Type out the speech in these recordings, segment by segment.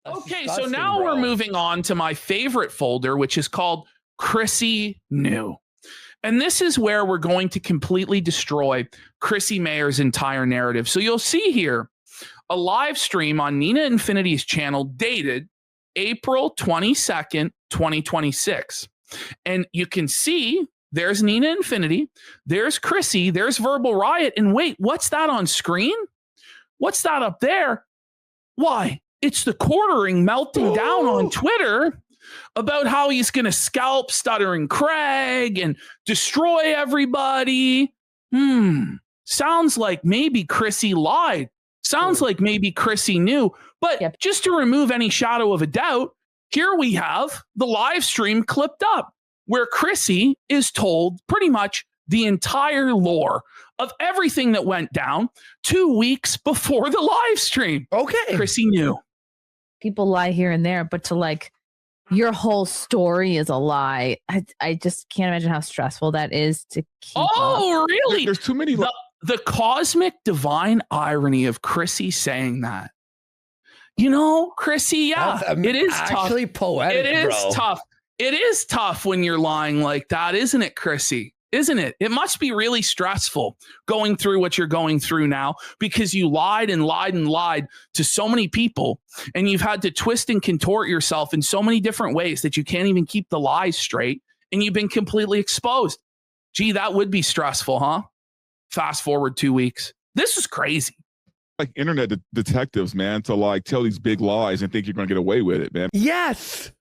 That's Okay, disgusting, so now bro. we're moving on to my favorite folder, which is called Chrissy New. And this is where we're going to completely destroy Chrissy Mayer's entire narrative. So you'll see here a live stream on Nina Infinity's channel dated April 22nd, 2026. And you can see there's Nina Infinity, there's Chrissy, there's Verbal Riot. And wait, what's that on screen? What's that up there? Why? It's the quartering melting down on Twitter about how he's going to scalp Stuttering Craig and destroy everybody. Sounds like maybe Chrissy lied. Sounds like maybe Chrissy knew. But just to remove any shadow of a doubt, here we have the live stream clipped up where Chrissy is told pretty much the entire lore of everything that went down 2 weeks before the live stream. Okay. Chrissy knew. People lie here and there, but to like your whole story is a lie. I just can't imagine how stressful that is to keep up. Really? There's too many. The cosmic divine irony of Chrissy saying that. You know, Chrissy, it is actually tough. Poetic, It is bro. tough. It is tough when you're lying like that, isn't it, Chrissy? Isn't it? It must be really stressful going through what you're going through now because you lied and lied and lied to so many people and you've had to twist and contort yourself in so many different ways that you can't even keep the lies straight and you've been completely exposed. Gee, that would be stressful, huh? Fast forward 2 weeks. This is crazy. Like internet detectives, man, to like tell these big lies and think you're going to get away with it, man. Yes.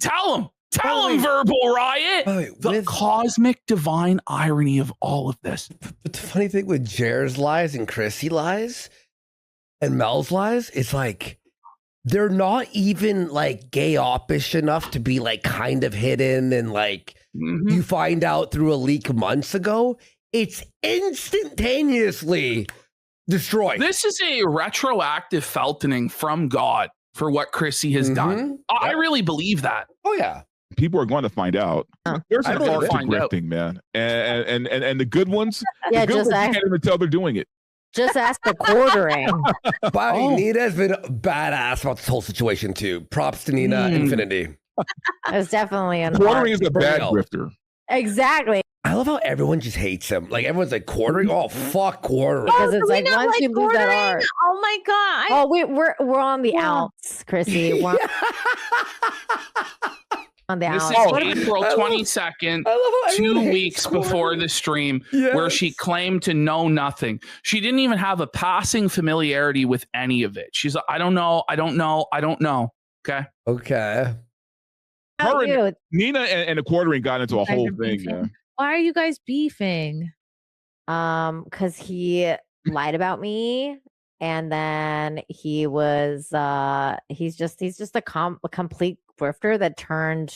Tell them. Tell him, Verbal Riot. The cosmic divine irony of all of this. But the funny thing with Jer's lies and Chrissy lies and Mel's lies, it's like they're not even like gay oppish enough to be like kind of hidden and like you find out through a leak months ago. It's instantaneously destroyed. This is a retroactive feltening from God for what Chrissy has done. I really believe that. Oh, yeah. People are going to find out. There's I an believe art to find out. grifting, man, and the good ones, Yeah, the good just ones you ask- can't even tell they're doing it. Just ask the quartering. But Nina has been badass about this whole situation too. Props to Nina Infinity. It's definitely an Quartering is a bad Real. grifter. Exactly. I love how everyone just hates him. Like everyone's like quartering. Oh fuck quartering. Because it's we like not once like you lose that quartering? art. Oh my god. Oh, we're on the outs, Chrissy. We're on the This outs. is April 22nd, 2 weeks before the stream, where she claimed to know nothing. She didn't even have a passing familiarity with any of it. She's like, I don't know. Okay. Okay. Her and Nina and the quartering got into a whole thing. Yeah. Why are you guys beefing? Because he lied about me, and then he was he's just a complete grifter that turned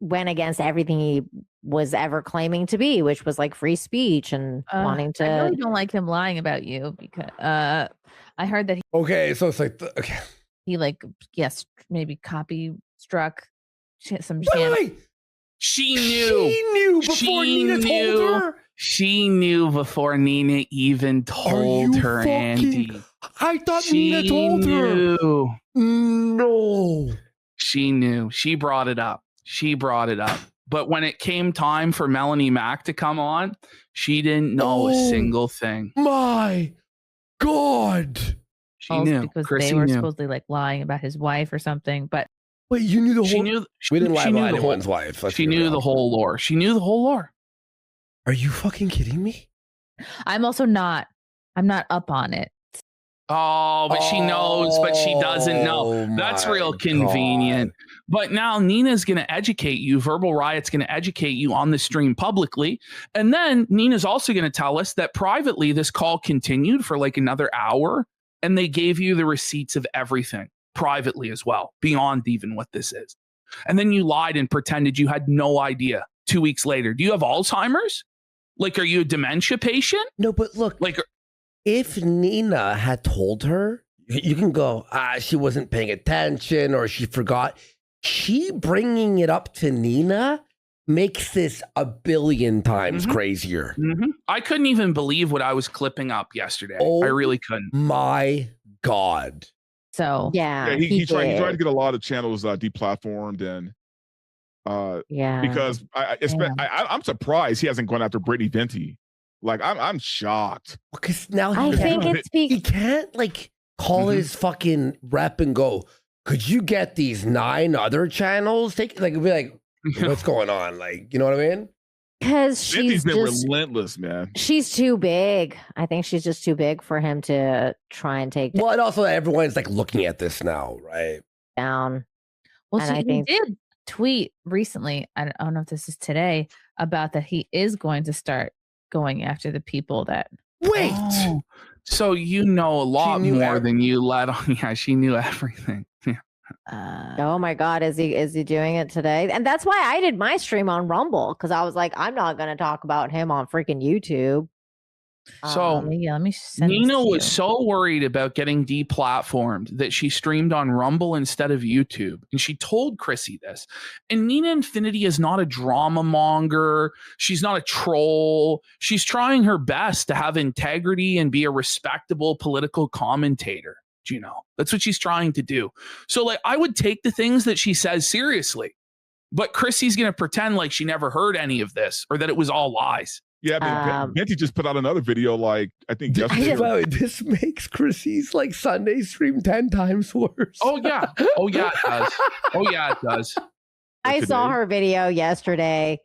went against everything he was ever claiming to be, which was like free speech and wanting to. I really don't like him lying about you because I heard that Okay, so it's like okay. he maybe copy struck some Wait, channel. wait. She knew. She knew before Nina told her. She knew before Nina even told her, Andy. I thought She Nina told her. knew. No. She knew. She brought it up. But when it came time for Melanie Mack to come on, she didn't know a single thing. My God. She knew. Because Chrissy they were knew. supposedly like lying about his wife or something. But Wait, you knew the whole. She knew. We didn't lie she knew about the whole- anyone's wife. Let's She be knew real. the whole lore. She knew the whole lore. Are you fucking kidding me? I'm also not. I'm not up on it. Oh, but she knows, but she doesn't know. That's real convenient. But now Nina's going to educate you. Verbal Riot's going to educate you on the stream publicly. And then Nina's also going to tell us that privately this call continued for like another hour. And they gave you the receipts of everything privately as well, beyond even what this is. And then you lied and pretended you had no idea 2 weeks later. Do you have Alzheimer's? Like, are you a dementia patient? No, but look, like, if Nina had told her, you can go, she wasn't paying attention or she forgot. She bringing it up to Nina makes this a billion times crazier. I couldn't even believe what I was clipping up yesterday. I really couldn't. My God. So Yeah, he tried to get a lot of channels deplatformed, and because I'm surprised he hasn't gone after Brittany Venti. Like I'm shocked. Because now I think it's he can't like call his fucking rep and go, could you get these 9 other channels? Be like, what's going on? Like, you know what I mean? Because Venti's been relentless, man. She's too big. I think she's just too big for him to try and take Well, and also everyone's like looking at this now, right? down. Well, And I he think- did tweet recently. I don't know if this is today about that he is going to start going after the people that. Wait. Oh, so you know a lot more than you let on. Yeah, she knew everything. Yeah. Oh my God, is he doing it today? And that's why I did my stream on Rumble, because I was like, I'm not going to talk about him on freaking YouTube. So let me send Nina was so worried about getting deplatformed that she streamed on Rumble instead of YouTube. And she told Chrissy this. And Nina Infinity is not a drama monger. She's not a troll. She's trying her best to have integrity and be a respectable political commentator. You know, that's what she's trying to do. So like, I would take the things that she says seriously, but Chrissy's going to pretend like she never heard any of this or that it was all lies. Yeah, I mean, Venti just put out another video, like, I think yesterday. This makes Chrissy's like Sunday stream 10 times worse. Oh, yeah. Oh, yeah, it does. Oh, yeah, it does. I saw her video yesterday.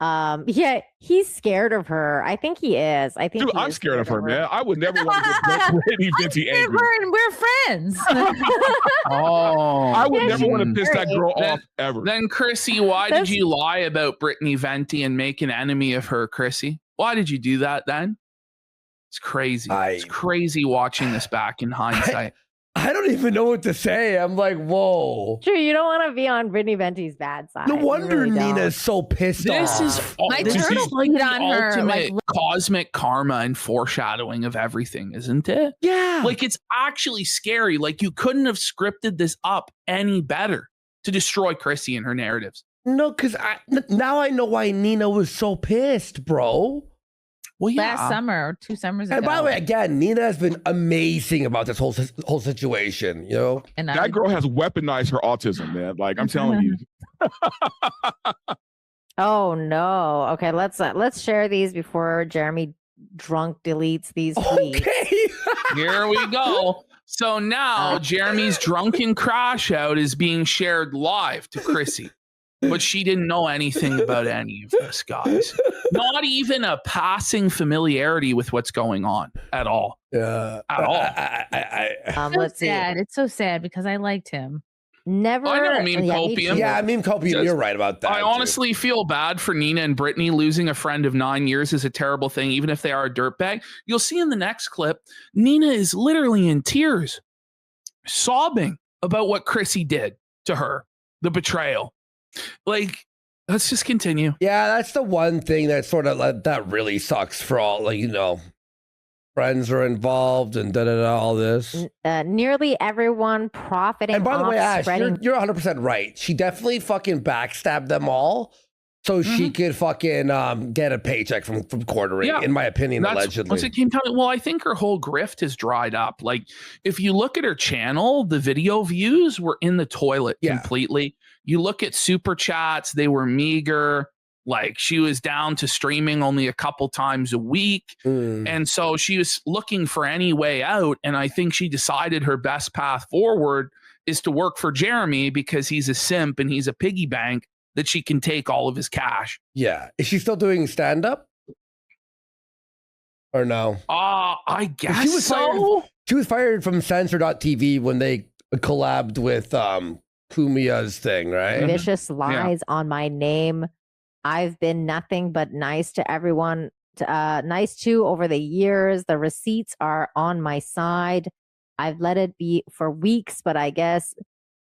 Yeah, he's scared of her. I think he is. I think Dude, I'm scared of her, man. I would never want to get Brittany Venti angry. And we're friends. Oh, I would never want to piss that girl off ever. Then, Chrissy, why did you lie about Brittany Venti and make an enemy of her, Chrissy? Why did you do that then? It's crazy. It's crazy watching this back in hindsight. I don't even know what to say. I'm like, whoa. True, you don't want to be on Brittany Venti's bad side. No wonder really Nina's so pissed off. This is like the ultimate cosmic karma and foreshadowing of everything, isn't it? Yeah. Like, it's actually scary. Like, you couldn't have scripted this up any better to destroy Chrissy and her narratives. No, because now I know why Nina was so pissed, bro. Well, yeah. Last summer or 2 summers ago. And by the way, again, Nina has been amazing about this whole situation, you know? And that girl has weaponized her autism, man. Like, I'm telling you. Oh no. Okay, let's share these before Jeremy drunk deletes these tweets. Okay. Here we go. So now Jeremy's drunken crash out is being shared live to Chrissy. But she didn't know anything about any of this, guys. Not even a passing familiarity with what's going on at all. Yeah. At all. Let's see. It's so sad because I liked him. Never. I know Meme Copium. Yeah, Meme Copium, you're right about that. I honestly feel bad for Nina and Brittany. Losing a friend of 9 years is a terrible thing, even if they are a dirtbag. You'll see in the next clip, Nina is literally in tears, sobbing about what Chrissy did to her, the betrayal. Like, let's just continue. Yeah, that's the one thing that sort of that really sucks for all, like, you know, friends are involved and all this. Nearly everyone profiting. And by the way, Ash, spreading- you're 100% right. She definitely fucking backstabbed them all so she could fucking get a paycheck from quartering, in my opinion, allegedly. Once it came time, well, I think her whole grift has dried up. Like, if you look at her channel, the video views were in the toilet completely. You look at super chats, they were meager. Like, she was down to streaming only a couple times a week. And so she was looking for any way out. And I think she decided her best path forward is to work for Jeremy because he's a simp and he's a piggy bank that she can take all of his cash. Yeah. Is she still doing stand-up? Or no? I guess so. She was fired from Censor.tv when they collabed with Kumia's thing, right? Vicious lies on my name. I've been nothing but nice to everyone, nice to over the years. The receipts are on my side. I've let it be for weeks, but I guess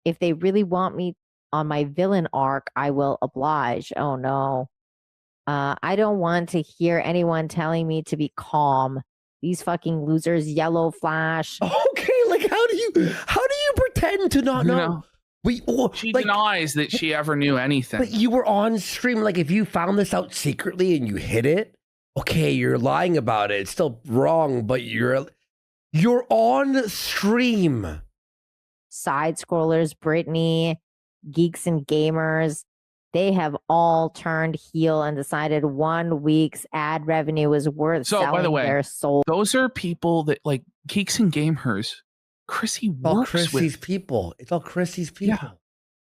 if they really want me on my villain arc, I will oblige. Oh no. I don't want to hear anyone telling me to be calm. These fucking losers, yellow flash. Okay, like how do you pretend to not know? She denies that she ever knew anything. But you were on stream. Like, if you found this out secretly and you hid it, okay, you're lying about it. It's still wrong, but you're on stream. Side scrollers, Brittany, Geeks and Gamers, they have all turned heel and decided 1 week's ad revenue is worth selling by the way, their soul. Those are people that like Geeks and Gamers. Chrissy works Chrissy's with people. It's all Chrissy's people. Yeah.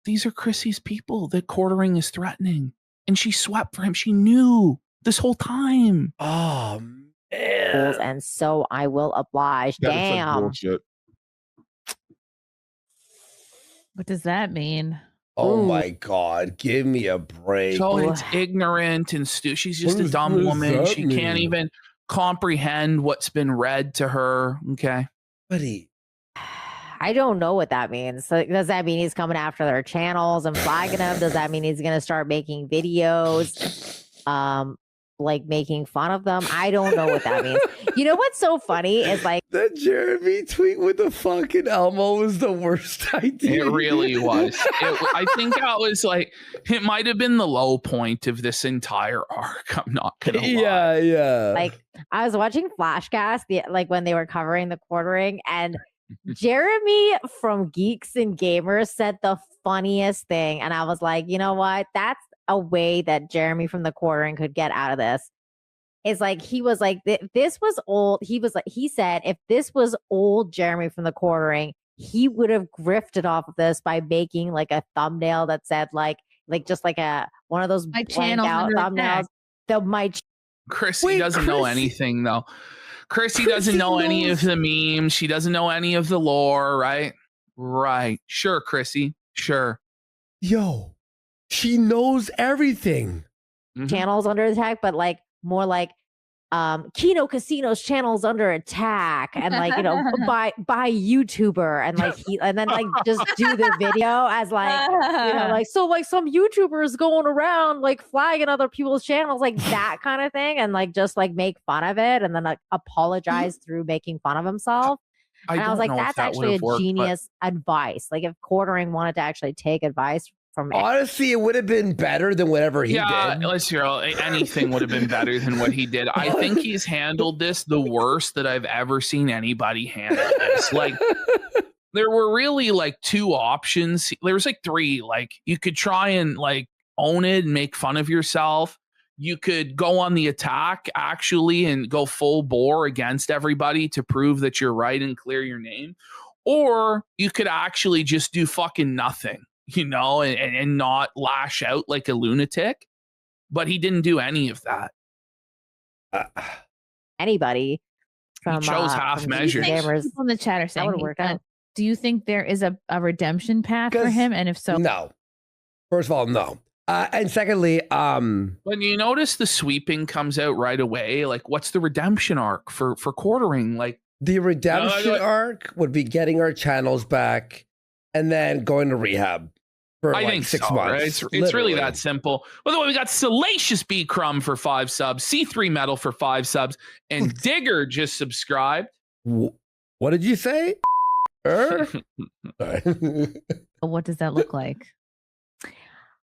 These are Chrissy's people that quartering is threatening. And she swept for him. She knew this whole time. Oh, man. And so I will oblige. That is such Damn. bullshit. What does that mean? Oh Ooh. my God. Give me a break. So it's ignorant and she's just a dumb what does woman. that She can't mean? even comprehend what's been read to her. Okay. Buddy. I don't know what that means. So does that mean he's coming after their channels and flagging them? Does that mean he's going to start making videos, like making fun of them? I don't know what that means. You know what's so funny is like That Jeremy tweet with the fucking Elmo was the worst idea. It really was. I think that was like, it might have been the low point of this entire arc. I'm not going to lie. Yeah. like I was watching Flashcast like when they were covering the quartering, and Jeremy from Geeks and Gamers said the funniest thing, and I was like, you know what? That's a way that Jeremy from the quartering could get out of this. It's like he was like, this was old. He was like, he said, if this was old Jeremy from the quartering, he would have grifted off of this by making like a thumbnail that said like just like a one of those My blanked channel's out under thumbnails. attack. Chrissy doesn't know anything, though. Chrissy doesn't know any of the memes. She doesn't know any of the lore, right? Right. Sure, Chrissy. Sure. Yo, she knows everything. Mhm. channels under attack, but like more like Kino Casino's channel's under attack, and like, you know, by YouTuber, and like and then like just do the video as like, you know, like, so like some YouTubers going around like flagging other people's channels, like that kind of thing, and like just like make fun of it and then like apologize through making fun of himself. And I was like, that's actually a genius advice. Like if quartering wanted to actually take advice from Honestly, it would have been better than whatever he did. Let's hear anything would have been better than what he did. I think he's handled this the worst that I've ever seen anybody handle this. Like, there were really like two options. There was like three. Like, you could try and like own it and make fun of yourself. You could go on the attack actually and go full bore against everybody to prove that you're right and clear your name. Or you could actually just do fucking nothing, you know, and not lash out like a lunatic. But he didn't do any of that. anybody. From, he chose half from measures. gamers. People in the chat are saying, would've worked out. do you think there is a redemption path for 'Cause- him? And if so, No. First of all, no. And secondly, When you notice the sweeping comes out right away, like what's the redemption arc for quartering? Like, the redemption No, arc would be getting our channels back and then going to rehab for I like think 6 so, months. right? It's really literally. that simple. By the way, we got Salacious B Crumb for 5 subs, C3 Metal for 5 subs, and Digger just subscribed. What did you say? Sorry. what does that look like?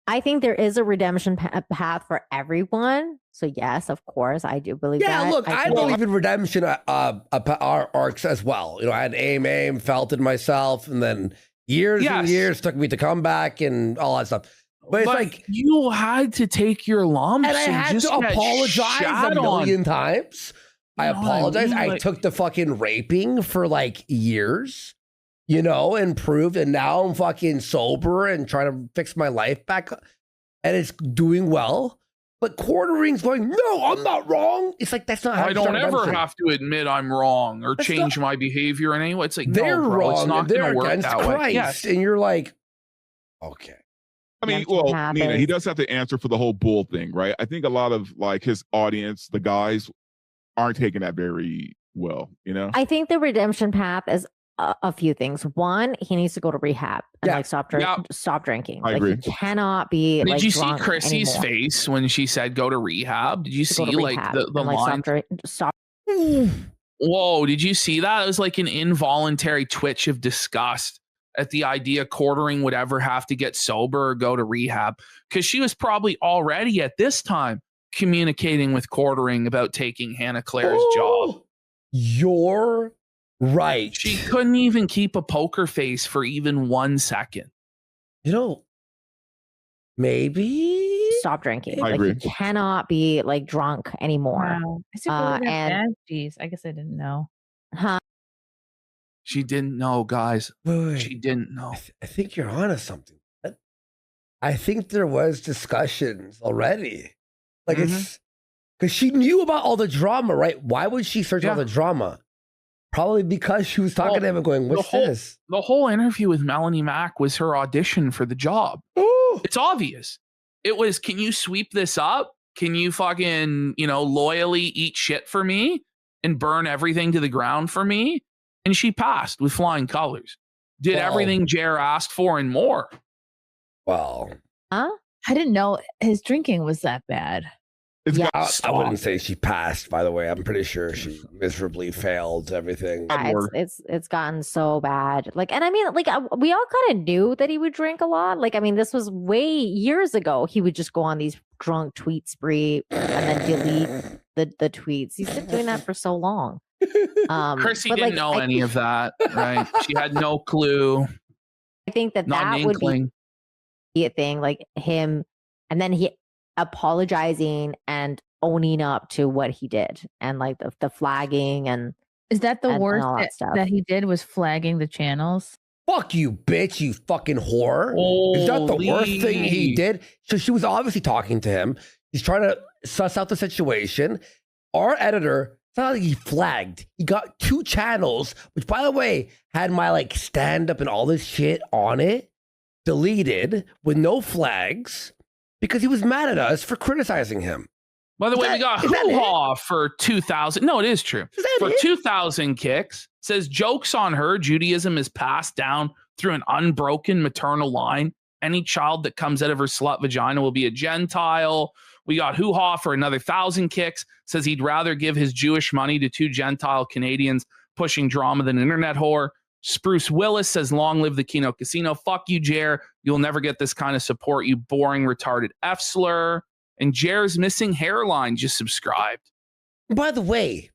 I think there is a redemption path for everyone. So yes, of course, I do believe Yeah, that. look, I believe in redemption arcs as well. You know, I had aim, felted myself, and then years and Yes. years took me to come back and all that stuff. But it's like, you had to take your lumps, and I had just to get apologize shat a million times. I No, I apologize. mean, I like- took the fucking raping for like years, you know, and proved, and now I'm fucking sober and trying to fix my life back, and it's doing well. But quartering's going, no, I'm not wrong. It's like, that's not how I you don't start ever redemption. have to admit I'm wrong or That's change my behavior in any way. It's like, They're no, bro, wrong. it's not going They're to work against that way. Christ. Yes. And you're like, okay. I mean, Redemption well, path Nina, he is- does have to answer for the whole bull thing, right? I think a lot of like his audience, the guys, aren't taking that very well, you know? I think the redemption path is a few things. One, he needs to go to rehab and Yeah. like stop drinking. I Like agree. he cannot be. Did like, you see drunk Chrissy's anymore. face when she said go to rehab? Did you To go see to like rehab the and, like, line? stop. Whoa, did you see that? It was like an involuntary twitch of disgust at the idea Quartering would ever have to get sober or go to rehab, because she was probably already at this time communicating with Quartering about taking Hannah Claire's job. You're right. She couldn't even keep a poker face for even 1 second. You know, maybe Stop drinking. I Like agree. he cannot be like drunk anymore. Wow. Is it really that and- bad? Jeez, I guess I didn't know. Huh? She didn't know, guys. Wait. She didn't know. I think you're onto something. I think there was discussions already. Like it's because she knew about all the drama, right? Why would she search all the drama? Probably because she was talking to him and going, "What's this?" The whole interview with Melanie Mack was her audition for the job. Ooh. It's obvious. It was, can you sweep this up? Can you fucking, loyally eat shit for me and burn everything to the ground for me? And she passed with flying colors. Did Wow. everything Jer asked for and more. Well, Huh? I didn't know his drinking was that bad. It's Yeah. got I wouldn't say she passed. By the way, I'm pretty sure she miserably failed everything. Yeah, it's gotten so bad. Like, and I mean, like we all kind of knew that he would drink a lot. Like, I mean, this was way years ago. He would just go on these drunk tweet spree and then delete the tweets. He's been doing that for so long. Chrissy but, didn't like, know I- any of that, right? She had no clue, I think that not an that would inkling. be a thing, like him, and then he apologizing and owning up to what he did, and like the flagging and Is that the And worst all that that, stuff. that he did was flagging the channels? Fuck you, bitch, you fucking whore. Is that the worst thing he Holy. did? So she was obviously talking to him. He's trying to suss out the situation. Our editor, it's not like he flagged. He got 2 channels, which by the way, had my like stand up and all this shit on it, deleted with no flags because he was mad at us for criticizing him. By the Is way, we that- got is that hoo-ha for 2,000. No, it is true. Is that For it? 2,000 kicks. Says, jokes on her. Judaism is passed down through an unbroken maternal line. Any child that comes out of her slut vagina will be a Gentile. We got hoo-ha for another 1,000 kicks. Says he'd rather give his Jewish money to 2 Gentile Canadians pushing drama than an internet whore. Spruce Willis says, long live the Kino Casino. Fuck you, Jer. You'll never get this kind of support, you boring, retarded F-slur. And Jer's missing hairline just subscribed. By the way,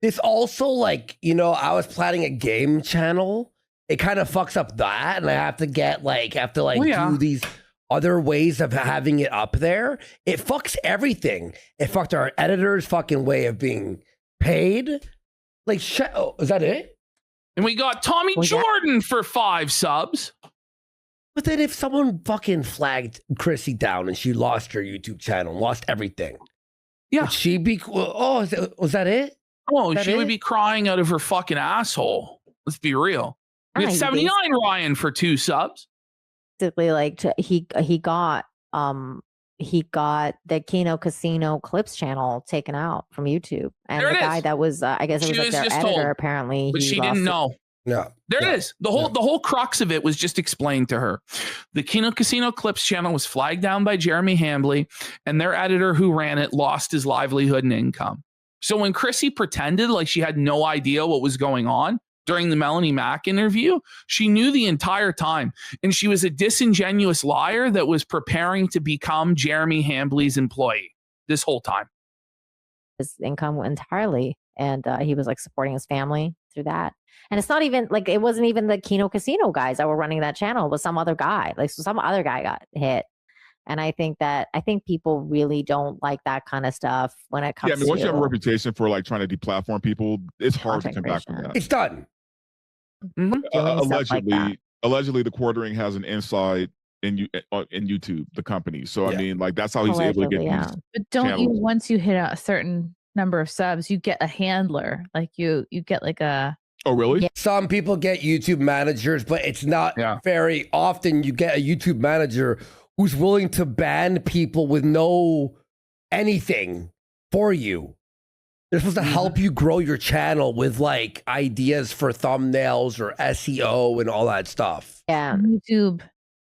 it's also like, I was planning a game channel. It kind of fucks up that. And I have to Oh, yeah. do these other ways of having it up there. It fucks everything. It fucked our editor's fucking way of being paid. Like, is that it? And we got Tommy Was that- Jordan for 5 subs. But then if someone fucking flagged Chrissy down and she lost her YouTube channel, lost everything. Yeah. Would she be, was that it? Oh, That she would it? be crying out of her fucking asshole. Let's be real. We Ah, had he 79 Ryan for 2 subs. basically like he got the Kino Casino Clips channel taken out from YouTube, and There the it guy is. that was I guess it She was like was their just editor. told, Apparently, But he she lost didn't it. know. No. There Yeah. it is. The whole crux of it was just explained to her. The Kino Casino Clips channel was flagged down by Jeremy Hambley, and their editor who ran it lost his livelihood and income. So when Chrissy pretended like she had no idea what was going on during the Melanie Mack interview, she knew the entire time. And she was a disingenuous liar that was preparing to become Jeremy Hambley's employee this whole time. His income entirely, and he was like supporting his family through that. And it's not even like it wasn't even the Kino Casino guys that were running that channel. It was some other guy. Like so some other guy got hit. And I think people really don't like that kind of stuff when it comes Yeah, I mean, once you have a to reputation for like trying to deplatform people, it's hard to Content come back from creation. that. It's done. doing stuff like that. Allegedly, the Quartering has an inside in YouTube, the company. So I Yeah. mean, like that's how he's able to get Allegedly, yeah. these. But don't you, Channels. once you hit a certain number of subs, you get a handler. Like you get like a Oh, really? Yeah. Some people get YouTube managers, but it's not Yeah. very often you get a YouTube manager who's willing to ban people with no anything for you. They're supposed to help you grow your channel with like ideas for thumbnails or SEO and all that stuff. Yeah. YouTube.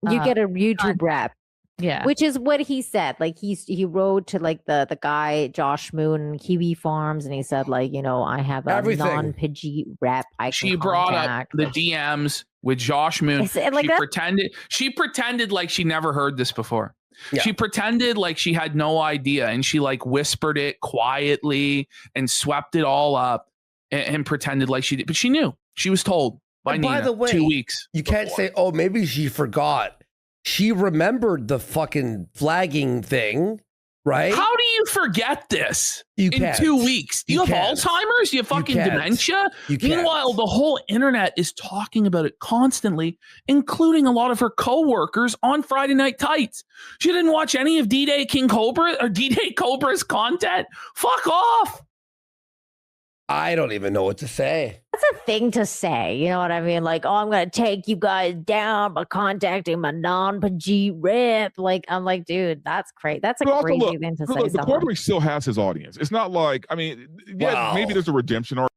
You Uh, get a YouTube rep, Yeah. which is what he said. Like he wrote to like the guy Josh Moon Kiwi Farms, and he said like, I have a Everything. non-Pidgey rep. I can She brought up contact. the DMs with Josh Moon. Like she pretended like she never heard this before. Yeah. She pretended like she had no idea, and she like whispered it quietly and swept it all up and pretended like she did. But she knew. She was told by Nina the way, 2 weeks. You can't say, oh, maybe she forgot. She remembered the fucking flagging thing, right? How do you forget this You in can't. 2 weeks? Do you have can't. Alzheimer's? Do you have fucking can't. dementia? You can't. Meanwhile, the whole internet is talking about it constantly, including a lot of her coworkers on Friday Night Tights. She didn't watch any of D-Day King Cobra or D-Day Cobra's content. Fuck off. I don't even know what to say. That's a thing to say. You know what I mean? Like, oh, I'm going to take you guys down by contacting my non-Pajit rep. Like, I'm like, dude, that's crazy. That's a crazy thing to say. Look, the quarterback still has his audience. It's not like, I mean, yeah, maybe there's a redemption arc.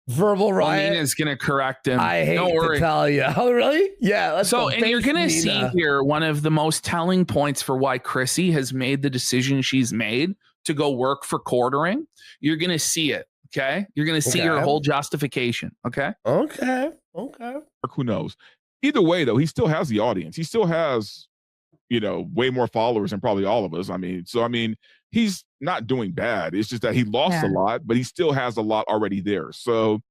Verbal riot. Nina's going to correct him. I hate Don't worry. to tell you. Oh, really? Yeah. So, and you're going to see here one of the most telling points for why Chrissy has made the decision she's made to go work for quartering. You're going to see it. Okay. You're going to see her whole justification. Okay. Okay. Who knows? Either way, though, he still has the audience. He still has, way more followers than probably all of us. I mean, he's not doing bad. It's just that he lost a lot, but he still has a lot already there. So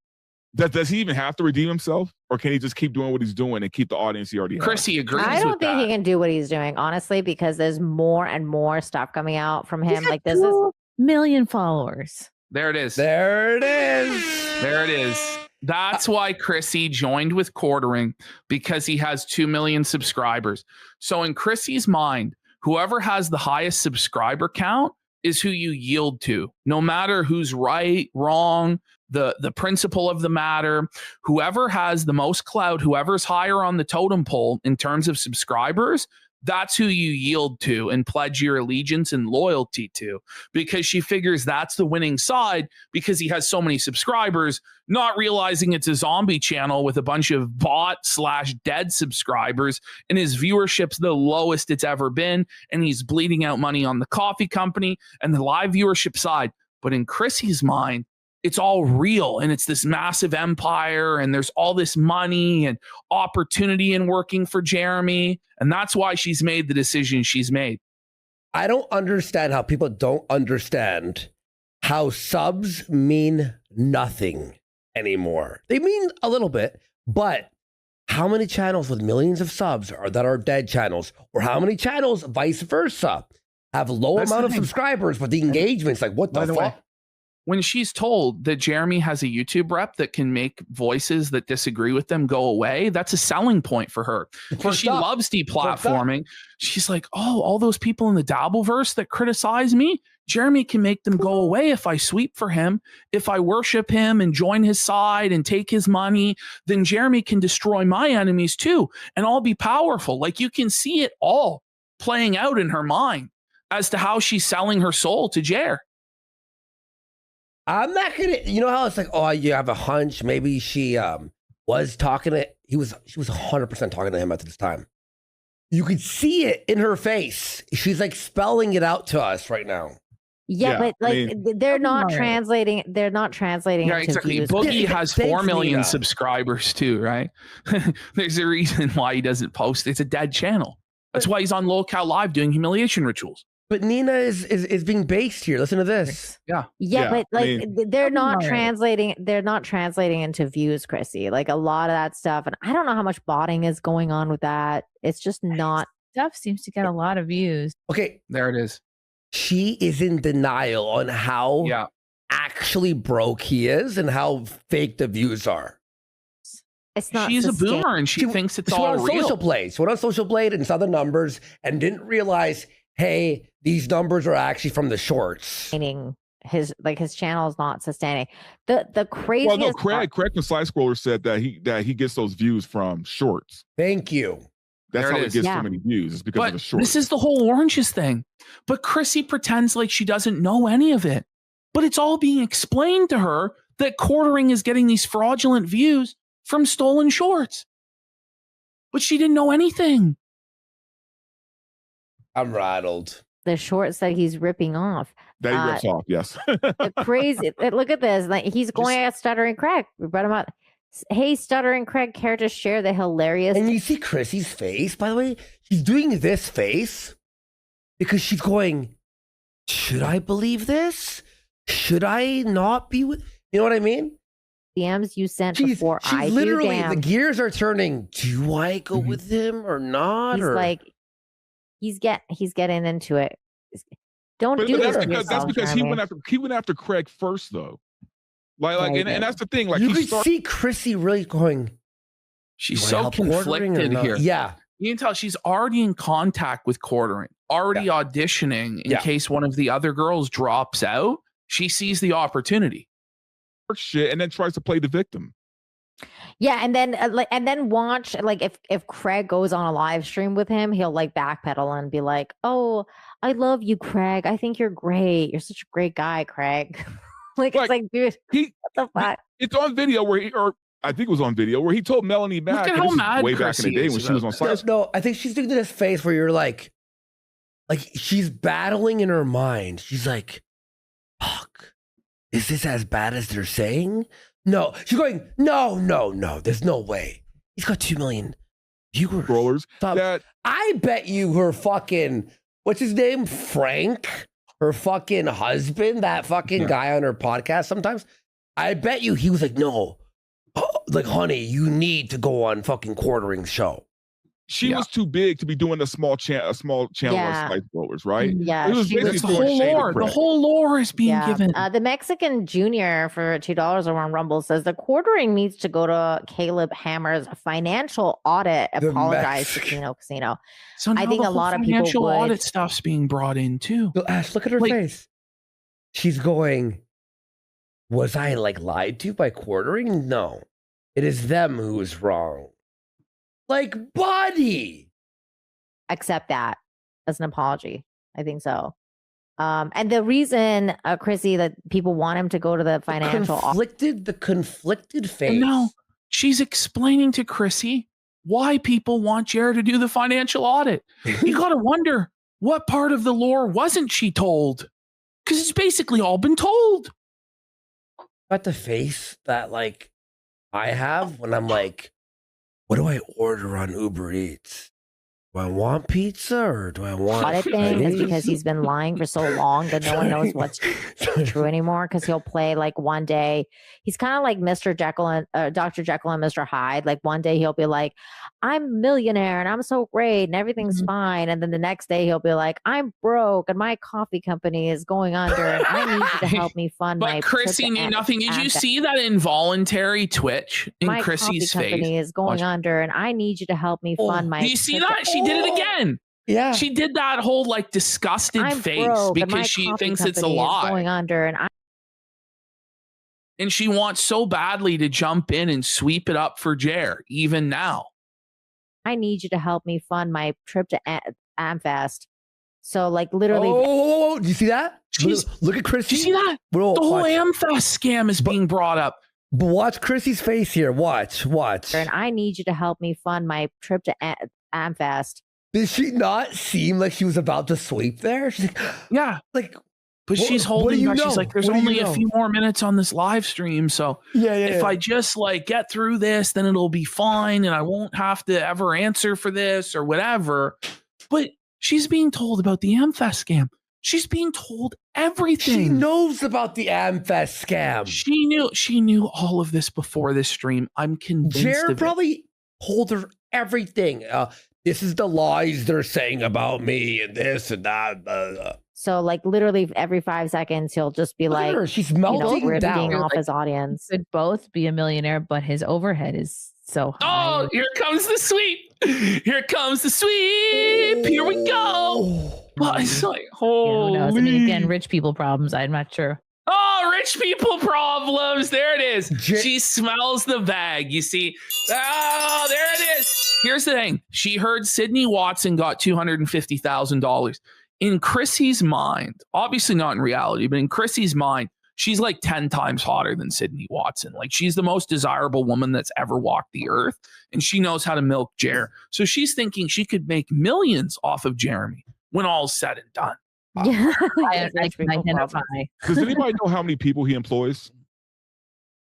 does he even have to redeem himself, or can he just keep doing what he's doing and keep the audience he already has? Chrissy agrees. I don't think he can do what he's doing, honestly, because there's more and more stuff coming out from him. Like this is 2 million followers. There it is. There it is. There it is. That's why Chrissy joined with quartering, because he has 2 million subscribers. So in Chrissy's mind, whoever has the highest subscriber count is who you yield to, no matter who's right, wrong, the principle of the matter. Whoever has the most clout, whoever's higher on the totem pole in terms of subscribers, that's who you yield to and pledge your allegiance and loyalty to, because she figures that's the winning side because he has so many subscribers, not realizing it's a zombie channel with a bunch of bot/dead subscribers, and his viewership's the lowest it's ever been, and he's bleeding out money on the coffee company and the live viewership side. But in Chrissy's mind, it's all real, and it's this massive empire, and there's all this money and opportunity in working for Jeremy. And that's why she's made the decision she's made. I don't understand how people don't understand how subs mean nothing anymore. They mean a little bit, but how many channels with millions of subs are dead channels? Or how many channels, vice versa, have low amount of subscribers, but the engagement's like, what the fuck? When she's told that Jeremy has a YouTube rep that can make voices that disagree with them go away, that's a selling point for her. Because she loves deplatforming. She's like, oh, all those people in the Dabbleverse that criticize me, Jeremy can make them go away if I sweep for him. If I worship him and join his side and take his money, then Jeremy can destroy my enemies too. And I'll be powerful. Like, you can see it all playing out in her mind as to how she's selling her soul to Jer. I'm not gonna, you know how it's like, oh, you have a hunch. Maybe she was talking to, she was 100% talking to him at this time. You could see it in her face. She's like spelling it out to us right now. Yeah, but like they're not translating. They're not translating. Yeah, exactly. Boogie has 4 million subscribers too, right? There's a reason why he doesn't post. It's a dead channel. That's why he's on Lolcow Live doing humiliation rituals. But Nina is being based here. Listen to this. Yeah, but like they're not translating. They're not translating into views, Chrissy. Like a lot of that stuff, and I don't know how much botting is going on with that. It's just not. Stuff seems to get a lot of views. Okay, there it is. She is in denial on how actually broke he is and how fake the views are. It's not. She's a boomer and she thinks it's all real. Social Blade. She went on Social Blade and saw the numbers and didn't realize, hey, these numbers are actually from the shorts. His channel is not sustaining. The craziest. Well, no, Craig from Sly Scroller said that he gets those views from shorts. Thank you. That's how he gets so many views. It's because of the shorts. This is the whole oranges thing. But Chrissy pretends like she doesn't know any of it. But it's all being explained to her that quartering is getting these fraudulent views from stolen shorts. But she didn't know anything. I'm rattled. The shorts that he's ripping off. That he rips off, yes. The crazy. Look at this. Like he's going at stuttering crack. We brought him out. Hey, Stuttering Craig, care to share the hilarious? And you see Chrissy's face, by the way? She's doing this face because she's going, should I believe this? Should I not be with... You know what I mean? DMs you sent before I do. Literally, Damn. the gears are turning. Do I go with him or not? He's like, he's getting into it. Don't But do this. that's because he went after Craig first, though. And that's the thing. Like, you could see Chrissy really going. She's so conflicted here. Yeah, you can tell she's already in contact with Quartering, already auditioning in case one of the other girls drops out. She sees the opportunity. Shit, and then tries to play the victim. Yeah, and then watch, like, if Craig goes on a live stream with him, he'll like backpedal and be like, "Oh, I love you, Craig. I think you're great. You're such a great guy, Craig." It's like, dude, what the fuck? It's on video I think it was on video where he told Melanie Mack way back in the day when she was on site. No, I think she's doing this face where you're like she's battling in her mind. She's like, fuck, is this as bad as they're saying? No, she's going, no, there's no way. He's got 2 million viewers. Rollers. I bet you her fucking, what's his name? Frank, her fucking husband, that fucking guy on her podcast sometimes. I bet you he was like, no, like, honey, you need to go on fucking Quartering's show. She was too big to be doing a small channel of Spice Rollers, right? Yeah, it was the whole lore. The whole lore is being given. The Mexican Junior for $2 over on Rumble says the Quartering needs to go to Caleb Hammer's financial audit. Apologize to Kino Casino. So now I think a lot of people financial audit stuff's being brought in too. Ash, look at her face. She's going, was I like lied to by Quartering? No, it is them who is wrong. Like, buddy, accept that as an apology. I think so. And the reason, Chrissy, that people want him to go to the financial the conflicted face. No, she's explaining to Chrissy why people want Jared to do the financial audit. You got to wonder what part of the lore wasn't she told? Because it's basically all been told. But the face that like I have when I'm like, what do I order on Uber Eats? Do I want pizza or do I want audit thing is because he's been lying for so long that no one knows what's true anymore. Because he'll play like one day, he's kind of like Mr. Jekyll and Dr. Jekyll and Mr. Hyde. Like one day he'll be like, I'm a millionaire and I'm so great and everything's fine. And then the next day he'll be like, I'm broke and my coffee company is going under and I need you to help me fund my. But Chrissy knew nothing. Did you see that involuntary twitch in Chrissy's face? My coffee company is going under and I need you to help me fund my. Do you see that? She did it again. Yeah, she did that whole like disgusted face because she thinks it's a lie. Going under and she wants so badly to jump in and sweep it up for Jer even now. I need you to help me fund my trip to Amfest. So like literally. Oh, do you see that? Look at Chrissy. Do you see that? Bro, the whole Amfest scam is being brought up. But watch Chrissy's face here. Watch. And I need you to help me fund my trip to Amfest. Did she not seem like she was about to sweep there? She's like, yeah. Like, but she's holding back. She's like, there's only a few more minutes on this live stream. So if I just like get through this, then it'll be fine. And I won't have to ever answer for this or whatever. But she's being told about the Amfest scam. She's being told everything. She knows about the Amfest scam. She knew all of this before this stream. I'm convinced. Jared probably told her everything. This is the lies they're saying about me and this and that. So like literally every 5 seconds, he'll just be like, she's melting down off his audience. Could both be a millionaire, but his overhead is so high. Oh, here comes the sweep. Here comes the sweep. Here we go. Well, it's like, who knows? I mean, again, rich people problems. I'm not sure. Oh, rich people problems. There it is. She smells the bag. You see? Oh, there it is. Here's the thing. She heard Sydney Watson got $250,000. In Chrissy's mind, obviously not in reality, but in Chrissy's mind, she's like 10 times hotter than Sydney Watson. Like she's the most desirable woman that's ever walked the earth. And she knows how to milk Jer. So she's thinking she could make millions off of Jeremy when all's said and done. Yeah. I can identify. Does anybody know how many people he employs?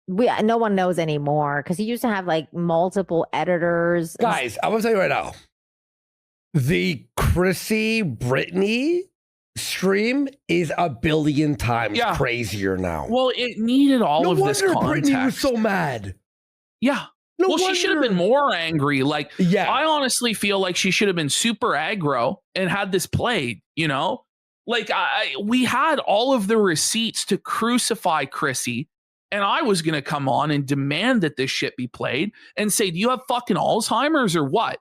no one knows anymore because he used to have like multiple editors. Guys, I'm gonna tell you right now. The Chrissy Brittany stream is a billion times crazier now. Well, it needed all of this context. Brittany was so mad. Yeah. No well, she should have been more angry. Like, I honestly feel like she should have been super aggro and had this played, you know? Like, we had all of the receipts to crucify Chrissy, and I was going to come on and demand that this shit be played and say, do you have fucking Alzheimer's or what?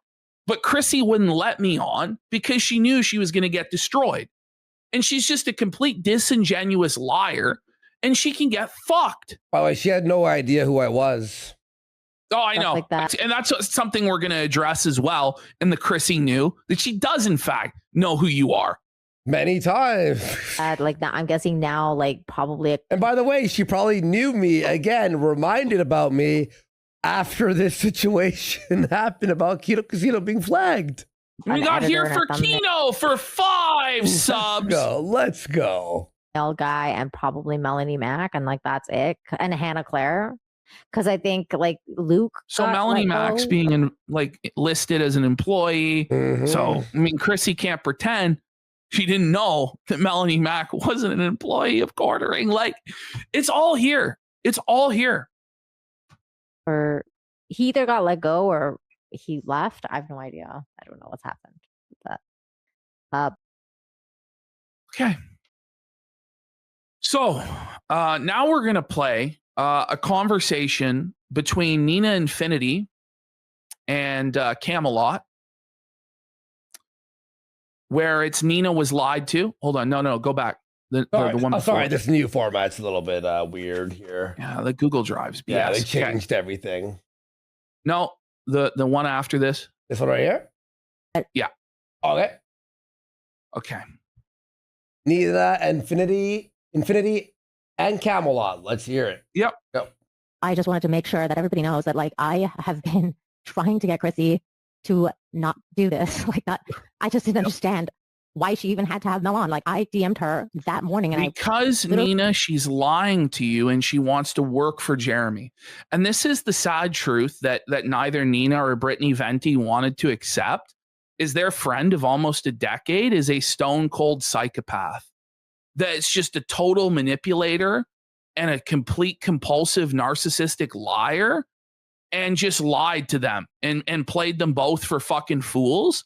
But Chrissy wouldn't let me on because she knew she was going to get destroyed. And she's just a complete disingenuous liar, and she can get fucked. By the way, she had no idea who I was. Oh, I know. Like that. And that's something we're going to address as well. And the Chrissy knew that she does, in fact, know who you are. Many times. Like that, I'm guessing now, like probably. And by the way, she probably knew me again, reminded about me after this situation happened about Kino Casino being flagged. We got here for Kino for 5 subs. Let's go. Guy and probably Melanie Mack, and like that's it. And Hannah Claire. Because I think like Luke. So Melanie Mack's being listed as an employee. Mm-hmm. So I mean, Chrissy can't pretend she didn't know that Melanie Mack wasn't an employee of Quartering. Like, it's all here. It's all here. Or he either got let go or he left. I have no idea. I don't know what's happened. But, okay. So now we're going to play a conversation between Nina Infinity and Camelot, where it's Nina was lied to. Hold on. No, go back. The one before. Sorry, this new format's a little bit weird here. Yeah, the Google Drive's BS. Yeah, they changed everything. No, the one after this. This one right here? Yeah. Okay. Nina, Infinity, and Camelot. Let's hear it. Yep. I just wanted to make sure that everybody knows that, like, I have been trying to get Chrissy to not do this. Like that. I just didn't understand why she even had to have Mel on. Like, I DM'd her that morning. And Nina, she's lying to you and she wants to work for Jeremy. And this is the sad truth that neither Nina or Brittany Venti wanted to accept, is their friend of almost a decade is a stone cold psychopath. That's just a total manipulator and a complete compulsive narcissistic liar, and just lied to them and played them both for fucking fools.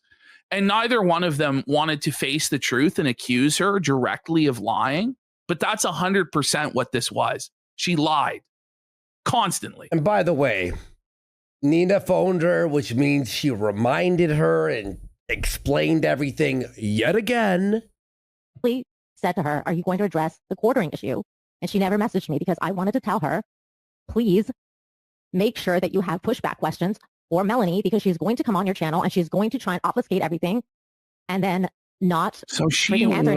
And neither one of them wanted to face the truth and accuse her directly of lying. But that's 100% what this was. She lied constantly. And by the way, Nina phoned her, which means she reminded her and explained everything yet again. Please said to her, are you going to address the Quartering issue? And she never messaged me because I wanted to tell her, please make sure that you have pushback questions for Melanie, because she's going to come on your channel and she's going to try and obfuscate everything and then not. So she warned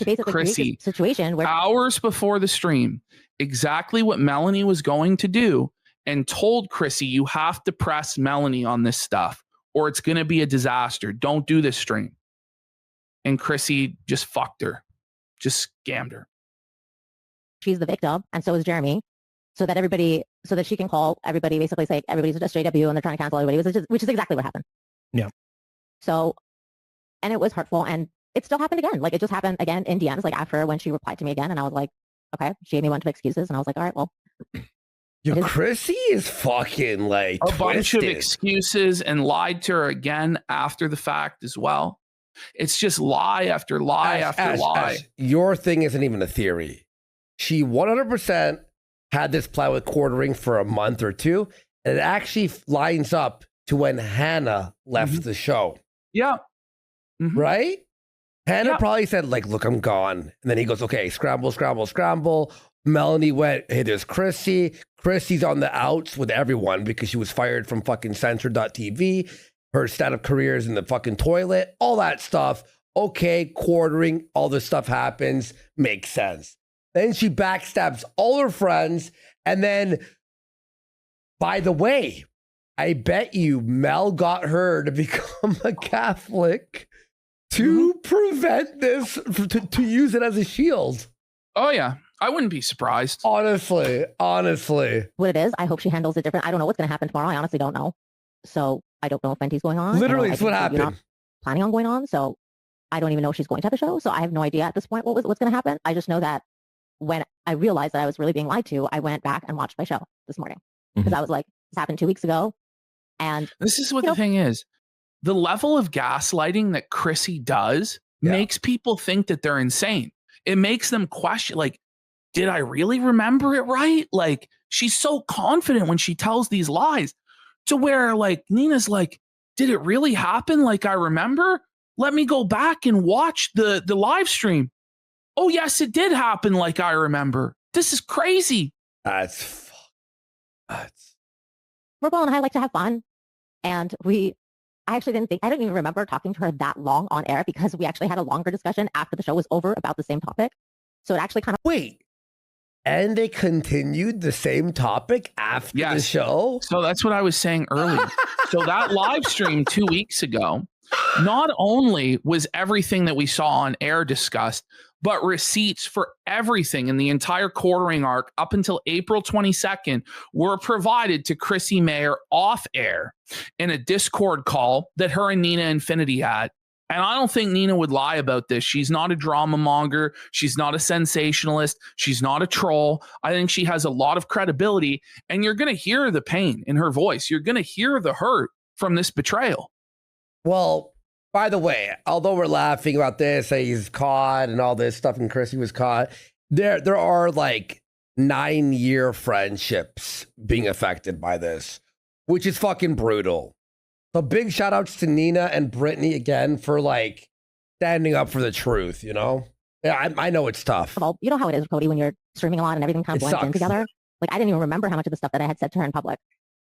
to basically Chrissy create a situation where hours before the stream exactly what Melanie was going to do, and told Chrissy, you have to press Melanie on this stuff or it's going to be a disaster. Don't do this stream. And Chrissy just fucked her, just scammed her. She's the victim, and so is Jeremy, so that she can call everybody, basically say everybody's just JW and they're trying to cancel everybody, which is exactly what happened. Yeah. So, and it was hurtful, and it still happened again. Like, it just happened again in DMs, like after when she replied to me again, and I was like, okay, she gave me a bunch of excuses, and I was like, all right, well. Chrissy is fucking like a bunch of excuses and lied to her again after the fact as well. It's just lie after lie after lie. Your thing isn't even a theory. She 100% had this plan with Quartering for a month or two, and it actually lines up to when Hannah left the show. Yeah. Mm-hmm. Right? Hannah probably said, like, look, I'm gone. And then he goes, okay, scramble, scramble, scramble. Melanie went, hey, there's Chrissy. Chrissy's on the outs with everyone because she was fired from fucking Censor.tv. Her stand-up career is in the fucking toilet. All that stuff. Okay, Quartering, all this stuff happens. Makes sense. Then she backstabs all her friends. And then, by the way, I bet you Mel got her to become a Catholic to prevent this, to use it as a shield. Oh, yeah. I wouldn't be surprised. Honestly. what it is. I hope she handles it different. I don't know what's going to happen tomorrow. I honestly don't know. So I don't know if Venti's going on. Literally, I it's what think you're not happened. planning on going on. So I don't even know if she's going to have a show. So I have no idea at this point what's going to happen. I just know that when I realized that I was really being lied to, I went back and watched my show this morning because I was like, this happened 2 weeks ago. And this is what the thing is. The level of gaslighting that Chrissy does makes people think that they're insane. It makes them question, like, did I really remember it right? Like, she's so confident when she tells these lies to where, like, Nina's like, did it really happen like I remember? Let me go back and watch the live stream. Oh, yes, it did happen like I remember. This is crazy. That's we're Paul and I like to have fun. And I actually I didn't even remember talking to her that long on air because we actually had a longer discussion after the show was over about the same topic. So it actually kind of. Wait. And they continued the same topic after the show? So that's what I was saying earlier. So that live stream 2 weeks ago, not only was everything that we saw on air discussed, but receipts for everything in the entire quartering arc up until April 22nd were provided to Chrissy Mayer off air in a Discord call that her and Nina Infinity had. And I don't think Nina would lie about this. She's not a drama monger. She's not a sensationalist. She's not a troll. I think she has a lot of credibility, and you're going to hear the pain in her voice. You're going to hear the hurt from this betrayal. Well, by the way, although we're laughing about this, that he's caught and all this stuff, and Chrissy was caught, there are like 9-year friendships being affected by this, which is fucking brutal. So big shout outs to Nina and Brittany again for like standing up for the truth, you know? Yeah, I know it's tough. Well, you know how it is, Cody, when you're streaming a lot and everything kind of blends in together. Like, I didn't even remember how much of the stuff that I had said to her in public.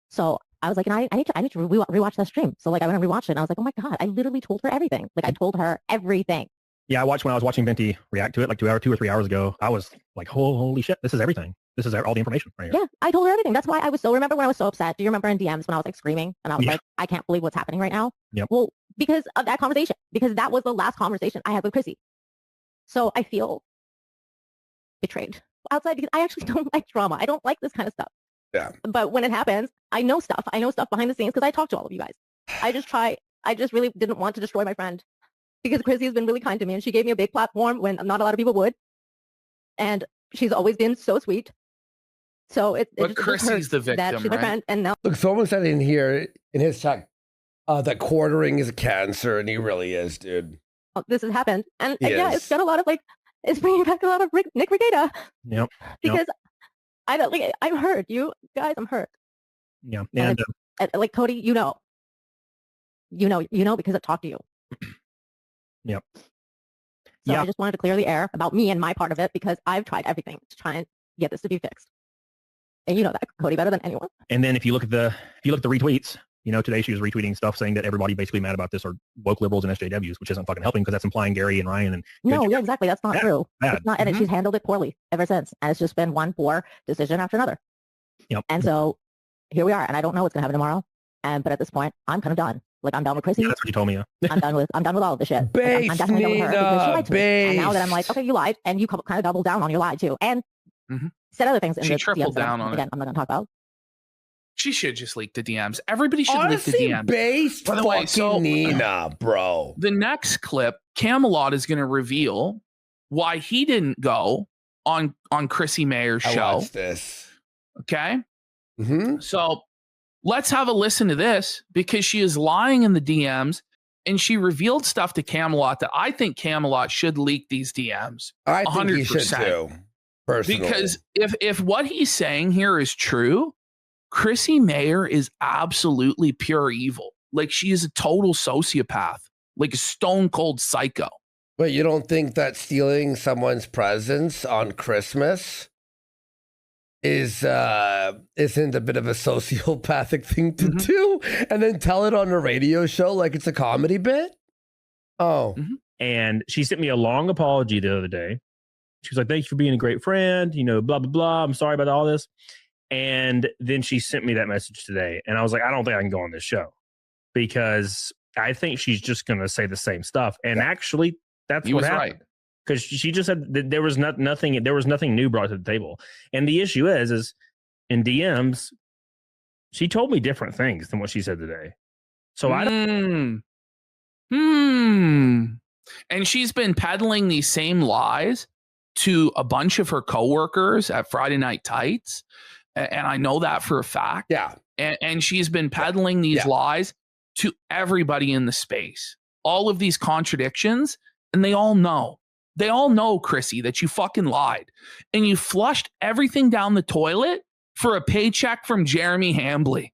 So I was like, I need to rewatch that stream. So like, I went and rewatched it and I was like, oh my God, I literally told her everything. Like, I told her everything. Yeah, when I was watching Venti react to it like 2 or 3 hours ago, I was like, holy shit, this is everything. This is all the information right here. Yeah, I told her everything. That's why remember when I was so upset? Do you remember in DMs when I was like screaming and I was like, I can't believe what's happening right now? Yep. Well, because of that conversation, because that was the last conversation I had with Chrissy. So I feel betrayed outside because I actually don't like drama. I don't like this kind of stuff. Yeah. But when it happens, I know stuff. I know stuff behind the scenes because I talk to all of you guys. I just really didn't want to destroy my friend because Chrissy has been really kind to me and she gave me a big platform when not a lot of people would. And she's always been so sweet. So but Chrissy's the victim, that she's right? a friend, and now Look, someone said in here in his chat that quartering is a cancer, and he really is, dude. this has happened. And He yeah, is. it's got a lot of it's bringing back a lot of Nick Regatta. Yep. Because I don't I'm hurt. You guys, I'm hurt. Yeah. And like Cody, you know because I talked to you. Yep. So I just wanted to clear the air about me and my part of it because I've tried everything to try and get this to be fixed. And you know that, Cody, better than anyone. And then if you look at the retweets, today she was retweeting stuff saying that everybody basically mad about this are woke liberals and SJWs, which isn't fucking helping because that's implying Gary and Ryan and no, yeah, exactly. That's not true. Bad. It's not, and she's handled it poorly ever since, and it's just been one poor decision after another. Yep. And so here we are, and I don't know what's gonna happen tomorrow. But at this point, I'm kind of done. Like, I'm done with Chrissy. Yeah, that's what you told me. Yeah. I'm done with all of this shit. Base, I'm definitely done with her because she lied to me. And now that I'm base. like, okay, you lied, and you kind of doubled down on your lie too, and said other things. In She the tripled DMs that down on again, I'm not gonna talk about. She should just leak the DMs. Everybody should Honestly, leak the DMs. based By the way, fucking Nina, bro. The next clip, Camelot is going to reveal why he didn't go on Chrissy Mayer's I show. watched this. Okay? Mm-hmm. So let's have a listen to this because she is lying in the DMs and she revealed stuff to Camelot that I think Camelot should leak these DMs. I think he should 100%. too, personally. Because if what he's saying here is true, Chrissy Mayer is absolutely pure evil. Like, she is a total sociopath, like a stone cold psycho. But you don't think that stealing someone's presents on Christmas isn't a bit of a sociopathic thing to do, and then tell it on a radio show like it's a comedy bit? Oh. And she sent me a long apology the other day. She was like, thank you for being a great friend, blah, blah, blah. I'm sorry about all this. And then she sent me that message today. And I was like, I don't think I can go on this show because I think she's just going to say the same stuff. And actually, that's He what was happened. right. because she just said that there was nothing new brought to the table. And the issue is in DMs, she told me different things than what she said today. So I don't. And she's been peddling these same lies to a bunch of her coworkers at Friday Night Tights. And I know that for a fact. Yeah. And she's been peddling these lies to everybody in the space. All of these contradictions. And they all know. They all know, Chrissy, that you fucking lied. And you flushed everything down the toilet for a paycheck from Jeremy Hambly.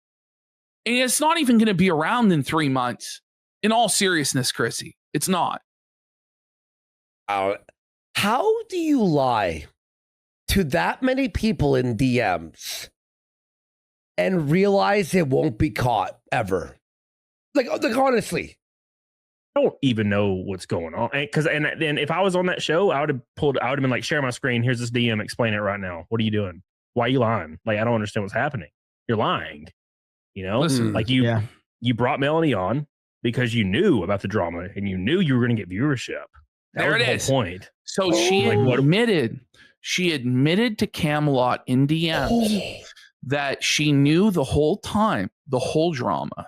And it's not even going to be around in 3 months. In all seriousness, Chrissy, it's not. How do you lie to that many people in DMs and realize it won't be caught ever? Like honestly. I don't even know what's going on. Because and then if I was on that show, I would have been like, share my screen. Here's this DM. Explain it right now. What are you doing? Why are you lying? Like, I don't understand what's happening. You're lying. You know, listen, like you brought Melanie on because you knew about the drama and you knew you were going to get viewership. That there was it the is. whole point. So she admitted to Camelot in DMs that she knew the whole time, the whole drama.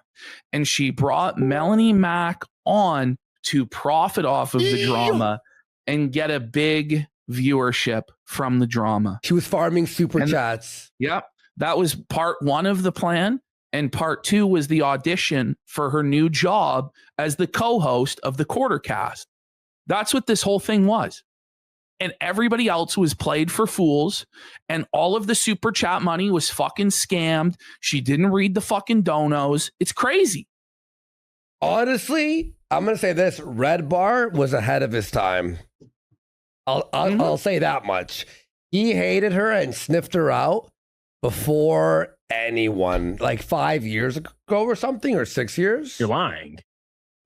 And she brought Melanie Mack on to profit off of the drama and get a big viewership from the drama. She was farming super chats. Yep. That was part one of the plan. And part two was the audition for her new job as the co-host of the Quartercast. That's what this whole thing was. And everybody else was played for fools. And all of the super chat money was fucking scammed. She didn't read the fucking donos. It's crazy. Honestly, I'm going to say this. Red Bar was ahead of his time. I'll say that much. He hated her and sniffed her out before anyone, like 5 years ago or something, or 6 years. You're lying.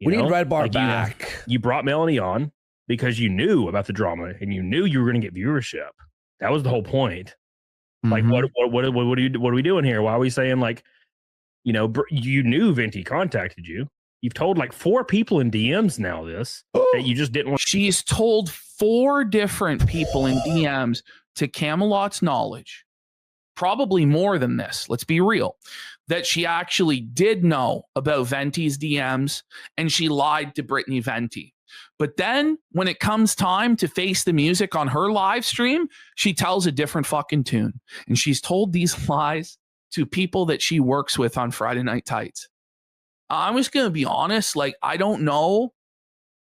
We need Red Bar back. You brought Melanie on because you knew about the drama and you knew you were going to get viewership. That was the whole point. Like, what are we doing here? Why are we saying, like, you know, you knew Venti contacted you. You've told like 4 people in DMs now that you just didn't want. She's told 4 different people in DMs, to Camelot's knowledge, probably more than this, let's be real, that she actually did know about Venti's DMs and she lied to Brittany Venti. But then when it comes time to face the music on her live stream, she tells a different fucking tune. And she's told these lies to people that she works with on Friday Night Tights. I'm just going to be honest. Like, I don't know.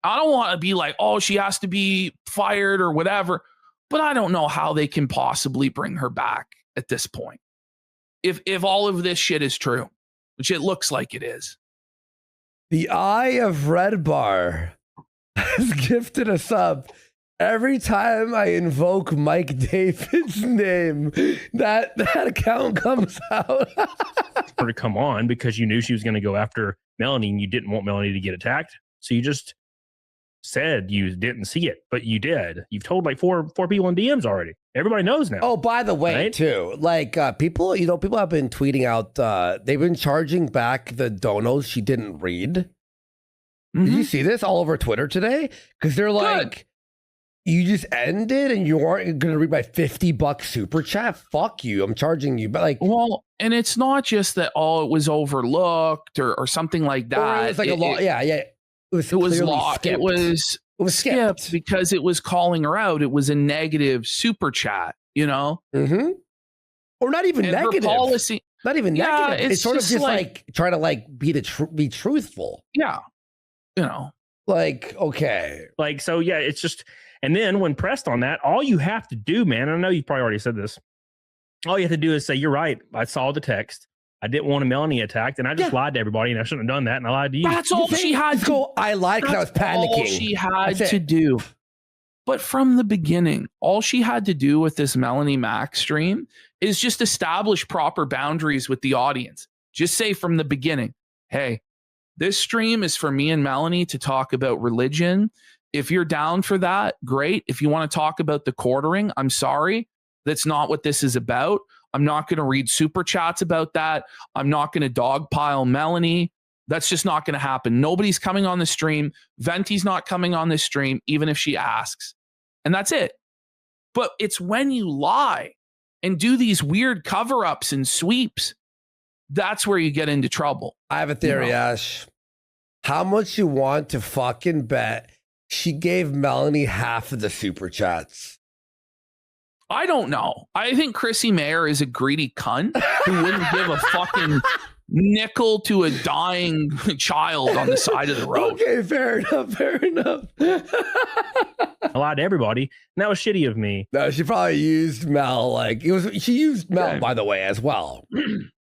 I don't want to be like, oh, she has to be fired or whatever. But I don't know how they can possibly bring her back at this point. If all of this shit is true, which it looks like it is. The Eye of Red Bar has gifted a sub. Every time I invoke Mike David's name, that account comes out. For to come on because you knew she was going to go after Melanie and you didn't want Melanie to get attacked. So you just said you didn't see it, but you did. You've told like four people in DMs already. Everybody knows now. Oh, by the way, right? too, like people have been tweeting out, they've been charging back the donos she didn't read. Did you see this all over Twitter today? Because they're like, you just ended and you aren't going to read my $50 super chat. Fuck you. I'm charging you. But like, well, and it's not just that, it was overlooked or something like that. It was like a lot. Yeah. It was locked. It was skipped because it was calling her out. It was a negative super chat, you know? Or not even and negative. Policy, not even negative. It's sort of just like trying to like be truthful. Yeah. You know, like, okay. Like, so yeah, it's just, and then when pressed on that, all you have to do, man, I know you probably already said this. All you have to do is say, you're right. I saw the text. I didn't want a Melanie attacked and I just lied to everybody and I shouldn't have done that. And I lied to you. That's all she had to go. I lied because I was panicking. All she had to do. But from the beginning, all she had to do with this Melanie Mack stream is just establish proper boundaries with the audience. Just say from the beginning, hey, this stream is for me and Melanie to talk about religion. If you're down for that, great. If you want to talk about the quartering, I'm sorry. That's not what this is about. I'm not going to read super chats about that. I'm not going to dogpile Melanie. That's just not going to happen. Nobody's coming on the stream. Venti's not coming on this stream, even if she asks. and that's it. But it's when you lie and do these weird cover-ups and sweeps, that's where you get into trouble. I have a theory, Ash. How much you want to fucking bet she gave Melanie half of the super chats? I don't know. I think Chrissy Mayer is a greedy cunt who wouldn't give a fucking nickel to a dying child on the side of the road. Okay, fair enough. Fair enough. I lied to everybody. And that was shitty of me. No, she probably used Mel. Like it was. She used Mel, by the way, as well.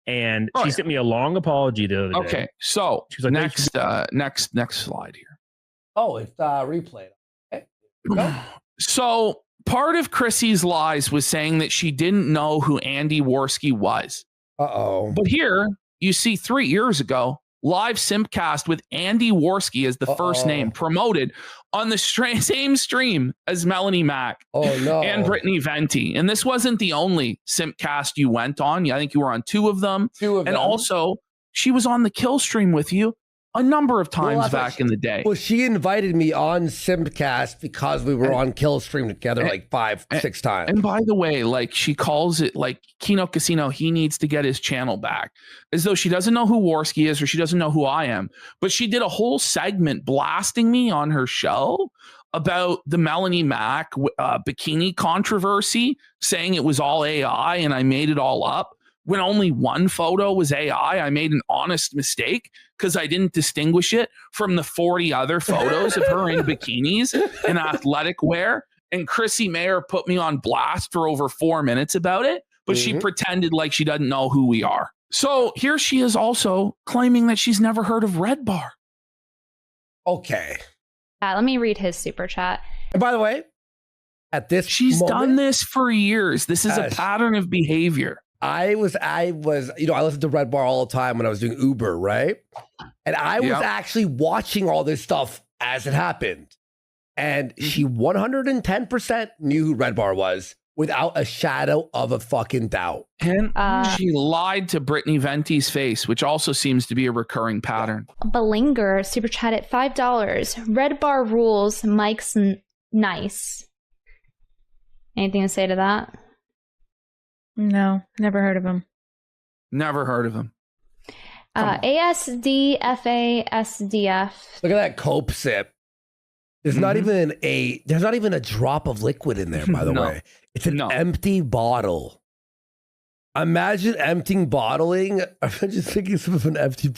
And she sent me a long apology the other day. Okay, so She was like, next slide here. Oh, it's replayed. Okay. So part of Chrissy's lies was saying that she didn't know who Andy Warski was. But here you see 3 years ago, live Simpcast with Andy Warski as the first name promoted on the same stream as Melanie Mack and Brittany Venti. And this wasn't the only Simpcast you went on. I think you were on 2 of them. And also she was on the kill stream with you a number of times back in the day. Well, she invited me on Simpcast because we were on Kill Stream together like 5-6 times. And by the way, like she calls it like Kino Casino, he needs to get his channel back, as though she doesn't know who Warski is or she doesn't know who I am. But she did a whole segment blasting me on her show about the Melanie Mack bikini controversy, saying it was all AI and I made it all up. When only one photo was AI, I made an honest mistake because I didn't distinguish it from the 40 other photos of her in bikinis and athletic wear. And Chrissy Mayer put me on blast for over 4 minutes about it, but she pretended like she doesn't know who we are. So here she is also claiming that she's never heard of Red Bar. Okay. Let me read his super chat. And by the way, at this she's done this for years. This is a pattern of behavior. I was, I listened to Red Bar all the time when I was doing Uber, right? And I was actually watching all this stuff as it happened. And she 110% knew who Red Bar was without a shadow of a fucking doubt. And she lied to Brittany Venti's face, which also seems to be a recurring pattern. Belinger super chat at $5. Red Bar rules. Mike's nice. Anything to say to that? No, never heard of him. Never heard of him. ASDFASDF. Look at that Cope sip. There's not even a drop of liquid in there, by the way. It's an empty bottle. Imagine emptying bottling. I'm just thinking of an empty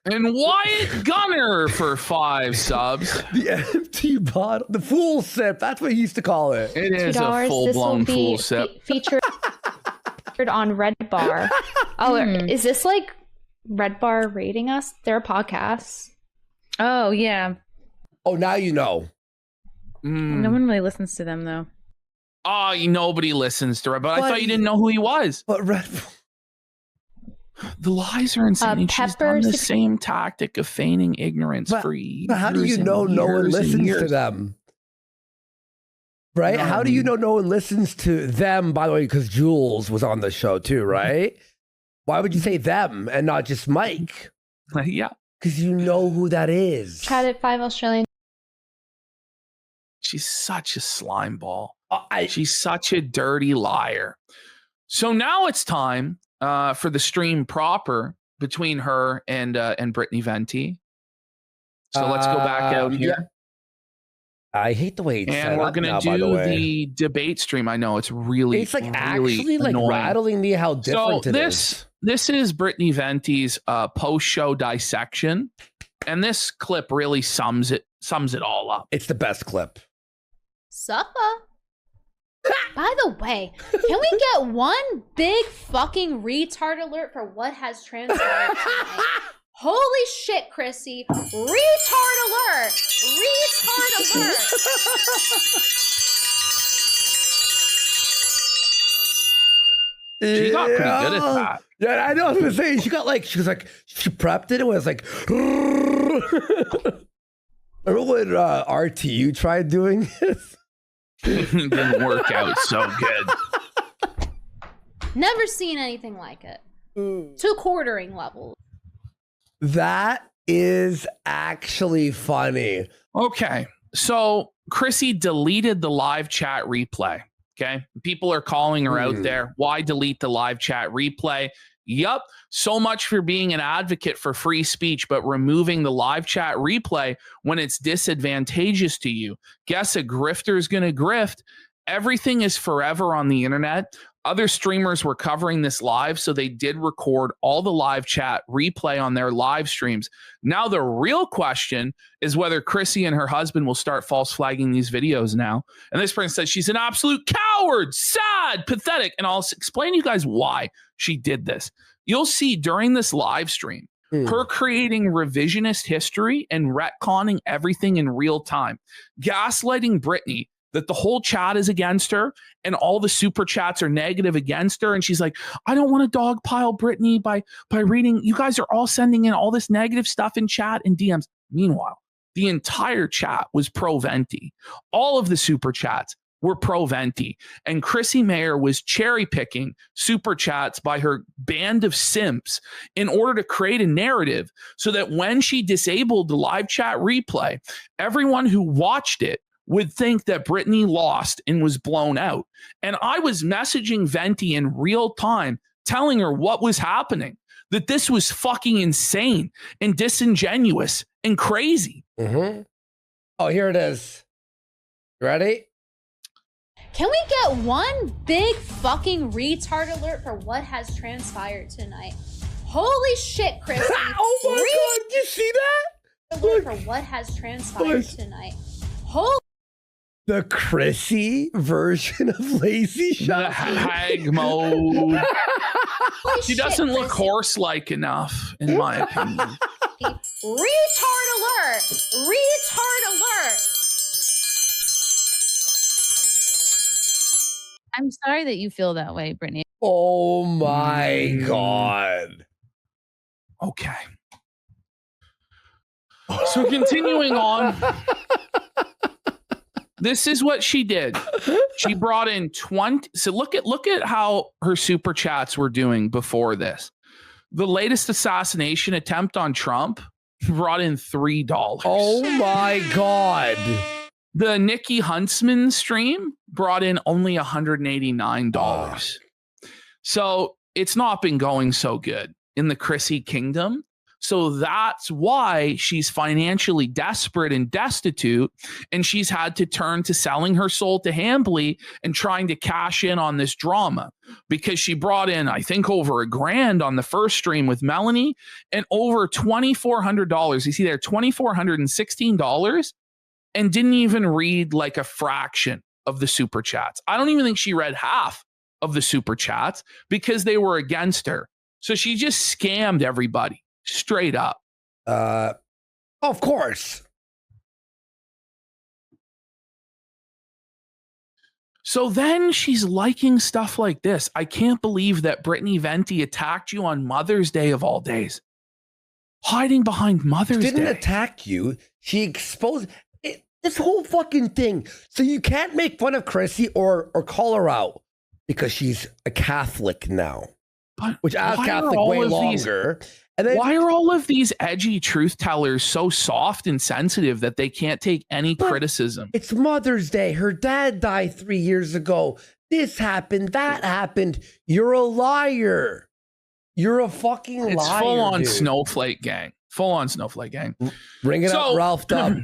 And Wyatt Gunner for 5 subs. The empty bottle. The fool sip. That's what he used to call it. It is a full-blown fool sip. Featured on Red Bar. Oh, is this like Red Bar rating us? They're a podcast. Oh, yeah. Oh, now you know. No one really listens to them, though. Oh, nobody listens to Red Bar. I thought you didn't know who he was. But Red The lies are insane. She's done the same tactic of feigning ignorance for years. But how do you know no one listens to them? Right? How do you know no one listens to them, by the way, because Jules was on the show too, right? Why would you say them and not just Mike? Yeah. Because you know who that is. Chat at 5 Australian. She's such a slime ball. She's such a dirty liar. So now it's time for the stream proper between her and Brittany Venti. So let's go back out here. Yeah. I hate the way it's and we're gonna do the debate stream. I know it's like actually like annoying. Rattling me how different it is. This is Brittany Venti's post-show dissection, and this clip really sums it all up. It's the best clip. Supper. By the way, can we get one big fucking retard alert for what has transpired tonight? Holy shit, Chrissy. Retard alert. Retard alert. She got pretty good at that. Yeah, I know. I was gonna say she prepped it. It was like. Remember when RTU tried doing this? Didn't work out so good. Never seen anything like it. 2 quartering levels. That is actually funny. Okay, so Chrissy deleted the live chat replay. Okay. People are calling her out there. Why delete the live chat replay? Yup. So much for being an advocate for free speech, but removing the live chat replay when it's disadvantageous to you. Guess a grifter is going to grift. Everything is forever on the internet. Other streamers were covering this live, so they did record all the live chat replay on their live streams. Now, the real question is whether Chrissy and her husband will start false flagging these videos now. And this person says she's an absolute coward, sad, pathetic. And I'll explain to you guys why she did this. You'll see during this live stream, her creating revisionist history and retconning everything in real time, gaslighting Brittany that the whole chat is against her and all the super chats are negative against her. And she's like, I don't want to dogpile Brittany by reading. You guys are all sending in all this negative stuff in chat and DMs. Meanwhile, the entire chat was pro Venti. All of the super chats were pro Venti. And Chrissy Mayer was cherry picking super chats by her band of simps in order to create a narrative so that when she disabled the live chat replay, everyone who watched it would think that Brittany lost and was blown out. And I was messaging Venti in real time, telling her what was happening, that this was fucking insane and disingenuous and crazy. Oh, here it is. Ready? Can we get one big fucking retard alert for what has transpired tonight? Holy shit, Chrissy. Oh my God, you see that? Alert for what has transpired tonight. Holy The Chrissy version of Lazy The Shot. hag mode. She doesn't look Chrissy. horse-like enough, in my opinion. Retard alert! Retard alert! I'm sorry that you feel that way, Brittany. Oh my God. Okay. So continuing on. This is what she did. She brought in 20. So look at how her super chats were doing before this. The latest assassination attempt on Trump brought in $3. Oh my God. The Nikki Huntsman stream brought in only $189. So it's not been going so good in the Chrissy kingdom. So that's why she's financially desperate and destitute, and she's had to turn to selling her soul to Hambly and trying to cash in on this drama, because she brought in, I think, over $1,000 on the first stream with Melanie and over $2,400. You see there, $2,416, and didn't even read like a fraction of the super chats. I don't even think she read half of the super chats because they were against her. So she just scammed everybody. Straight up. Of course. So then she's liking stuff like this. I can't believe that Brittany Venti attacked you on Mother's Day of all days. Hiding behind Mother's Day. Didn't attack you. She exposed it, this whole fucking thing. So you can't make fun of Chrissy or call her out because she's a Catholic now. But which as why Catholic are way all of longer. And then, why are all of these edgy truth tellers so soft and sensitive that they can't take any criticism? It's Mother's Day. Her dad died 3 years ago. This happened. That happened. You're a liar. You're a fucking liar. It's full on dude. snowflake gang. Full on snowflake gang. Bring it up, Ralph Dub.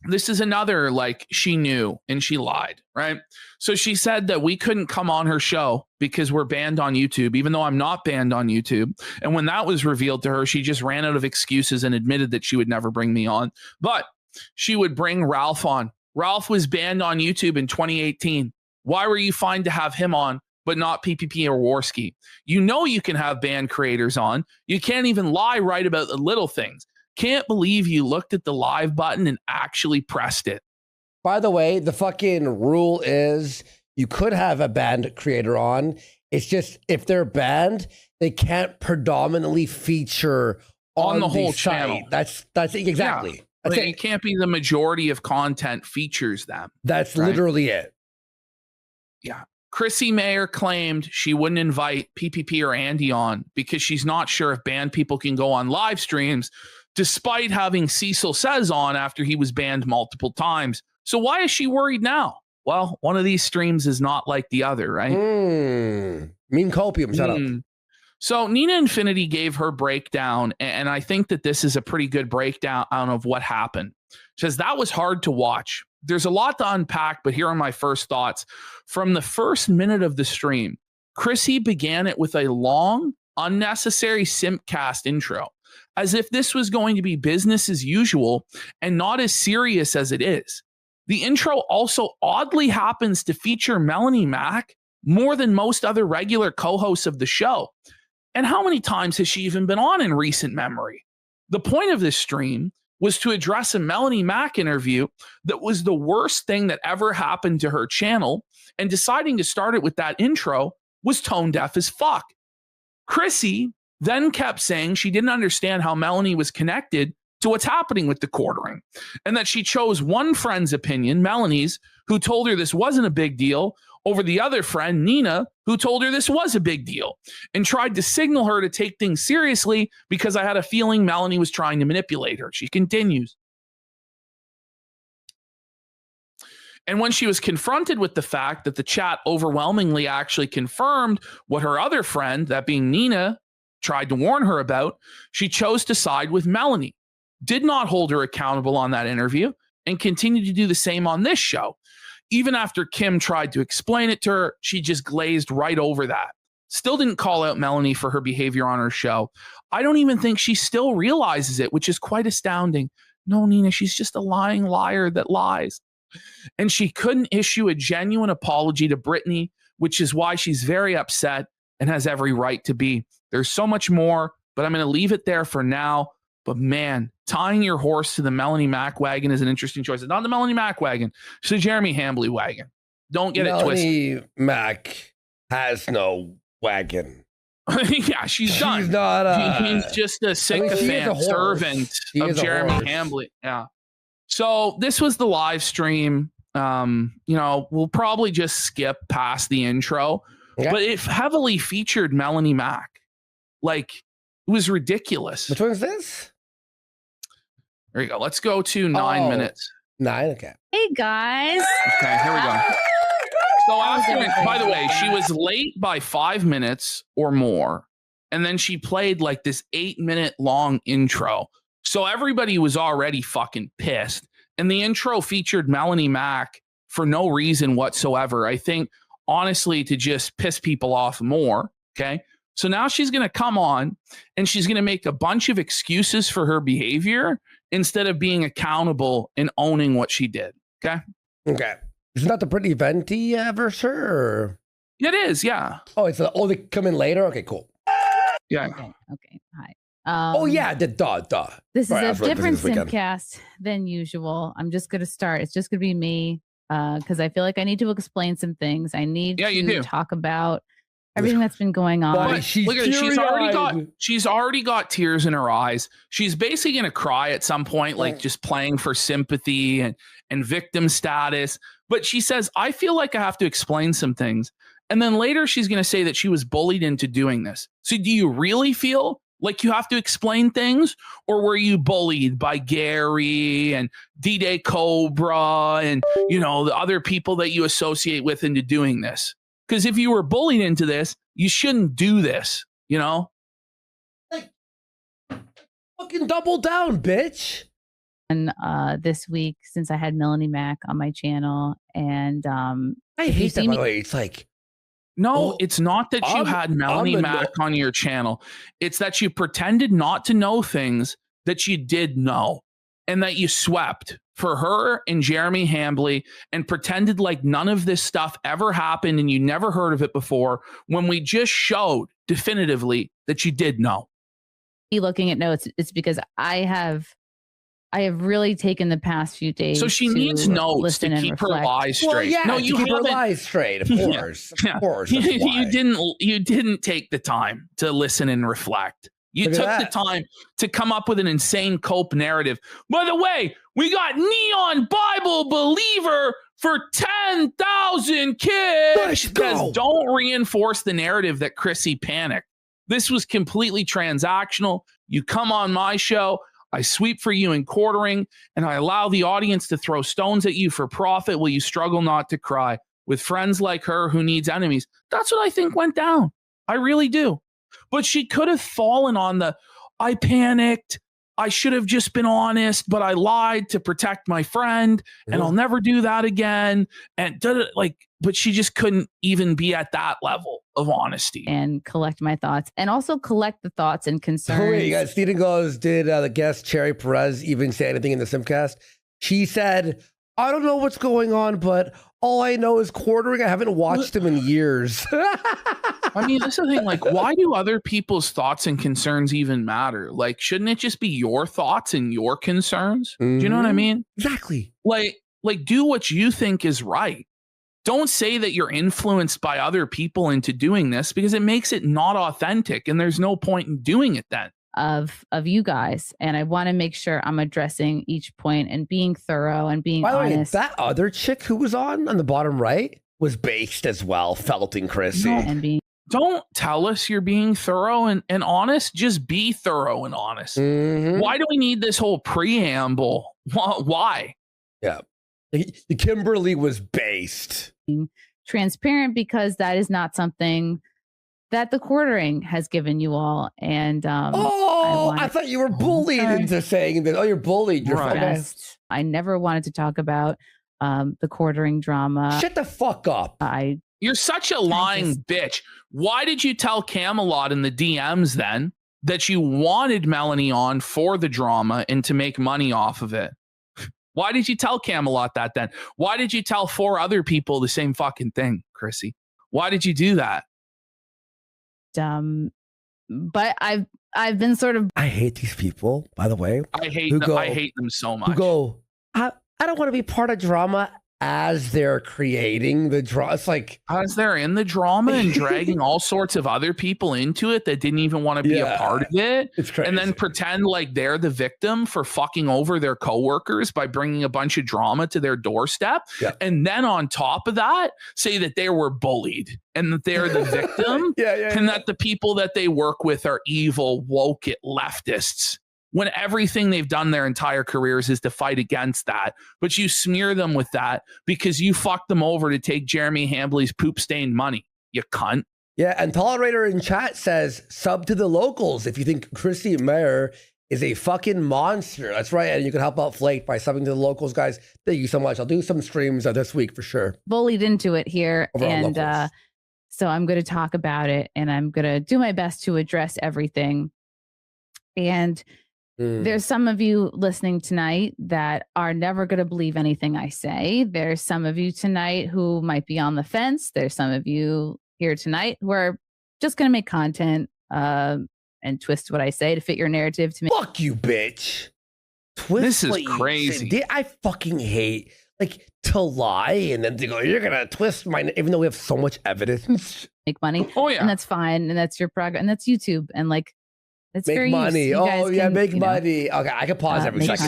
This is another, like, she knew and she lied, right? So she said that we couldn't come on her show because we're banned on YouTube, even though I'm not banned on YouTube. And when that was revealed to her, she just ran out of excuses and admitted that she would never bring me on. But she would bring Ralph on. Ralph was banned on YouTube in 2018. Why were you fine to have him on, but not PPP or Warski? You know you can have banned creators on. You can't even lie right about the little things. Can't believe you looked at the live button and actually pressed it. By the way, the fucking rule is you could have a banned creator on. It's just if they're banned, they can't predominantly feature on the whole site. channel. That's exactly. Yeah. That's Like, it. it can't be the majority of content features them. That's right? literally it. Yeah. Chrissy Mayer claimed she wouldn't invite PPP or Andy on because she's not sure if banned people can go on live streams, despite having Cecil Says on after he was banned multiple times So why is she worried now? Well, one of these streams is not like the other, right? Mean copium, shut up. So Nina Infinity gave her breakdown, and I think that this is a pretty good breakdown of what happened. She says, that was hard to watch. There's a lot to unpack, but here are my first thoughts. From the first minute of the stream, Chrissy began it with a long, unnecessary simpcast intro, as if this was going to be business as usual and not as serious as it is. The intro also oddly happens to feature Melanie Mack more than most other regular co-hosts of the show. And how many times has she even been on in recent memory? The point of this stream was to address a Melanie Mack interview that was the worst thing that ever happened to her channel, and deciding to start it with that intro was tone deaf as fuck. Chrissy then kept saying she didn't understand how Melanie was connected to what's happening with the quartering, and that she chose one friend's opinion, Melanie's, who told her this wasn't a big deal, over the other friend, Nina, who told her this was a big deal, and tried to signal her to take things seriously because I had a feeling Melanie was trying to manipulate her. She continues. And when she was confronted with the fact that the chat overwhelmingly actually confirmed what her other friend, that being Nina, tried to warn her about, she chose to side with Melanie, did not hold her accountable on that interview, and continued to do the same on this show. Even after Kim tried to explain it to her, she just glazed right over that. Still didn't call out Melanie for her behavior on her show. I don't even think she still realizes it, which is quite astounding. No, Nina, she's just a lying liar that lies. And she couldn't issue a genuine apology to Brittany, which is why she's very upset and has every right to be. There's so much more, but I'm going to leave it there for now. But man, tying your horse to the Melanie Mack wagon is an interesting choice. It's not the Melanie Mack wagon. It's the Jeremy Hambly wagon. Don't get it twisted. Melanie Mack has no wagon. Yeah, she's done. She's not. She's just a sycophant servant of Jeremy Hambly. Yeah. So this was the live stream. We'll probably just skip past the intro, but it heavily featured Melanie Mack. Like, it was ridiculous. Which one is this? There you go. Let's go to 9 minutes. 9, okay. Hey, guys. Okay, here we go. So by the way, she was late by 5 minutes or more. And then she played like this 8-minute long intro. So everybody was already fucking pissed. And the intro featured Melanie Mack for no reason whatsoever. I think, honestly, to just piss people off more. Okay. So now she's going to come on and she's going to make a bunch of excuses for her behavior instead of being accountable and owning what she did. Okay. Okay. Isn't that the Brittany Venti verse? Or? It is. Yeah. Oh, they come in later. Okay, cool. Yeah. Okay. Hi. Oh yeah, duh. This Sorry, is a different simcast than usual. I'm just going to start. It's just going to be me because I feel like I need to explain some things. I need to talk about everything that's been going on. Look at it. She's already got tears in her eyes. She's basically going to cry at some point, like just playing for sympathy and victim status. But she says, I feel like I have to explain some things. And then later she's going to say that she was bullied into doing this. So do you really feel like you have to explain things, or were you bullied by Gary and D-Day Cobra and, the other people that you associate with into doing this? Because if you were bullied into this, you shouldn't do this, Like, fucking double down, bitch. And this week, since I had Melanie Mack on my channel, and I hate that, by the way. It's like, no, it's not that you had Melanie Mack on your channel. It's that you pretended not to know things that you did know, and that you swept for her and Jeremy Hambly and pretended like none of this stuff ever happened and you never heard of it before, when we just showed definitively that you did know. Looking at notes, it's because I have really taken the past few days. So she needs notes to keep her lies straight. Well, yeah, no, you keep her lies straight, of course. Yeah. Of course. You didn't take the time to listen and reflect. You took the time to come up with an insane cope narrative. By the way, we got Neon Bible Believer for 10,000 kids. Because don't reinforce the narrative that Chrissy panicked. This was completely transactional. You come on my show, I sweep for you in quartering, and I allow the audience to throw stones at you for profit. Will you struggle not to cry? With friends like her who needs enemies. That's what I think went down. I really do. But she could have fallen on the, I panicked. I should have just been honest, but I lied to protect my friend, and I'll never do that again. And but she just couldn't even be at that level of honesty and collect my thoughts, and also collect the thoughts and concerns. Oh, wait, you guys, Steven goes, did the guest Cherry Perez even say anything in the Simcast? She said, I don't know what's going on, but all I know is quartering. I haven't watched him in years. I mean, that's the thing. Like, why do other people's thoughts and concerns even matter? Like, shouldn't it just be your thoughts and your concerns? Do you know what I mean? Exactly. Like, do what you think is right. Don't say that you're influenced by other people into doing this, because it makes it not authentic, and there's no point in doing it then. Of you guys, and I want to make sure I'm addressing each point and being thorough and being honest. Way, that other chick who was on the bottom right was based as well, felting Chrissy. No, and don't tell us you're being thorough and honest. Just be thorough and honest. Why do we need this whole preamble? Why? Yeah. The Kimberly was based. Transparent, because that is not something that the quartering has given you all. And I thought you were bullied into saying that. Oh, you're bullied. You're I never wanted to talk about the quartering drama. Shut the fuck up. You're such a lying bitch. Why did you tell Camelot in the DMs then that you wanted Melanie on for the drama and to make money off of it? Why did you tell Camelot that then? Why did you tell 4 other people the same fucking thing, Chrissy? Why did you do that? But I've been sort of. I hate these people, by the way. I hate them. I hate them so much. Who go, I don't want to be part of drama as they're creating the drama. It's like, as they're in the drama and dragging all sorts of other people into it that didn't even want to be a part of it. It's crazy. And then pretend like they're the victim for fucking over their coworkers by bringing a bunch of drama to their doorstep. Yeah. And then on top of that, say that they were bullied and that they're the victim. And that the people that they work with are evil, woke it leftists, when everything they've done their entire careers is to fight against that. But you smear them with that because you fucked them over to take Jeremy Hambley's poop-stained money, you cunt. Yeah, and Tolerator in chat says, sub to the locals if you think Chrissy Mayer is a fucking monster. That's right, and you can help out Flake by subbing to the locals, guys. Thank you so much. I'll do some streams this week for sure. Bullied into it here, and so I'm going to talk about it, and I'm going to do my best to address everything. And there's some of you listening tonight that are never going to believe anything I say. There's some of you tonight who might be on the fence. There's some of you here tonight who are just going to make content and twist what I say to fit your narrative. To fuck you, bitch. Twist. This is crazy. I fucking hate to lie and then to go, you're going to twist my, even though we have so much evidence. Make money. Oh yeah. And that's fine. And that's your progress. And that's YouTube. And it's make very money. Make money. Okay, I can pause every second.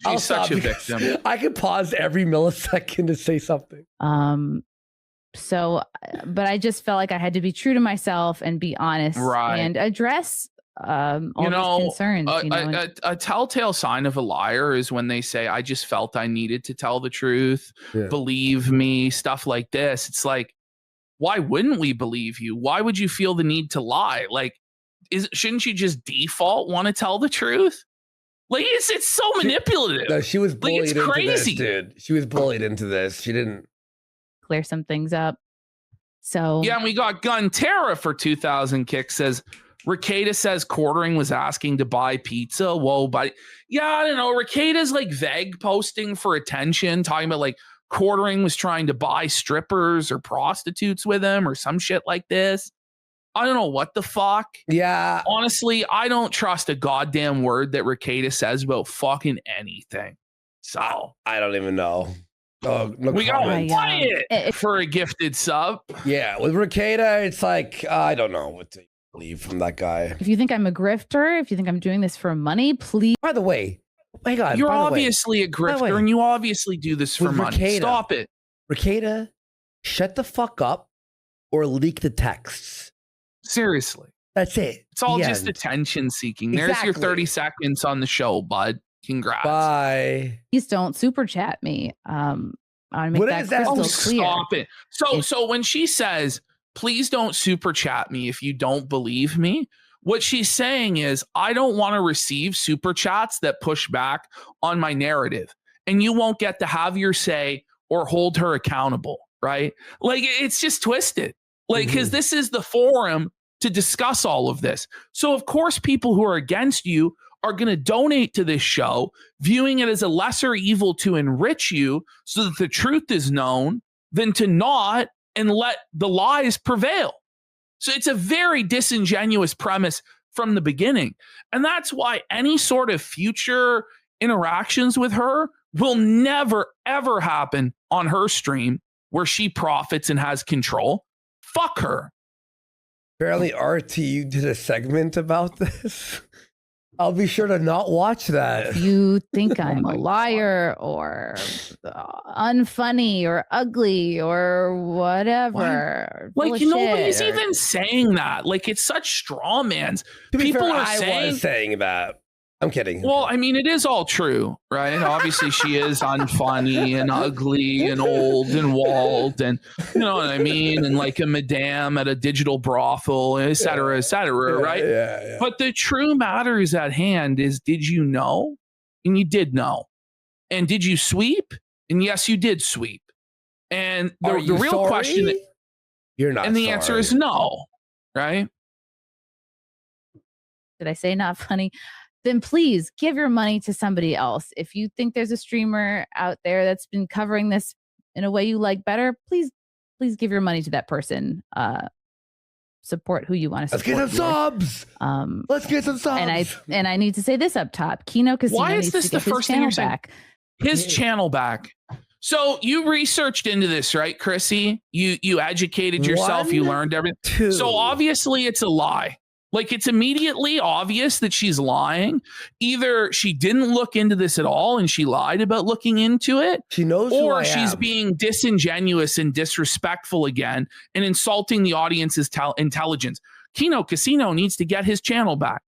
She's such a victim. I can pause every millisecond to say something. So, but I just felt like I had to be true to myself and be honest and address all these concerns. A telltale sign of a liar is when they say, I just felt I needed to tell the truth. Yeah. Believe me, stuff like this. It's like, why wouldn't we believe you? Why would you feel the need to lie? Shouldn't you just default want to tell the truth? It's so manipulative. No, she was bullied into this, dude. She was bullied into this. She didn't clear some things up. So yeah, and we got Gun Terra for 2,000 kicks. Says Ricada says quartering was asking to buy pizza. Whoa, but yeah, I don't know. Ricada's vague posting for attention, talking about quartering was trying to buy strippers or prostitutes with him or some shit like this. I don't know what the fuck. Yeah. Honestly, I don't trust a goddamn word that Ricada says about fucking anything. So I don't even know. Oh, no we got to play it for a gifted sub. Yeah, with Ricada, it's I don't know what to believe from that guy. If you think I'm a grifter, if you think I'm doing this for money, please. By the way, my God, you're obviously a grifter, and you obviously do this for money. Ricada, stop it, Ricada. Shut the fuck up, or leak the texts. Seriously. That's it. It's all The just end. attention seeking. There's your 30 seconds on the show, bud. Congrats. Bye. Please don't super chat me. I want to make What that is that? crystal Oh, clear. stop it. So when she says, please don't super chat me if you don't believe me, what she's saying is, I don't want to receive super chats that push back on my narrative. And you won't get to have your say or hold her accountable, right? Like, it's just twisted. Like, because this is the forum to discuss all of this. So, of course, people who are against you are going to donate to this show, viewing it as a lesser evil to enrich you so that the truth is known than to not and let the lies prevail. So it's a very disingenuous premise from the beginning. And that's why any sort of future interactions with her will never, ever happen on her stream where she profits and has control. Fuck her. Apparently, RT did a segment about this. I'll be sure to not watch that. If you think I'm a liar or unfunny or ugly or whatever. Like, full of nobody's shit, or- even saying that. Like, it's such straw mans. To be People fair, are I saying, was saying that. I'm kidding. well, I mean, it is all true, right? Obviously, she is unfunny and ugly and old and walled and, you know what I mean? And like a madame at a digital brothel, et cetera, right? Yeah. But the true matter is at hand is, did you know? And you did know. And did you sweep? And yes, you did sweep. And the real question, you're not, and the answer is no, right? Did I say not funny? Then please give your money to somebody else. If you think there's a streamer out there that's been covering this in a way you like better, please give your money to that person. Support who you want to support. Let's get some subs. Let's get some subs. And I need to say this up top. Kino Casino Why is needs this to the get his first thing you're channel saying? back. His channel back. So you researched into this, right, Chrissy? You educated yourself. You learned everything. So obviously it's a lie. Like, it's immediately obvious that she's lying. Either she didn't look into this at all and she lied about looking into it. She knows or she's being disingenuous and disrespectful again and insulting the audience's intelligence. Kino Casino needs to get his channel back.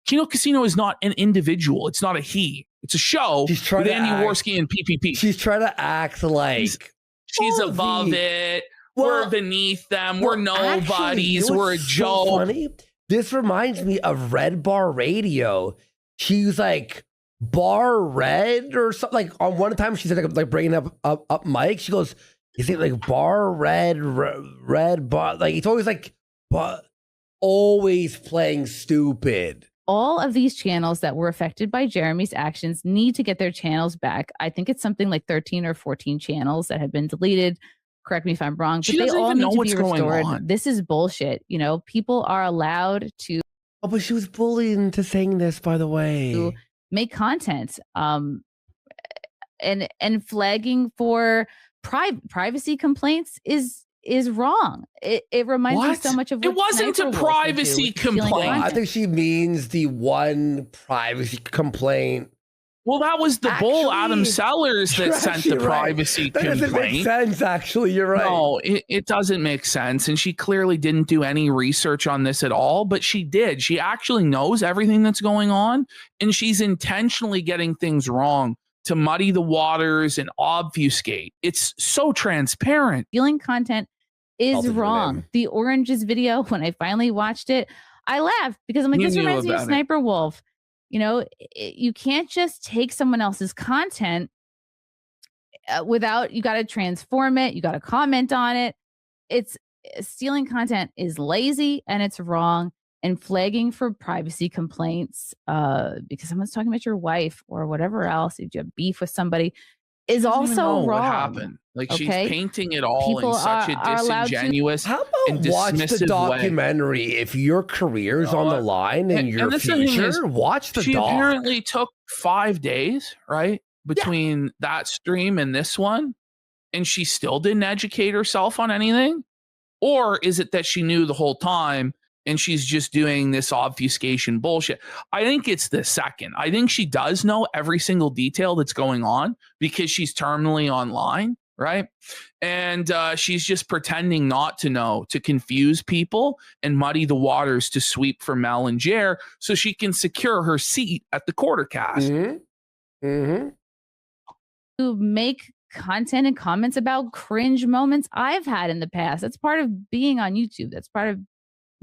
Kino Casino is not an individual. It's not a he. It's a show with Andy Warski and PPP. She's trying to act like she's above it. We're beneath them. We're nobodies. Actually, we're a joke. So funny? This reminds me of Red Bar Radio. She's like Bar Red or something. Like on one time, she said like bringing up Mike. She goes, "Is it like Bar Red Bar?" Like it's always like, but always playing stupid. All of these channels that were affected by Jeremy's actions need to get their channels back. I think it's something like 13 or 14 channels that have been deleted. Correct me if I'm wrong, but they all need to be restored. This is bullshit. You know, people are allowed to. Oh, but she was bullied into saying this, by the way. To make content, and flagging for privacy complaints is wrong. It reminds me so much of what it wasn't a privacy complaint. I think she means the one privacy complaint. Well, that was the bull Adam Sellers that sent the privacy complaint. That doesn't make sense, actually. You're right. No, it doesn't make sense. And she clearly didn't do any research on this at all, but she did. She actually knows everything that's going on, and she's intentionally getting things wrong to muddy the waters and obfuscate. It's so transparent. Stealing content is wrong. The Oranges video, when I finally watched it, I laughed because I'm like, this reminds me of Sniper Wolf. You know, you can't just take someone else's content without, you got to transform it. You got to comment on it. It's stealing content is lazy and it's wrong. And flagging for privacy complaints because someone's talking about your wife or whatever else, if you have beef with somebody, is also wrong. What happened? Like, she's painting it all in such a disingenuous How and about watch the dismissive documentary way. If your career's on the line and your future, watch the She doc. apparently took 5 days, right, between that stream and this one, and she still didn't educate herself on anything? Or is it that she knew the whole time and she's just doing this obfuscation bullshit? I think it's the second. I think she does know every single detail that's going on because she's terminally online, right? And she's just pretending not to know to confuse people and muddy the waters to sweep for Mel and Jer so she can secure her seat at the quarter cast. To make content and comments about cringe moments I've had in the past. That's part of being on YouTube. That's part of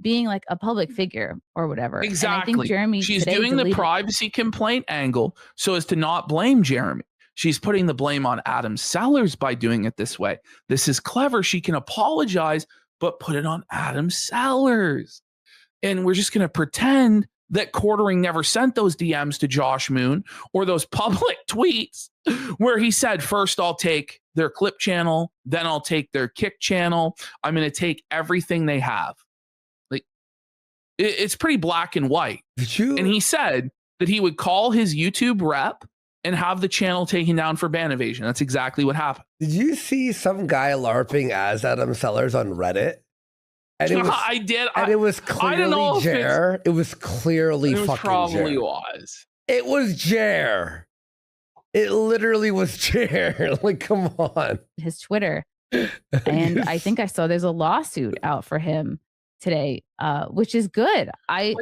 being like a public figure or whatever. Exactly. And I think Jeremy she's today doing the deleted- privacy complaint angle so as to not blame Jeremy. She's putting the blame on Adam Sellers by doing it this way. This is clever. She can apologize, but put it on Adam Sellers. And we're just going to pretend that Quartering never sent those DMs to Josh Moon or those public tweets where he said, first I'll take their clip channel, then I'll take their kick channel. I'm going to take everything they have. Like, it's pretty black and white. And he said that he would call his YouTube rep and have the channel taken down for ban evasion. That's exactly what happened. Did you see some guy LARPing as Adam Sellers on Reddit? And it was, I did. And it was clearly Jer. It was clearly fucking probably Jer. was. It was Jer. It literally was Jer. Like, come on. His Twitter. And I think I saw there's a lawsuit out for him today, which is good.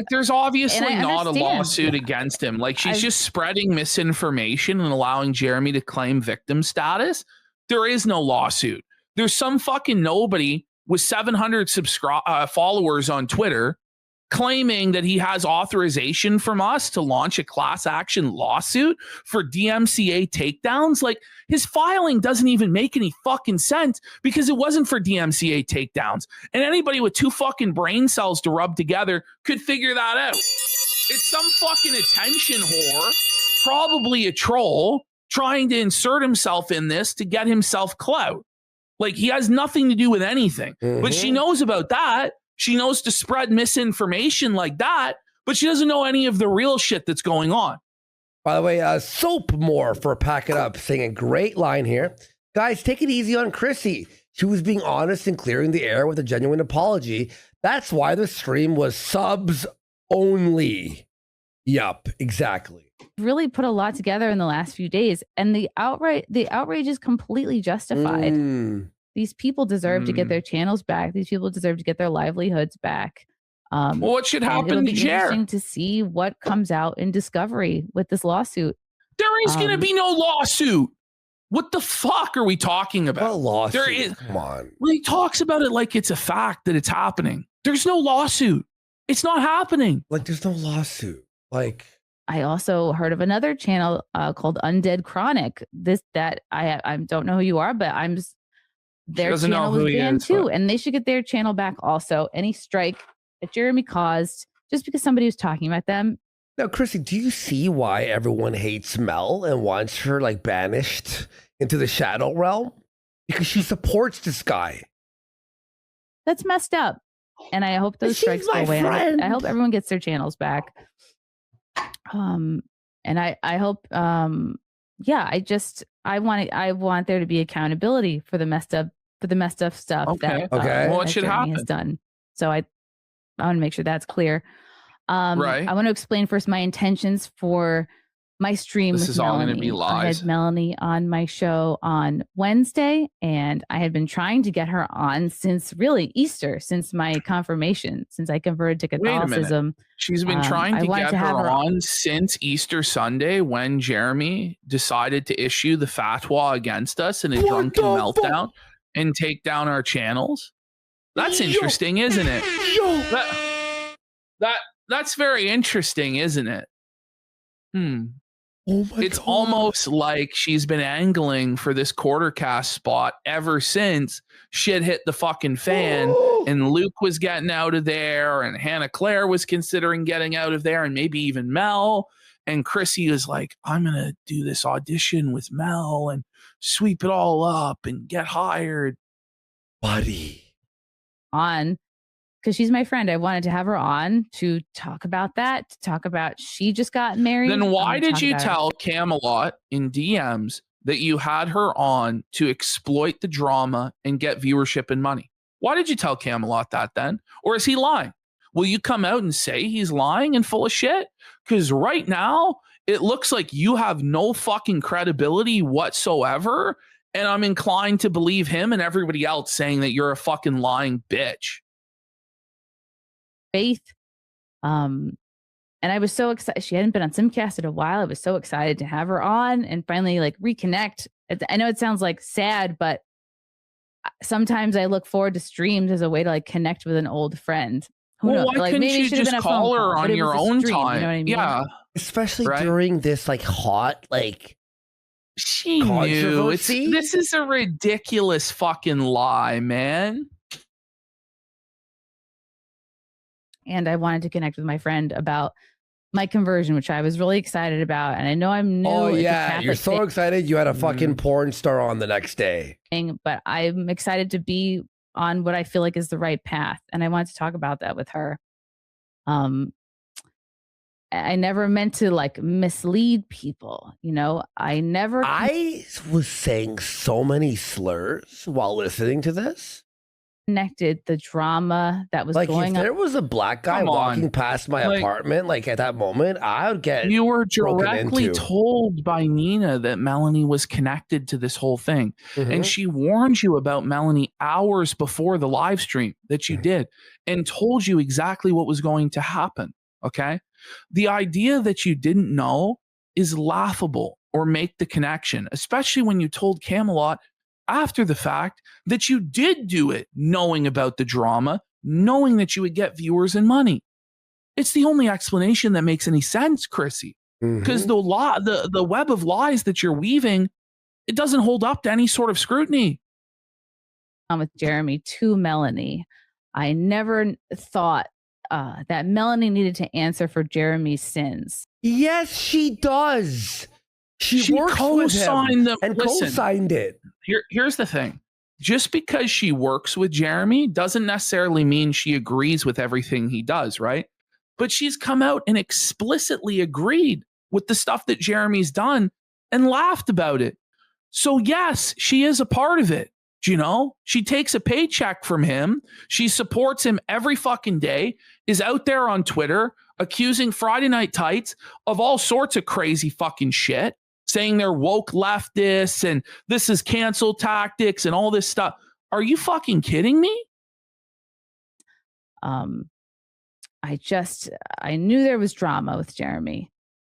There's obviously not a understand. lawsuit against him. Like, she's just spreading misinformation and allowing Jeremy to claim victim status. There is no lawsuit. There's some fucking nobody with 700 followers on Twitter claiming that he has authorization from us to launch a class action lawsuit for DMCA takedowns. Like, his filing doesn't even make any fucking sense because it wasn't for DMCA takedowns. And anybody with 2 fucking brain cells to rub together could figure that out. It's some fucking attention whore, probably a troll, trying to insert himself in this to get himself clout. Like, he has nothing to do with anything. But she knows about that. She knows to spread misinformation like that, but she doesn't know any of the real shit that's going on. By the way, Soap More for Pack It Up saying a great line here. Guys, take it easy on Chrissy. She was being honest and clearing the air with a genuine apology. That's why the stream was subs only. Yup, exactly. Really put a lot together in the last few days, and the outrage is completely justified. These people deserve to get their channels back. These people deserve to get their livelihoods back. Well, what should happen to Jer? Interesting to see what comes out in Discovery with this lawsuit. There is going to be no lawsuit. What the fuck are we talking about? What lawsuit? There is. Come on. Well, he talks about it like it's a fact that it's happening. There's no lawsuit. It's not happening. Like, there's no lawsuit. Like, I also heard of another channel called Undead Chronic. I don't know who you are, but their channel was banned too, and they should get their channel back also. Any strike that Jeremy caused just because somebody was talking about them. Now, Chrissy, do you see why everyone hates Mel and wants her like banished into the shadow realm? Because she supports this guy. That's messed up. And I hope those strikes go away. I hope everyone gets their channels back. And I hope I want there to be accountability for the messed up stuff that what should Jeremy happen has done. So I want to make sure that's clear. Right. I want to explain first my intentions for my stream. This with is Melanie. all going to be lies. I had Melanie on my show on Wednesday, and I had been trying to get her on since really Easter, since my confirmation, since I converted to Catholicism. She's been trying to get her on since Easter Sunday when Jeremy decided to issue the fatwa against us in a drunken meltdown and take down our channels. That's interesting, isn't it? That's very interesting, isn't it? It's almost like she's been angling for this quarter cast spot ever since shit hit the fucking fan and Luke was getting out of there and Hannah Claire was considering getting out of there and maybe even Mel. And Chrissy was like, I'm going to do this audition with Mel and sweep it all up and get hired. Buddy. On. Because she's my friend. I wanted to have her on to talk about that, to talk about she just got married. Then why did you tell Camelot in DMs that you had her on to exploit the drama and get viewership and money? Why did you tell Camelot that then? Or is he lying? Will you come out and say he's lying and full of shit? Because right now, it looks like you have no fucking credibility whatsoever. And I'm inclined to believe him and everybody else saying that you're a fucking lying bitch. Faith. And I was so excited. She hadn't been on Simcast in a while. I was so excited to have her on and finally like reconnect. I know it sounds like sad, but sometimes I look forward to streams as a way to like connect with an old friend. Who knows? Why Like, couldn't maybe you it should have just been a call phone her call, but on it your was a own stream, time? You know what I mean? Yeah. Especially Right? during this like hot, like She knew. controversy. This is a ridiculous fucking lie, man. And I wanted to connect with my friend about my conversion, which I was really excited about. And I know I'm new. Oh at the yeah, Catholic you're so excited. You had a fucking Mm. porn star on the next day. thing, but I'm excited to be on what I feel like is the right path. And I wanted to talk about that with her. I never meant to like mislead people, you know. I was saying so many slurs while listening to this. Connected the drama that was Like if going on. there was a black guy Come on. walking past my Like- apartment, like at that moment, I would get You were broken directly into. told by Nina that Melanie was connected to this whole thing. Mhm. And she warned you about Melanie hours before the live stream that you did and told you exactly what was going to happen. Okay. The idea that you didn't know is laughable or make the connection, especially when you told Camelot after the fact that you did do it, knowing about the drama, knowing that you would get viewers and money. It's the only explanation that makes any sense, Chrissy. Because Mhm. the web of lies that you're weaving, it doesn't hold up to any sort of scrutiny. With Jeremy to Melanie. I never thought that Melanie needed to answer for Jeremy's sins. Yes, she does. She works with him co-signed them. and Listen, co-signed it. here's the thing. Just because she works with Jeremy doesn't necessarily mean she agrees with everything he does, right? But she's come out and explicitly agreed with the stuff that Jeremy's done and laughed about it. So yes, she is a part of it. You know, she takes a paycheck from him. She supports him every fucking day, is out there on Twitter accusing Friday Night Tights of all sorts of crazy fucking shit, saying they're woke leftists and this is cancel tactics and all this stuff. Are you fucking kidding me? I knew there was drama with Jeremy.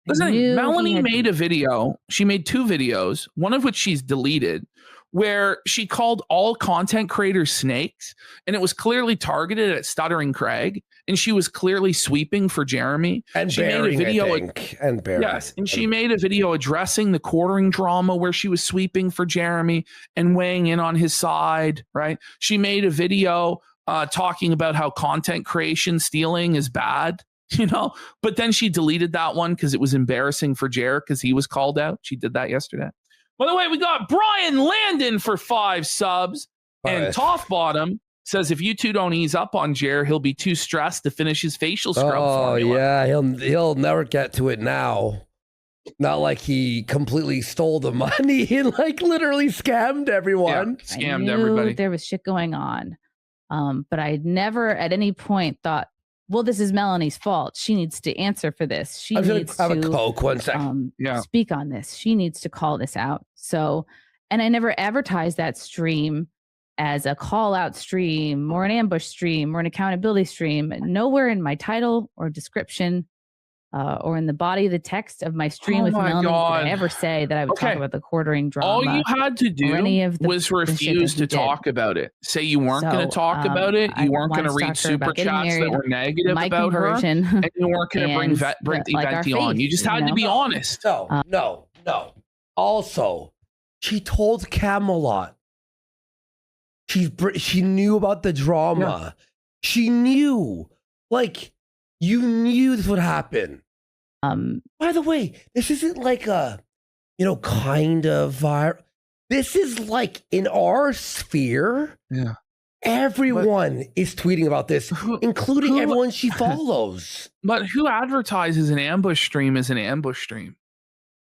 Listen, Melanie made a video. She made 2 videos, one of which she's deleted, where she called all content creators snakes, and it was clearly targeted at Stuttering Craig, and she was clearly sweeping for Jeremy. And she Bearing, made a video, I think. And Bearing. yes, and she made a video addressing the quartering drama where she was sweeping for Jeremy and weighing in on his side. Right? She made a video talking about how content creation stealing is bad. You know, but then she deleted that one because it was embarrassing for Jer because he was called out. She did that yesterday. By the way, we got Brian Landon for 5 subs. And Right. Toff Bottom says if you two don't ease up on Jer, he'll be too stressed to finish his facial scrub formula. Yeah, he'll never get to it now. Not like he completely stole the money and like literally scammed everyone. I Scammed knew everybody. there was shit going on. But I'd never at any point thought, well, this is Melanie's fault. She needs to answer for this. She I'm needs gonna have to a Coke 1 second. speak on this. She needs to call this out. So, and I never advertised that stream as a call out stream or an ambush stream or an accountability stream. Nowhere in my title or description or in the body of the text of my stream Oh with my Melanie God. did I ever say that I would talk Okay. about the quartering drama. All you had to or any of do was the shit that refuse he to did. talk about it. Say you weren't going to So, talk about it. I You weren't going to wanted read to talk to her super about getting chats that married, were negative my about her. conversion, And you weren't going to bring and Brittany like our Venti on. You faith, just you had to know? be honest. No. Also, she told Camelot. She knew about the drama. Yeah. She knew. Like, you knew this would happen. By the way, this isn't like a, kind of viral. This is like in our sphere. Yeah. Everyone is tweeting about this, including everyone she follows. But who advertises an ambush stream as an ambush stream?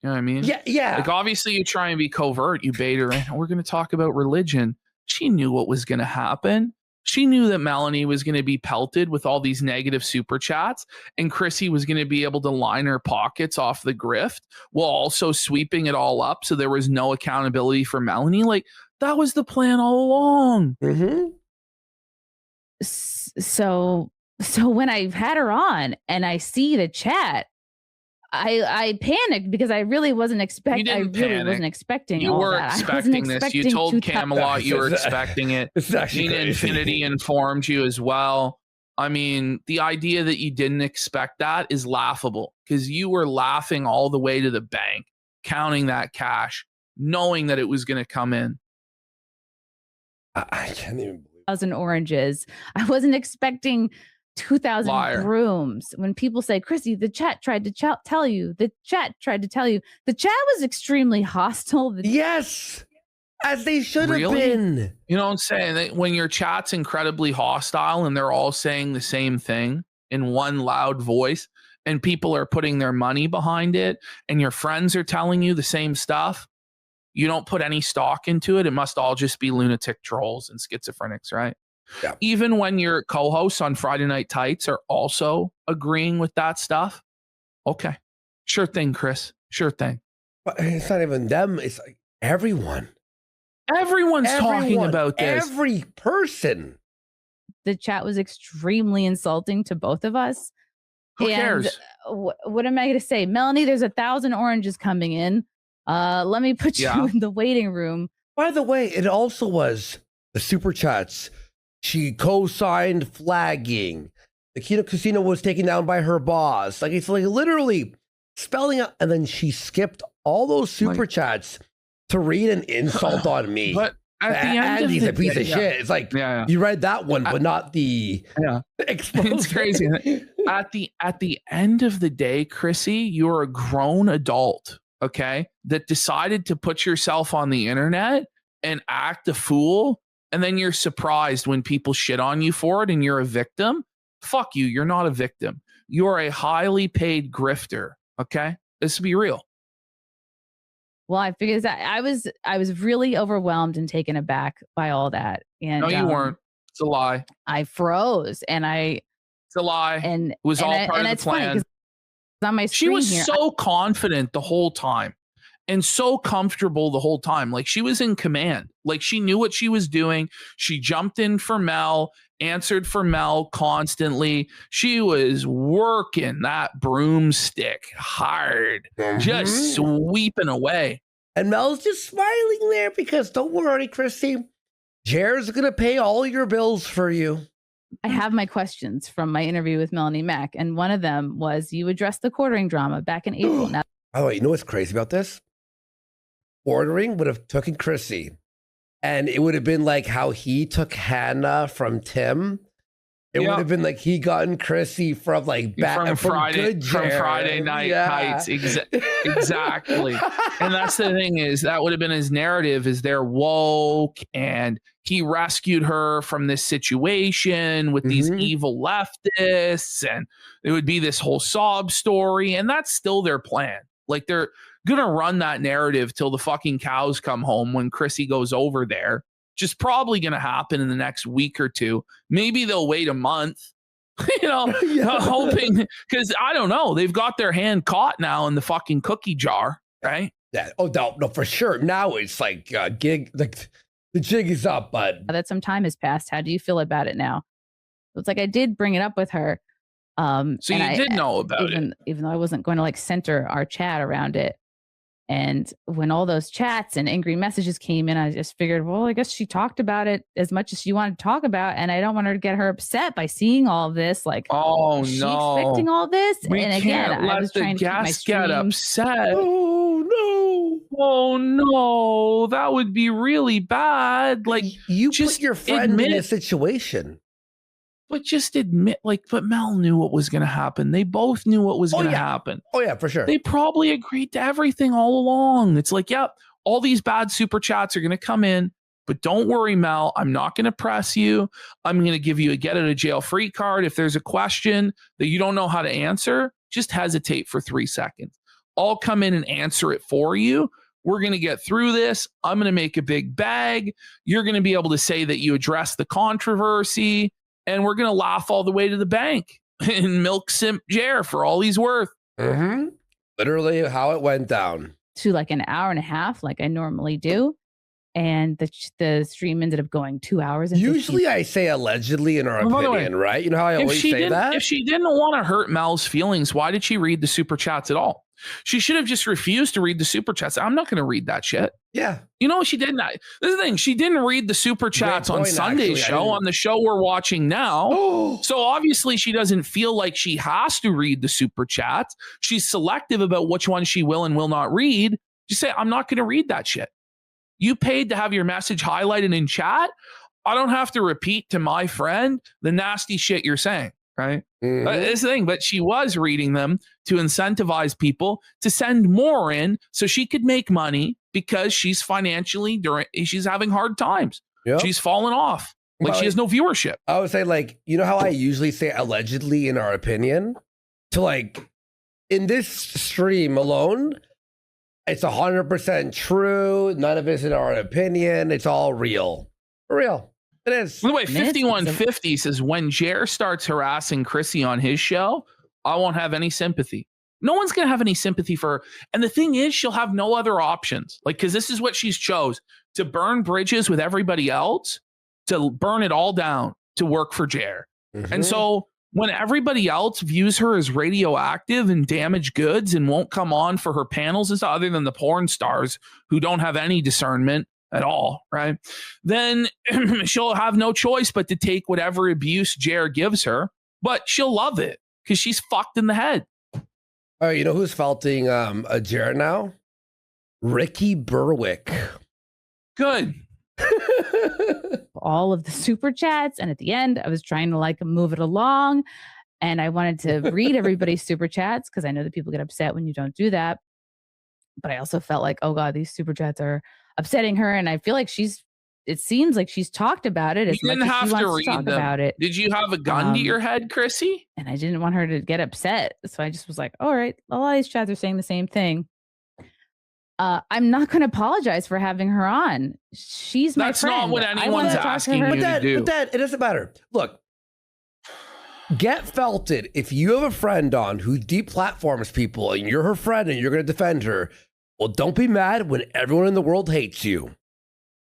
You know what I mean? Yeah. Like, obviously, you try and be covert. You bait her in. We're going to talk about religion. She knew what was going to happen. She knew that Melanie was going to be pelted with all these negative super chats, and Chrissy was going to be able to line her pockets off the grift while also sweeping it all up. So there was no accountability for Melanie. Like, that was the plan all along. Mm-hmm. So when I had her on and I see the chat, I panicked because I really wasn't expecting. You were expecting this. You told Camelot you were expecting it. Nina Infinity informed you as well. I mean, the idea that you didn't expect that is laughable because you were laughing all the way to the bank, counting that cash, knowing that it was going to come in. I can't even believe 2,000 oranges. I wasn't expecting 2,000 brooms. When people say, Chrissy, the chat tried to tell you. The chat tried to tell you. The chat was extremely hostile. Yes, as they should have been. You know what I'm saying? When your chat's incredibly hostile and they're all saying the same thing in one loud voice, and people are putting their money behind it, and your friends are telling you the same stuff, you don't put any stock into it. It must all just be lunatic trolls and schizophrenics, right? Yeah. Even when your co-hosts on Friday Night Tights are also agreeing with that stuff. Okay. Sure thing, Chris. Sure thing. But it's not even them. It's like everyone. Everyone's talking about this. Every person. The chat was extremely insulting to both of us. Who cares? What am I going to say? Melanie, there's 1,000 oranges coming in. Let me put you in the waiting room. By the way, it also was the super chats. She co-signed flagging. The Kino Casino was taken down by her boss. Like, it's like literally spelling out. And then she skipped all those super chats to read an insult on me. But at the end of Andy's the a piece day, of shit. It's like, you read that one, but not the explosion. It's crazy. At the end of the day, Chrissy, you're a grown adult, okay, that decided to put yourself on the internet and act a fool. And then you're surprised when people shit on you for it and you're a victim. Fuck you. You're not a victim. You're a highly paid grifter. Okay. Let's be real. Well, I figured that I was really overwhelmed and taken aback by all that. And no, you weren't. It's a lie. I froze and it's a lie. And it was all part of the plan. On my she was here, so confident the whole time. And so comfortable the whole time. Like, she was in command. Like, she knew what she was doing. She jumped in for Mel, answered for Mel constantly. She was working that broomstick hard, just sweeping away. And Mel's just smiling there because don't worry, Chrissy. Jared's going to pay all your bills for you. I have my questions from my interview with Melanie Mack. And one of them was, you addressed the quartering drama back in April. Now, by the way, you know what's crazy about this? Ordering would have taken Chrissy, and it would have been like how he took Hannah from Tim. It would have been like he gotten Chrissy from like from Friday Night Tights. Exactly. And that's the thing, is that would have been his narrative, is they're woke and he rescued her from this situation with these evil leftists, and it would be this whole sob story. And that's still their plan. Like, they're going to run that narrative till the fucking cows come home when Chrissy goes over there. Just probably going to happen in the next week or two. Maybe they'll wait a month, hoping, because I don't know. They've got their hand caught now in the fucking cookie jar, right? Yeah. Oh, no, for sure. Now it's like the jig is up, bud. That some time has passed. How do you feel about it now? It's like I did bring it up with her. So you did know about it, even though I wasn't going to like center our chat around it. And when all those chats and angry messages came in, I just figured, well, I guess she talked about it as much as she wanted to talk about, and I don't want her to get her upset by seeing all of this. Like, she expecting all this? We and can't again, let I was the trying to keep my guests get stream. upset. Oh no, that would be really bad. Like, you just put your friend in a situation. But just admit, but Mel knew what was going to happen. They both knew what was going to happen. Oh, yeah, for sure. They probably agreed to everything all along. It's like, yep, all these bad super chats are going to come in, but don't worry, Mel. I'm not going to press you. I'm going to give you a get out of jail free card. If there's a question that you don't know how to answer, just hesitate for 3 seconds. I'll come in and answer it for you. We're going to get through this. I'm going to make a big bag. You're going to be able to say that you addressed the controversy, and we're going to laugh all the way to the bank and milk simp Jer for all he's worth. Mm-hmm. Literally how it went down. To like an hour and a half, like I normally do. And the stream ended up going 2 hours. And usually I say allegedly in our opinion, right? You know how I always say that? If she didn't want to hurt Mel's feelings, why did she read the super chats at all? She should have just refused to read the super chats. I'm not going to read that shit. Yeah. You know, she didn't. This is the thing. She didn't read the super chats on Sunday's show, on the show we're watching now. So obviously she doesn't feel like she has to read the super chats. She's selective about which ones she will and will not read. Just say, I'm not going to read that shit. You paid to have your message highlighted in chat. I don't have to repeat to my friend the nasty shit you're saying, right? This thing, but she was reading them to incentivize people to send more in so she could make money because she's financially she's having hard times. Yep. She's fallen off. Like she has no viewership. I would say, like, you know how I usually say allegedly in our opinion? To like, in this stream alone, it's 100% true. None of it's in our opinion. It's all real. Real. It is. By the way, 5150 says, when Jer starts harassing Chrissy on his show, I won't have any sympathy. No one's going to have any sympathy for her. And the thing is, she'll have no other options. Like, because this is what she's chose. To burn bridges with everybody else, to burn it all down, to work for Jer. And so when everybody else views her as radioactive and damaged goods and won't come on for her panels, and stuff, other than the porn stars who don't have any discernment at all, right? Then she'll have no choice but to take whatever abuse Jer gives her, but she'll love it because she's fucked in the head. Oh, you know who's felting a Jer now? Ricky Berwick. Good. All of the super chats, and at the end I was trying to like move it along, and I wanted to read everybody's super chats because I know that people get upset when you don't do that, but I also felt like, oh god, these super chats are upsetting her, and I feel like it seems like she's talked about it as much as she wants to talk about it. Did you have a gun to your head, Chrissy? And I didn't want her to get upset, so I just was like, all right, a lot of these chats are saying the same thing. I'm not going to apologize for having her on. She's my friend. That's not what anyone's asking you to do. But that, it doesn't matter. Look, get felted. If you have a friend on who deplatforms people and you're her friend and you're going to defend her, well, don't be mad when everyone in the world hates you.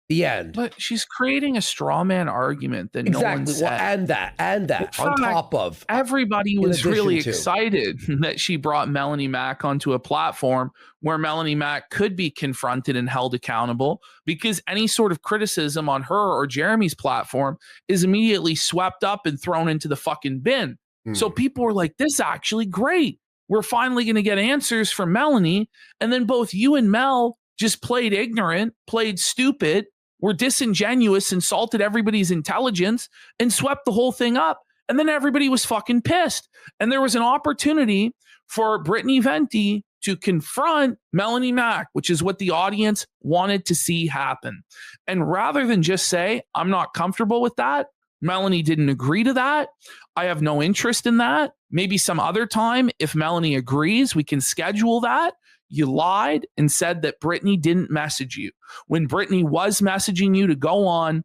The end. But she's creating a straw man argument that no one said. Well, and that on top of. Everybody was really excited that she brought Melanie Mack onto a platform where Melanie Mack could be confronted and held accountable, because any sort of criticism on her or Jeremy's platform is immediately swept up and thrown into the fucking bin. So people were like, this is actually great. We're finally going to get answers from Melanie. And then both you and Mel just played ignorant, played stupid, were disingenuous, insulted everybody's intelligence, and swept the whole thing up. And then everybody was fucking pissed. And there was an opportunity for Brittany Venti to confront Melanie Mack, which is what the audience wanted to see happen. And rather than just say, I'm not comfortable with that, Melanie didn't agree to that, I have no interest in that, maybe some other time, if Melanie agrees, we can schedule that. You lied and said that Brittany didn't message you. When Brittany was messaging you to go on,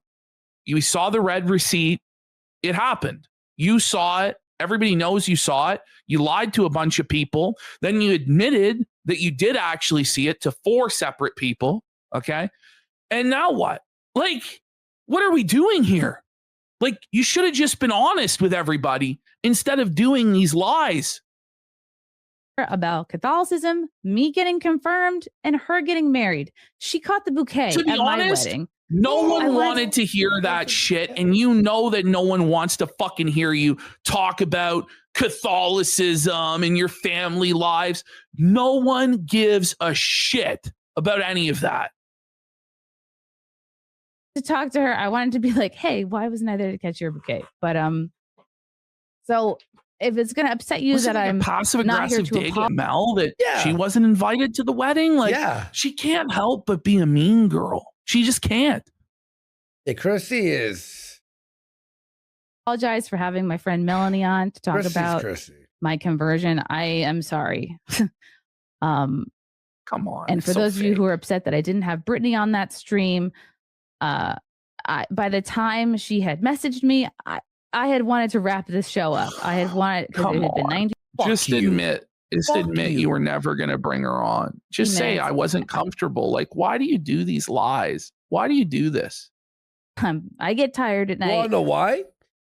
you saw the red receipt. It happened. You saw it. Everybody knows you saw it. You lied to a bunch of people. Then you admitted that you did actually see it to 4 separate people. Okay. And now what? Like, what are we doing here? Like, you should have just been honest with everybody instead of doing these lies. About Catholicism, me getting confirmed, and her getting married. She caught the bouquet to be at honest, my wedding. No one wanted to hear that shit, and you know that no one wants to fucking hear you talk about Catholicism and your family lives. No one gives a shit about any of that. To talk to her, I wanted to be like, hey, why wasn't I there to catch your bouquet? But so if it's going to upset you that I'm passive aggressive dig at Mel that Yeah. she wasn't invited to the wedding, like Yeah. she can't help but be a mean girl. She just can't. Yeah, Chrissy is. apologize for having my friend Melanie on to talk Chrissy's about Chrissy. my conversion. I am sorry. Come on. And for so those of you fake. who are upset that I didn't have Brittany on that stream, by the time she had messaged me, I had wanted to wrap this show up. I had wanted, because it had been 90. Just admit you were never going to bring her on. Just say I wasn't comfortable. Like, why do you do these lies? Why do you do this? I get tired at night. You wanna know why?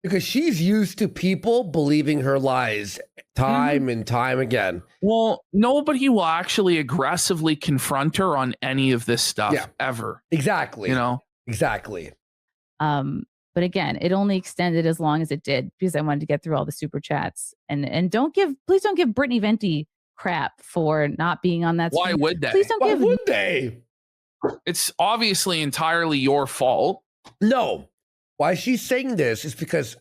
Because she's used to people believing her lies time and time again. Well, nobody will actually aggressively confront her on any of this stuff ever. Exactly. You know? Exactly. But again, it only extended as long as it did because I wanted to get through all the super chats. And please don't give Brittany Venti crap for not being on that. Why would they? Please don't Why give. would they? It's obviously entirely your fault. No. Why she's saying this is because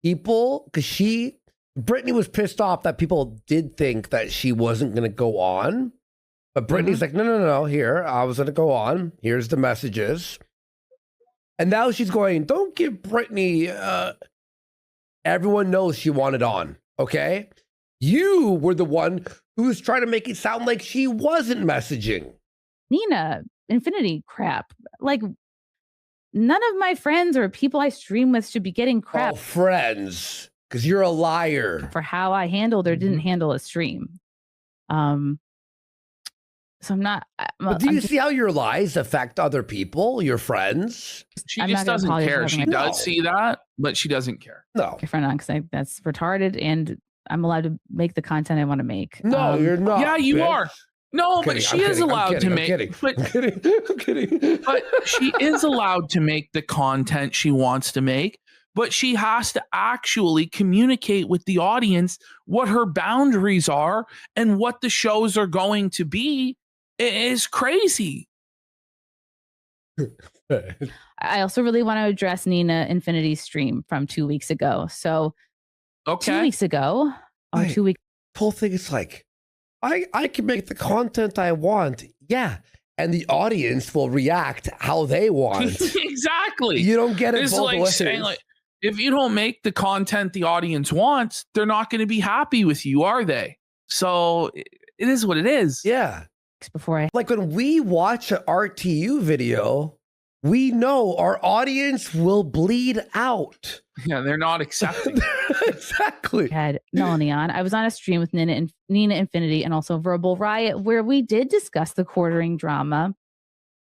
Brittany was pissed off that people did think that she wasn't going to go on. But Brittany's like, no, here, I was going to go on. Here's the messages. And now she's going, don't give Brittany, everyone knows she wanted on, okay? You were the one who was trying to make it sound like she wasn't messaging. Nina, Infinity crap. Like, none of my friends or people I stream with should be getting crap. Oh, friends, because you're a liar. For how I handled or didn't handle a stream. So I'm not. But do you see how your lies affect other people, your friends? She just doesn't care. She does see that, but she doesn't care. No. Your friend on, because that's retarded, and I'm allowed to make the content I want to make. No, you're not. Yeah, you bitch. are. No, I'm but kidding, she is allowed to make. I'm kidding. But she is allowed to make the content she wants to make. But she has to actually communicate with the audience what her boundaries are and what the shows are going to be. It is crazy. I also really want to address Nina Infinity's stream from 2 weeks ago. So 2 weeks ago, or 2 weeks. The whole thing is like, I can make the content I want. Yeah. And the audience will react how they want. Exactly. You don't get it It's both like ways. saying, like, if you don't make the content the audience wants, they're not going to be happy with you, are they? So it is what it is. Yeah. Before like when we watch an RTU video, we know our audience will bleed out. Yeah, they're not accepting. Exactly. Had Melanie on. I was on a stream with Nina Infinity and also Verbal Riot, where we did discuss the quartering drama.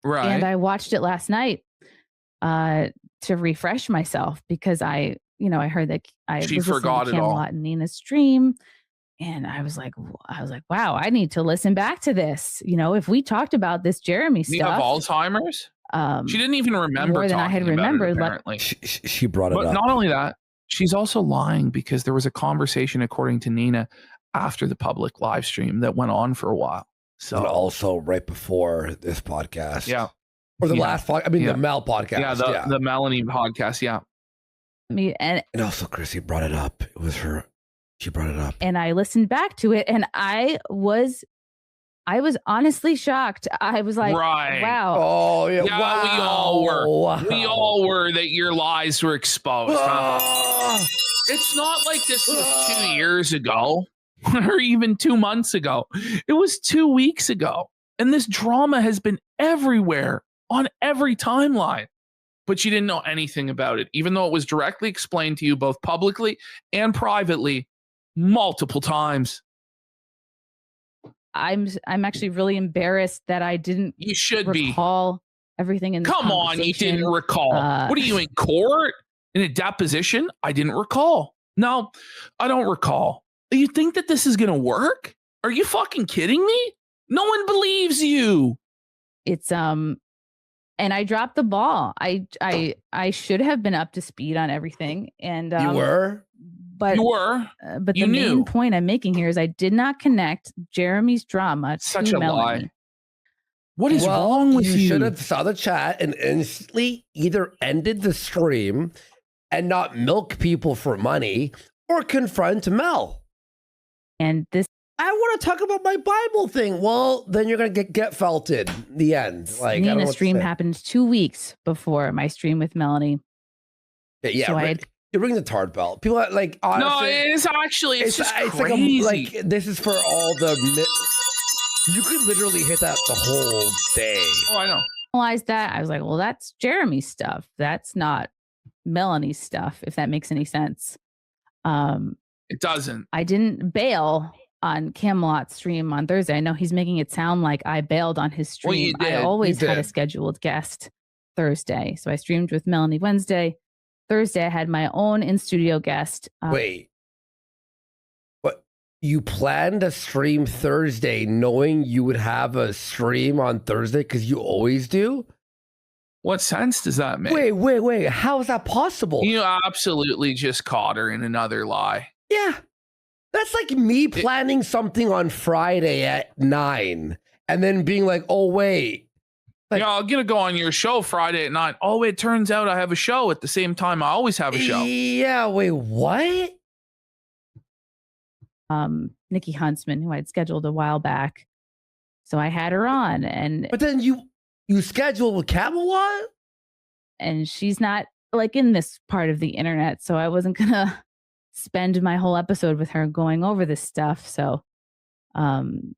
Right. And I watched it last night to refresh myself because I heard that I She was forgot listening to it all. Camelot and Nina's stream. And I was like, wow, I need to listen back to this. If we talked about this Jeremy You have stuff, Alzheimer's? She didn't even remember more than I had talking about it, remembered. apparently. She brought it But up. not only that, she's also lying because there was a conversation, according to Nina, after the public live stream that went on for a while. So and also right before this podcast. Yeah. Or the last podcast. I mean, the Mel podcast. Yeah, the Melanie podcast. Yeah. And also Chrissy brought it up. It was her. She brought it up. And I listened back to it and I was honestly shocked. I was like, Right. wow. Oh, yeah. Yeah, wow. we all were. Wow. We all were that your lies were exposed. Huh? It's not like this was 2 years ago or even 2 months ago. It was 2 weeks ago. And this drama has been everywhere on every timeline. But you didn't know anything about it, even though it was directly explained to you both publicly and privately multiple times. I'm actually really embarrassed that I didn't recall everything in this Come on, you didn't recall. What are you in court? In a deposition? I didn't recall. No, I don't recall. You think that this is going to work? Are you fucking kidding me? No one believes you. It's and I dropped the ball. I should have been up to speed on everything. And you were? But you were. But you the knew. main point I'm making here is I did not connect Jeremy's drama Such to a Melanie. lie. What is wrong with you? You should have saw the chat and instantly either ended the stream and not milk people for money or confront Mel. And this, I want to talk about my Bible thing. Well, then you're going to get felted. The end. Like, I don't know Nina's what to stream say. happened 2 weeks before my stream with Melanie. Yeah, So you ring the tard belt. People are like, honestly, No, it's actually it's just like crazy. this is for all the You could literally hit that the whole day. Oh, I know. Realized that. I was like, well, that's Jeremy's stuff. That's not Melanie's stuff, if that makes any sense. It doesn't. I didn't bail on Camelot's stream on Thursday. I know he's making it sound like I bailed on his stream. Well, you did. I always had a scheduled guest Thursday. So I streamed with Melanie Wednesday. Thursday, I had my own in-studio guest. Wait. What? You planned a stream Thursday knowing you would have a stream on Thursday because you always do? What sense does that make? Wait. How is that possible? You absolutely just caught her in another lie. Yeah. That's like me planning something on Friday at 9 and then being like, oh, wait. Like, I'm going to go on your show Friday at 9. Oh, it turns out I have a show at the same time. I always have a show. Yeah, wait, what? Nikki Huntsman, who I'd scheduled a while back. So I had her on. But then you scheduled with Camelot? And she's not like in this part of the internet. So I wasn't going to spend my whole episode with her going over this stuff. So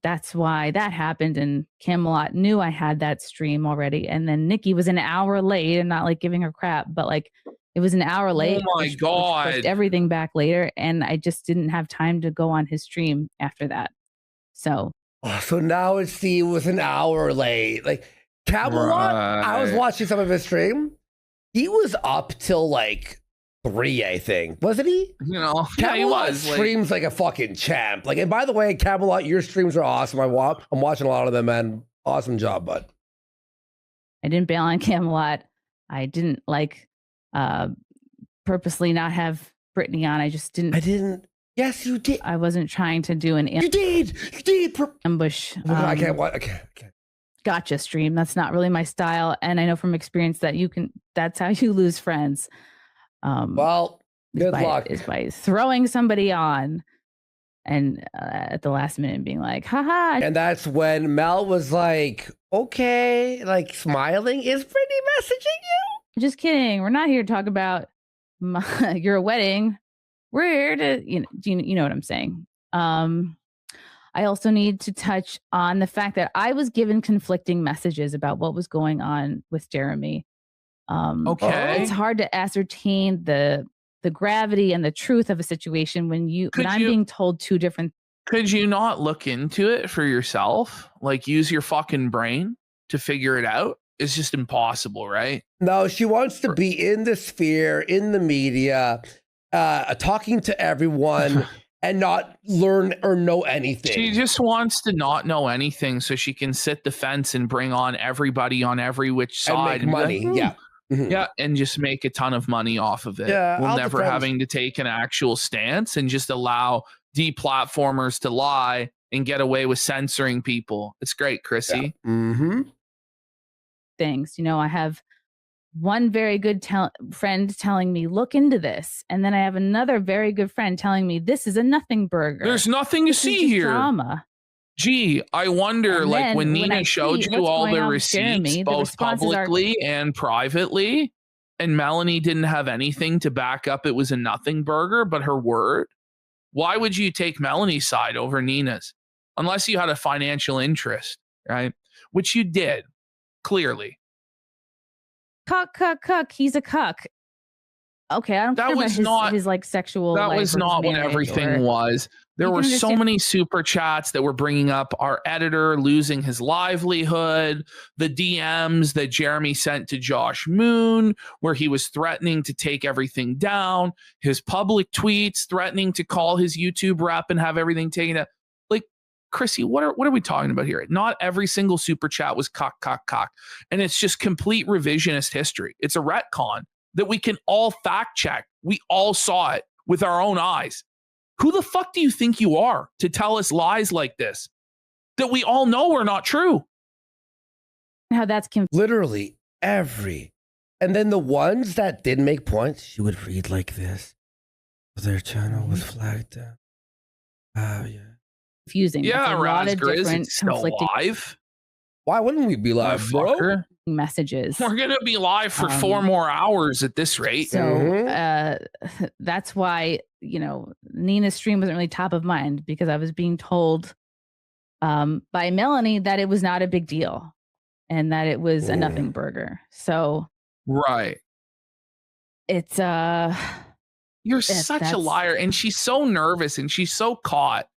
that's why that happened. And Camelot knew I had that stream already. And then Nikki was an hour late, and not like giving her crap, but like it was an hour late. Oh my God. Pushed everything back later. And I just didn't have time to go on his stream after that. So. Oh, so now it was an hour late. Like Camelot, I was watching some of his stream. He was up till like 3, I think. Wasn't he? Yeah, he was. Streams like a fucking champ. Like, and by the way, Camelot, your streams are awesome. I'm watching a lot of them, man. Awesome job, bud. I didn't bail on Camelot. I didn't purposely not have Brittany on. I just didn't. I didn't. Yes, you did. I wasn't trying to do an ambush. I can't. Gotcha stream. That's not really my style. And I know from experience that that's how you lose friends. Well, good luck. Is by throwing somebody on and at the last minute being like, haha. And that's when Mel was like, okay, like smiling. Is Brittany messaging you? Just kidding. We're not here to talk about your wedding. We're here to, you know what I'm saying? I also need to touch on the fact that I was given conflicting messages about what was going on with Jeremy. Okay. It's hard to ascertain the gravity and the truth of a situation when I'm being told two different. Could you not look into it for yourself? Like use your fucking brain to figure it out? It's just impossible, right? No, she wants to be in the sphere, in the media, talking to everyone and not learn or know anything. She just wants to not know anything so she can sit the fence and bring on everybody on every which side. And make money, yeah. Mm-hmm. Yeah, and just make a ton of money off of it. Yeah, we'll never having to take an actual stance and just allow deplatformers to lie and get away with censoring people. It's great, Chrissy. Yeah. Mm-hmm. Things. I have one very good friend telling me, look into this. And then I have another very good friend telling me, this is a nothing burger. There's nothing to see here. Drama. Gee, I wonder, like when Nina showed you all the receipts, both publicly and privately, and Melanie didn't have anything to back up it was a nothing burger, but her word. Why would you take Melanie's side over Nina's? Unless you had a financial interest, right? Which you did, clearly. Cuck. He's a cuck. Okay, I don't care about his like sexual. That was not what everything was. There were so many super chats that were bringing up our editor losing his livelihood, the DMs that Jeremy sent to Josh Moon, where he was threatening to take everything down, his public tweets threatening to call his YouTube rep and have everything taken down. Like, Chrissy, what are we talking about here? Not every single super chat was cock. And it's just complete revisionist history. It's a retcon that we can all fact check. We all saw it with our own eyes. Who the fuck do you think you are to tell us lies like this that we all know are not true? How that's literally every. And then the ones that did make points, she would read like this. Their channel was flagged down. Oh, yeah. Confusing. Yeah, Razgriz, it's still live. Why wouldn't we be live, bro? Messages. We're going to be live for 4 more hours at this rate. So that's why, Nina's stream wasn't really top of mind because I was being told by Melanie that it was not a big deal and that it was a nothing burger. So right. It's you're such a liar. And she's so nervous and she's so caught.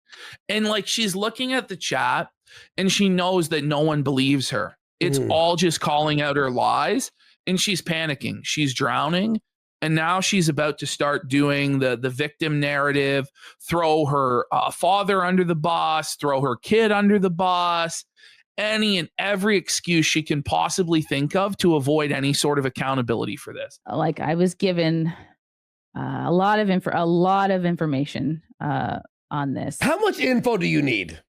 And like she's looking at the chat and she knows that no one believes her. It's all just calling out her lies and she's panicking. She's drowning. And now she's about to start doing the victim narrative, throw her father under the bus, throw her kid under the bus, any and every excuse she can possibly think of to avoid any sort of accountability for this. Like I was given a lot of information on this. How much info do you need?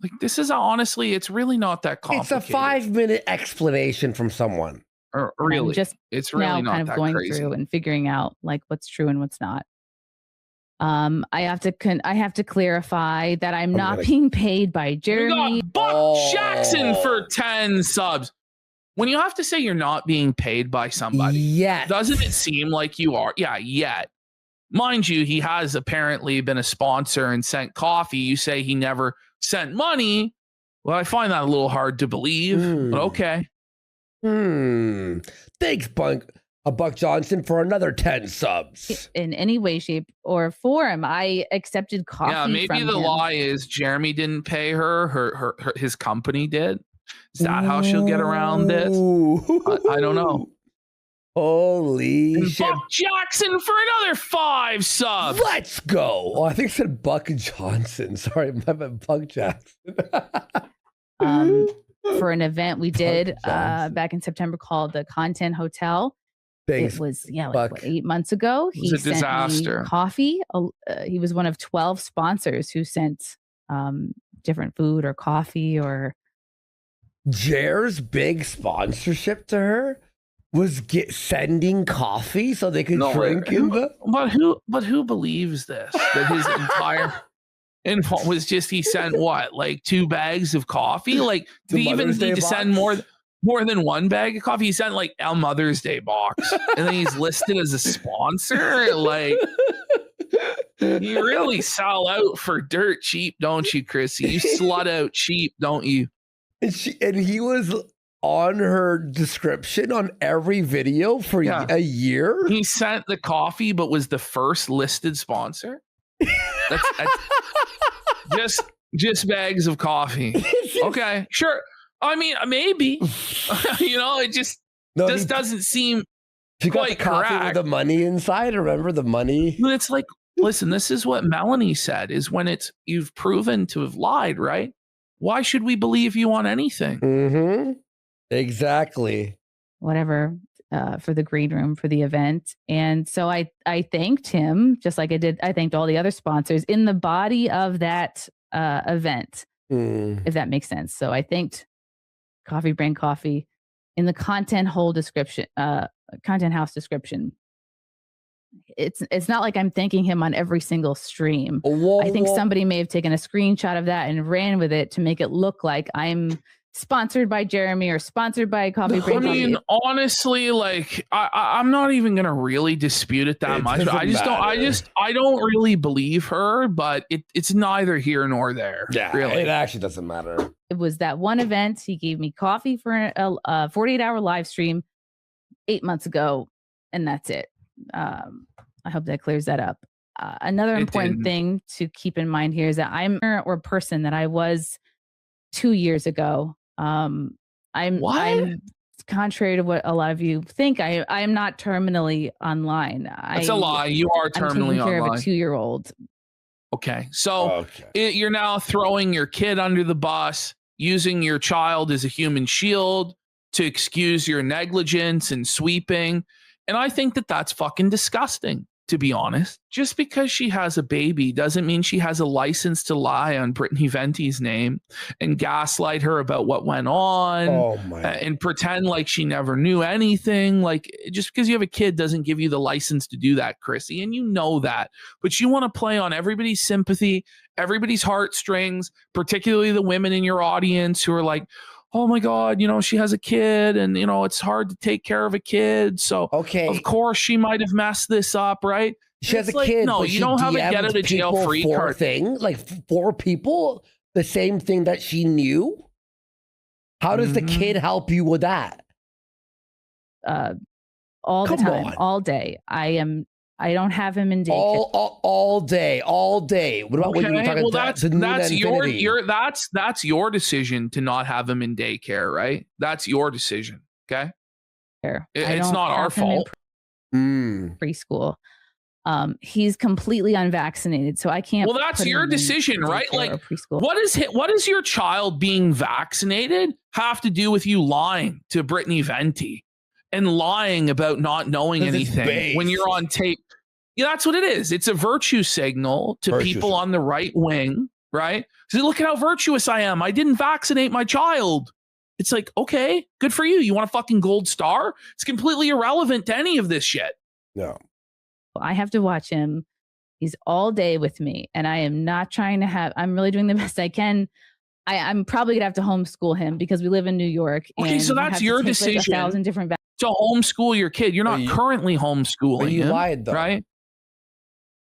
Like this is honestly, it's really not that complicated. It's a 5-minute explanation from someone. Or really, it's really now kind of going crazy. through and figuring out like what's true and what's not. I have to clarify that I'm not being paid by Jeremy. We got Buck Jackson for 10 subs. When you have to say you're not being paid by somebody, doesn't it seem like you are? Yeah, yet. Mind you, he has apparently been a sponsor and sent coffee. You say he never sent money. Well, I find that a little hard to believe, but okay. Thanks, Buck Johnson, for anher 10 subs. In any way, shape, or form, I accepted coffee. Yeah, maybe from the him. lie is Jeremy didn't pay her. His company did. Is that how she'll get around this? I don't know. Holy and shit! Buck Jackson for another 5 subs. Let's go. Oh, I think it said Buck Johnson. Sorry, I meant Buck Jackson. For an event we did back in September called the Content Hotel. Thanks, it was like 8 months ago. It was a disaster. Me coffee. He was one of 12 sponsors who sent different food or coffee or. Jer's big sponsorship to her was sending coffee so they could drink in the. But who believes this? That his entire info was just he sent what, like 2 bags of coffee? Like did he even need to send more than 1 bag of coffee? He sent like a Mother's Day box, and then he's listed as a sponsor. Like you really sell out for dirt cheap, don't you, Chrissy? You slut out cheap, don't you? And he was on her description on every video for a year. He sent the coffee, but was the first listed sponsor. That's just bags of coffee. Okay, sure. I mean, maybe. It just doesn't seem quite coffee correct. With the money inside. Remember the money? But it's like, listen, this is what Melanie said: is when you've proven to have lied, right? Why should we believe you on anything? Mm-hmm. Exactly. Whatever, for the green room for the event. And so I thanked him just like I thanked all the other sponsors in the body of that event, if that makes sense. So I thanked Coffee Brand Coffee in the content house description. It's not like I'm thanking him on every single stream. I think somebody may have taken a screenshot of that and ran with it to make it look like I'm sponsored by Jeremy or sponsored by Coffee Brand Coffee. I mean, honestly, like I'm not even gonna really dispute it that much. I don't really believe her, but it's neither here nor there. Yeah, really. It actually doesn't matter. It was that one event. He gave me coffee for a 48-hour live stream 8 months ago, and that's it. I hope that clears that up. Another important thing to keep in mind here is that I'm a person that I was 2 years ago. I'm contrary to what a lot of you think. I am not terminally online. That's a lie. You are terminally I'm taking care online. of a 2-year-old. Okay, so you're now throwing your kid under the bus, using your child as a human shield to excuse your negligence and sweeping. And I think that that's fucking disgusting, to be honest. Just because she has a baby doesn't mean she has a license to lie on Brittany Venti's name and gaslight her about what went on and pretend like she never knew anything. Like, just because you have a kid doesn't give you the license to do that, Chrissy, and you know that. But you want to play on everybody's sympathy, everybody's heartstrings, particularly the women in your audience who are like, oh my God, she has a kid and, it's hard to take care of a kid. So of course she might have messed this up, right? She has a kid. No, you don't have a get out of jail free card thing. Like 4 people the same thing that she knew? How does the kid help you with that? All the Come time, on. all day. I don't have him in daycare. All day. What about when you were talking well, about that's your decision to not have him in daycare, right? That's your decision. Okay. It's not our fault. Preschool. He's completely unvaccinated, so I can't. Well, that's your decision, right? Like, what does your child being vaccinated have to do with you lying to Brittany Venti and lying about not knowing anything when you're on tape? Yeah, that's what it is. It's a virtue signal to people on the right wing, right? So look at how virtuous I am. I didn't vaccinate my child. It's like, okay, good for you. You want a fucking gold star? It's completely irrelevant to any of this shit. No. I have to watch him. He's all day with me, and I am not trying to have. I'm really doing the best I can. I'm probably gonna have to homeschool him because we live in New York. Okay, and so that's your decision. Like 1,000 different to homeschool your kid. You're not currently homeschooling you him, lied, though. right?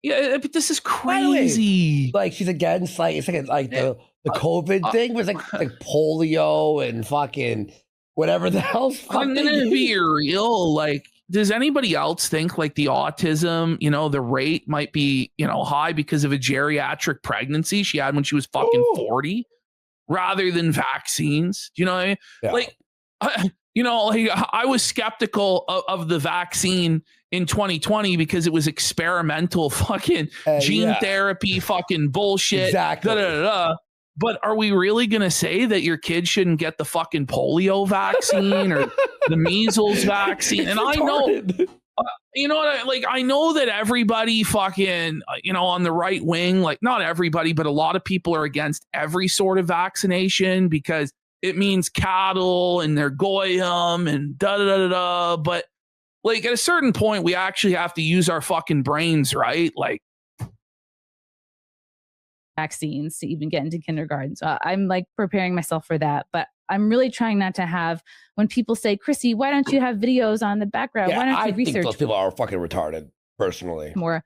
Yeah, but this is crazy. Like she's against it's like the COVID thing was like polio and fucking whatever the hell's. I'm gonna be real. Like, does anybody else think like the autism, the rate might be, high because of a geriatric pregnancy she had when she was fucking 40 rather than vaccines? Do you know what I mean? Yeah. Like, I was skeptical of the vaccine in 2020 because it was experimental fucking gene therapy fucking bullshit. Exactly. But are we really going to say that your kid shouldn't get the fucking polio vaccine or the measles vaccine? And I know, I know that everybody fucking, on the right wing, like not everybody, but a lot of people are against every sort of vaccination because it means cattle and they're goyim and da-da-da-da-da. But like at a certain point, we actually have to use our fucking brains, right? Like, vaccines to even get into kindergarten. So I'm like preparing myself for that. But I'm really trying not to have, when people say, Chrissy, why don't you have videos on the background? Yeah, why don't you research? I think those people are fucking retarded, personally. More.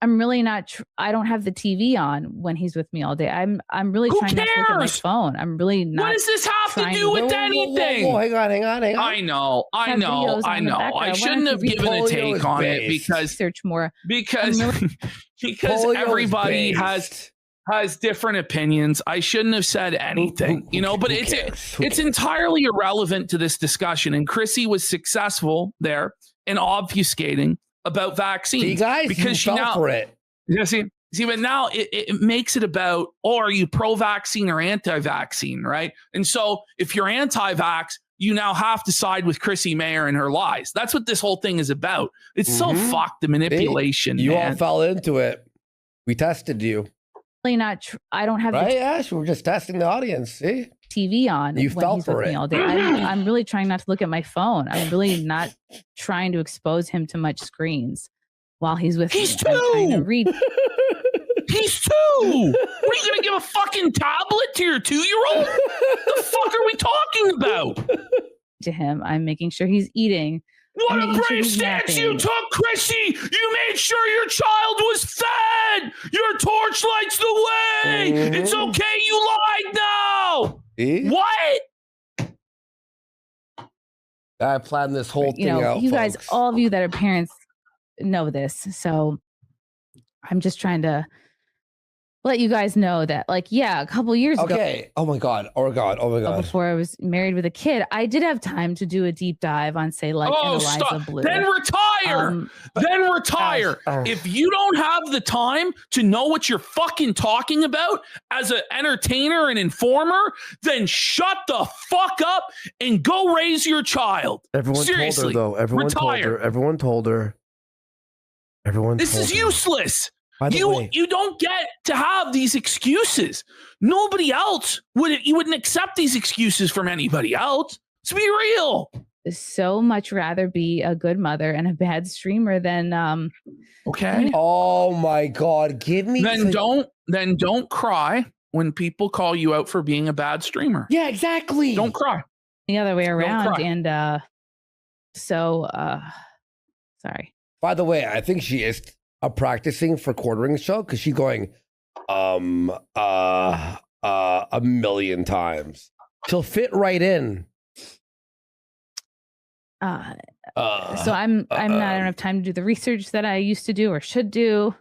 I'm really not, I don't have the TV on when he's with me all day. I'm really trying not to look at my phone. I'm really not. What does this have to do with anything? Whoa, hang on. I know. I shouldn't have given a take on it because search more. Because everybody has different opinions. I shouldn't have said anything, but it's entirely irrelevant to this discussion. And Chrissy was successful there in obfuscating about vaccines. See, guys, because she fell for it. See, but now it makes it about, are you pro-vaccine or anti-vaccine, right? And so if you're anti-vax, you now have to side with Chrissy Mayer and her lies. That's what this whole thing is about. It's so fucked, the manipulation. You all fell into it. We tested you. Not I don't have right, Ash. We're just testing the audience. See, TV on. You fell for it me all day. I'm really trying not to look at my phone. I'm really not trying to expose him to much screens while he's with me. He's 2. Read. He's 2. What are you gonna give a fucking tablet to your 2-year-old? The fuck are we talking about? To him, I'm making sure he's eating. What a brave stance you took, Chrissy! You made sure your child was fed! Your torch lights the way! It's okay, you lied now! What? I planned this whole thing out, you folks. guys, all of you that are parents know this. So I'm just trying to let you guys know that, a couple years ago. Okay. Oh my God. Before I was married with a kid, I did have time to do a deep dive on, say, Eliza Blue. Then retire. If you don't have the time to know what you're fucking talking about as an entertainer and informer, then shut the fuck up and go raise your child. Seriously, told her, though. Everyone told her. This is useless. You don't get to have these excuses. Nobody else you wouldn't accept these excuses from anybody else. Let's be real. So much rather be a good mother and a bad streamer than okay. Oh my God. Give me don't cry when people call you out for being a bad streamer. Yeah, exactly. Don't cry. The other way around. And sorry. By the way, I think she is practicing for quartering show because she's going, a million times. She'll fit right in. So I don't have time to do the research that I used to do or should do.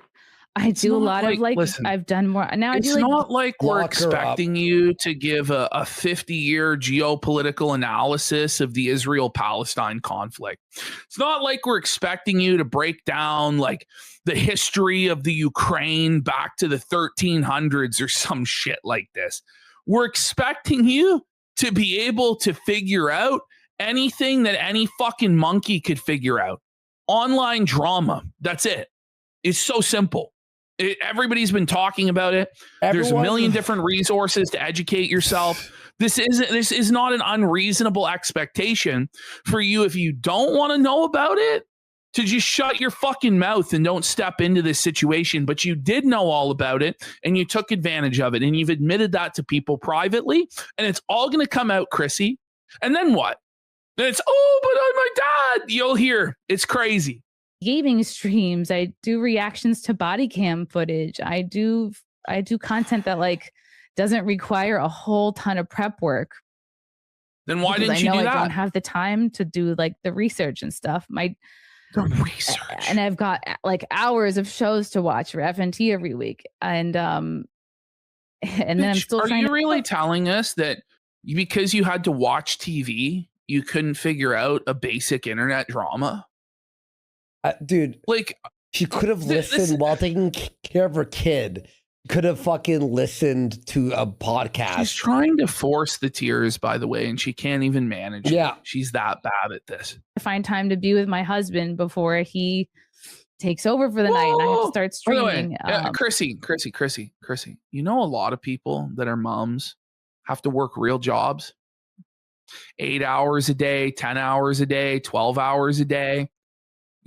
I do a lot of listen, I've done more now. I it's do not like we're expecting you to give a 50-year geopolitical analysis of the Israel-Palestine conflict. It's not like we're expecting you to break down like the history of the Ukraine back to the 1300s or some shit like this. We're expecting you to be able to figure out anything that any fucking monkey could figure out. Online drama. That's it. It's so simple. Everybody's been talking about it. There's a million different resources to educate yourself. This is not an unreasonable expectation for you if you don't want to know about it to just shut your fucking mouth and don't step into this situation. But you did know all about it and you took advantage of it and you've admitted that to people privately and it's all going to come out, Chrissy. And then what? Then it's, oh, but I'm my dad. You'll hear. It's crazy. Gaming streams. I do reactions to body cam footage. I do content that like doesn't require a whole ton of prep work. Then why didn't you do that? I don't have the time to do like the research and stuff. The research. And I've got like hours of shows to watch for FNT every week. And then I'm still Are you really telling us that because you had to watch TV, you couldn't figure out a basic internet drama? Dude, like she could have listened while taking care of her kid. Could have fucking listened to a podcast. She's trying to force the tears, by the way, and she can't even manage. Yeah, she's that bad at this. I find time to be with my husband before he takes over for the night, and I have to start streaming. Chrissy, you know, a lot of people that are moms have to work real jobs, 8 hours a day, 10 hours a day, 12 hours a day.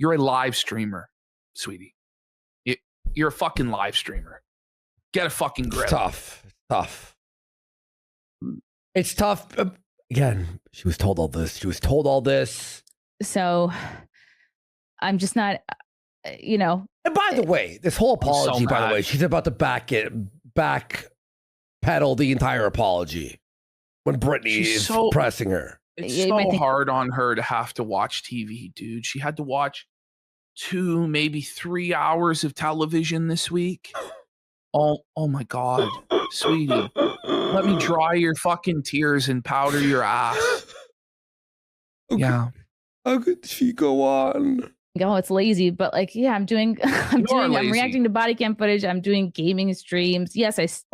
You're a live streamer, sweetie. You're a fucking live streamer. Get a fucking grip. It's tough. It's tough. Again, she was told all this. So I'm just not, And by the way, this whole apology, by the way, she's about to backpedal the entire apology when Brittany is pressing her. It's so hard on her to have to watch TV, dude. She had to watch 2, maybe 3 hours of television this week. Oh my God, sweetie. Let me dry your fucking tears and powder your ass. Okay. Yeah. How could she go on? Oh, it's lazy, but like, yeah, I'm I'm reacting to body cam footage. I'm doing gaming streams. Yes,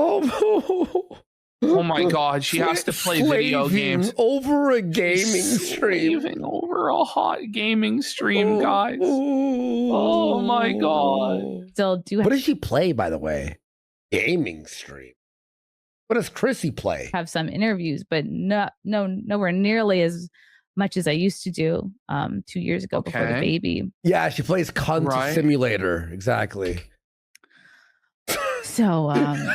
Oh my God, she has to play video games over a gaming stream. Over a hot gaming stream, guys. Oh my God. Still do. What does she play, by the way? Gaming stream. What does Chrissy play? Have some interviews, but nowhere nearly as much as I used to do 2 years ago before the baby. Yeah, she plays Cunt Simulator. Exactly. So, and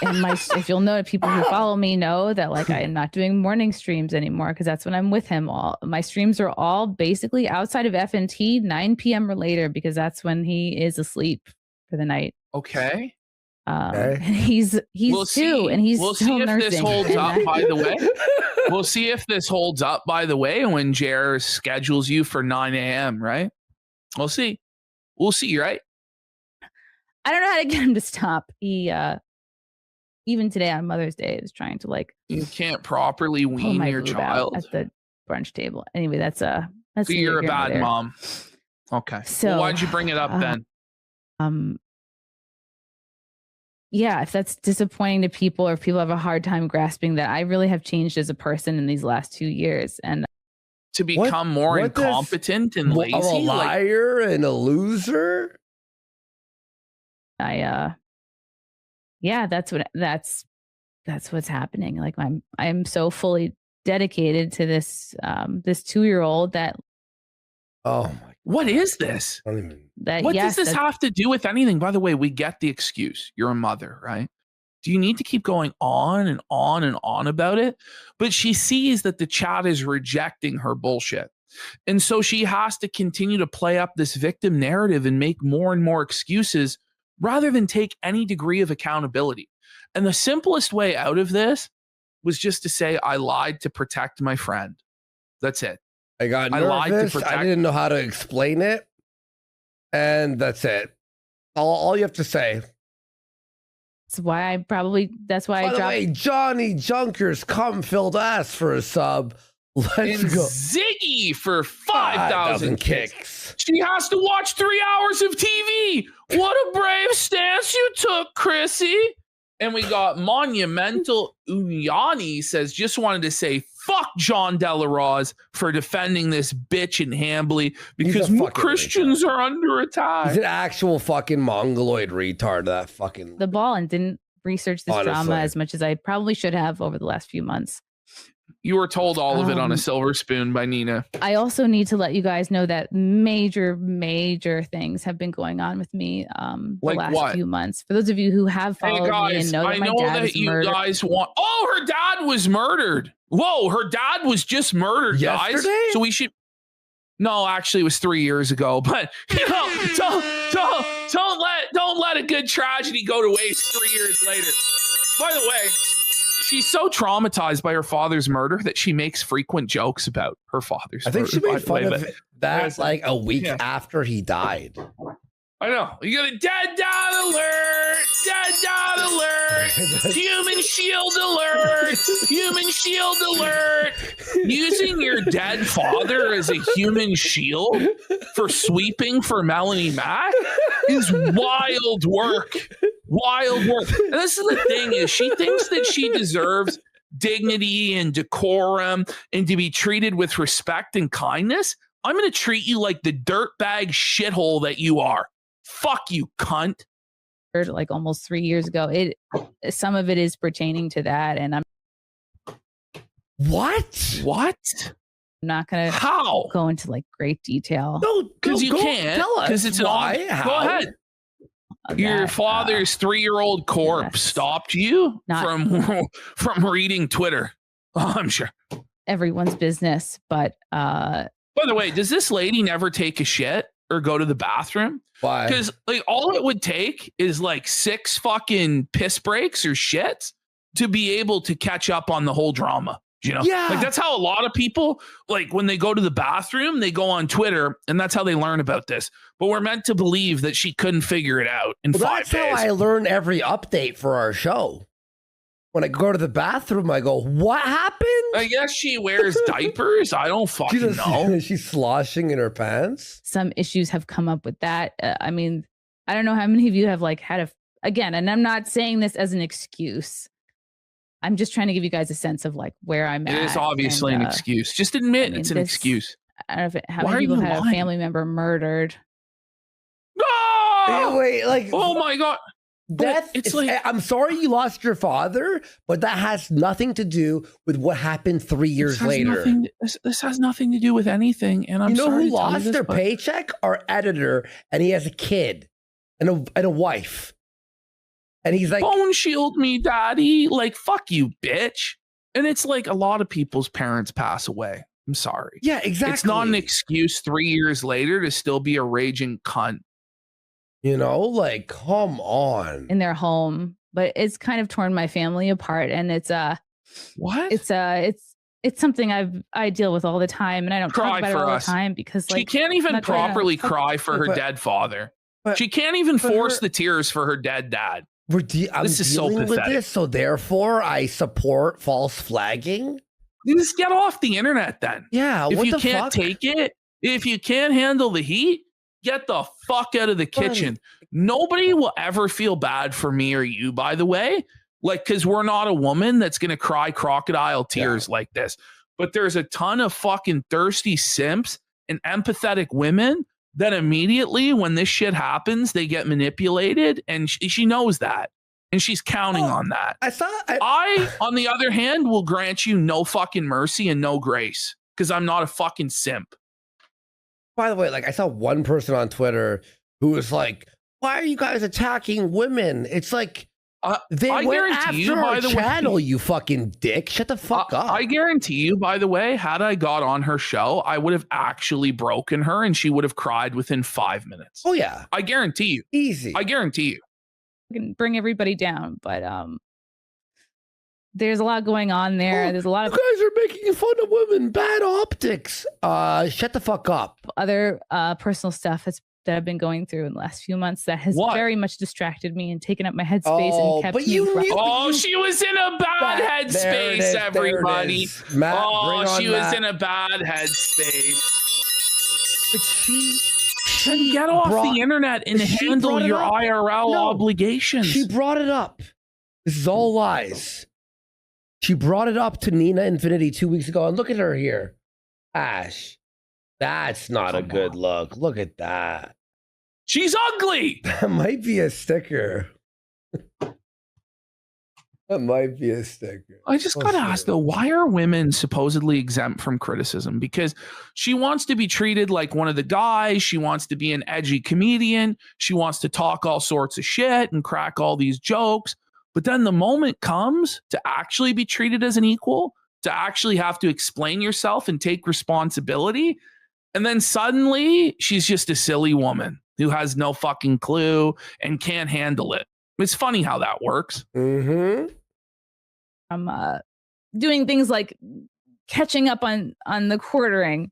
if you'll know, people who follow me know that like I am not doing morning streams anymore because that's when I'm with him. All my streams are all basically outside of FNT, 9 p.m. or later because that's when he is asleep for the night. Okay. And he's two, and he's we'll still see if nursing. This holds up. By the way, we'll see if this holds up. By the way, when Jer schedules you for 9 a.m. Right? We'll see. Right? I don't know how to get him to stop. He even today on Mother's Day is trying to like. You can't properly wean your child at the brunch table. Anyway, that's so you're a bad mom. Okay. So why'd you bring it up then? Yeah, if that's disappointing to people or if people have a hard time grasping that, I really have changed as a person in these last 2 years. And to become more incompetent and lazy. A liar and a loser? Yeah, that's what's happening. Like I'm so fully dedicated to this 2-year-old that. Oh my. What is this? What does this have to do with anything? By the way, we get the excuse. You're a mother, right? Do you need to keep going on and on and on about it? But she sees that the chat is rejecting her bullshit. And so she has to continue to play up this victim narrative and make more and more excuses rather than take any degree of accountability. And the simplest way out of this was just to say, I lied to protect my friend. That's it. I got lied to nervous. protect. I didn't know how to explain it. And that's it. All you have to say. That's why I dropped. Way, Johnny Junkers cum filled ass for a sub. Let's and go. Ziggy for 5,000 kicks. She has to watch 3 hours of TV. What a brave stance you took, Chrissy. And we got Monumental Unyani says, just wanted to say, fuck John Delaroz for defending this bitch in Hambly because more Christians are under attack. He's an actual fucking mongoloid retard, that fucking... The ball and didn't research this Honestly. drama as much as I probably should have over the last few months. You were told all of it on a silver spoon by Nina. I also need to let you guys know that major things have been going on with me the Like last what? few months. For those of you who have followed me and know that I my know dad that was you murdered. guys want... Oh, her dad was murdered. Whoa, her dad was just murdered, guys. Yesterday? So we should... No, actually, it was 3 years ago. But, you know, don't let a good tragedy go to waste 3 years later. By the way... She's so traumatized by her father's murder that she makes frequent jokes about her father's I think murder. she made fun of that like a week after he died. I know. You got a dead dad alert! Dead dad alert! Human shield alert! Human shield alert! Using your dead father as a human shield for sweeping for Melanie Mack is wild work. Wild work. And this is the thing is she thinks that she deserves dignity and decorum and to be treated with respect and kindness. I'm going to treat you like the dirtbag shithole that you are. Fuck you, cunt. Like almost 3 years ago. Some of it is pertaining to that, and I'm What? not gonna go into like great detail. No, because you can't. Tell us Because it's why. an How? Go ahead. Your father's 3-year-old corpse stopped you from reading Twitter. Oh, I'm sure. Everyone's business, but by the way, does this lady never take a shit or go to the bathroom? Why? Because like all it would take is like 6 fucking piss breaks or shits to be able to catch up on the whole drama. You know, Yeah. like that's how a lot of people, like when they go to the bathroom, they go on Twitter and that's how they learn about this. But we're meant to believe that she couldn't figure it out in 5 That's days. how I learn every update for our show. When I go to the bathroom, I go, what happened? I guess she wears diapers. I don't fucking know. She's sloshing in her pants. some issues have come up with that. I mean, I don't know how many of you have like had again, and I'm not saying this as an excuse. I'm just trying to give you guys a sense of like where I'm at. It is obviously and, an excuse. Just admit it's an this- excuse. I don't know if how Why many are people you had a lying? family member murdered. No! Wait, like, Oh my God. death. It's It's like- I'm sorry you lost your father, but that has nothing to do with what happened 3 years later. This has nothing to do with anything. And I'm You know sorry who to tell you lost this, their but paycheck? Our editor, and he has a kid and a wife. And he's like, Bone shield me, daddy. Like, fuck you, bitch. And it's like a lot of people's parents pass away. I'm sorry. yeah, exactly. It's not an excuse 3 years later to still be a raging cunt. You know, like, come on. in their home, but it's kind of torn my family apart, and it's What? it's something I deal with all the time, and I don't Cry talk about it for all us. the time because She like can't even I'm not trying to- properly cry for her But- dead father. but- She can't even but force her- the tears for her dead dad. I'm This is so dealing with pathetic. this, so therefore I support false flagging. You just get off the internet then. Yeah, If what you the can't fuck? take it, if you can't handle the heat, get the fuck out of the Buddy. kitchen. Nobody will ever feel bad for me or you, by the way. Like, because we're not a woman that's going to cry crocodile tears like this. But there's a ton of fucking thirsty simps and empathetic women that immediately, when this shit happens, they get manipulated. And she knows that. And she's counting on that. I, on the other hand, will grant you no fucking mercy and no grace because I'm not a fucking simp. By the way, like, I saw one person on Twitter who was like, why are you guys attacking women? It's like, they I went guarantee after you, by our the way- channel, you fucking dick. Shut the fuck up. I guarantee you, by the way, had I got on her show, I would have actually broken her and she would have cried within 5 minutes. Oh, yeah. I guarantee you. Easy. I guarantee you. can bring everybody down, but there's a lot going on there. There's a lot of you guys are making fun of women, bad optics. Shut the fuck up. other personal stuff that I've been going through in the last few months that has very much distracted me and taken up my headspace and kept me. She was in a bad headspace, everybody. She was in a bad headspace. But she get off the internet and handle your IRL obligations. She brought it up. This is all lies. She brought it up to Nina Infinity 2 weeks ago, and look at her here. Ash, that's not a good look. Look at that. She's ugly. That might be a sticker. That might be a sticker. I just gotta ask though, why are women supposedly exempt from criticism? Because she wants to be treated like one of the guys. She wants to be an edgy comedian. She wants to talk all sorts of shit and crack all these jokes. But then the moment comes to actually be treated as an equal, to actually have to explain yourself and take responsibility. And then suddenly she's just a silly woman who has no fucking clue and can't handle it. It's funny how that works. Mm-hmm. I'm doing things like catching up on the quartering.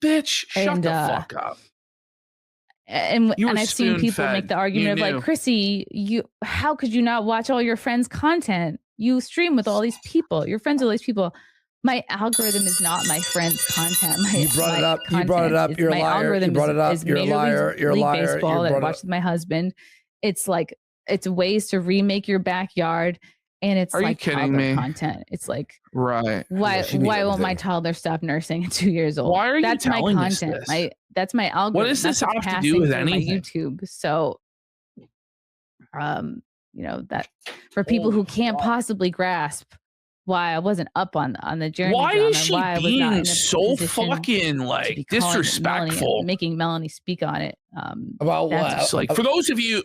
Bitch, shut the fuck up. And I've seen people make the argument of like, Chrissy, how could you not watch all your friends' content? You stream with all these people. You're friends with all these people. My algorithm is not my friends' content. You brought it up. You brought it up. You're a liar. You brought it up. You're a liar. You're a liar. Baseball that I watched with my husband. It's like it's ways to remake your backyard, and it's Are like you kidding me? Content. It's like right. Why won't my toddler stop nursing at 2 years old? Why are you That's telling my us content. this? That's my algorithm. What does this That's have to passing do with through anything? My YouTube. So, that for people who can't possibly grasp why I wasn't up on the journey. Why is she why being so fucking like disrespectful? Making Melanie speak on it. About what? It's like for those of you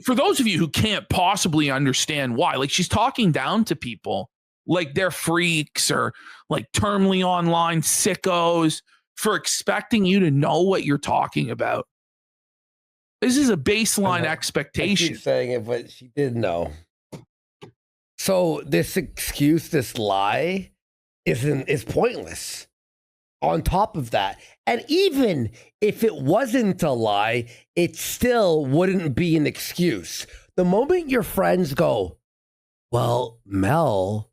who can't possibly understand why, like she's talking down to people like they're freaks or like terminally online sickos for expecting you to know what you're talking about. This is a baseline expectation. I keep saying it, but she did know. So this excuse, this lie, is pointless. On top of that, and even if it wasn't a lie, it still wouldn't be an excuse. The moment your friends go, well, Mel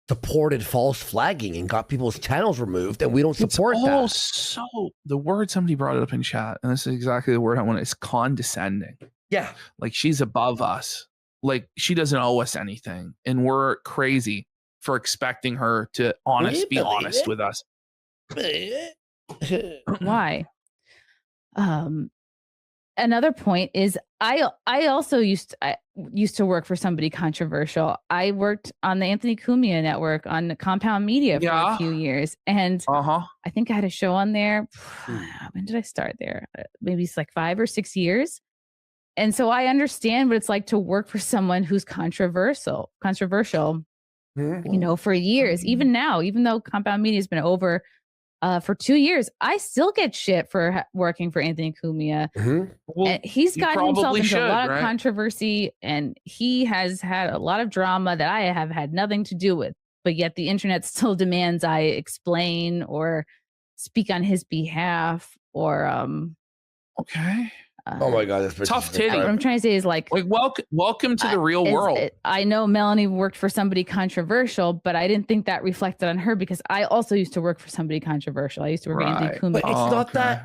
supported false flagging and got people's channels removed, and we don't support that. So the word somebody brought it up in chat, and this is exactly the word I want. It's condescending. Yeah, like she's above us. Like she doesn't owe us anything, and we're crazy for expecting her to be honest with us. Why? Another point is I also used to work for somebody controversial. I worked on the Anthony Cumia network on Compound Media for a few years, and I think I had a show on there. When did I start there? Maybe it's like 5 or 6 years. And so I understand what it's like to work for someone who's controversial, for years. Even now, even though Compound Media has been over for 2 years, I still get shit for working for Anthony Cumia. Well, and he's gotten himself into a lot of controversy, and he has had a lot of drama that I have had nothing to do with. But yet the internet still demands I explain or speak on his behalf or okay. Oh my God, that's tough titty. What I'm trying to say is like welcome to the real world. I know Melanie worked for somebody controversial, but I didn't think that reflected on her because I also used to work for somebody controversial. I used to work for Anthony Cumia. But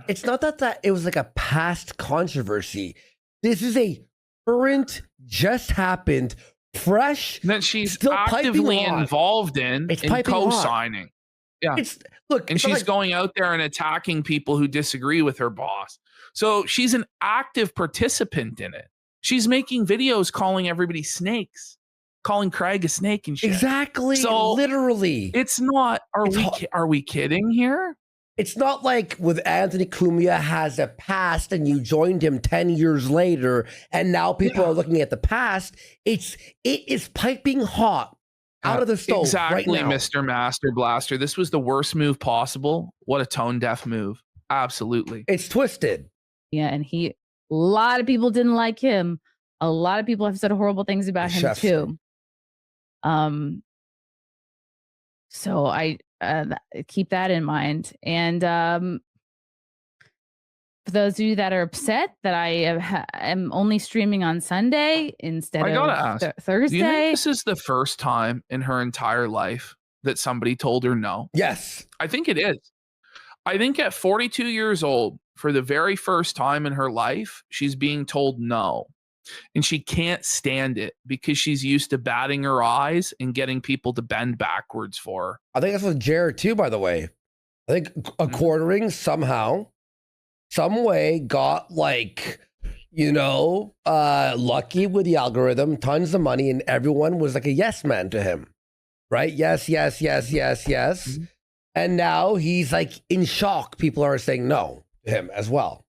it's not that it was like a past controversy. This is a current, just happened, fresh. That she's still actively involved in and co-signing. Yeah. And she's going out there and attacking people who disagree with her boss. So she's an active participant in it. She's making videos calling everybody snakes, calling Craig a snake and shit. Exactly. So literally. It's not, are we kidding here? It's not like with Anthony Cumia has a past and you joined him 10 years later and now people are looking at the past. It is piping hot out of the stove right now. Mr. Master Blaster. This was the worst move possible. What a tone deaf move. Absolutely. It's twisted. Yeah, and a lot of people didn't like him. A lot of people have said horrible things about him too. So I keep that in mind. And for those of you that are upset that I am only streaming on Sunday instead of Thursday. Do you think this is the first time in her entire life that somebody told her no? Yes. I think it is. I think at 42 years old, for the very first time in her life, she's being told no. And she can't stand it because she's used to batting her eyes and getting people to bend backwards for her. I think that's with Jared too, by the way. I think a quartering somehow, some way got like, lucky with the algorithm, tons of money, and everyone was like a yes man to him, right? Yes, yes, yes, yes, yes. Mm-hmm. And now he's like in shock. People are saying no to him as well.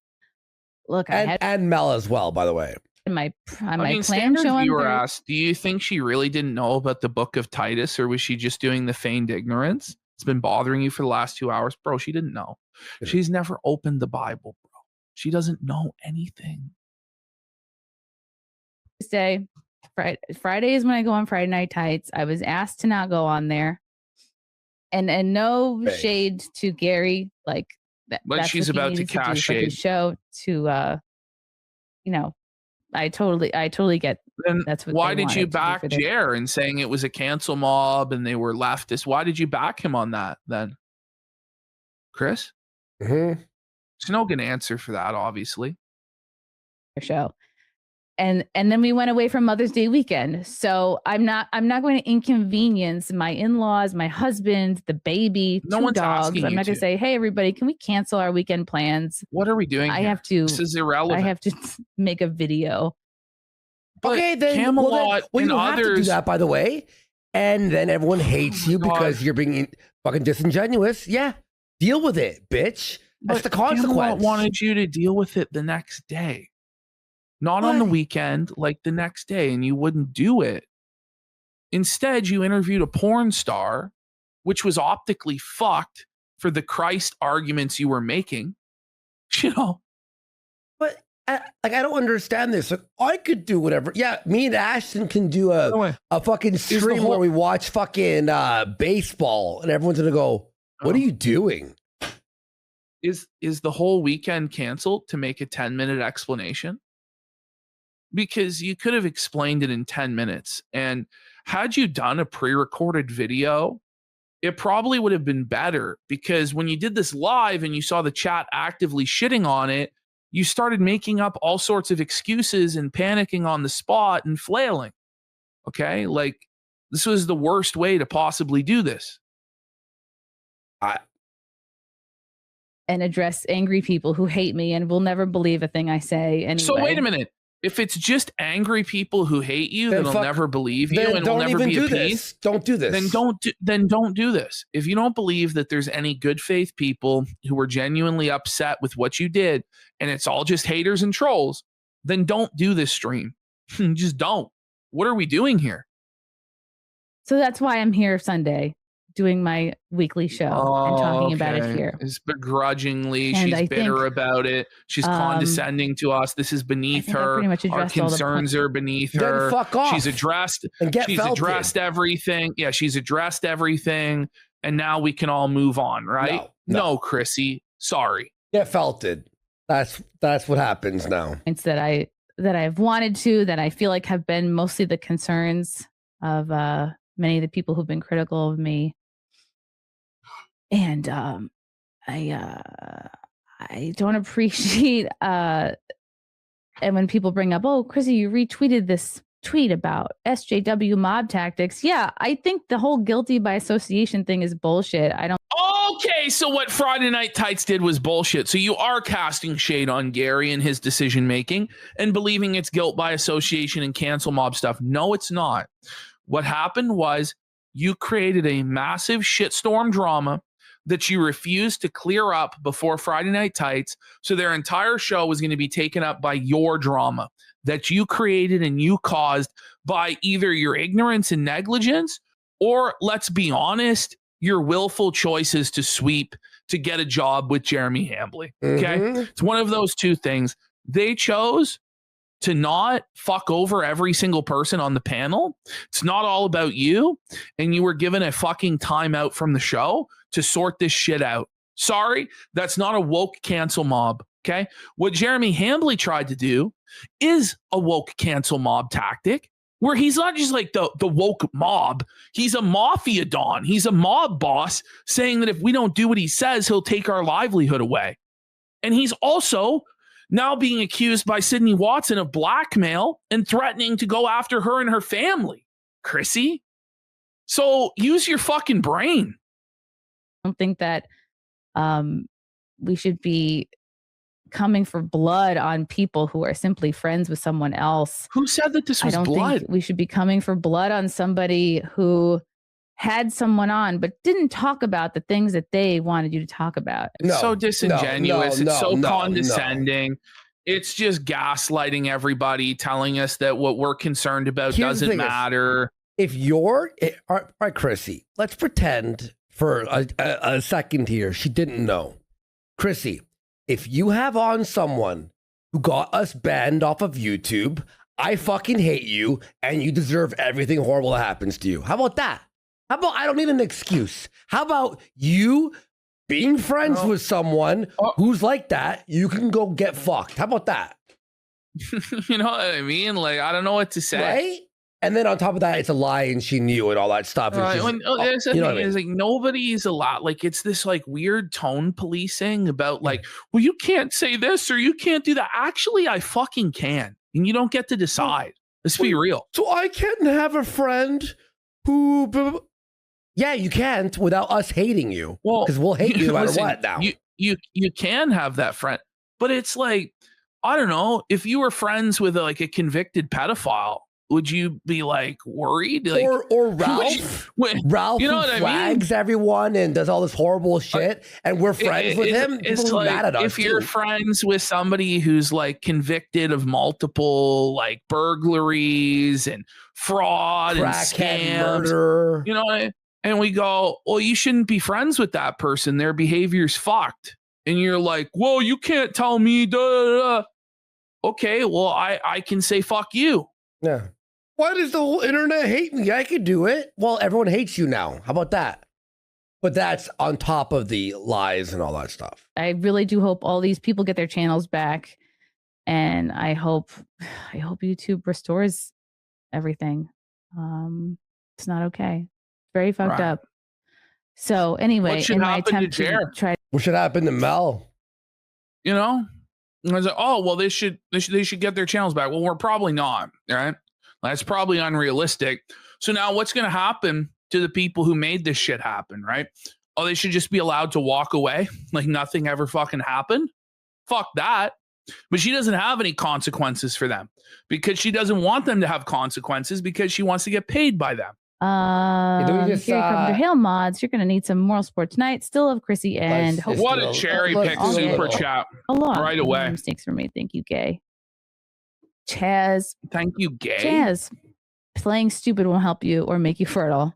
Look, and Mel as well, by the way. My plan show. You were asked, do you think she really didn't know about the book of Titus, or was she just doing the feigned ignorance? It's been bothering you for the last 2 hours, bro. She didn't know. She's never opened the Bible, bro. She doesn't know anything. Friday is when I go on Friday Night Tights. I was asked to not go on there, and no shade to Gary, like that. But she's about to cast shade. Show to, I totally get. Then that's what. Why did you back Jer and saying it was a cancel mob and they were leftist? Why did you back him on that then, Chris? Mm-hmm. She's not going to answer for that, obviously. Show, and then we went away from Mother's Day weekend. So I'm not going to inconvenience my in-laws, my husband, the baby, two dogs. I'm not going to say, hey, everybody, can we cancel our weekend plans? What are we doing? This is irrelevant. I have to make a video. But okay, then Camelot you and have to do that, by the way. And then everyone hates you because you're being fucking disingenuous. Yeah, deal with it, bitch. That's the consequence. Camelot wanted you to deal with it the next day. Not on the weekend, like the next day, and you wouldn't do it. Instead, you interviewed a porn star, which was optically fucked for the Christ arguments you were making. But I don't understand this. Like, I could do whatever. Yeah, me and Ashton can do a fucking stream where we watch fucking baseball, and everyone's gonna go, "What are you doing?" Is the whole weekend canceled to make a 10-minute explanation? Because you could have explained it in 10 minutes. And had you done a pre-recorded video, it probably would have been better, because when you did this live and you saw the chat actively shitting on it, you started making up all sorts of excuses and panicking on the spot and flailing. Okay? Like, this was the worst way to possibly do this. And address angry people who hate me and will never believe a thing I say anyway. So wait a minute. If it's just angry people who hate you, then they'll never believe you and will never be appeased. Don't do this. Then don't do this. If you don't believe that there's any good faith people who are genuinely upset with what you did, and it's all just haters and trolls, then don't do this stream. Just don't. What are we doing here? So that's why I'm here Sunday, doing my weekly show and talking about it here. It's begrudgingly. And she's bitter about it. She's condescending to us. This is beneath her. Our concerns are beneath her. Fuck off. She's addressed. Addressed everything. Yeah, she's addressed everything. And now we can all move on, right? No, Chrissy. Sorry. Get felted. That's what happens now. It's that I've wanted to, that I feel like have been mostly the concerns of many of the people who've been critical of me. And I don't appreciate and when people bring up, oh, Chrissy, you retweeted this tweet about SJW mob tactics. Yeah, I think the whole guilty by association thing is bullshit. I don't. Okay, so what Friday Night Tights did was bullshit. So you are casting shade on Gary and his decision making and believing it's guilt by association and cancel mob stuff. No, it's not. What happened was you created a massive shitstorm drama that you refused to clear up before Friday Night Tights. So their entire show was going to be taken up by your drama that you created and you caused by either your ignorance and negligence, or, let's be honest, your willful choices to sweep to get a job with Jeremy Hambley. Okay. Mm-hmm. It's one of those two things. They chose to not fuck over every single person on the panel. It's not all about you. And you were given a fucking timeout from the show to sort this shit out. Sorry, that's not a woke cancel mob. Okay. What Jeremy Hambley tried to do is a woke cancel mob tactic, where he's not just like the woke mob. He's a mafia don. He's a mob boss saying that if we don't do what he says, he'll take our livelihood away. And he's also now being accused by Sydney Watson of blackmail and threatening to go after her and her family. Chrissy? So use your fucking brain. I don't think that we should be coming for blood on people who are simply friends with someone else. Who said that this was I don't blood? think we should be coming for blood on somebody who had someone on but didn't talk about the things that they wanted you to talk about. It's so disingenuous. It's so condescending. It's just gaslighting everybody, telling us that what we're concerned about doesn't matter. If you're, all right, Chrissy, let's pretend for a second here she didn't know. Chrissy, if you have on someone who got us banned off of YouTube, I fucking hate you and you deserve everything horrible that happens to you. How about that? How about I don't need an excuse? How about you being friends with someone who's like that? You can go get fucked. How about that? You know what I mean? Like, I don't know what to say. Right? And then on top of that, it's a lie and she knew and all that stuff. Right. It's like nobody's allowed. Like, it's this like weird tone policing about like, well, you can't say this or you can't do that. Actually, I fucking can. And you don't get to decide. Let's be real. So I can't have a friend who... Yeah, you can't without us hating you. Well, because we'll hate you no matter what now. You can have that friend. But it's like, I don't know, if you were friends with like a convicted pedophile, would you be like worried? Like, or Ralph? Ralph, you know who flags everyone and does all this horrible shit, and we're friends with him. It's like mad at us if you're friends with somebody who's like convicted of multiple like burglaries and fraud and scams, murder, you know. And we go, well, you shouldn't be friends with that person. Their behavior's fucked. And you're like, well, you can't tell me. Da, da, da. Okay, well, I can say fuck you. Yeah. Why does the whole internet hate me? I could do it. Well, everyone hates you now. How about that? But that's on top of the lies and all that stuff. I really do hope all these people get their channels back. And I hope YouTube restores everything. It's not okay. Very fucked up. So anyway, in my attempt to try, what should happen to Mel? You know, I was like, oh well, they should get their channels back. Well, we're probably not. Right? That's probably unrealistic. So now, what's going to happen to the people who made this shit happen? Right? Oh, they should just be allowed to walk away like nothing ever fucking happened. Fuck that. But she doesn't have any consequences for them because she doesn't want them to have consequences because she wants to get paid by them. Here come your Hail mods. You're gonna need some moral support tonight. Still love Chrissy and what a cherry pick super chat a lot right away. Mistakes were made. Thank you, Gay. Chaz. Thank you, Gay. Chaz. Playing stupid won't help you or make you fertile.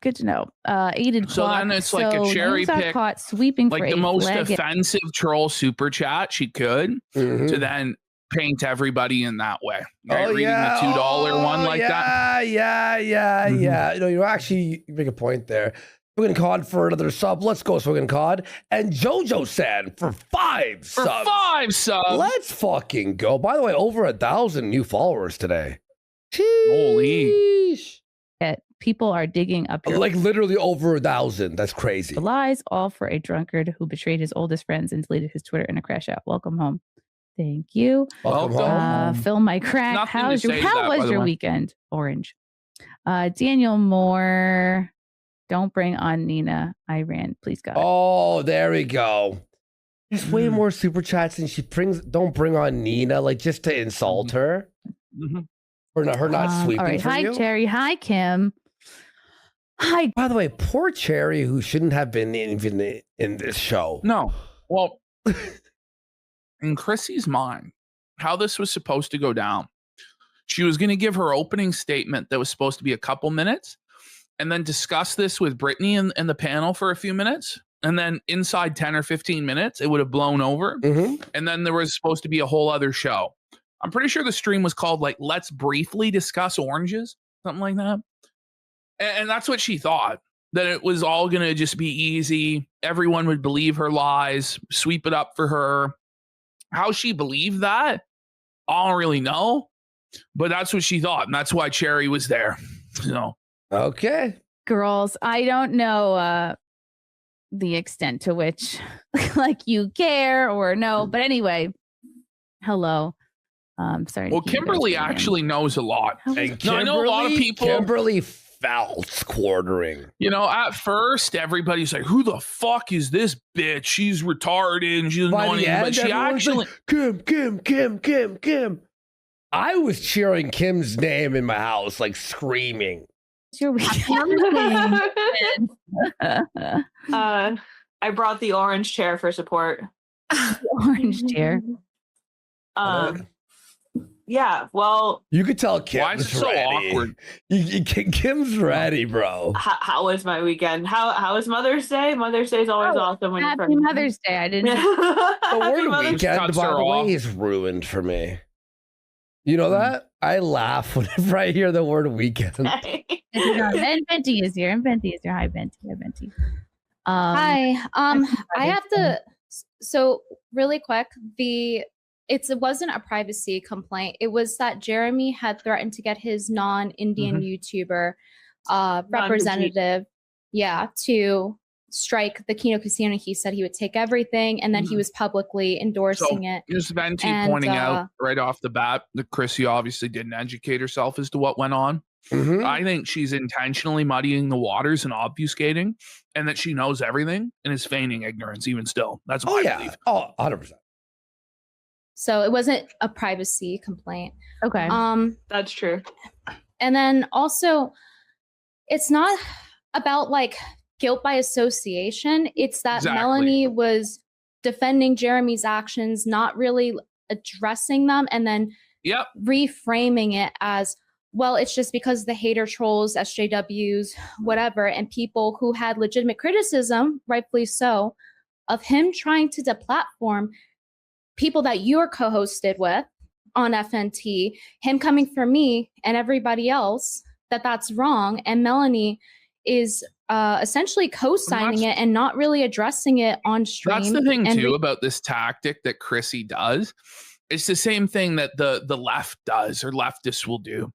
Good to know. Aided so clock. Then it's like a cherry pick, caught sweeping like the most offensive troll super chat she could to then paint everybody in that way. Right? Reading the $2 one like that. Yeah. You know, you actually make a point there. Swinging Cod for another sub. Let's go, Swinging Cod. And JoJo San for 5 subs. For 5 subs. Let's fucking go. By the way, over 1,000 new followers today. Holy. People are digging up your like literally over 1,000. That's crazy. The lies, all for a drunkard who betrayed his oldest friends and deleted his Twitter in a crash out. Welcome home. Thank you. Welcome home. Phil my crack. How was your weekend? Orange. Daniel Moore. Don't bring on Nina. I ran. Please God. Oh, there we go. There's way more super chats than she brings. Don't bring on Nina, like just to insult her. Or her not sweeping. All right. For Hi, you. Cherry. Hi, Kim. Hi. By the way, poor Cherry, who shouldn't have been even in this show. No. Well, in Chrissy's mind, how this was supposed to go down, she was going to give her opening statement that was supposed to be a couple minutes and then discuss this with Brittany and the panel for a few minutes. And then inside 10 or 15 minutes, it would have blown over. And then there was supposed to be a whole other show. I'm pretty sure the stream was called like "Let's briefly discuss oranges," something like that. And that's what she thought, that it was all gonna just be easy. Everyone would believe her lies, sweep it up for her. How she believed that, I don't really know, but that's what she thought, and that's why Cherry was there. So okay, girls, I don't know the extent to which like you care or no, but anyway, hello. Sorry. Well, Kimberly actually knows a lot. And I know a lot of people. Kimberly felt quartering. You know, at first everybody's like, "Who the fuck is this bitch? She's retarded and she doesn't know anything." But she actually, like, Kim. I was cheering Kim's name in my house, like screaming. It's your I brought the orange chair for support. Orange chair. Yeah, well, you could tell Kim's why is it so ready. awkward? Kim's ready, bro. How was my weekend? How was Mother's Day? Mother's Day is always awesome when Happy Mother's Day. I didn't. The word Mother's weekend, by the way, is ruined for me. You know that? I laugh whenever I hear the word weekend. And Venti is here. And Venti is here. Hi, Venti. Hi, Venti. Hi. I have to. So really quick, it wasn't a privacy complaint. It was that Jeremy had threatened to get his non-Indian YouTuber representative, to strike the Kino Casino. He said he would take everything, and then he was publicly endorsing it. Just Venti pointing out right off the bat that Chrissy obviously didn't educate herself as to what went on. I think she's intentionally muddying the waters and obfuscating, and that she knows everything and is feigning ignorance even still. That's what I believe. Oh, 100%. So it wasn't a privacy complaint. Okay. That's true. And then also, it's not about like guilt by association. It's that Melanie was defending Jeremy's actions, not really addressing them, and then reframing it as, well, it's just because the hater trolls, SJWs, whatever, and people who had legitimate criticism, rightfully so, of him trying to deplatform people that you're co-hosted with on FNT, him coming for me and everybody else, that's wrong. And Melanie is essentially co-signing it and not really addressing it on stream. That's the thing too about this tactic that Chrissy does. It's the same thing that the left does, or leftists will do,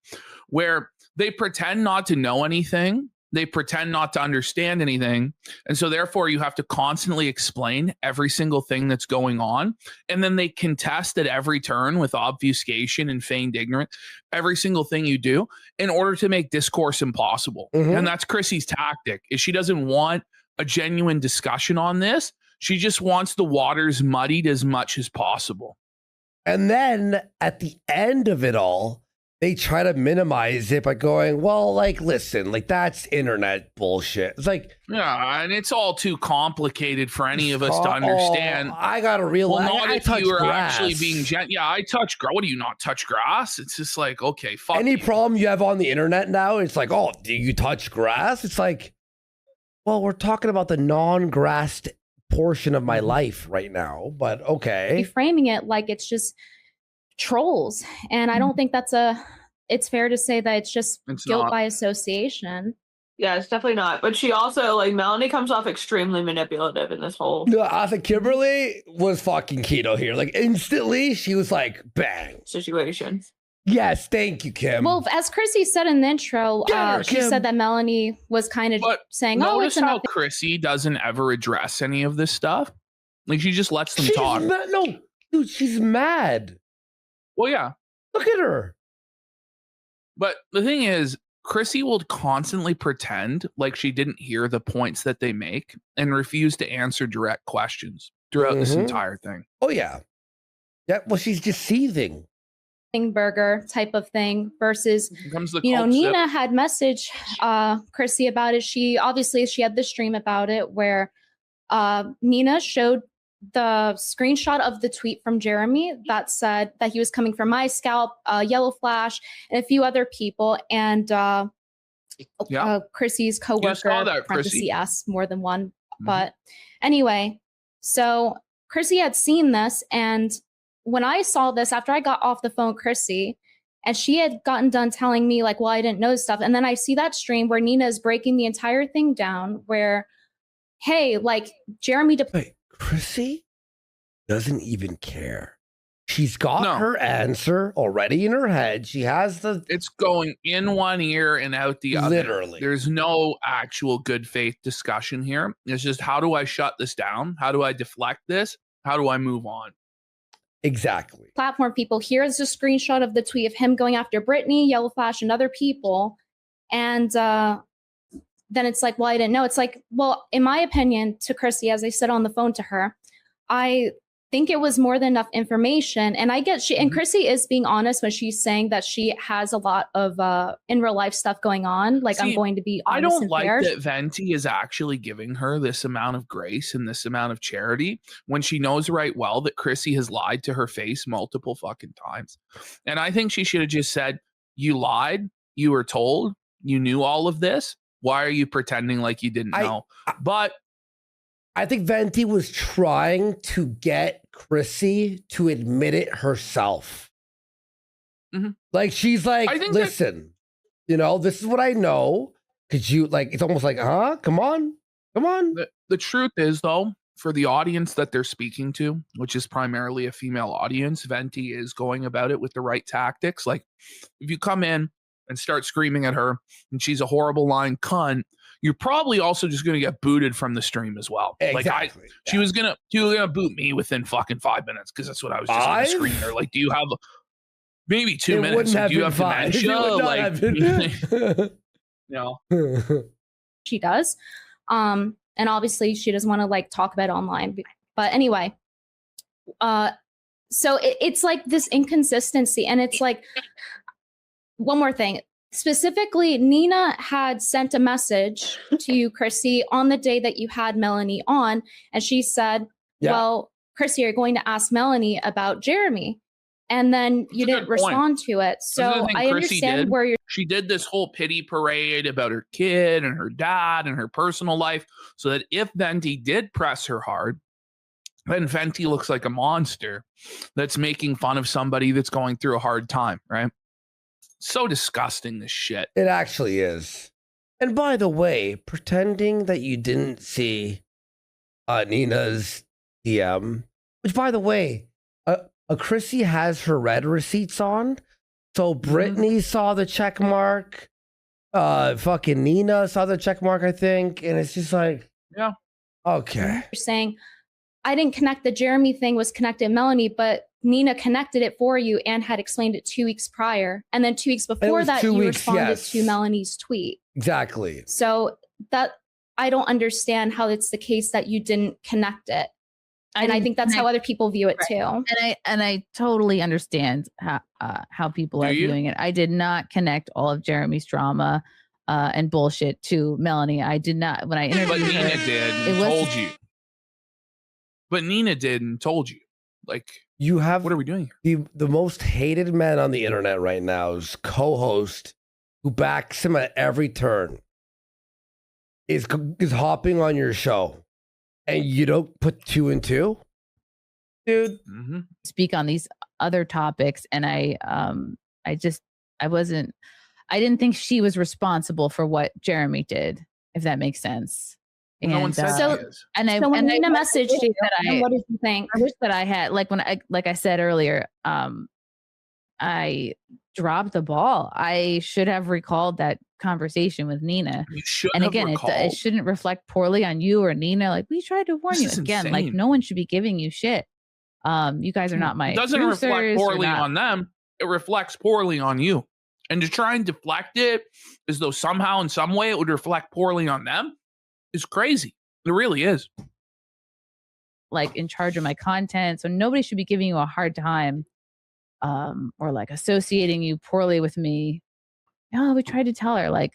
where they pretend not to know anything. They pretend not to understand anything. And so therefore you have to constantly explain every single thing that's going on. And then they contest at every turn with obfuscation and feigned ignorance, every single thing you do, in order to make discourse impossible. And that's Chrissy's tactic, is she doesn't want a genuine discussion on this. She just wants the waters muddied as much as possible. And then at the end of it all, they try to minimize it by going, well, like, listen, like, that's internet bullshit. It's like, yeah, and it's all too complicated for any of us to understand. I gotta realize, well, not I if touch you were grass. actually being I touch grass. What do you not touch grass? It's just like, okay, fuck. Any problem you have on the internet now, it's like, oh, do you touch grass? It's like, well, we're talking about the non-grassed portion of my life right now, but okay. Reframing it like it's just trolls, and I don't think it's fair to say that it's just guilt by association. Yeah, it's definitely not. But she also, like, Melanie comes off extremely manipulative in this whole. No, I think Kimberly was fucking Kino here. Like, instantly, she was like, bang. Situation. Yes, thank you, Kim. Well, as Chrissy said in the intro, she said that Melanie was kind of saying, "Oh, it's how Chrissy doesn't ever address any of this stuff. Like, she just lets them talk." No, dude, she's mad. Well, yeah. Look at her. But the thing is, Chrissy will constantly pretend like she didn't hear the points that they make and refuse to answer direct questions throughout this entire thing. Oh, yeah. Yeah, well, she's just seething. Burger type of thing versus, Nina had messaged Chrissy about it. She had the stream about it where Nina showed the screenshot of the tweet from Jeremy that said that he was coming for my scalp, Yellow Flash, and a few other people. And Chrissy's coworker, parenthesis S, more than one. But anyway, so Chrissy had seen this, and when I saw this after I got off the phone with Chrissy, and she had gotten done telling me like, well, I didn't know stuff. And then I see that stream where Nina is breaking the entire thing down where, hey, like Jeremy. Wait, Chrissy doesn't even care. She's got her answer already in her head. She has the. It's going in one ear and out the other. Literally. There's no actual good faith discussion here. It's just, how do I shut this down? How do I deflect this? How do I move on? Exactly. Platform people, here's a screenshot of the tweet of him going after Brittany, Yellow Flash, and other people. And then it's like, well, I didn't know. It's like, well, in my opinion, to Chrissy, as I said on the phone to her, I think it was more than enough information. And I get and Chrissy is being honest when she's saying that she has a lot of in real life stuff going on. Like, I'm going to be honest. I don't and like fair. that Venti is actually giving her this amount of grace and this amount of charity when she knows right well that Chrissy has lied to her face multiple fucking times. And I think she should have just said, you lied, you were told, you knew all of this. Why are you pretending like you didn't know? But I think Venti was trying to get Chrissy to admit it herself. Mm-hmm. Like, she's like, listen, you know, this is what I know. Could you, like, it's almost like, come on. The truth is, though, for the audience that they're speaking to, which is primarily a female audience, Venti is going about it with the right tactics. Like, if you come in and start screaming at her and she's a horrible lying cunt, you're probably also just going to get booted from the stream as well. Exactly. Like she was gonna boot me within fucking 5 minutes because that's what I was just going to scream her. Like, do you have maybe 2 minutes? Like, do you have dementia? Like, no. She does. And obviously she doesn't want to like talk about it online. But anyway, so it's like this inconsistency, and it's like, one more thing. Specifically, Nina had sent a message to you, Chrissy, on the day that you had Melanie on. And she said, well, Chrissy, you're going to ask Melanie about Jeremy. And then you didn't respond to it. So I understand where you're. She did this whole pity parade about her kid and her dad and her personal life, so that if Venti did press her hard, then Venti looks like a monster that's making fun of somebody that's going through a hard time, right? So disgusting, this shit. It actually is. And by the way, pretending that you didn't see Nina's DM, which, by the way, Chrissy has her red receipts on. So Brittany saw the check mark. Fucking Nina saw the check mark, I think. And it's just like, yeah. Okay. You're saying, I didn't connect the Jeremy thing, was connected Melanie, but Nina connected it for you and had explained it 2 weeks prior. And then 2 weeks before that, you responded to Melanie's tweet. Exactly. So that, I don't understand how it's the case that you didn't connect it. And I think that's how other people view it too. And I totally understand how people are viewing it. I did not connect all of Jeremy's drama and bullshit to Melanie. I did not. When I interviewed her, Nina did and told you. But Nina did and told you. Like, you have, what are we doing here? The most hated man on the internet right now is co-host who backs him at every turn is hopping on your show, and you don't put 2 and 2, dude. Speak on these other topics, and I didn't think she was responsible for what Jeremy did, if that makes sense. And no one said so when Nina messaged you, what did you think? I wish that I had, like I said earlier, I dropped the ball. I should have recalled that conversation with Nina. And again, it shouldn't reflect poorly on you or Nina. Like, we tried to warn you again. Insane. Like, no one should be giving you shit. You guys are not my. It doesn't reflect poorly on them. It reflects poorly on you. And to try and deflect it as though somehow in some way it would reflect poorly on them is crazy. It really is. Like, in charge of my content, so nobody should be giving you a hard time, or like associating you poorly with me. Oh, we tried to tell her. Like,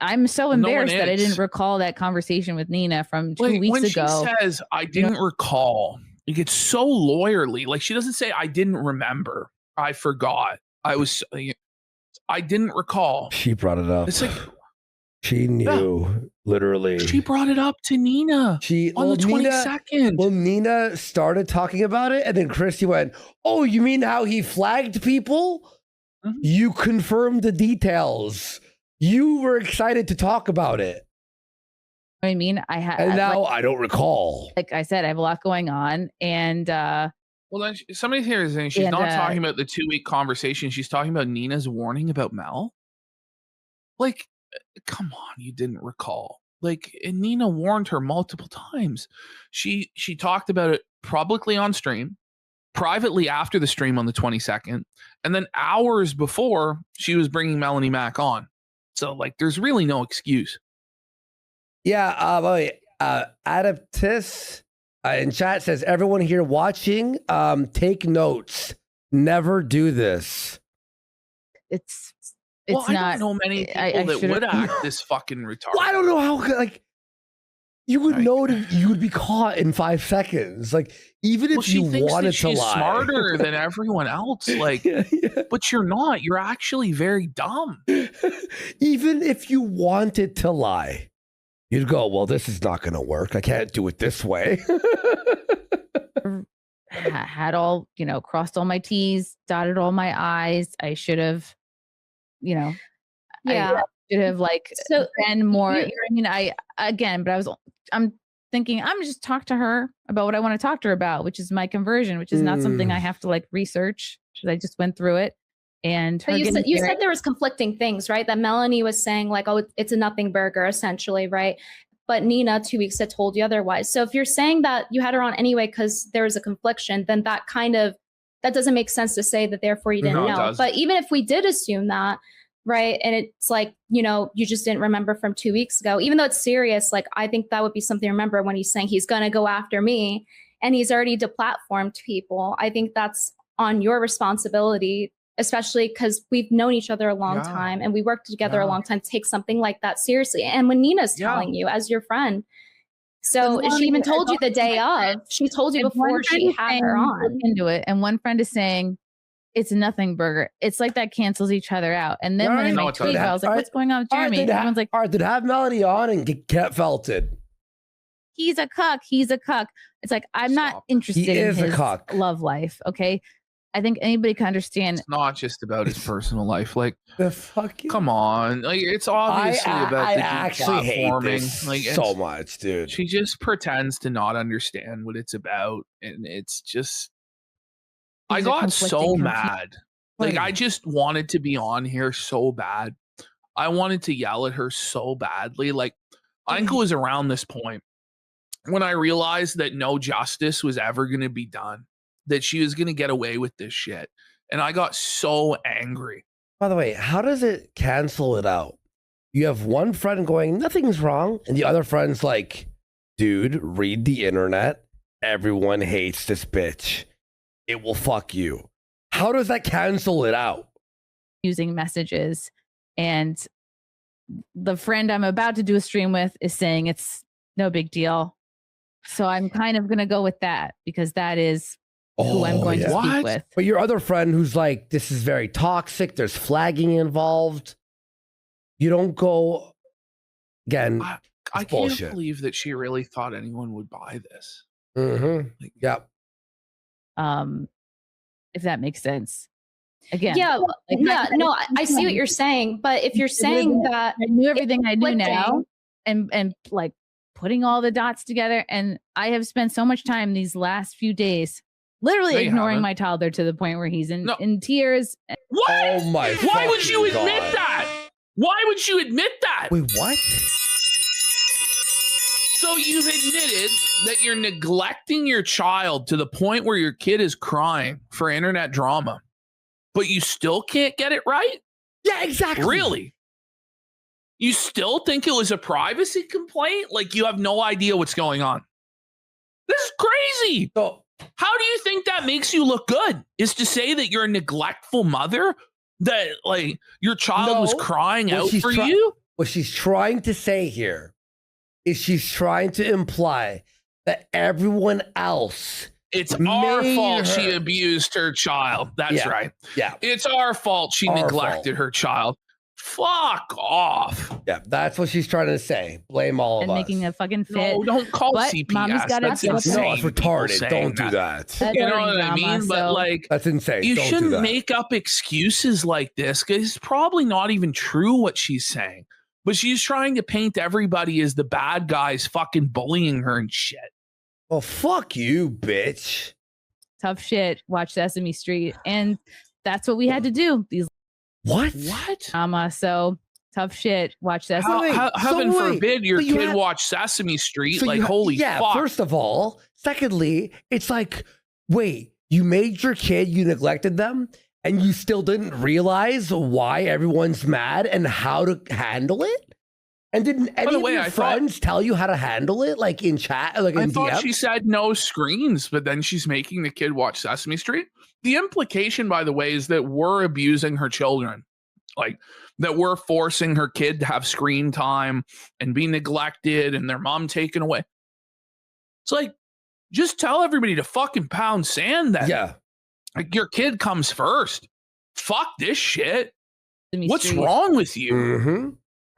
I'm so embarrassed that I didn't recall that conversation with Nina from 2 weeks ago. When she says, I didn't recall, it gets so lawyerly. Like, she doesn't say, I didn't remember. I forgot. I didn't recall. She brought it up. It's like, she knew. Literally. She brought it up to Nina on the 22nd. Well, Nina started talking about it, and then Chrissy went, "Oh, you mean how he flagged people? Mm-hmm. You confirmed the details. You were excited to talk about it." I mean, and now I don't recall. Like I said, I have a lot going on, and well, then somebody here is saying she's not talking about the 2-week conversation. She's talking about Nina's warning about Mel. Like, come on, you didn't recall. Like, and Nina warned her multiple times. She talked about it publicly on stream, privately after the stream on the 22nd, and then hours before she was bringing Melanie Mac on. So, like, there's really no excuse. Yeah, Adaptis in chat says, everyone here watching, take notes. Never do this. Well, I don't know many people that would act this fucking retarded. Well, I don't know how, like, you would know that you would be caught in 5 seconds. Like, even if you wanted to lie. She's smarter than everyone else. Like, but you're not. You're actually very dumb. Even if you wanted to lie, you'd go, well, this is not going to work. I can't do it this way. Had all, crossed all my T's, dotted all my I's. I should have, I should have been more. I'm thinking I'm just talk to her about what I want to talk to her about, which is my conversion, which is not something I have to research because I just went through it. And but you said there was conflicting things, right? That Melanie was saying oh, it's a nothing burger essentially, right? But Nina 2 weeks had told you otherwise. So if you're saying that you had her on anyway because there was a confliction, then that doesn't make sense to say that therefore you didn't know. But even if we did assume that, right, and it's you just didn't remember from 2 weeks ago, even though it's serious, I think that would be something to remember when he's saying he's going to go after me and he's already deplatformed people. I think that's on your responsibility, especially because we've known each other a long time and we worked together a long time to take something like that seriously. And when Nina's telling you as your friend, so she even told you the day of, she told you before she had her on. Into it, and one friend is saying, it's a nothing burger. It's like that cancels each other out. And then when I tweet, I was like, what's going on with Jeremy? Everyone's like, all right, then have Melanie on and get felted. He's a cuck. He's a cuck. It's like, I'm not interested in his love life. Okay. I think anybody can understand. It's not just about his personal life. Like, the fucking, come on. Like, it's obviously about I the actually hate this so much, dude. She just pretends to not understand what it's about. And it's just, I got so mad. Like, I just wanted to be on here so bad. I wanted to yell at her so badly. Like, I think it was around this point when I realized that no justice was ever going to be done, that she was going to get away with this shit. And I got so angry. By the way, how does it cancel it out? You have one friend going, nothing's wrong. And the other friend's like, dude, read the internet. Everyone hates this bitch. It will fuck you. How does that cancel it out? Using messages. And the friend I'm about to do a stream with is saying it's no big deal. So I'm kind of going to go with that because that is who I'm going to speak with. But your other friend who's like, this is very toxic. There's flagging involved. You don't go again. I can't believe that she really thought anyone would buy this. Mm-hmm. Like, yeah. If that makes sense. Again. Yeah. No, I see what you're saying. But if you're saying that I knew everything I do now and like putting all the dots together, and I have spent so much time these last few days literally ignoring my toddler to the point where he's in tears. What? Oh my! Why would you admit that? Why would you admit that? Wait, what? So you've admitted that you're neglecting your child to the point where your kid is crying for internet drama, but you still can't get it right? Yeah, exactly. Really? You still think it was a privacy complaint? Like you have no idea what's going on? This is crazy. So, how do you think that makes you look good? Is to say that you're a neglectful mother? That like your child was crying out for you? What she's trying to say here is she's trying to imply that everyone else, it's our fault she abused her child. That's right. Yeah. It's our fault she neglected her child. Fuck off. Yeah, that's what she's trying to say. Blame all of and us. making a fucking fit. No, don't call But CPS. Mommy's gotta That's deal with insane. No, it's People retarded. saying Don't do that. That's You know already what I drama, mean? But so- like, That's insane. you Don't do shouldn't that. make up excuses like this because it's probably not even true what she's saying. But she's trying to paint everybody as the bad guys fucking bullying her and shit. Well, fuck you, bitch. Tough shit. Watch Sesame Street, and that's what we had to do. These What? drama. So tough shit. Watch Sesame. Heaven forbid your but you kid had- watch Sesame Street. So Like, you holy yeah, fuck. first of all. Secondly, it's like, wait, you made your kid, you neglected them, and you still didn't realize why everyone's mad and how to handle it? And didn't any of your friends tell you how to handle it, like in chat, like I in thought DM? she said no screens, but then she's making the kid watch Sesame Street. The implication, by the way, is that we're abusing her children. Like, that we're forcing her kid to have screen time and be neglected and their mom taken away. It's like, just tell everybody to fucking pound sand then. Yeah. Like, your kid comes first. Fuck this shit. Sesame What's Street. wrong with you? Mm-hmm.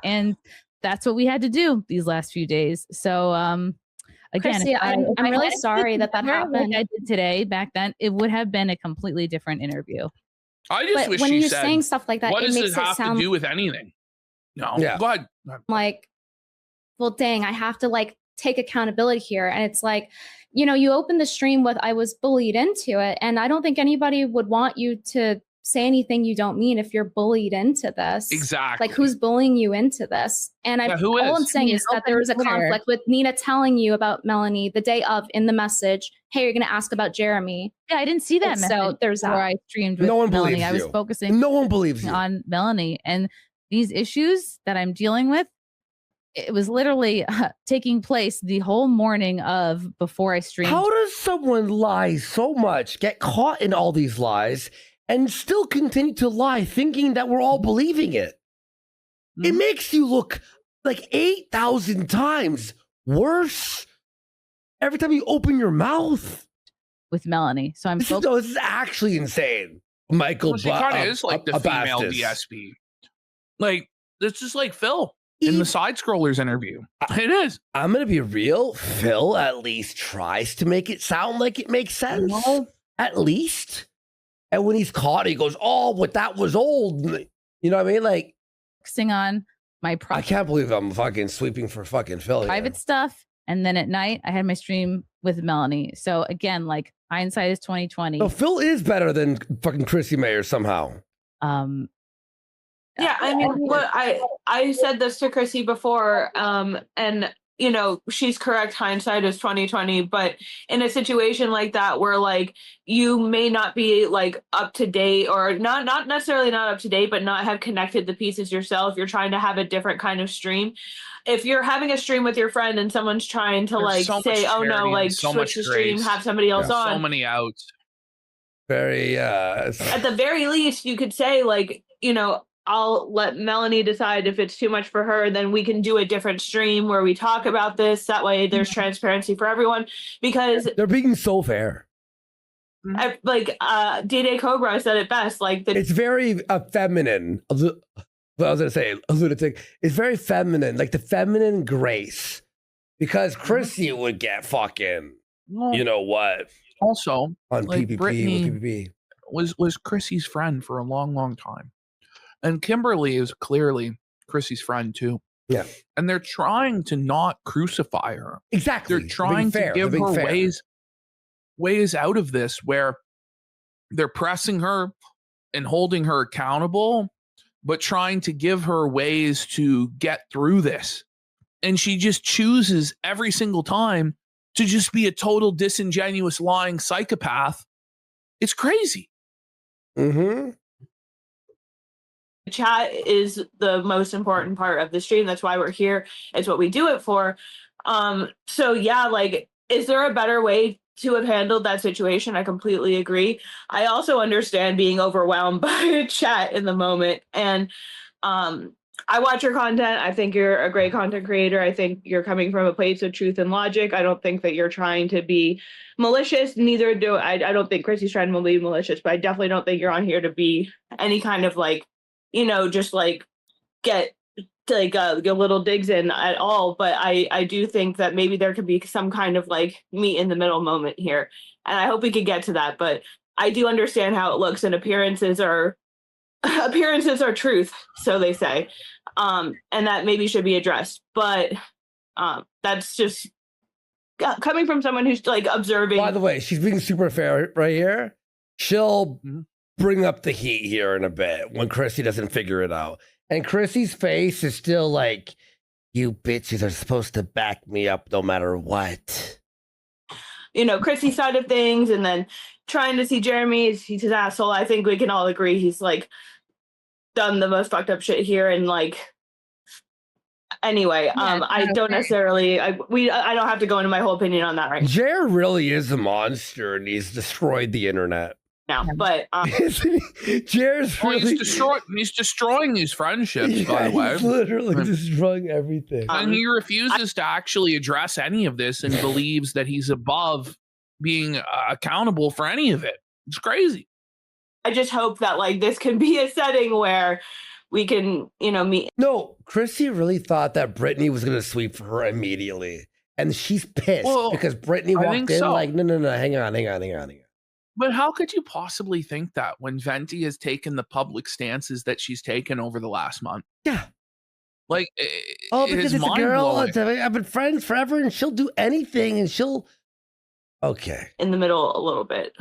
And that's what we had to do these last few days. So again, Chrissy, I'm really sorry that happened. Like I did today. Back then, it would have been a completely different interview. I just But wish when she you're said, saying stuff like that, what it does makes it it have sound to do with anything? No. Yeah. Go ahead. like, well, dang, I have to like take accountability here. And it's like, you know, you open the stream with, I was bullied into it. And I don't think anybody would want you to say anything you don't mean if you're bullied into this. Exactly. Like, who's bullying you into this? And Yeah, who all is? I'm saying I mean, is that there was a open Twitter. conflict with Nina telling you about Melanie the day of in the message, hey, you're going to ask about Jeremy. Yeah, I didn't see that And message. so there's that. where I streamed with No one Melanie. believes I was you. focusing No one believes you. on Melanie, and these issues that I'm dealing with. It was literally taking place the whole morning of before I streamed. How does someone lie so much, get caught in all these lies, and still continue to lie, thinking that we're all believing it? It makes you look like 8,000 times worse every time you open your mouth. With Melanie. So I'm This is actually insane. Michael, Well, she kind of is like the female Abastis. DSP. Like, it's just like Phil in the side scrollers interview. It is. I'm going to be real. Phil at least tries to make it sound like it makes sense. At least. And when he's caught, he goes, oh, but that was old. You know what I mean? Like, focusing on my I can't believe I'm fucking sweeping for fucking Phil. private stuff. And then at night, I had my stream with Melanie. So again, like hindsight is 2020. No, Phil is better than fucking Chrissy Mayer somehow. Yeah, I mean, what I said this to Chrissy before, and you know, she's correct. Hindsight is 2020, but in a situation like that, where like you may not be like up to date, or not necessarily not up to date, but not have connected the pieces yourself. You're trying to have a different kind of stream. If you're having a stream with your friend and someone's trying to There's like so much say, "Oh no, charity and like so switch much the stream, grace. have somebody else on," So many outs. Very, at the very least, you could say like, you know, I'll let Melanie decide if it's too much for her, then we can do a different stream where we talk about this. That way there's transparency for everyone, because they're being so fair. like D-Day Cobra said it best. Like It's very feminine. What I was going to say, a lunatic. It's very feminine, like the feminine grace. Because Chrissy would get fucking, you know what? Also, On like PPP Brittany with PPP. was Chrissy's friend for a long, long time. And Kimberly is clearly Chrissy's friend too. Yeah. And they're trying to not crucify her. Exactly. They're trying to give her ways out of this, where they're pressing her and holding her accountable, but trying to give her ways to get through this. And she just chooses every single time to just be a total disingenuous, lying psychopath. It's crazy. Mm-hmm. chat is the most important part of the stream. That's why we're here. It's what we do it for. So yeah, like, is there a better way to have handled that situation? I completely agree. I also understand being overwhelmed by chat in the moment. And I watch your content. I think you're a great content creator. I think you're coming from a place of truth and logic. I don't think that you're trying to be malicious. Neither do I don't think Chrissy's trying to be malicious, but I definitely don't think you're on here to be any kind of like, you know, just like get like little digs in at all, but I do think that maybe there could be some kind of like meet in the middle moment here, and I hope we could get to that. But I do understand how it looks, and appearances are truth, so they say, and that maybe should be addressed. But that's just coming from someone who's like observing. By the way, she's being super fair right here. She'll bring up the heat here in a bit when Chrissy doesn't figure it out. And Chrissy's face is still like, you bitches are supposed to back me up no matter what. You know, Chrissy's side of things, and then trying to see Jeremy, he's an asshole. I think we can all agree he's like done the most fucked up shit here, and like anyway, I don't necessarily I don't have to go into my whole opinion on that right Jer really is a monster, and he's destroyed the internet now. But Jer's really... he's destroying these friendships, by the way. He's literally destroying everything. And he refuses to actually address any of this and believes that he's above being accountable for any of it. It's crazy. I just hope that like this can be a setting where we can, meet. No, Chrissy really thought that Brittany was going to sweep for her immediately. And she's pissed because Brittany walked in like, no, hang on. But how could you possibly think that when Venti has taken the public stances that she's taken over the last month? Yeah. Like, because it's a girl. I've been friends forever, and she'll do anything, and she'll... Okay. In the middle a little bit.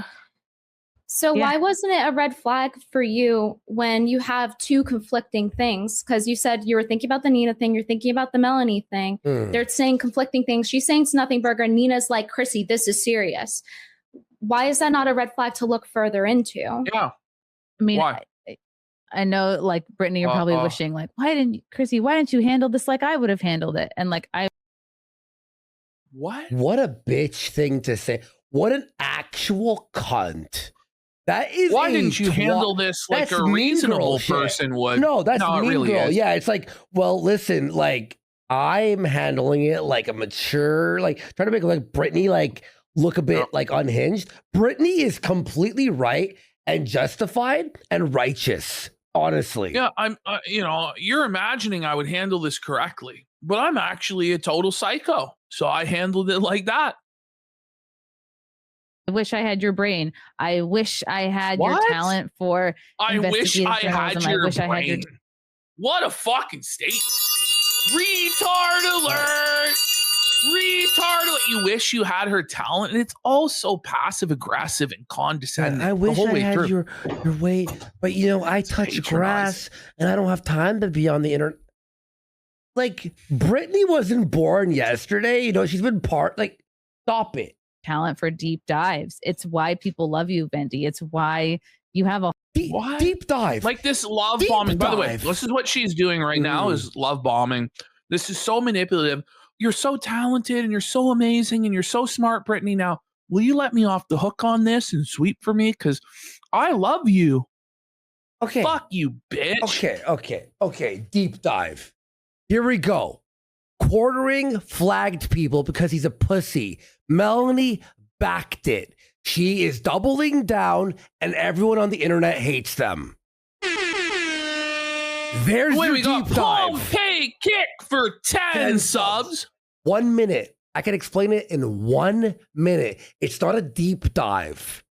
So why wasn't it a red flag for you when you have two conflicting things? Because you said you were thinking about the Nina thing, you're thinking about the Melanie thing. They're saying conflicting things. She's saying it's nothing burger. Nina's like, Chrissy, this is serious. Why is that not a red flag to look further into? Yeah. I mean, I know like Brittany, you're probably wishing like, why didn't you handle this like I would have handled it? And like, What a bitch thing to say. What an actual cunt. That is Why didn't you handle this like a reasonable person would? No, that's mean really girl. is. Yeah, it's like, well, listen, like I'm handling it like a mature, like trying to make like Brittany like look a bit like unhinged. Brittany is completely right and justified and righteous, honestly. Yeah, I'm you're imagining I would handle this correctly, but I'm actually a total psycho. So I handled it like that. I wish I had your brain. I wish I had your talent for investigative journalism. I wish I had your... What a fucking statement. Retard alert. You wish you had her talent, and it's all so passive aggressive and condescending. I wish I had your weight, but I touch grass and I don't have time to be on the internet. Like Brittany wasn't born yesterday. She's been stop it. Talent for deep dives. It's why people love you, Venti. It's why you have a deep dive. Like this love bombing. By the way, this is what she's doing right now is love bombing. This is so manipulative. You're so talented and you're so amazing and you're so smart, Brittany. Now, will you let me off the hook on this and sweep for me? Because I love you. Okay. Fuck you, bitch. Okay. Deep dive. Here we go. Quartering flagged people because he's a pussy. Melanie backed it. She is doubling down and everyone on the internet hates them. There's your deep dive. Pay kick for 10 subs. 1 minute. I can explain it in 1 minute. It's not a deep dive.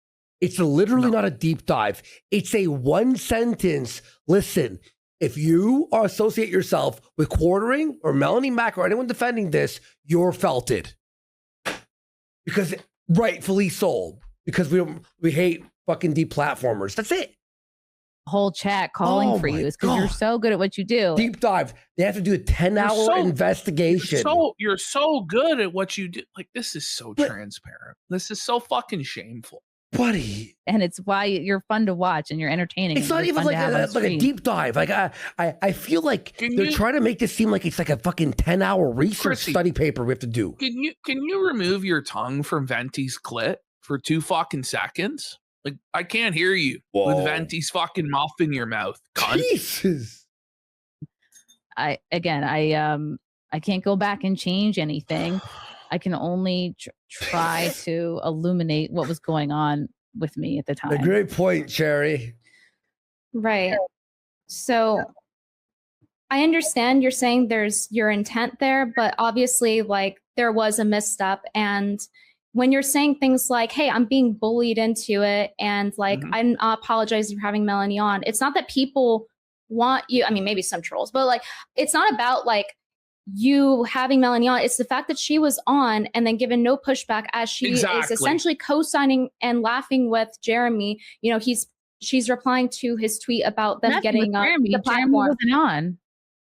It's literally not a deep dive. It's a one sentence. Listen, if you associate yourself with Quartering or Melanie Mack or anyone defending this, you're felted. Because rightfully so. Because we hate fucking deplatformers. That's it. Whole chat calling for you is because you're so good at what you do. Deep dive. They have to do a 10-hour investigation. You're so good at what you do. Like, this is so transparent. This is so fucking shameful. Buddy. And it's why you're fun to watch and you're entertaining. It's not even like a deep dive. Like I feel like they're trying to make this seem like it's like a fucking 10-hour research study paper we have to do. Can you remove your tongue from Venti's clit for 2 fucking seconds? Like, I can't hear you with Venti's fucking muff in your mouth, cunt. Jesus. I can't go back and change anything. I can only try to illuminate what was going on with me at the time. A great point, Cherry. Right. So I understand you're saying there's your intent there, but obviously, like, there was a misstep. And when you're saying things like, hey, I'm being bullied into it, and like, I'm apologizing for having Melanie on, it's not that people want you. I mean, maybe some trolls, but like, it's not about like you having Melanie on. It's the fact that she was on and then given no pushback, as she is essentially co-signing and laughing with Jeremy. You know, she's replying to his tweet about them getting the platform. Jeremy wasn't on.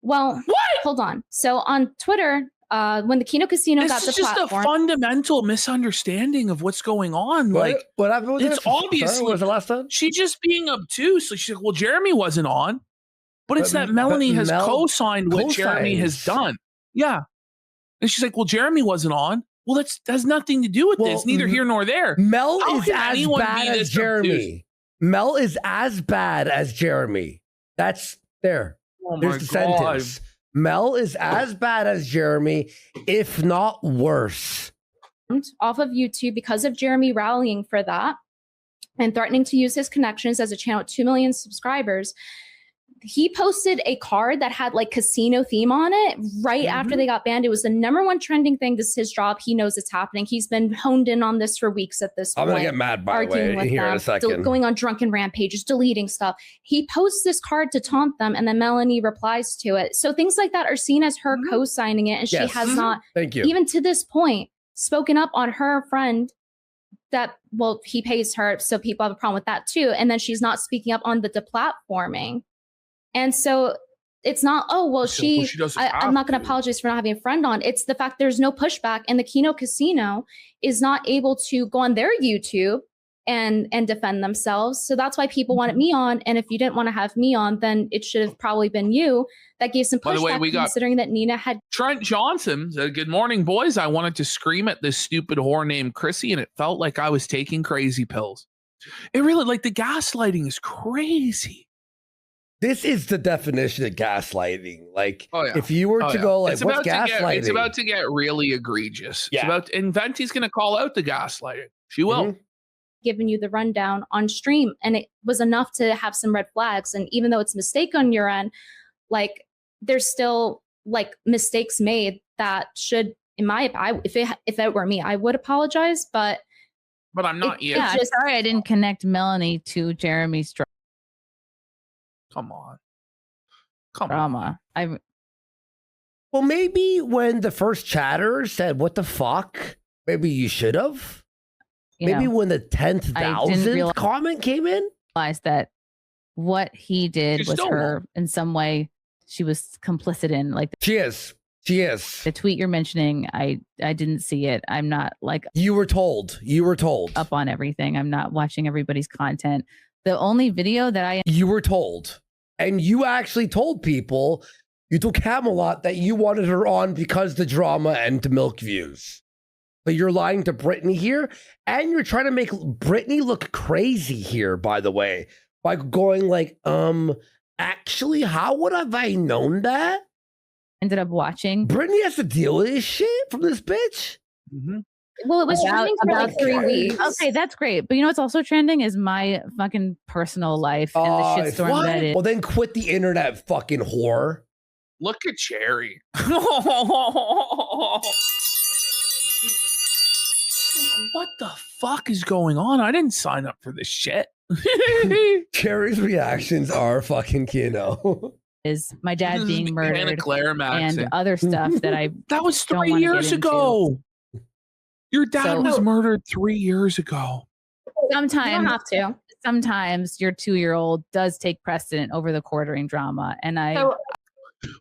Well, hold on. So on Twitter, when the Kino Casino got the platform, it's just a fundamental misunderstanding of what's going on. Like, what happened with it's obviously was the last time? She's just being obtuse. Like, she's like, well, Jeremy wasn't on, but it's that Melanie has co-signed what Jeremy has done. Yeah, and she's like, well, Jeremy wasn't on. Well, that has nothing to do with this. Neither here nor there. Mel is as bad as Jeremy. Mel is as bad as Jeremy. That's there. Oh There's the sentence. Mel is as bad as Jeremy, if not worse. Off of YouTube because of Jeremy rallying for that and threatening to use his connections as a channel with 2 million subscribers. He posted a card that had like casino theme on it right after they got banned. It was the #1 trending thing. This is his job. He knows it's happening. He's been honed in on this for weeks at this point. I'm going to get mad, by the way, here in a second. Going on drunken rampages, deleting stuff. He posts this card to taunt them, and then Melanie replies to it. So things like that are seen as her co-signing it, and she has not, even to this point, spoken up on her friend that, well, he pays her, so people have a problem with that too. And then she's not speaking up on the deplatforming. And so it's not, oh, well, I'm not going to apologize for not having a friend on. It's the fact there's no pushback, and the Kino Casino is not able to go on their YouTube and defend themselves. So that's why people wanted me on. And if you didn't want to have me on, then it should have probably been you that gave some pushback. By the way, we considering that Nina had Trent Johnson said, good morning, boys. I wanted to scream at this stupid whore named Chrissy, and it felt like I was taking crazy pills. It really, like, the gaslighting is crazy. This is the definition of gaslighting. Like, if you were to go, like, what's gaslighting? It's about to get really egregious. And Venti's going to call out the gaslighting. She will. Giving you the rundown on stream, and it was enough to have some red flags. And even though it's a mistake on your end, like, there's still like mistakes made that should, in my, if it were me, I would apologize. But I'm not yet. Yeah, sorry I didn't connect Melanie to Jeremy's drama. Come on. Drama. Well, maybe when the first chatter said, what the fuck? Maybe you should have. Maybe when the 10,000th comment came in. Realized that what he did was her in some way. She was complicit in, like, she is. The tweet you're mentioning, I didn't see it. I'm not like, you were told up on everything. I'm not watching everybody's content. The only video that you were told, and you actually told people, you told Camelot that you wanted her on because the drama and to milk views. But you're lying to Brittany here, and you're trying to make Brittany look crazy here, by the way, by going like, actually, how would have I known that? Ended up watching. Brittany has to deal with this shit from this bitch. Well, it was trending for like 3 weeks. Okay, that's great. But you know what's also trending is my fucking personal life and the shitstorm that is. Well, then quit the internet, fucking whore. Look at Cherry. What the fuck is going on? I didn't sign up for this shit. Cherry's reactions are fucking Kino. Is my dad being murdered and other stuff that I that was 3 years ago. Your dad was murdered 3 years ago. Sometimes you don't have to. Sometimes your 2-year-old does take precedent over the quartering drama, and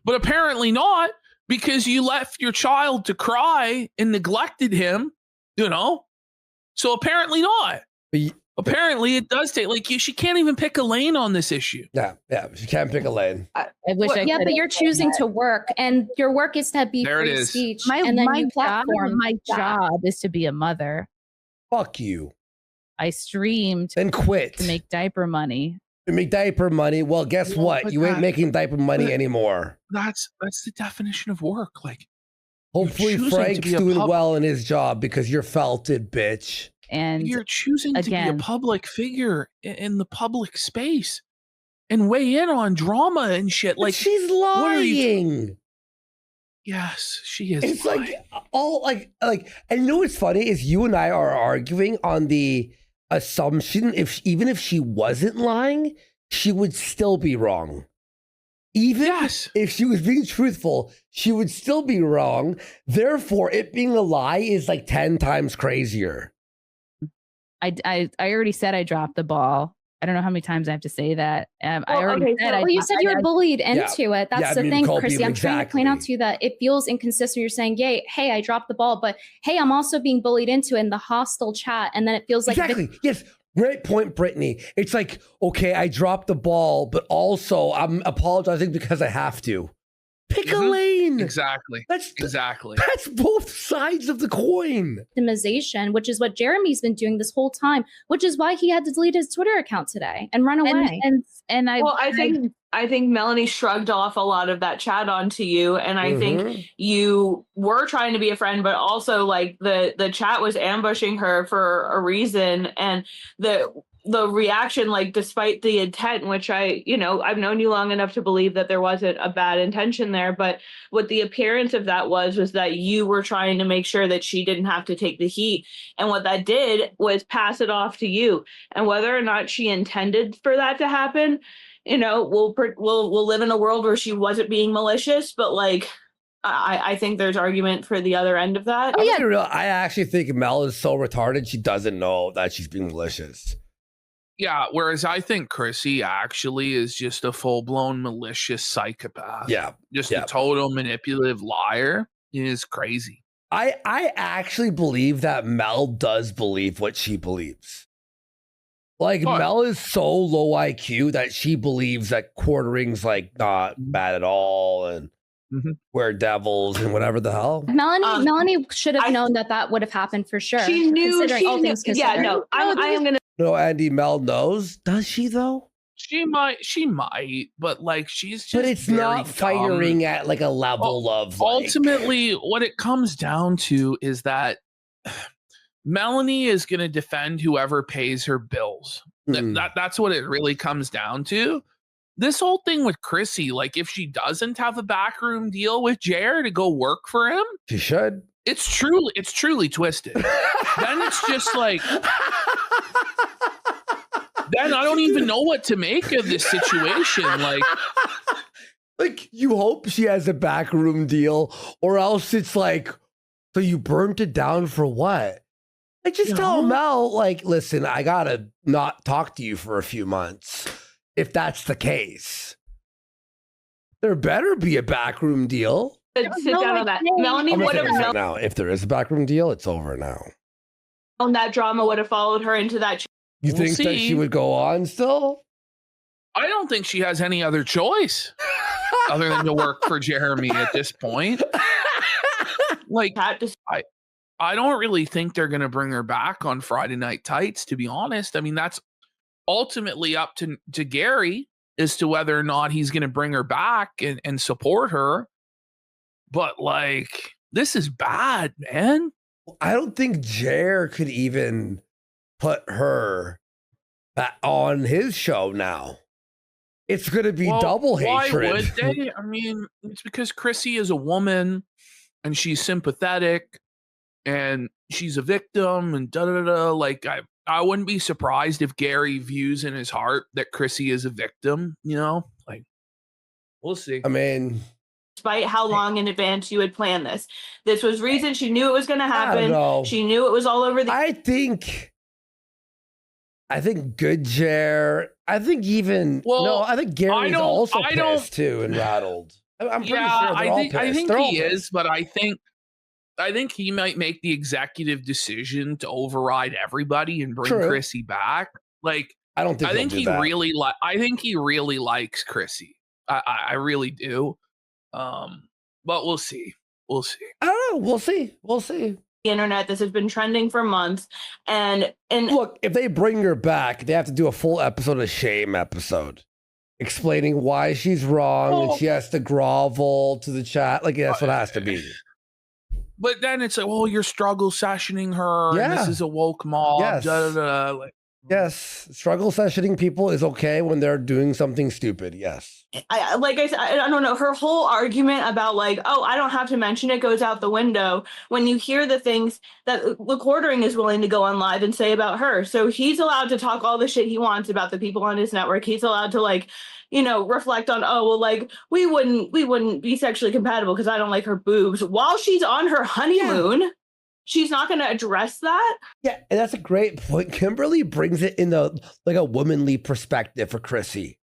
but apparently not, because you left your child to cry and neglected him. You know, so apparently not. Apparently, it does take, like, she can't even pick a lane on this issue. Yeah, she can't pick a lane. I wish I could. But you're choosing to work, and your work is to be free speech. My job is to be a mother. Fuck you. I streamed and quit to make diaper money. Well, guess what? You ain't making diaper money anymore. That's the definition of work. Like, hopefully Frank's doing well in his job because you're felted, bitch. And you're choosing to be a public figure in the public space. and weigh in on drama and shit. But like she's lying. Yes, she is. It's lying. like all like, and you know what's funny is you and I are arguing on the assumption even if she wasn't lying, she would still be wrong. Even if she was being truthful, she would still be wrong. Therefore, it being a lie is like 10 times crazier. I already said I dropped the ball. I don't know how many times I have to say that. I already said. You said you were bullied into it. That's the thing, Chrissy. I'm trying to point out to you that it feels inconsistent. You're saying, "Yay, hey, I dropped the ball," but hey, I'm also being bullied into it in the hostile chat, and then it feels like Yes. Great point, Brittany. It's like, okay, I dropped the ball, but also I'm apologizing because I have to. Pick a lane. Exactly. That's both sides of the coin. Victimization, which is what Jeremy's been doing this whole time, which is why he had to delete his Twitter account today and run away. I think Melanie shrugged off a lot of that chat onto you, and I think you were trying to be a friend, but also like the chat was ambushing her for a reason, and the reaction, like despite the intent, which I've known you long enough to believe that there wasn't a bad intention there, but what the appearance of that was that you were trying to make sure that she didn't have to take the heat, and what that did was pass it off to you, and whether or not she intended for that to happen, we'll live in a world where she wasn't being malicious, but like I think there's argument for the other end of that. I actually think Mel is so retarded she doesn't know that she's being malicious. Yeah, whereas I think Chrissy actually is just a full-blown malicious psychopath. Yeah. Just a total manipulative liar. It is crazy. I actually believe that Mel does believe what she believes. Like, Mel is so low IQ that she believes that quartering's like not bad at all, and we're devils and whatever the hell. Melanie should have known that would have happened for sure. She knew. Yeah, no, I am gonna. No, Andy, Mel knows. Does she though? She might, but like she's just. But it's not firing at like a level of. Ultimately, what it comes down to is that Melanie is going to defend whoever pays her bills. That's what it really comes down to. This whole thing with Chrissy, like if she doesn't have a backroom deal with Jer to go work for him, she should. It's truly twisted. Then it's just like. Then I don't even know what to make of this situation. Like you hope she has a backroom deal, or else it's like, so you burnt it down for what? Like just tell Mel, like, listen, I gotta not talk to you for a few months. If that's the case, there better be a backroom deal. Sit down on that. Melanie would have known. Now, if there is a backroom deal, it's over now. And that drama would have followed her into that. You think that she would go on still? I don't think she has any other choice other than to work for Jeremy at this point. Like, I don't really think they're going to bring her back on Friday Night Tights, to be honest. I mean, that's ultimately up to Gary as to whether or not he's going to bring her back and support her. But, like, this is bad, man. I don't think Jer could even put her on his show now. It's going to be double hatred. Why would they? I mean, it's because Chrissy is a woman and she's sympathetic and she's a victim and da-da-da-da. Like, I wouldn't be surprised if Gary views in his heart that Chrissy is a victim, Like, we'll see. I mean... Despite how long in advance you had planned this. This was reason she knew it was going to happen. I don't know. She knew it was all over the... I think good Jer. I think even I think Gary's also pissed too and rattled. I'm pretty sure they're all pissed. I think he is, but I think he might make the executive decision to override everybody and bring Chrissy back. Like, I don't think. I think he really likes Chrissy. I really do. But we'll see. I don't know. We'll see. Internet. This has been trending for months. And look, if they bring her back, they have to do a full episode of shame episode explaining why she's wrong and she has to grovel to the chat. Like, that's what it has to be. But then it's like, you're struggle sessioning her. Yeah. And this is a woke mob. Yes. Da, da, da. Like, Yes, struggle sessioning people is okay when they're doing something stupid. Yes. Like I said, I don't know. Her whole argument about like, oh, I don't have to mention it goes out the window when you hear the things that the quartering is willing to go on live and say about her. So he's allowed to talk all the shit he wants about the people on his network. He's allowed to like, you know, reflect on, oh, well, like we wouldn't be sexually compatible because I don't like her boobs while she's on her honeymoon. Yeah. She's not going to address that. Yeah, and that's a great point. Kimberly brings it in the like a womanly perspective for Chrissy.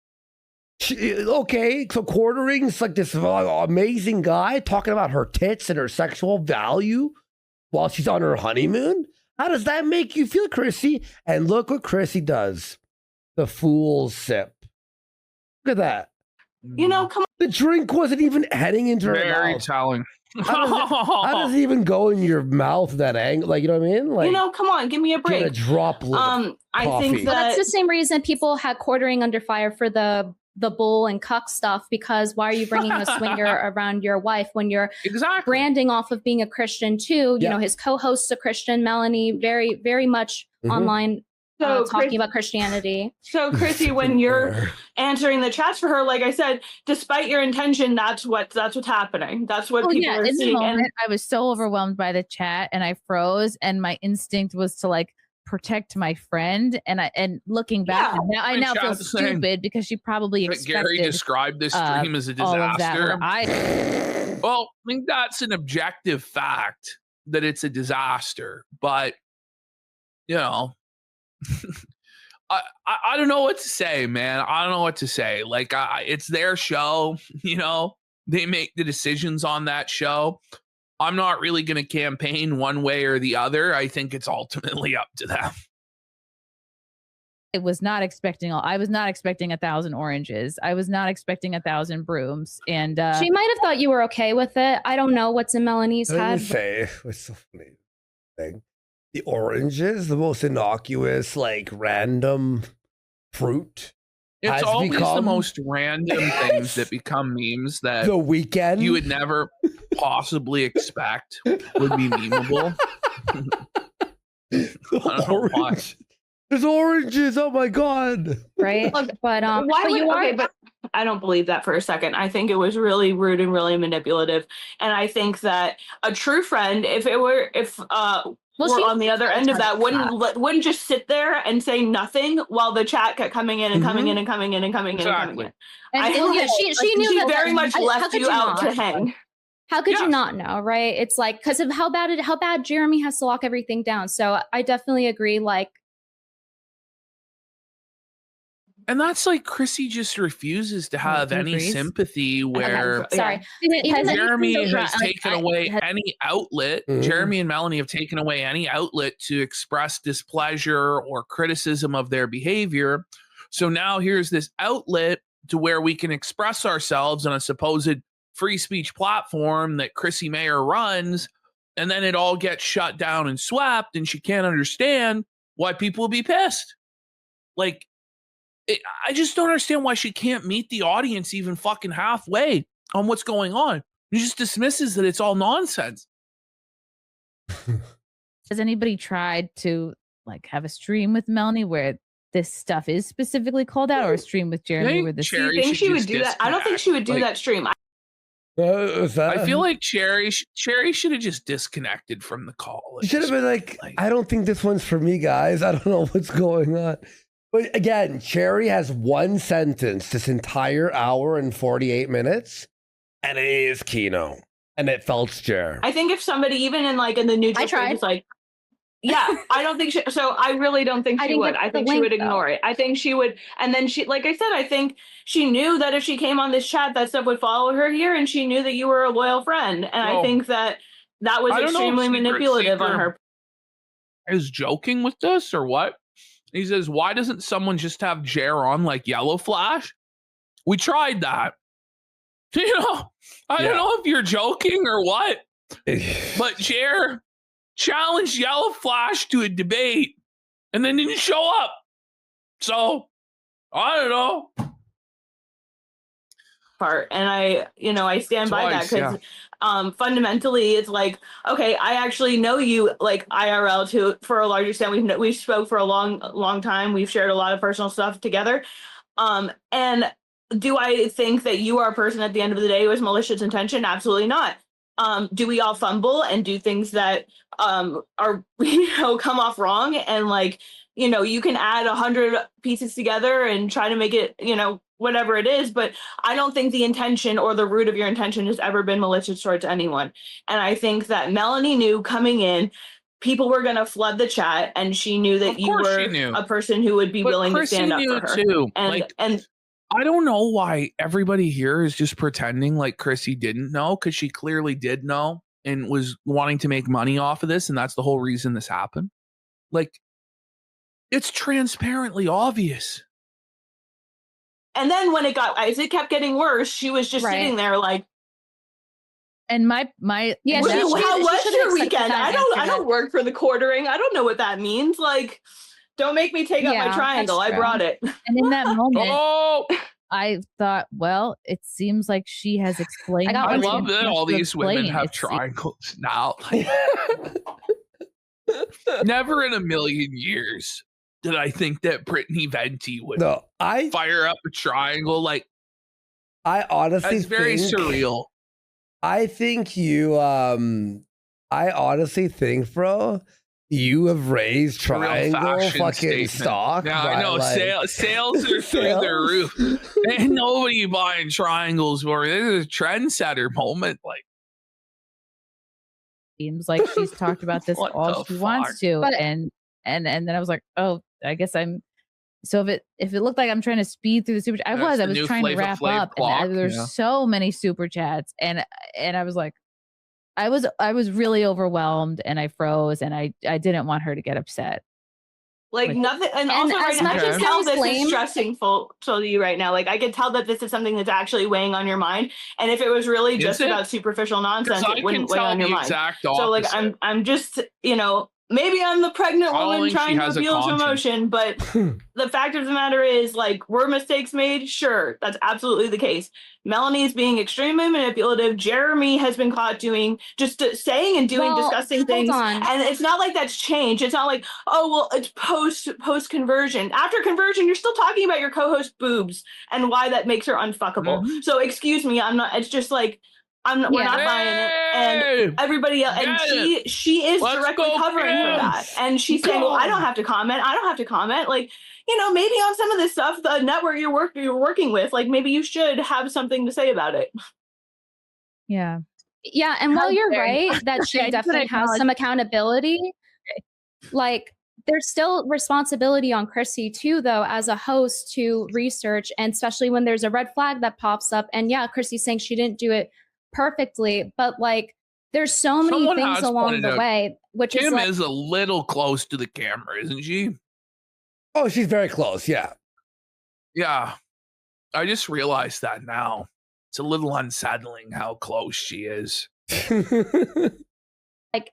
Okay, so quartering's like this amazing guy talking about her tits and her sexual value while she's on her honeymoon. How does that make you feel, Chrissy? And look what Chrissy does. The fool's sip. Look at that. You know, come on. The drink wasn't even heading into her mouth. Very telling. How does it even go in your mouth that angle? Like, you know what I mean? Like, you know, come on, give me a break. Get a droplet. I think that's the same reason people had quartering under fire for the bull and cuck stuff, because why are you bringing a swinger around your wife when you're branding off of being a Christian too? You know, his co-host's a Christian, Melanie, very, very much online. Talking about Christianity. So, Chrissy, when you're answering the chats for her, like I said, despite your intention, that's what's happening. That's what people are in seeing. The moment, I was so overwhelmed by the chat, and I froze. And my instinct was to like protect my friend. And looking back, I now feel stupid because she probably expected. Gary described this stream as a disaster. Well, I think that's an objective fact that it's a disaster, but you know. I don't know what to say, man. I don't know what to say. Like, it's their show, you know, they make the decisions on that show. I'm not really going to campaign one way or the other. I think it's ultimately up to them. I was not expecting 1,000 oranges. I was not expecting 1,000 brooms. And she might have thought you were okay with it. I don't know what's in Melanie's head. What's so funny thing. The oranges, the most innocuous, like random fruit. It's always the most random things that become memes that the weekend you would never possibly expect would be memeable. Orange. There's oranges. Oh my god! Right, but but I don't believe that for a second. I think it was really rude and really manipulative, and I think that a true friend, if we're on the other end of that, wouldn't just sit there and say nothing while the chat kept coming in and coming in and coming in and coming in and coming in. And she knew that very much left you out to hang. How could you not know, right? It's like because of how bad Jeremy has to lock everything down. So I definitely agree. Like, and that's like Chrissy just refuses to have any sympathy where Jeremy has taken away any outlet. Jeremy and Melanie have taken away any outlet to express displeasure or criticism of their behavior. So now here's this outlet to where we can express ourselves on a supposed free speech platform that Chrissy Mayer runs. And then it all gets shut down and swept, and she can't understand why people will be pissed. Like, I just don't understand why she can't meet the audience even fucking halfway on what's going on. She just dismisses that it's all nonsense. Has anybody tried to like have a stream with Melanie where this stuff is specifically called out, or a stream with Jeremy where this? Do you think she would do that? I don't think she would do that stream. I feel like Cherry should have just disconnected from the call. She should have been like, I don't think this one's for me, guys. I don't know what's going on. But again, Cherry has one sentence this entire hour and 48 minutes, and it is Kino, and it felt Jer. I think if somebody, even in the neutral space, is like, yeah, I don't think so I really don't think she would. I think she would ignore it. I think she would. And then she, like I said, I think she knew that if she came on this chat, that stuff would follow her here. And she knew that you were a loyal friend. And I think that was extremely manipulative on her. Is joking with this or what? He says, why doesn't someone just have Jer on like Yellow Flash? We tried that. You know, I don't know if you're joking or what, but Jer challenged Yellow Flash to a debate and then didn't show up. So, I don't know. part. And I stand by that because fundamentally it's like, okay, I actually know you like IRL too for a large extent. We've spoke for a long time. We've shared a lot of personal stuff together. And do I think that you are a person at the end of the day with malicious intention? Absolutely not. Do we all fumble and do things that are come off wrong? And like, you can add 100 pieces together and try to make it, whatever it is. But I don't think the intention or the root of your intention has ever been malicious towards anyone. And I think that Melanie knew coming in, people were going to flood the chat, and she knew that you were a person who would be willing to stand up for her. Too. And I don't know why everybody here is just pretending like Chrissy didn't know, because she clearly did know and was wanting to make money off of this. And that's the whole reason this happened. Like, it's transparently obvious. And then when as it kept getting worse, she was just sitting there like. And my how was your weekend? I don't work for the quartering. I don't know what that means. Like, don't make me take up my triangle. I brought it. And in that moment, I thought, well, it seems like she has explained. I love that all these women have triangles now. Never in a million years did I think that Brittany Venti would fire up a triangle. Like, I honestly that's very surreal. I think I honestly think, bro, you have raised triangle fucking statement. Stock. Yeah, I know. Sales are through the roof. Ain't nobody buying triangles for it. This is a trendsetter moment. Like, seems like she's talked about this all she wants to. But, and then I was like, oh, I guess I'm. So if it looked like I'm trying to speed through the super, I was trying to wrap up, and there's so many super chats, and I was like, I was really overwhelmed, and I froze, and I didn't want her to get upset. Like nothing, and also right now, I can tell this is stressing to you right now. Like I could tell that this is something that's actually weighing on your mind, and if it was really just about superficial nonsense, it wouldn't weigh on your mind. So like I'm just maybe I'm the pregnant woman trying to appeal to emotion, but the fact of the matter is, like, were mistakes made? Sure, that's absolutely the case. Melanie is being extremely manipulative. Jeremy has been caught saying and doing disgusting things. And it's not like that's changed. It's not like, oh, well, it's post conversion. After conversion, you're still talking about your co-host boobs and why that makes her unfuckable. Mm-hmm. So excuse me, I'm not, it's just like, we're not buying it, and everybody else, and she is directly covering for that, and she's saying, "Well, I don't have to comment. Like, maybe on some of this stuff, the network you're working with, like, maybe you should have something to say about it." Yeah, and while you're right that she definitely has some accountability, like, there's still responsibility on Chrissy too, though, as a host to research, and especially when there's a red flag that pops up, and Chrissy's saying she didn't do it perfectly, but like there's so many things along the way, which Kim is a little close to the camera, isn't she? Oh, she's very close. Yeah. I just realized that now. It's a little unsettling how close she is. Like,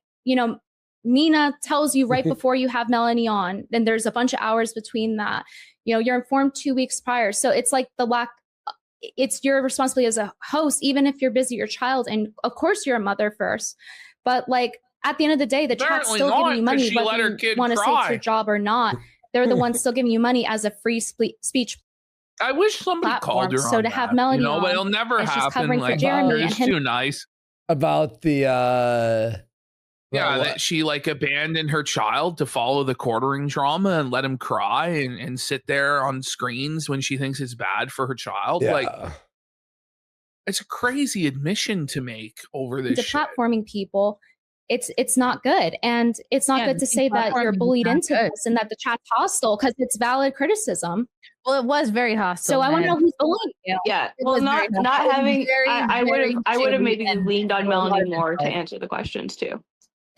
Nina tells you right before you have Melanie on, then there's a bunch of hours between that. You're informed 2 weeks prior, so it's like it's your responsibility as a host, even if you're busy, your child, and of course you're a mother first. But like at the end of the day, the chat's still giving you money, whether you want to say it's your job or not. They're the ones still giving you money as a free speech. I wish somebody called her. So to have Melanie, but it'll never happen. Like, Jeremy, it's too nice. About the that she like abandoned her child to follow the quartering drama and let him cry and sit there on screens when she thinks it's bad for her child. Yeah. Like, it's a crazy admission to make over this. Platforming people, it's not good, and it's not good to say that you're bullied into this and that the chat's hostile, because it's valid criticism. Well, it was very hostile. So I want to know who's bullying you. Yeah. Well, not having. I would have maybe leaned on Melanie more to answer the questions too.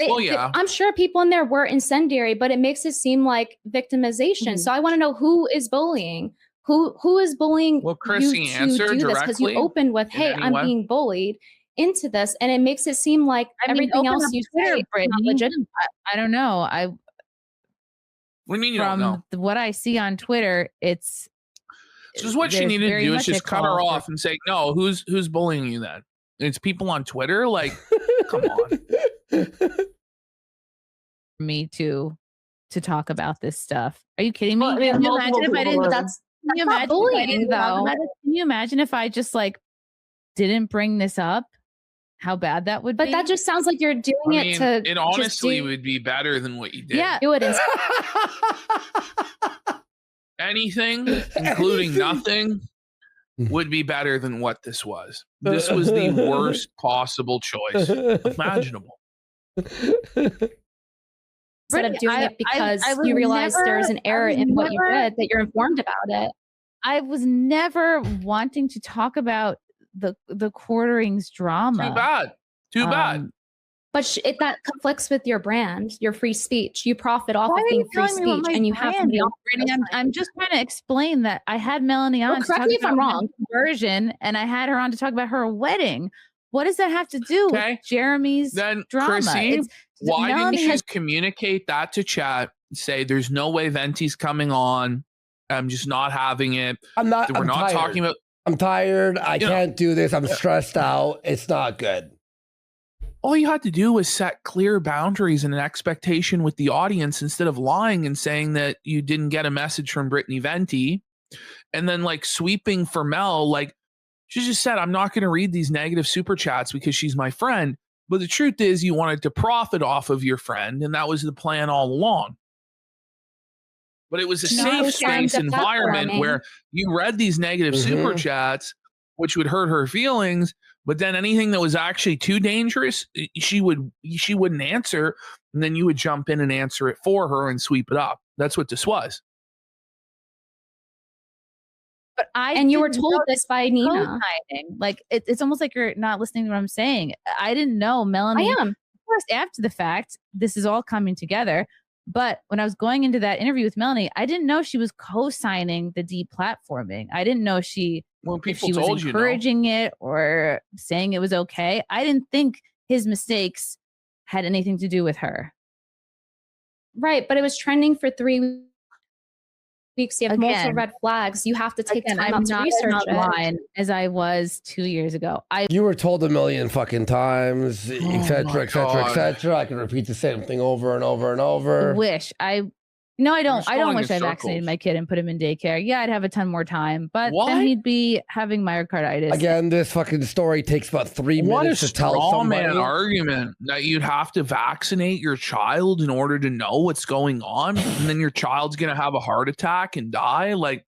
I'm sure people in there were incendiary, but it makes it seem like victimization. Mm-hmm. So I want to know who is bullying. Who is bullying Chrissy you to do this? Because you opened with, "Hey, I'm being bullied into this," and it makes it seem like everything else you say is not legitimate. I don't know. What do you mean you don't know? What I see on Twitter, it's This is what she there's needed to very do is much a just cut her call for off and say, no, who's bullying you then? It's people on Twitter? Like, come on. me to talk about this stuff. Are you kidding me? Well, I mean, Can you multiple imagine if I people didn't? were- That's can you not imagine if I bullying, didn't talk though. about it? Can you imagine if I just like didn't bring this up? How bad that would But be. that just sounds like you're doing I mean, it to. it just honestly do, would be better than what you did. yeah. do it in Anything, including nothing, would be better than what this was. This was the worst possible choice imaginable. instead of doing it because I was you realize never- there's an error I was in what you never- read, that you're informed about it. I was never wanting to talk about the quarterings drama. Too bad. Too bad. But that conflicts with your brand, your free speech. You profit off Why of are being you free telling me what speech, my and you have brand somebody is, else. Brittany? I'm just trying to explain that I had Melanie on to correct talk me if I'm about my wrong. conversion, and I had her on to talk about her wedding. What does that have to do Okay. with Jeremy's Then, drama? Chrissy, why Melanie didn't you has communicate that to chat? Say, there's no way Venti's coming on. I'm just not having it. I'm not. We're I'm not tired. talking about. I'm tired. I You know. can't do this. I'm stressed out. It's not good. All you had to do was set clear boundaries and an expectation with the audience instead of lying and saying that you didn't get a message from Brittany Venti and then like sweeping for Mel. Like she just said, I'm not going to read these negative super chats because she's my friend. But the truth is you wanted to profit off of your friend. And that was the plan all along. But it was a No, safe trying space to environment platforming. where you read these negative super chats, which would hurt her feelings. But then anything that was actually too dangerous, she wouldn't answer, and then you would jump in and answer it for her and sweep it up. That's what this was. But And you were didn't told know this by Nina. co-signing. Like it's almost like you're not listening to what I'm saying. I didn't know Melanie. I am. Of course, after the fact, this is all coming together. But when I was going into that interview with Melanie, I didn't know she was co-signing the deplatforming. I didn't know When if people she was told you, no. encouraging it or saying it was okay. I didn't think his mistakes had anything to do with her. Right, but it was trending for 3 weeks. You have multiple Again. red flags. You have to take Again, time I'm out to not research as it. online as I was 2 years ago. I You were told a million fucking times, my et cetera, et cetera, God. et cetera. I can repeat the same thing over and over and over. wish I I don't just I don't going wish in I vaccinated circles. my kid and put him in daycare. Yeah, I'd have a ton more time, but What? then he'd be having myocarditis. Again, this fucking story takes about 3 What a minutes to tell straw somebody. man argument that you'd have to vaccinate your child in order to know what's going on, and then your child's gonna have a heart attack and die. Like,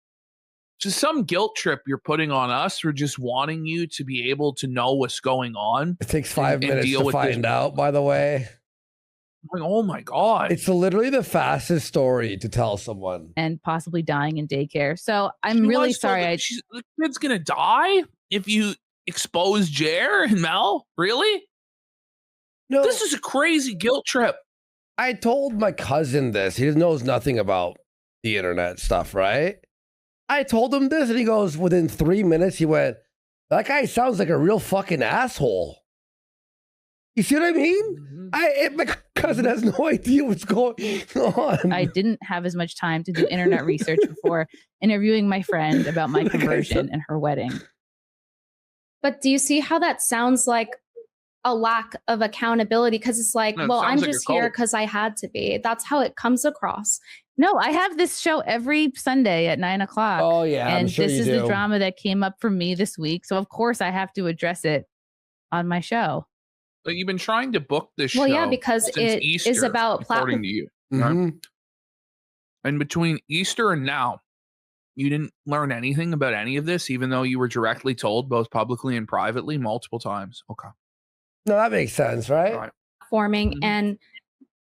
just some guilt trip you're putting on us for just wanting you to be able to know what's going on. It takes 5 and minutes deal to with this. find out, by the way. Like, oh my god, It's literally the fastest story to tell someone. and possibly dying in daycare. So I'm She really was told sorry. that the kid's gonna die if you expose Jer and Mel. Really? No, This is a crazy guilt trip. I told my cousin this. He knows nothing about the internet stuff, right? I told him this, and he goes, within 3 minutes, he went, that guy sounds like a real fucking asshole. You see what I mean? My cousin has no idea what's going on. I didn't have as much time to do internet research before interviewing my friend about my Like I conversion said- and her wedding. But do you see how that sounds like a lack of accountability? Because it's like, No, it well, I'm sounds like a just here cult. because I had to be. That's how it comes across. No, I have this show every Sunday at 9 o'clock. Oh, yeah, I'm and sure this you is do. the drama that came up for me this week. So of course I have to address it on my show. But you've been trying to book this show. Well, yeah, because since it Easter, is about according platform. to you. Mhm. And between Easter and now, you didn't learn anything about any of this, even though you were directly told both publicly and privately multiple times. Okay. No, that makes sense, right? All right. Forming Mhm. and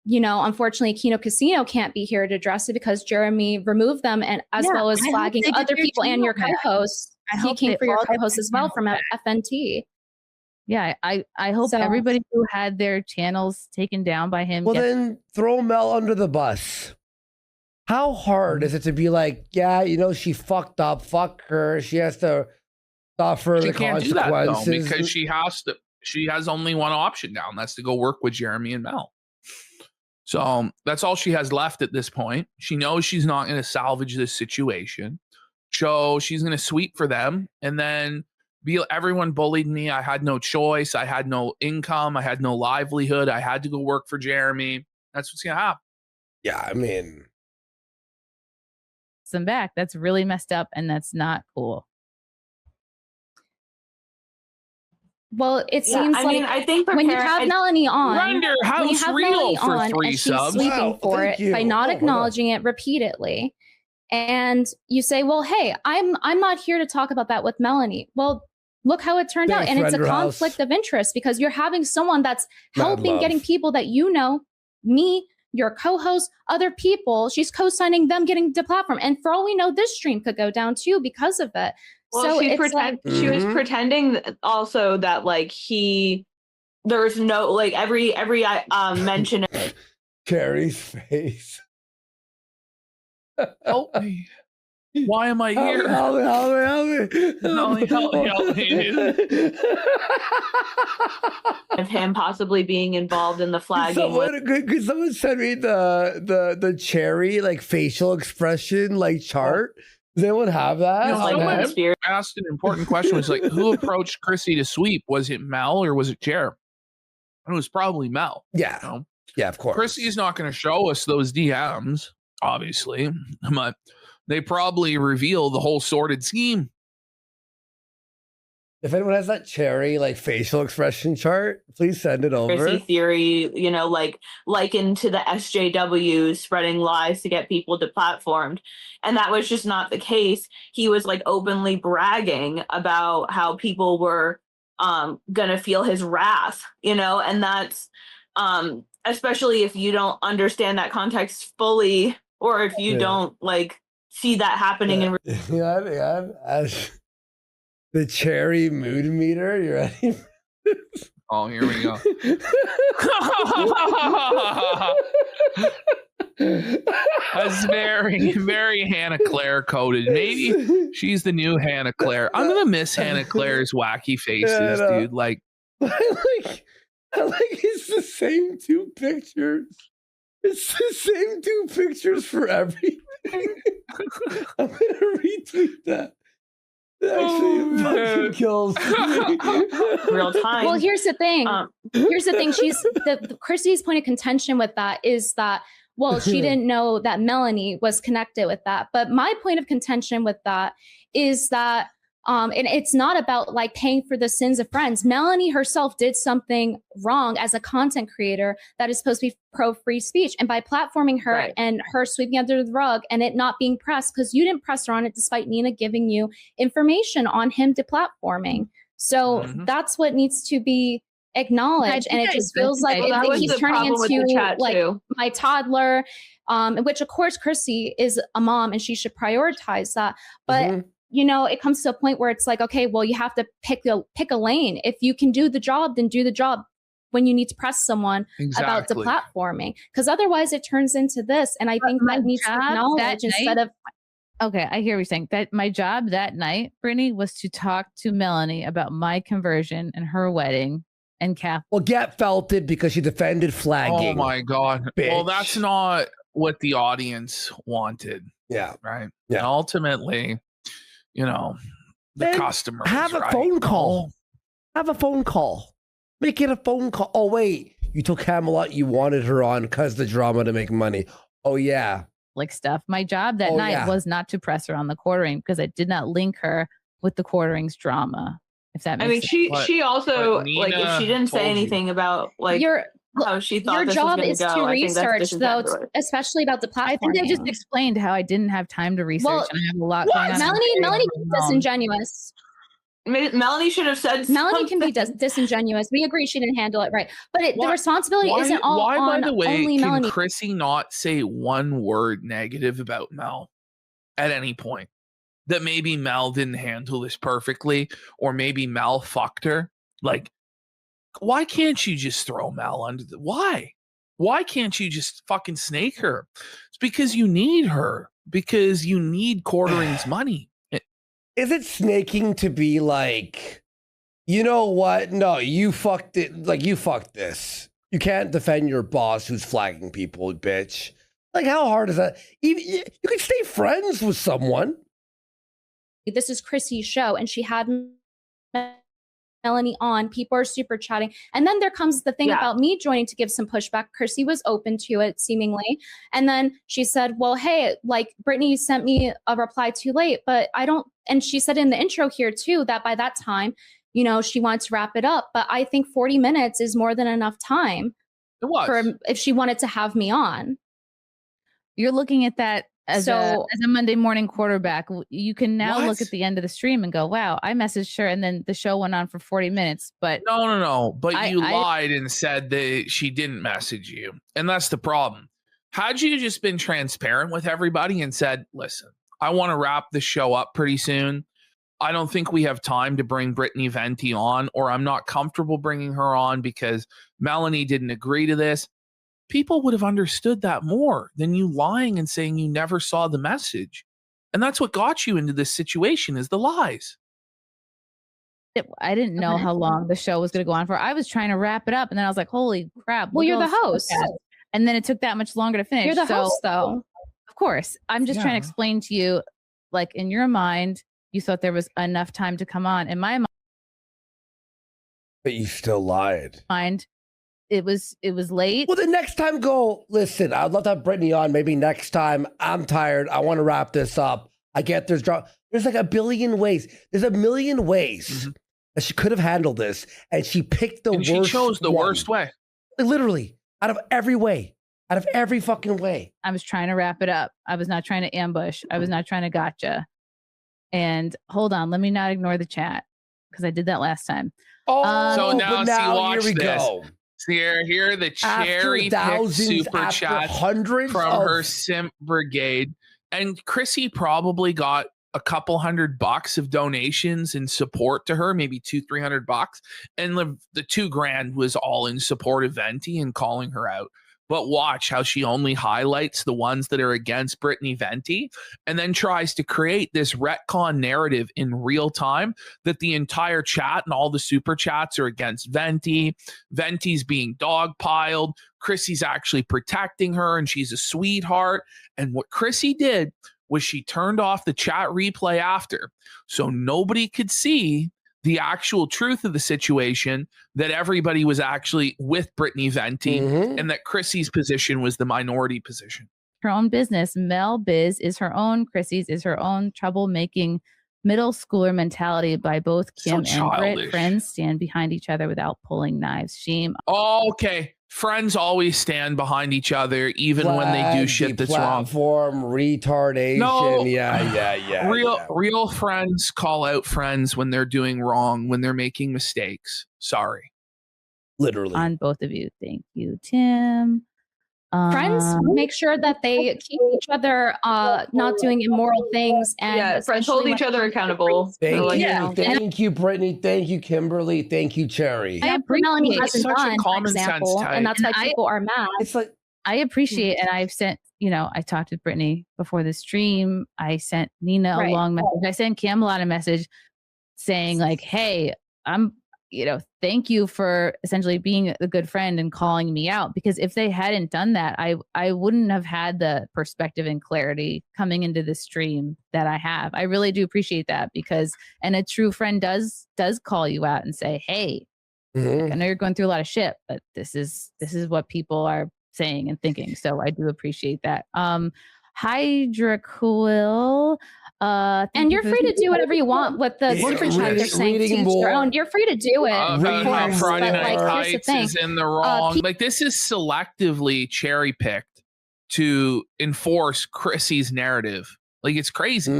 unfortunately Kino Casino can't be here to address it because Jeremy removed them, and as Yeah, well as I hope flagging they did other their people and channel your back. co-host. I He hope came they for your all get co-host their as well channel from back. FNT. Yeah, I hope So- everybody who had their channels taken down by him Well, gets then throw Mel under the bus. How hard is it to be like, yeah, she fucked up, fuck her, she has to suffer She the can't do that though, consequences? because she has only one option now, and that's to go work with Jeremy and Mel. So that's all she has left at this point. She knows she's not going to salvage this situation. show she's going to sweep for them, and then everyone bullied me. I had no choice. I had no income. I had no livelihood. I had to go work for Jeremy. That's what's going to happen. Yeah, I mean, them back. That's really messed up, and that's not cool. Well, it seems I think when you have Melanie on, Render house real for 3 subs. She's sweeping for it by not acknowledging it repeatedly, and you say, "Well, hey, I'm not here to talk about that with Melanie." Well, look how it turned out, and it's a conflict of interest because you're having someone that's helping getting people that you know, me, your co-host, other people. She's co-signing them getting the platform, and for all we know, this stream could go down too because of it. Well, so she was pretending also that like there's no like every mention of Carrie's face. Help me. Why am I here? Help me. Of him possibly being involved in the flagging. Could someone send me the cherry like facial expression like chart? Does anyone have that? Someone asked an important question. Was like, who approached Chrissy to sweep? Was it Mel or was it Jer? It was probably Mel. Yeah. You know? Yeah, of course. Chrissy's not going to show us those DMs, obviously, but they probably reveal the whole sordid scheme. If anyone has that cherry like facial expression chart, please send it over. Chrissy theory, like likened to the SJWs spreading lies to get people deplatformed. And that was just not the case. He was like openly bragging about how people were gonna feel his wrath, and that's especially if you don't understand that context fully, or if you don't like see that happening in the cherry mood meter. You ready? Oh, here we go. That's very, very Hannah Claire coded. Maybe she's the new Hannah Claire. I'm gonna miss Hannah Claire's wacky faces, dude. Like, I like it's the same 2 pictures. It's the same 2 pictures for everything. I'm gonna retweet that. Actually, fucking kills me. Real time. Well, here's the thing. Here's the thing. Chrissy's point of contention with that is that, well, she didn't know that Melanie was connected with that. But my point of contention with that is that, and it's not about like paying for the sins of friends. Melanie herself did something wrong as a content creator that is supposed to be pro free speech. And by platforming her and her sweeping under the rug and it not being pressed, because you didn't press her on it despite Nina giving you information on him deplatforming. So that's what needs to be acknowledged. And it just feels like it keeps turning into like my toddler, which of course Chrissy is a mom and she should prioritize that. But it comes to a point where it's like, okay, well, you have to pick a lane. If you can do the job, then do the job when you need to press someone about deplatforming. Because otherwise it turns into this. And I think that needs to acknowledge instead of... Okay, I hear what you're saying. That my job that night, Brittany, was to talk to Melanie about my conversion and her wedding and Kath. Well, get felted because she defended flagging. Oh my God. Bitch. Well, that's not what the audience wanted. Yeah. Right. Yeah. And ultimately, the customers have a phone call. Have a phone call. Make it a phone call. Oh wait, you told Camelot you wanted her on because the drama to make money. Oh yeah, like stuff. My job that night was not to press her on the quartering because I did not link her with the quarterings drama. If that makes sense. she also like if she didn't say anything about like how she thought your this job was is go, to I research though, especially about the platform. I think I just explained how I didn't have time to research and I have a lot going on. Melanie can be disingenuous. Melanie should have said Melanie can be disingenuous. We agree she didn't handle it right, but the responsibility isn't all on by the way, only can Melanie. Chrissy not say one word negative about Mel at any point? That maybe Mel didn't handle this perfectly, or maybe Mel fucked her. Like, why can't you just throw Mel under the... Why can't you just fucking snake her? It's because you need her. Because you need quartering's money. Is it snaking to be like, you know what? No, you fucked it. Like, you fucked this. You can't defend your boss who's flagging people, bitch. Like, how hard is that? Even you can stay friends with someone. this is Chrissy's show, and she had Melanie on. People are super chatting. And then there comes the thing about me joining to give some pushback. Chrissy was open to it, seemingly. And then she said, well, hey, like Brittany sent me a reply too late, but I don't. And she said in the intro here too, that by that time, you know, she wants to wrap it up. But I think 40 minutes is more than enough time for if she wanted to have me on. You're looking at that as a Monday morning quarterback. You can now look at the end of the stream and go, wow, I messaged her and then the show went on for 40 minutes. But no. But you lied and said that she didn't message you. And that's the problem. Had you just been transparent with everybody and said, listen, I want to wrap the show up pretty soon. I don't think we have time to bring Brittany Venti on, or I'm not comfortable bringing her on because Melanie didn't agree to this. People would have understood that more than you lying and saying you never saw the message. And that's what got you into this situation, is the lies. I didn't know how long the show was going to go on for. I was trying to wrap it up and then I was like, holy crap. Well, you're the host. And then it took that much longer to finish. You're the host though. Of course. I'm just trying to explain to you, like in your mind, you thought there was enough time to come on. In my mind. But you still lied. It was late. Well, the next time go, listen, I'd love to have Brittany on. Maybe next time. I'm tired. I want to wrap this up. I get there's like a billion ways. There's a million ways that she could have handled this. And she picked the worst. She chose the worst way. Literally, out of every way. Out of every fucking way. I was trying to wrap it up. I was not trying to ambush. I was not trying to gotcha. And hold on, let me not ignore the chat because I did that last time. So now see, watch here we this. go. Here are the cherry picked super chats from her simp brigade. And Chrissy probably got a couple $100 of donations in support to her, maybe $200-300. And the $2,000 was all in support of Venti and calling her out. But watch how she only highlights the ones that are against Brittany Venti and then tries to create this retcon narrative in real time that the entire chat and all the super chats are against Venti. Venti's being dogpiled. Chrissy's actually protecting her and she's a sweetheart. And what Chrissy did was she turned off the chat replay after so nobody could see the actual truth of the situation, that everybody was actually with Brittany Venti and that Chrissy's position was the minority position. Her own business, Mel Biz is her own, Chrissy's is her own, troublemaking middle schooler mentality by both Kim and Britt. Friends stand behind each other without pulling knives. Shame. Oh, okay. Friends always stand behind each other, even when they do shit that's wrong. Retardation. No, yeah. Real friends call out friends when they're doing wrong, when they're making mistakes. Sorry. Literally. On both of you. Thank you, Tim. Friends make sure that they keep each other not doing immoral things, and friends hold each other accountable. Thank you, Brittany. Thank you, Kimberly. Thank you, Cherry. I appreciate it's such a common sense type, and that's why people are mad. It's like I appreciate, and I've sent. I talked to Brittany before the stream. I sent Nina a long message. I sent Kim a lot of message saying like, "Hey, thank you for essentially being a good friend and calling me out, because if they hadn't done that, I wouldn't have had the perspective and clarity coming into the stream that I have. I really do appreciate that, and a true friend does call you out and say, hey, I know you're going through a lot of shit, but this is what people are saying and thinking. So I do appreciate that. Hydra Quill. And you're free to do whatever you want with the super chat. They're saying to each their own. You're free to do it. How Friday Night Lights is in the wrong. This is selectively cherry picked to enforce Chrissy's narrative. It's crazy.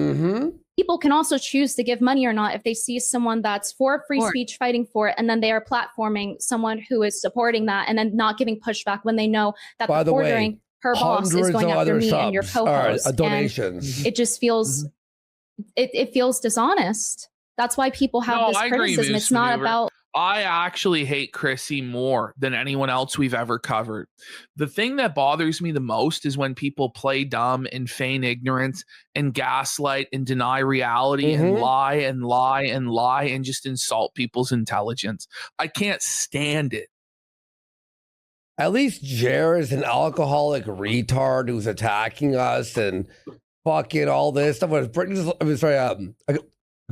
People can also choose to give money or not if they see someone that's for free speech fighting for it, and then they are platforming someone who is supporting that, and then not giving pushback when they know that the ordering her boss is going after me and your co-host. Donations. It just feels it feels dishonest. That's why people have this criticism. It's not about. I actually hate Chrissy more than anyone else we've ever covered. The thing that bothers me the most is when people play dumb and feign ignorance and gaslight and deny reality and lie and lie and lie and just insult people's intelligence. I can't stand it. At least Jer is an alcoholic retard who's attacking us and fucking all this stuff.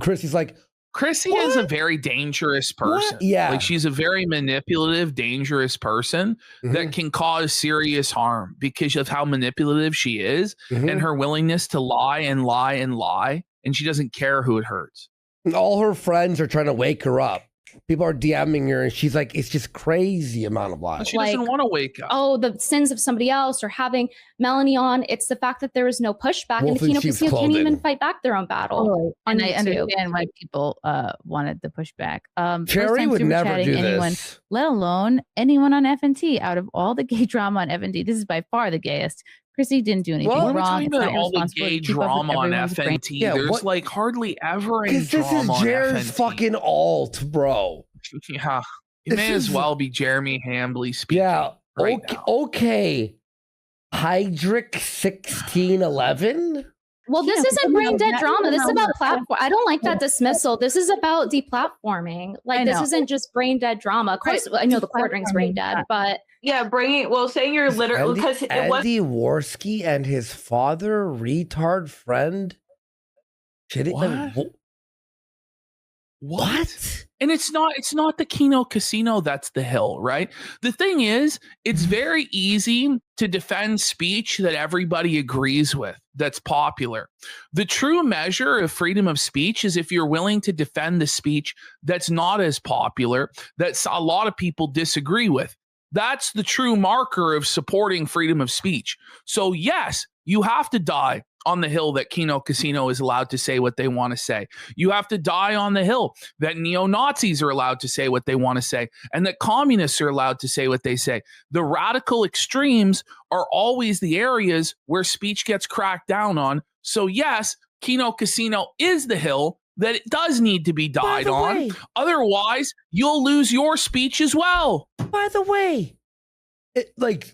Chrissy's like, Chrissy what? is a very dangerous person. What? Yeah. Like she's a very manipulative, dangerous person that can cause serious harm because of how manipulative she is and her willingness to lie and lie and lie. And she doesn't care who it hurts. All her friends are trying to wake her up. People are DMing her and she's like, it's just crazy amount of lies. She doesn't want to wake up. Oh, the sins of somebody else or having Melanie on. It's the fact that there was no pushback and the Kino Casino can't even fight back their own battle. And I understand why people wanted the pushback. Cherry would never do this. Let alone anyone on FNT. Out of all the gay drama on FNT, this is by far the gayest. Chrissy didn't do anything wrong. It's not all the gay drama on FNT. Yeah, there's like hardly ever any drama this is on Jared's FNT. fucking alt, bro. Yeah, it may as well be Jeremy Hambley speaking. Yeah, right now. Okay. Hydric 1611. Well, this isn't brain dead drama. This is about platform. I don't like that dismissal. This is about deplatforming. Like this isn't just brain dead drama. Of course, I know the court ring's brain dead, but yeah, saying you're literally because Andy Warski and his father, retard friend. What? And it's not the Kino Casino that's the hill, right? The thing is, it's very easy to defend speech that everybody agrees with, that's popular. The true measure of freedom of speech is if you're willing to defend the speech that's not as popular, that a lot of people disagree with. That's the true marker of supporting freedom of speech. So yes, you have to die on the hill that Kino Casino is allowed to say what they want to say. You have to die on the hill that neo-Nazis are allowed to say what they want to say and that communists are allowed to say what they say. The radical extremes are always the areas where speech gets cracked down on. So yes, Kino Casino is the hill that it does need to be died on. Otherwise, you'll lose your speech as well. By the way, like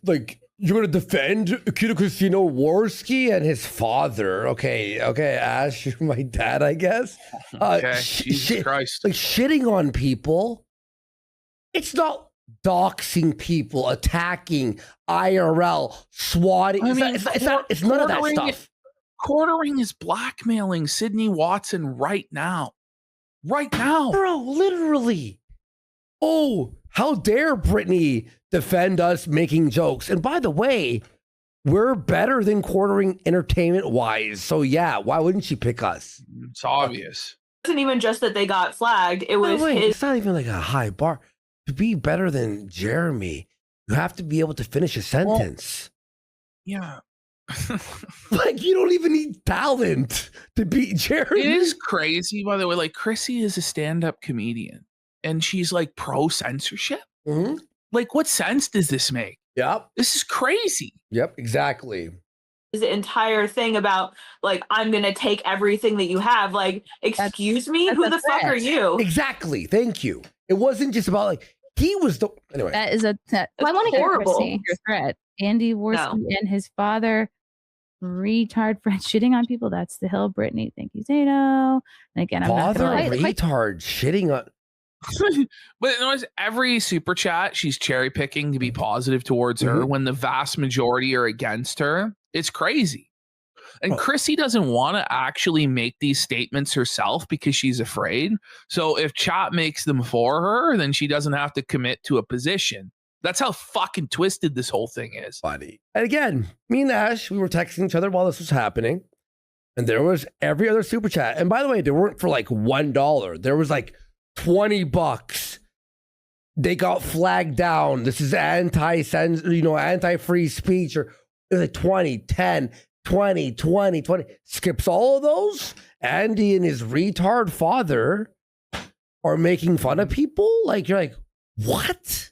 you're going to defend Kino Casino Warski and his father. Okay, Ash, you're my dad, I guess. Okay, Jesus Christ. Like shitting on people. It's not doxing people, attacking, IRL, swatting. I mean, it's none of that stuff. Quartering is blackmailing Sydney Watson right now. Right now. Bro, literally. Oh, how dare Brittany defend us making jokes? And by the way, we're better than quartering entertainment-wise. So yeah, why wouldn't she pick us? It's obvious. It wasn't even just that they got flagged. It was It's not even like a high bar. To be better than Jeremy, you have to be able to finish a sentence. Yeah. Like you don't even need talent to beat Jeremy. It is crazy, by the way. Like Chrissy is a stand-up comedian and she's like pro-censorship. Like what sense does this make? Yep. This is crazy. Yep, exactly. The entire thing about like, I'm going to take everything that you have. Like, excuse me, who the fuck are you? Exactly. Thank you. It wasn't just about like, he was the, anyway. That is I want to hear Chrissy. Your threat. Andy Warski and his father, retard friend shitting on people. That's the hill, Brittany. Thank you, Zato. And again, I'm father not gonna retard shitting on. But notice every super chat she's cherry picking to be positive towards her when the vast majority are against her. It's crazy. And Chrissy doesn't want to actually make these statements herself because she's afraid. So if chat makes them for her, then she doesn't have to commit to a position. That's how fucking twisted this whole thing is. Buddy. And again, me and Ash, we were texting each other while this was happening. And there was every other super chat. And by the way, they weren't for like $1. There was like $20. They got flagged down. This is anti-free speech, or like 20, 10, 20, 20, 20. Skips all of those. Andy and his retard father are making fun of people. Like, you're like, what?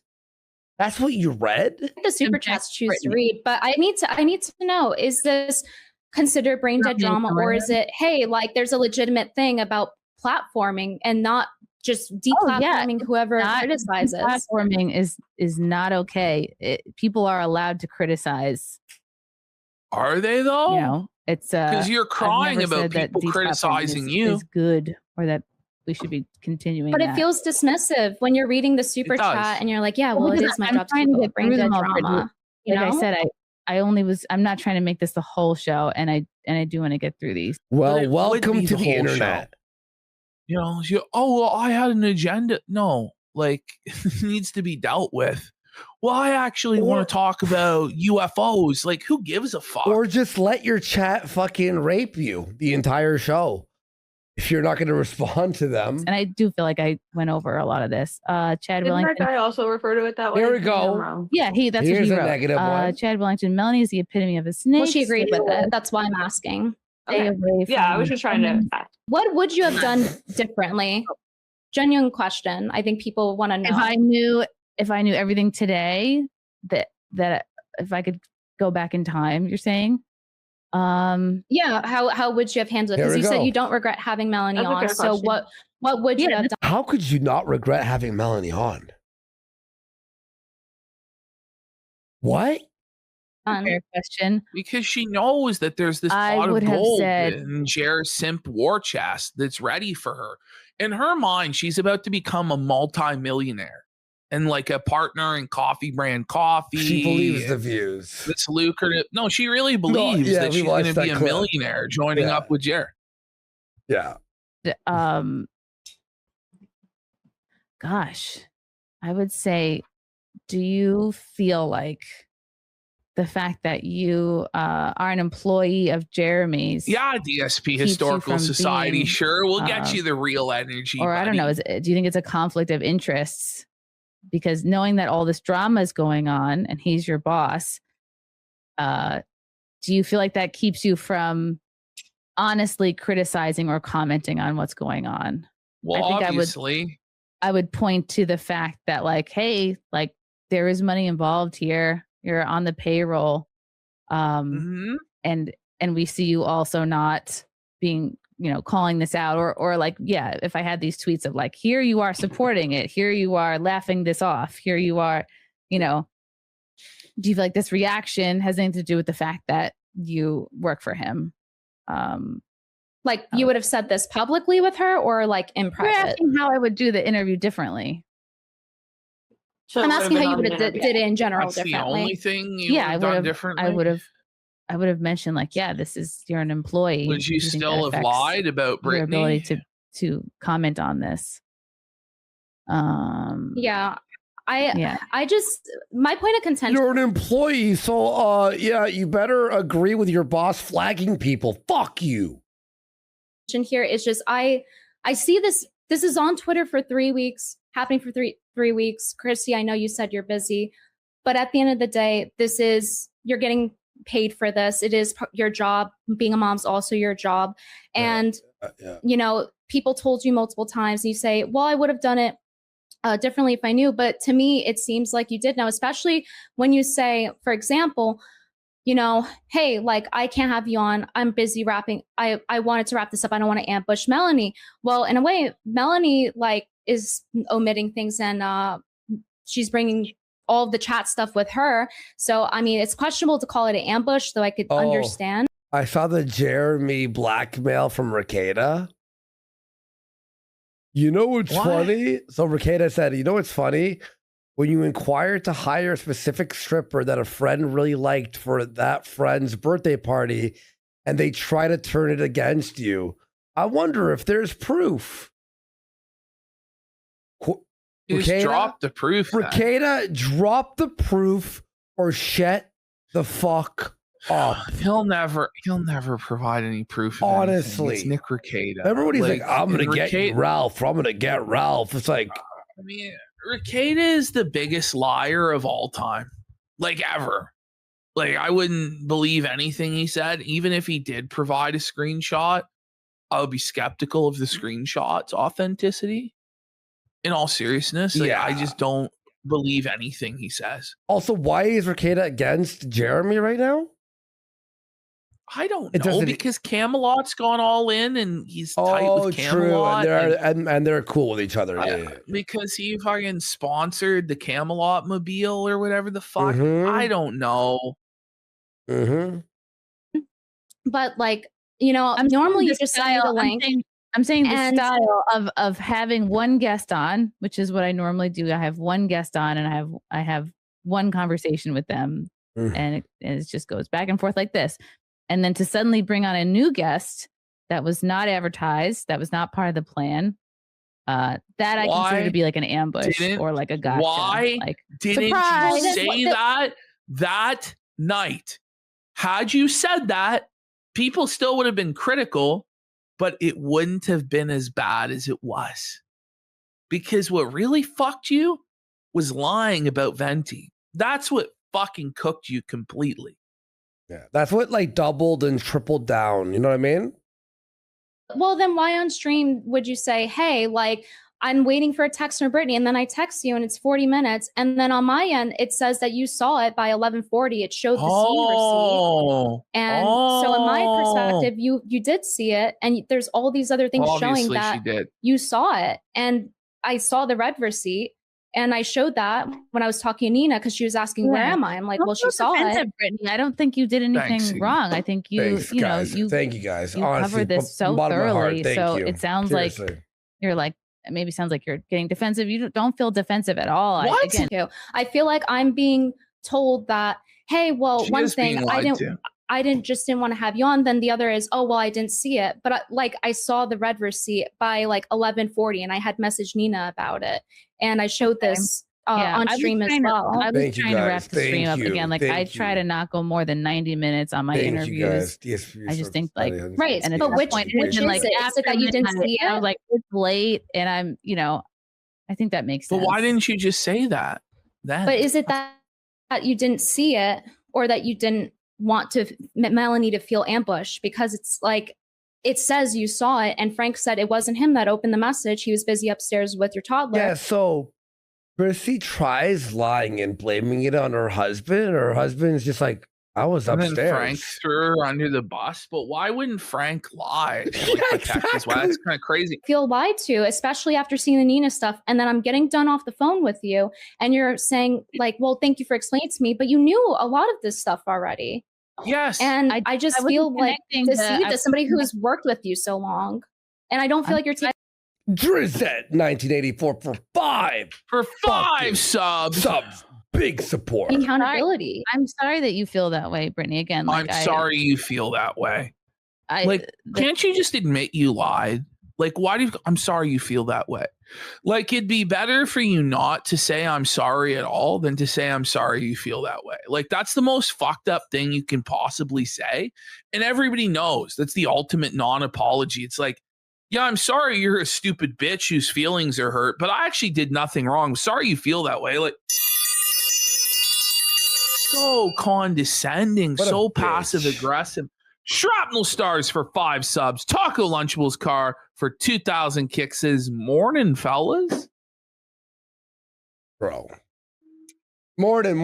That's what you read? The super chats choose to read, but I need to know, is this considered brain dead drama, or is it, hey, like there's a legitimate thing about platforming and not just deplatforming whoever criticizes? Platforming is not okay. People are allowed to criticize. Are they though? You know, it's because you're crying about people criticizing you. Is good, or that we should be continuing. But it feels dismissive when you're reading the super chat and you're like, yeah, well, it is my job to get brain dead drama. Like I said, I'm not trying to make this the whole show, and I do want to get through these. Well, welcome to the internet. You know, oh, well, I had an agenda. No, like it needs to be dealt with. Well, I actually want to talk about UFOs. Like, who gives a fuck? Or just let your chat fucking rape you the entire show if you're not going to respond to them. And I do feel like I went over a lot of this. Chad Didn't Wellington. that guy also refer to it that way? Here we go. Yeah, that's Here's what he a wrote. negative one. Chad Wellington, Melanie is the epitome of a snake. Well, she agreed with it. That's why I'm asking. Stay away from Yeah, I was just trying to. What would you have done differently? Genuine question. I think people want to know. If I knew everything today, that if I could go back in time, you're saying? Yeah. How would you have handled it? Because you said you don't regret having Melanie on. So what would you have done? How could you not regret having Melanie on? What? Fair question. Because she knows that there's this pot of gold in Jer's simp war chest that's ready for her. In her mind, she's about to become a multi-millionaire and like a partner in coffee brand coffee. She believes the views. It's lucrative. No, she really believes that she's going to be a millionaire joining up with Jer. Yeah. Gosh, I would say, do you feel like the fact that you are an employee of Jeremy's? Yeah, DSP Historical Society. Sure, we'll get you the real energy. Or buddy. I don't know. Do you think it's a conflict of interests? Because knowing that all this drama is going on and he's your boss, do you feel like that keeps you from honestly criticizing or commenting on what's going on? Well, I think obviously. I would point to the fact that, like, hey, like, there is money involved here. You're on the payroll. And we see you also not being, calling this out or like, yeah, if I had these tweets of like, here you are supporting it, here you are laughing this off, here you are, do you feel like this reaction has anything to do with the fact that you work for him? Like you would have said this publicly with her or like in private? You're asking how I would do the interview differently. So I'm asking how you would have did it in general That's differently. The only thing you would have done differently. I would have mentioned like, yeah, you're an employee. Would you still have lied about Brittany? Your ability to comment on this. I just, my point of contention. You're an employee, so you better agree with your boss flagging people. Fuck you. Here is just I see this is on Twitter for 3 weeks, happening for three weeks. Chrissy, I know you said you're busy, but at the end of the day, you're getting paid for this. It is your job. Being a mom's also your job. And people told you multiple times and you say, well, I would have done it differently if I knew. But to me, it seems like you did know, especially when you say, for example, hey, like, I can't have you on. I'm busy wrapping. I wanted to wrap this up. I don't want to ambush Melanie. Well, in a way, Melanie like is omitting things and she's bringing all of the chat stuff with her. So, I mean, it's questionable to call it an ambush, though I could understand. I saw the Jeremy blackmail from Ricada. You know what's funny? So Ricada said, you know what's funny? When you inquire to hire a specific stripper that a friend really liked for that friend's birthday party, and they try to turn it against you, I wonder if there's proof. Just drop the proof. Ricada, drop the proof or shut the fuck up. He'll never provide any proof. Honestly, it's Nick Ricada. Everybody's like, I'm gonna get Ralph. I'm gonna get Ralph. It's like, I mean, Ricada is the biggest liar of all time, like ever. Like, I wouldn't believe anything he said, even if he did provide a screenshot. I would be skeptical of the screenshot's authenticity. In all seriousness, I just don't believe anything he says. Also, why is Ricada against Jeremy right now? I don't know, because Camelot's gone all in and he's tight with Camelot. True. And they're cool with each other. Because he fucking sponsored the Camelot mobile or whatever the fuck. I don't know. But like, normally you just send me the link. I'm saying the style of having one guest on, which is what I normally do. I have one guest on and I have one conversation with them, and it just goes back and forth like this. And then to suddenly bring on a new guest That was not advertised. That was not part of the plan. That I consider to be like an ambush or like a gotcha. Why like, didn't surprise! you say that night? Had you said that, people still would have been critical, but it wouldn't have been as bad as it was. Because what really fucked you was lying about Venti. That's what fucking cooked you completely. Yeah, that's what like doubled and tripled down. You know what I mean? Well, then why on stream would you say, hey, like, I'm waiting for a text from Brittany, and then I text you and it's 40 minutes. And then on my end, it says that you saw it by 11:40. It showed the scene receipt. And so in my perspective, you did see it. And there's all these other things showing that you saw it. And I saw the red receipt. And I showed that when I was talking to Nina because she was asking, where am I? I'm like, well, she saw it. Brittany. I don't think you did anything wrong. I think you, Thanks, you know, guys. Thank you guys. You Honestly, covered this so thoroughly. So it sounds Seriously. like you're like, maybe sounds like you're getting defensive. You don't feel defensive at all. I feel like I'm being told that, hey, well, one thing I didn't want to have you on. Then the other is, oh, well, I didn't see it. But I saw the red receipt by like 11:40 and I had messaged Nina about it. And I showed this on stream as well. I was trying to wrap the stream up again. Like I try to not go more than 90 minutes on my interviews. I just think like, right. And but which is like it? Is it that you didn't see it? I was like, it's late and I'm, I think that makes sense. But why didn't you just say that then? But is it that you didn't see it or that you didn't want Melanie to feel ambushed? Because it's like, it says you saw it, and Frank said it wasn't him that opened the message. He was busy upstairs with your toddler. Yeah, so Chrissy tries lying and blaming it on her husband. Her husband's just like, I was upstairs. Then Frank threw her under the bus, but why wouldn't Frank lie? That's kind of crazy. I feel lied to, especially after seeing the Nina stuff. And then I'm getting done off the phone with you, and you're saying like, well, thank you for explaining to me, but you knew a lot of this stuff already. Yes. And I just feel like to see to somebody who has worked with you so long. And I don't feel like you're taking Drizette 1984 for 5 subs. Big support. Accountability. I'm sorry that you feel that way, Brittany. Again, I'm sorry you feel that way. Can't you just admit you lied? Like, I'm sorry you feel that way. Like, it'd be better for you not to say I'm sorry at all than to say I'm sorry you feel that way. Like, that's the most fucked up thing you can possibly say. And everybody knows that's the ultimate non-apology. It's like, yeah, I'm sorry you're a stupid bitch whose feelings are hurt, but I actually did nothing wrong. I'm sorry you feel that way. Like, so condescending, so passive aggressive. Shrapnel Stars for 5 subs. Taco Lunchables Car for 2,000 kicks says, morning, fellas. Bro. Morning.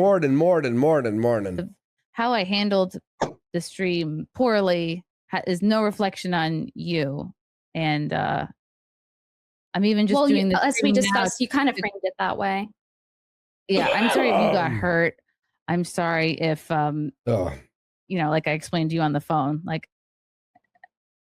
How I handled the stream poorly is no reflection on you. And I'm even just doing this. As we discussed, you kind of framed it that way. Yeah, I'm sorry if you got hurt. I'm sorry if like I explained to you on the phone, like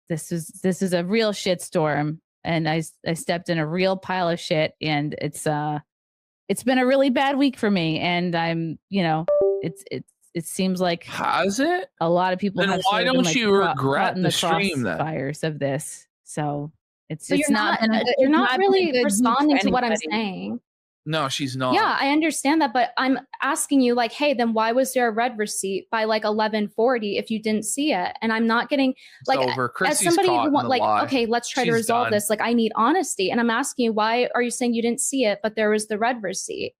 this is a real shit storm, and I stepped in a real pile of shit, and it's been a really bad week for me, and I'm it seems like has it a lot of people. Then why don't you regret the stream then? Fires of this, so it's not you're not really responding to what I'm saying. No, she's not. Yeah, I understand that, but I'm asking you like, hey, then why was there a red receipt by like 11:40 if you didn't see it? And I'm not getting like as somebody who want like, okay, let's try to resolve this. Like, I need honesty, and I'm asking you, why are you saying you didn't see it, but there was the red receipt?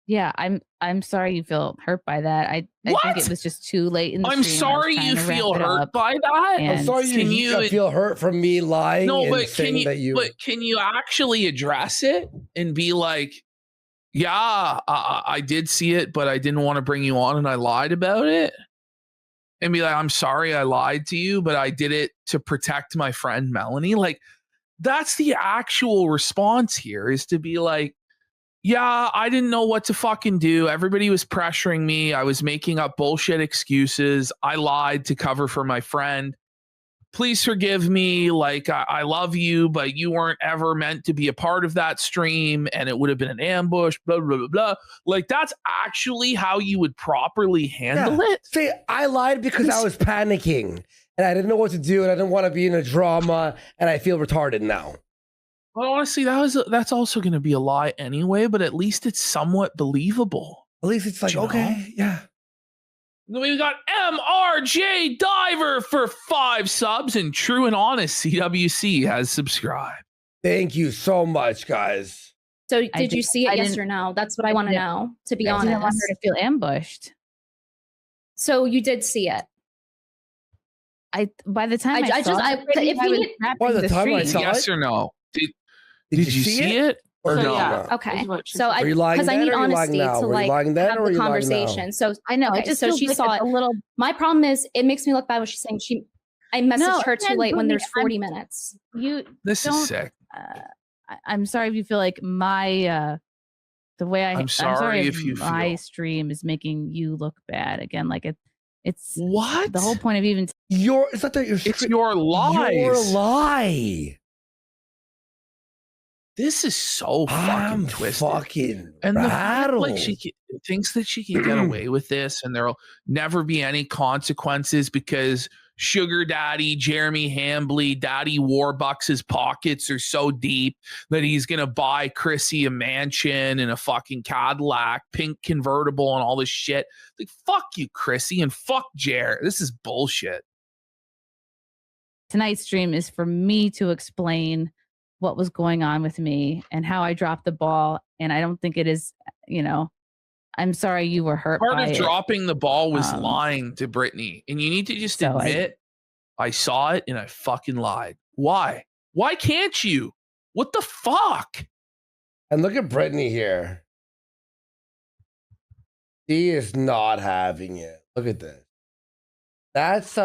Yeah, I'm sorry you feel hurt by that. I think it was just too late in the stream. I'm sorry you feel hurt by that. I'm sorry you feel hurt from me lying. No, but can you actually address it and be like, yeah, I did see it, but I didn't want to bring you on and I lied about it? And be like, I'm sorry I lied to you, but I did it to protect my friend Melanie. Like, that's the actual response here, is to be like, yeah, I didn't know what to fucking do. Everybody was pressuring me. I was making up bullshit excuses. I lied to cover for my friend. Please forgive me. Like, I love you, but you weren't ever meant to be a part of that stream, and it would have been an ambush, blah, blah, blah, blah. Like, that's actually how you would properly handle it. See, I lied because I was panicking. and I didn't know what to do, and I didn't want to be in a drama, and I feel retarded now. Well, honestly, that's also going to be a lie anyway, but at least it's somewhat believable. At least it's like, okay, yeah. We got MRJ Diver for 5 subs, and True and Honest CWC has subscribed. Thank you so much, guys. So did you see it, yes or no? That's what I want to know, to be honest. I didn't want her to feel ambushed. So you did see it. By the time I saw it, yes or no? Did you see it? Or no? Yeah. Okay. So are you lying because I then, need or are you lying honesty now? to Were you lying then, have or are the you lying conversation. now? So I know. Okay, It just so feels she like saw it's it. a little. My problem is it makes me look bad when she's saying I messaged her too late when there's 40 minutes. This is sick. I'm sorry if you feel like my the way I'm sorry if you my feel stream is making you look bad again. Like it's what the whole point of even it's not that it's your lies. Your lie. This is so fucking twisted. Fucking and rattled. like she thinks that she can get away with this, and there'll never be any consequences because Sugar Daddy Jeremy Hambley, Daddy Warbucks' pockets are so deep that he's gonna buy Chrissy a mansion and a fucking Cadillac, pink convertible, and all this shit. Like, fuck you, Chrissy, and fuck Jer. This is bullshit. Tonight's stream is for me to explain what was going on with me and how I dropped the ball. And I don't think it is, I'm sorry you were hurt. Part of dropping the ball was lying to Brittany. And you need to just admit, I saw it and I fucking lied. Why? Why can't you? What the fuck? And look at Brittany here. She is not having it. Look at this. That's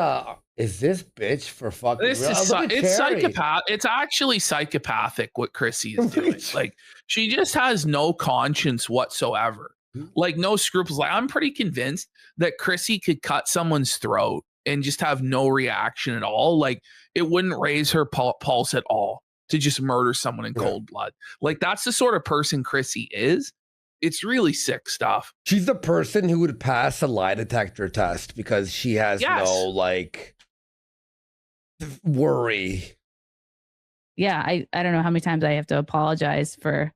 is this bitch for fucking this real? Is it's psychopath. It's actually psychopathic what Chrissy is doing. Like, she just has no conscience whatsoever. Like, no scruples. Like, I'm pretty convinced that Chrissy could cut someone's throat and just have no reaction at all. Like, it wouldn't raise her pulse at all to just murder someone in cold blood. Like, that's the sort of person Chrissy is. It's really sick stuff. She's the person who would pass a lie detector test because she has no worry. Yeah, I don't know how many times I have to apologize for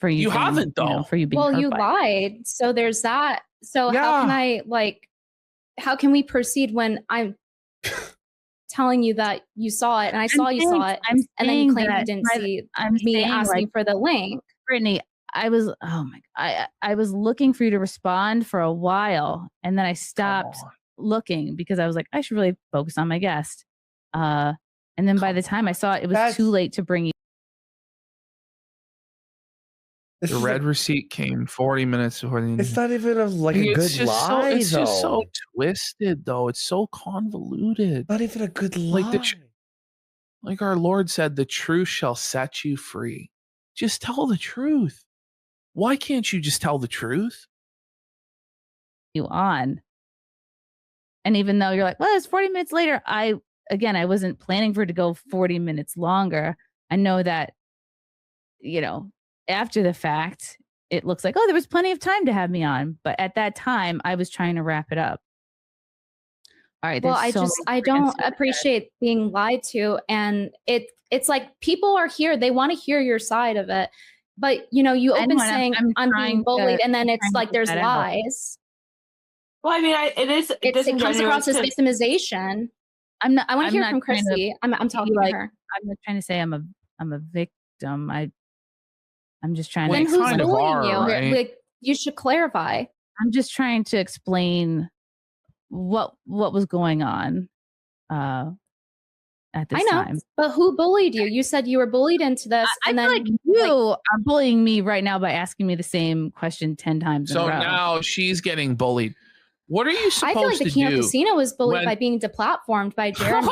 you. You haven't though. For you being hurt you lied. So there's that. So how can I how can we proceed when I'm telling you that you saw it and I saw you saw it and then you claim you didn't see me asking for the link? Brittany, I was I was looking for you to respond for a while, and then I stopped looking because I was like, I should really focus on my guest. And then by the time I saw it, it was too late to bring you. The red receipt came 40 minutes before the. It's not even a good lie. It's just so twisted, though. It's so convoluted. Not even a good lie. Like our Lord said, the truth shall set you free. Just tell the truth. Why can't you just tell the truth? You on. And even though you're like, well, it's 40 minutes later, I wasn't planning for it to go 40 minutes longer. I know that, after the fact, it looks like, oh, there was plenty of time to have me on. But at that time, I was trying to wrap it up. All right. Well, I don't appreciate being lied to. And it's like people are here. They want to hear your side of it. But, you open saying I'm being bullied and then it's like there's lies. Well, I mean, it comes across as victimization. I want to hear from Chrissy. I'm talking to her. I'm not trying to say I'm a victim. I'm just trying to. Then who's bullying you? Right? Like, you should clarify. I'm just trying to explain what was going on at this time. But who bullied you? You said you were bullied into this, I feel like you are bullying me right now by asking me the same question 10 times. So now she's getting bullied. What are you supposed to do? I feel like the Kino Casino was bullied by being deplatformed by Jeremy.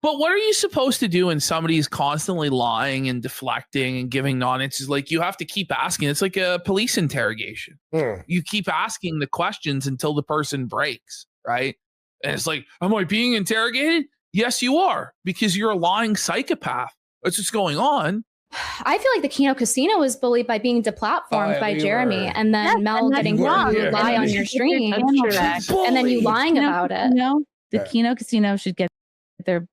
But what are you supposed to do when somebody's constantly lying and deflecting and giving non-answers? Like, you have to keep asking. It's like a police interrogation. You keep asking the questions until the person breaks, right? And it's like, am I being interrogated? Yes, you are, because you're a lying psychopath. That's what's going on. I feel like the Kino Casino was bullied by being deplatformed by Jeremy, and then Mel getting wrong, you lie on your stream, and then you lying about it. The Kino Casino should get their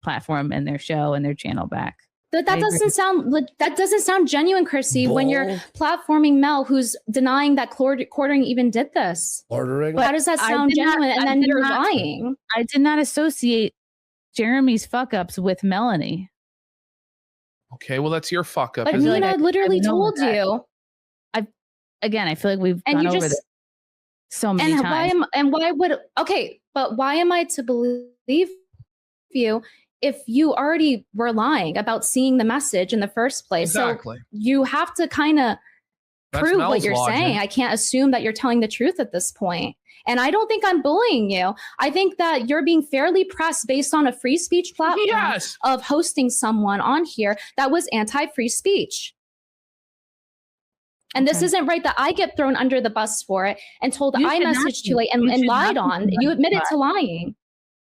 platform and their show and their channel back. That doesn't sound genuine, Chrissy, when you're platforming Mel, who's denying that quartering even did this. Ordering? How does that sound genuine? And then you're lying. I did not associate Jeremy's fuck ups with Melanie. Okay, well, that's your fuck up. But Nina literally told you. I feel like we've gone over this so many times. But why am I to believe you if you already were lying about seeing the message in the first place? Exactly. So you have to kind of prove what you're saying. I can't assume that you're telling the truth at this point. And I don't think I'm bullying you. I think that you're being fairly pressed based on a free speech platform of hosting someone on here that was anti-free speech. And this isn't right that I get thrown under the bus for it and told I messaged too late and lied on. You admitted to lying.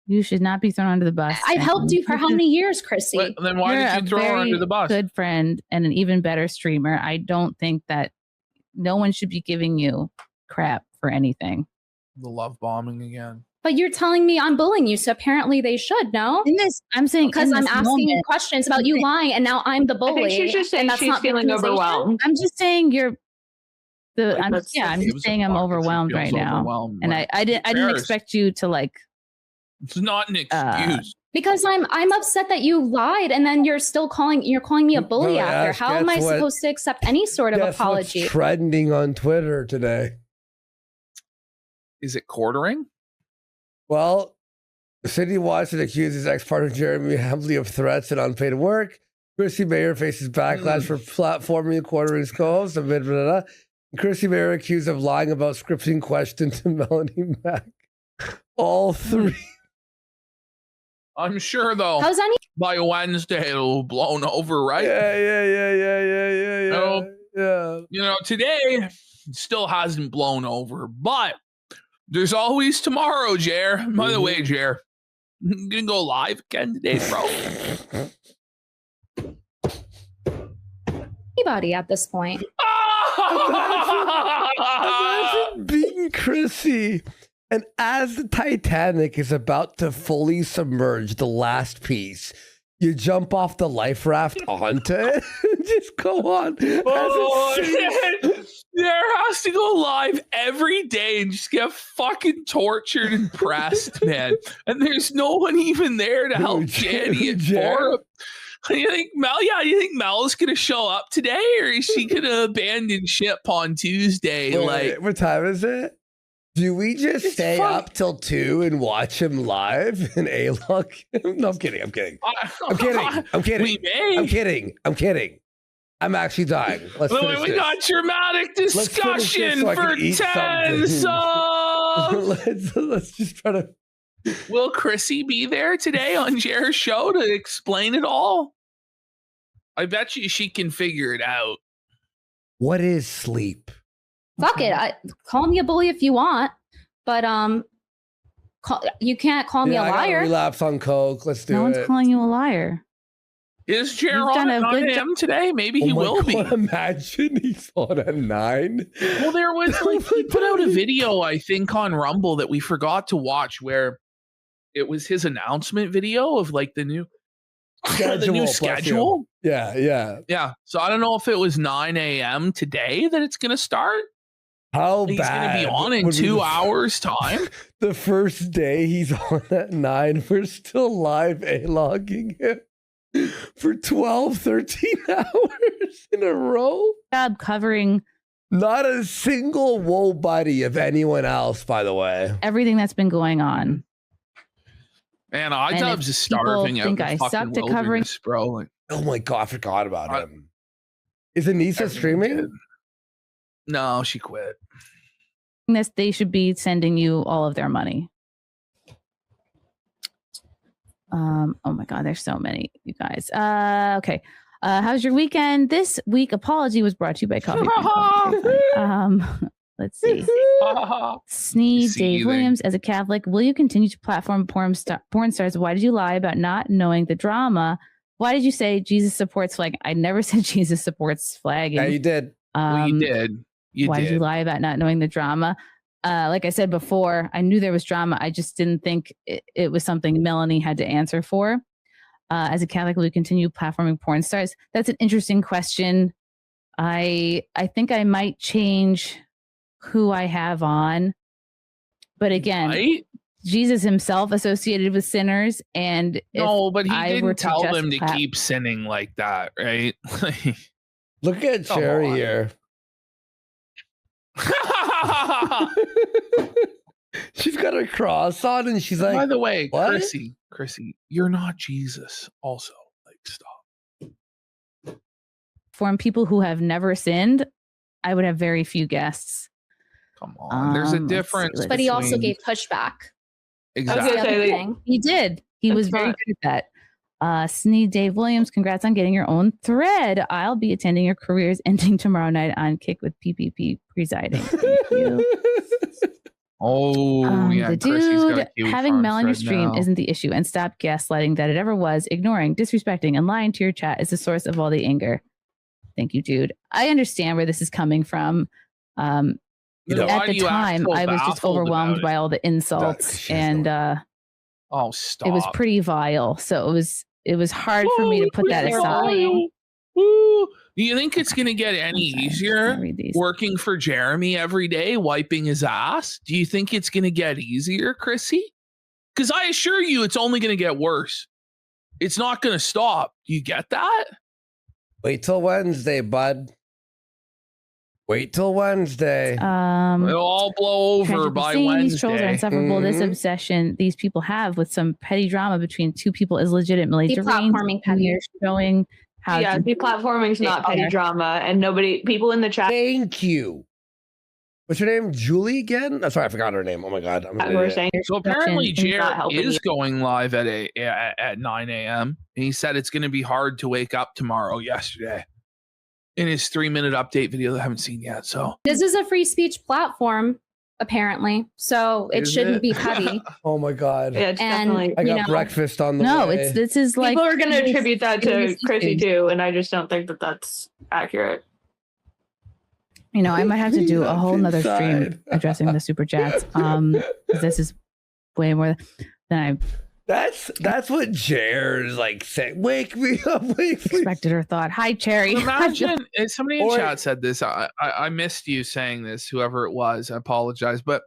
You should not be thrown under the bus. I've helped you for how many years, Chrissy? Then why did you throw her under the bus? Good friend and an even better streamer. I don't think that no one should be giving you crap for anything. The love bombing again. But you're telling me I'm bullying you, so apparently they should, no? I'm saying because I'm asking you questions about you lying, and now I'm the bully. I think she's just saying that's she's not feeling overwhelmed. I'm just saying I'm just saying I'm overwhelmed right now, and I didn't expect you to like. It's not an excuse. Because I'm upset that you lied, and then you're calling me a bully after. How am I supposed to accept any sort of apology? What's trending on Twitter today? Is it quartering? Well, Sidney Watson accuses ex-partner Jeremy Hambley of threats and unpaid work. Chrissy Mayer faces backlash for platforming and quartering his co-host. Chrissy Mayer accused of lying about scripting questions to Melanie Mack. All three. I'm sure, though, by Wednesday it'll blown over, right? Yeah. You know, today it still hasn't blown over, but there's always tomorrow, Jer. By the way, Jer, you gonna go live again today, bro? Anybody at this point. Imagine being Chrissy. And as the Titanic is about to fully submerge the last piece, you jump off the life raft onto it and just go on. There has to go live every day and just get fucking tortured and pressed, man. And there's no one even there to help Jenny and for him. You think Mel's gonna show up today, or is she gonna abandon ship on Tuesday? Wait, what time is it? Do we just stay up till 2 and watch him live in A-Lock? No, I'm kidding. We may. I'm kidding. I'm actually dying. Let's finish we this. got dramatic discussion for 10 subs. Let's just try to. Will Chrissy be there today on Jer's show to explain it all? I bet you she can figure it out. What is sleep? Fuck it. Call me a bully if you want, but you can't call me a liar. I got relapse on coke. Let's do it. No one's calling you a liar. Is Jer on at 9 a.m. today? Maybe he will be. Imagine he's on at 9. Well, there was he put out a video, I think, on Rumble that we forgot to watch, where it was his announcement video of like the new schedule. Yeah. So I don't know if it was 9 a.m. today that it's going to start. How he's bad? He's going to be on in 2 hours time. The first day he's on at 9, we're still live A-logging him for 12, 13 hours in a row. Job covering. Not a single woe buddy of anyone else, by the way. Everything that's been going on. Man, iDubbbz is starving out in the fucking wilderness, bro. Like, oh my God, I forgot about him. Is Anissa streaming? No, she quit. They should be sending you all of their money. Oh my God, there's so many, you guys. Okay. How's your weekend? This week, Apology was brought to you by Coffee. Let's see. Sneed Dave Williams, as a Catholic, will you continue to platform porn stars? Why did you lie about not knowing the drama? Why did you say Jesus supports flagging? I never said Jesus supports flagging. Yeah, you did. You did. Why did you lie about not knowing the drama? like I said before, I knew there was drama. I just didn't think it was something Melanie had to answer for. As a Catholic, will you continue platforming porn stars? That's an interesting question. I think I might change who I have on. But again, right? Jesus himself associated with sinners. And no, but he didn't tell them to keep sinning like that, right? Look at Cherry here. She's got a cross on and she's like, by the way, what? Chrissy, you're not Jesus also. Like, stop. For people who have never sinned, I would have very few guests. Come on, there's a difference. But he also gave pushback. Exactly. He did. He was very good at that. Sneed Dave Williams, congrats on getting your own thread. I'll be attending your careers ending tomorrow night on Kick with PPP presiding. Thank you. Yeah, the dude having Melanie stream isn't the issue, and stop gaslighting that it ever was. Ignoring, disrespecting, and lying to your chat is the source of all the anger. Thank you, dude. I understand where this is coming from. At the time, I was just overwhelmed by all the insults, and stop. It was pretty vile. So it was hard for me to put that aside. Do you think it's going to get any easier working for Jeremy every day, wiping his ass? Do you think it's going to get easier, Chrissy? Because I assure you, it's only going to get worse. It's not going to stop. Do you get that? Wait till Wednesday, bud. Wait till Wednesday. It'll all blow over by Wednesday. These trolls are insufferable. This obsession these people have with some petty drama between two people is legitimately deplatforming petty. Showing how deplatforming is not petty drama, and people in the chat. Thank you. What's her name? Julie again? Sorry, I forgot her name. Oh my god. So apparently Jared is going live at 9 a.m. and he said it's going to be hard to wake up tomorrow yesterday in his 3-minute update video that I haven't seen yet. So this is a free speech platform, apparently. So it shouldn't be petty. Oh my god. Yeah, it's definitely. I got breakfast on the way. This is like people are going to attribute that to Chrissy too, and I just don't think that that's accurate. I might have to do a whole nother stream addressing the super chats. This is way more than I. That's what Jared's like saying. Wake me up, expected or thought. Hi, Cherry. Imagine somebody in chat said this. I missed you saying this. Whoever it was, I apologize. But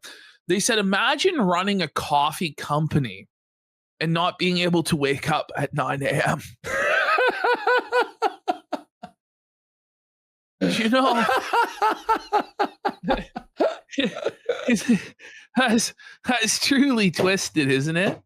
they said, imagine running a coffee company and not being able to wake up at 9 a.m. That's truly twisted, isn't it?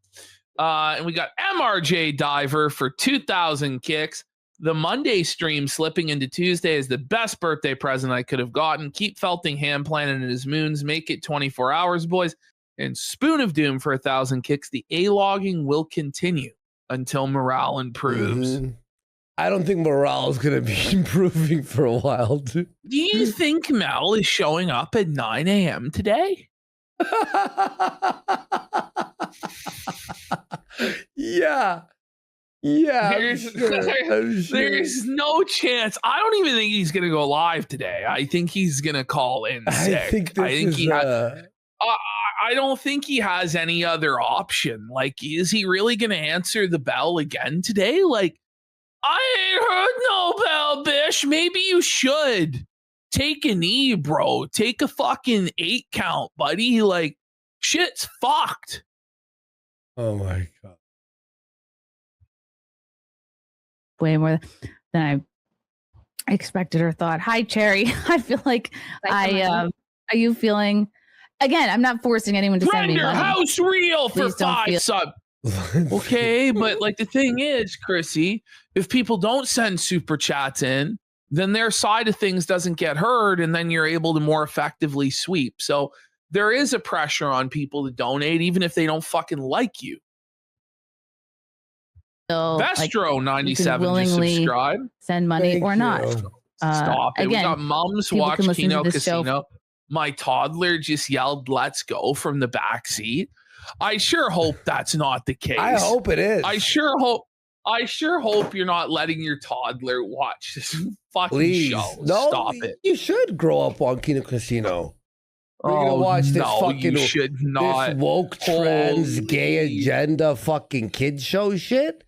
And we got MRJ Diver for 2,000 kicks. The Monday stream slipping into Tuesday is the best birthday present I could have gotten. Keep felting hand planning in his moons. Make it 24 hours, boys. And Spoon of Doom for 1,000 kicks. The A-logging will continue until morale improves. Mm-hmm. I don't think morale is going to be improving for a while, dude. Do you think Mel is showing up at 9 a.m. today? Yeah. There's no chance. I don't even think he's going to go live today. I think he's going to call in sick. I don't think he has any other option. Like, is he really going to answer the bell again today? Like, I ain't heard no bell, bish. Maybe you should take a knee, bro. Take a fucking 8 count, buddy. Like, shit's fucked. Oh my god. Way more than I expected or thought. Hi, Cherry. I feel like are you feeling? Again, I'm not forcing anyone to send me money. House real for 5 sub. Okay, but like the thing is, Chrissy, if people don't send super chats in, then their side of things doesn't get heard, and then you're able to more effectively sweep. So there is a pressure on people to donate, even if they don't fucking like you. So, Vestro 97 just subscribe. Send money Thank or you. not. Stop it. Again, we got Mums watch Kino Casino. My toddler just yelled, "Let's go" from the back seat. I sure hope that's not the case. I hope it is. I sure hope you're not letting your toddler watch this fucking show. No, stop it. You should grow up on Kino Casino. We're gonna watch this you should not. This woke trans gay agenda fucking kid show shit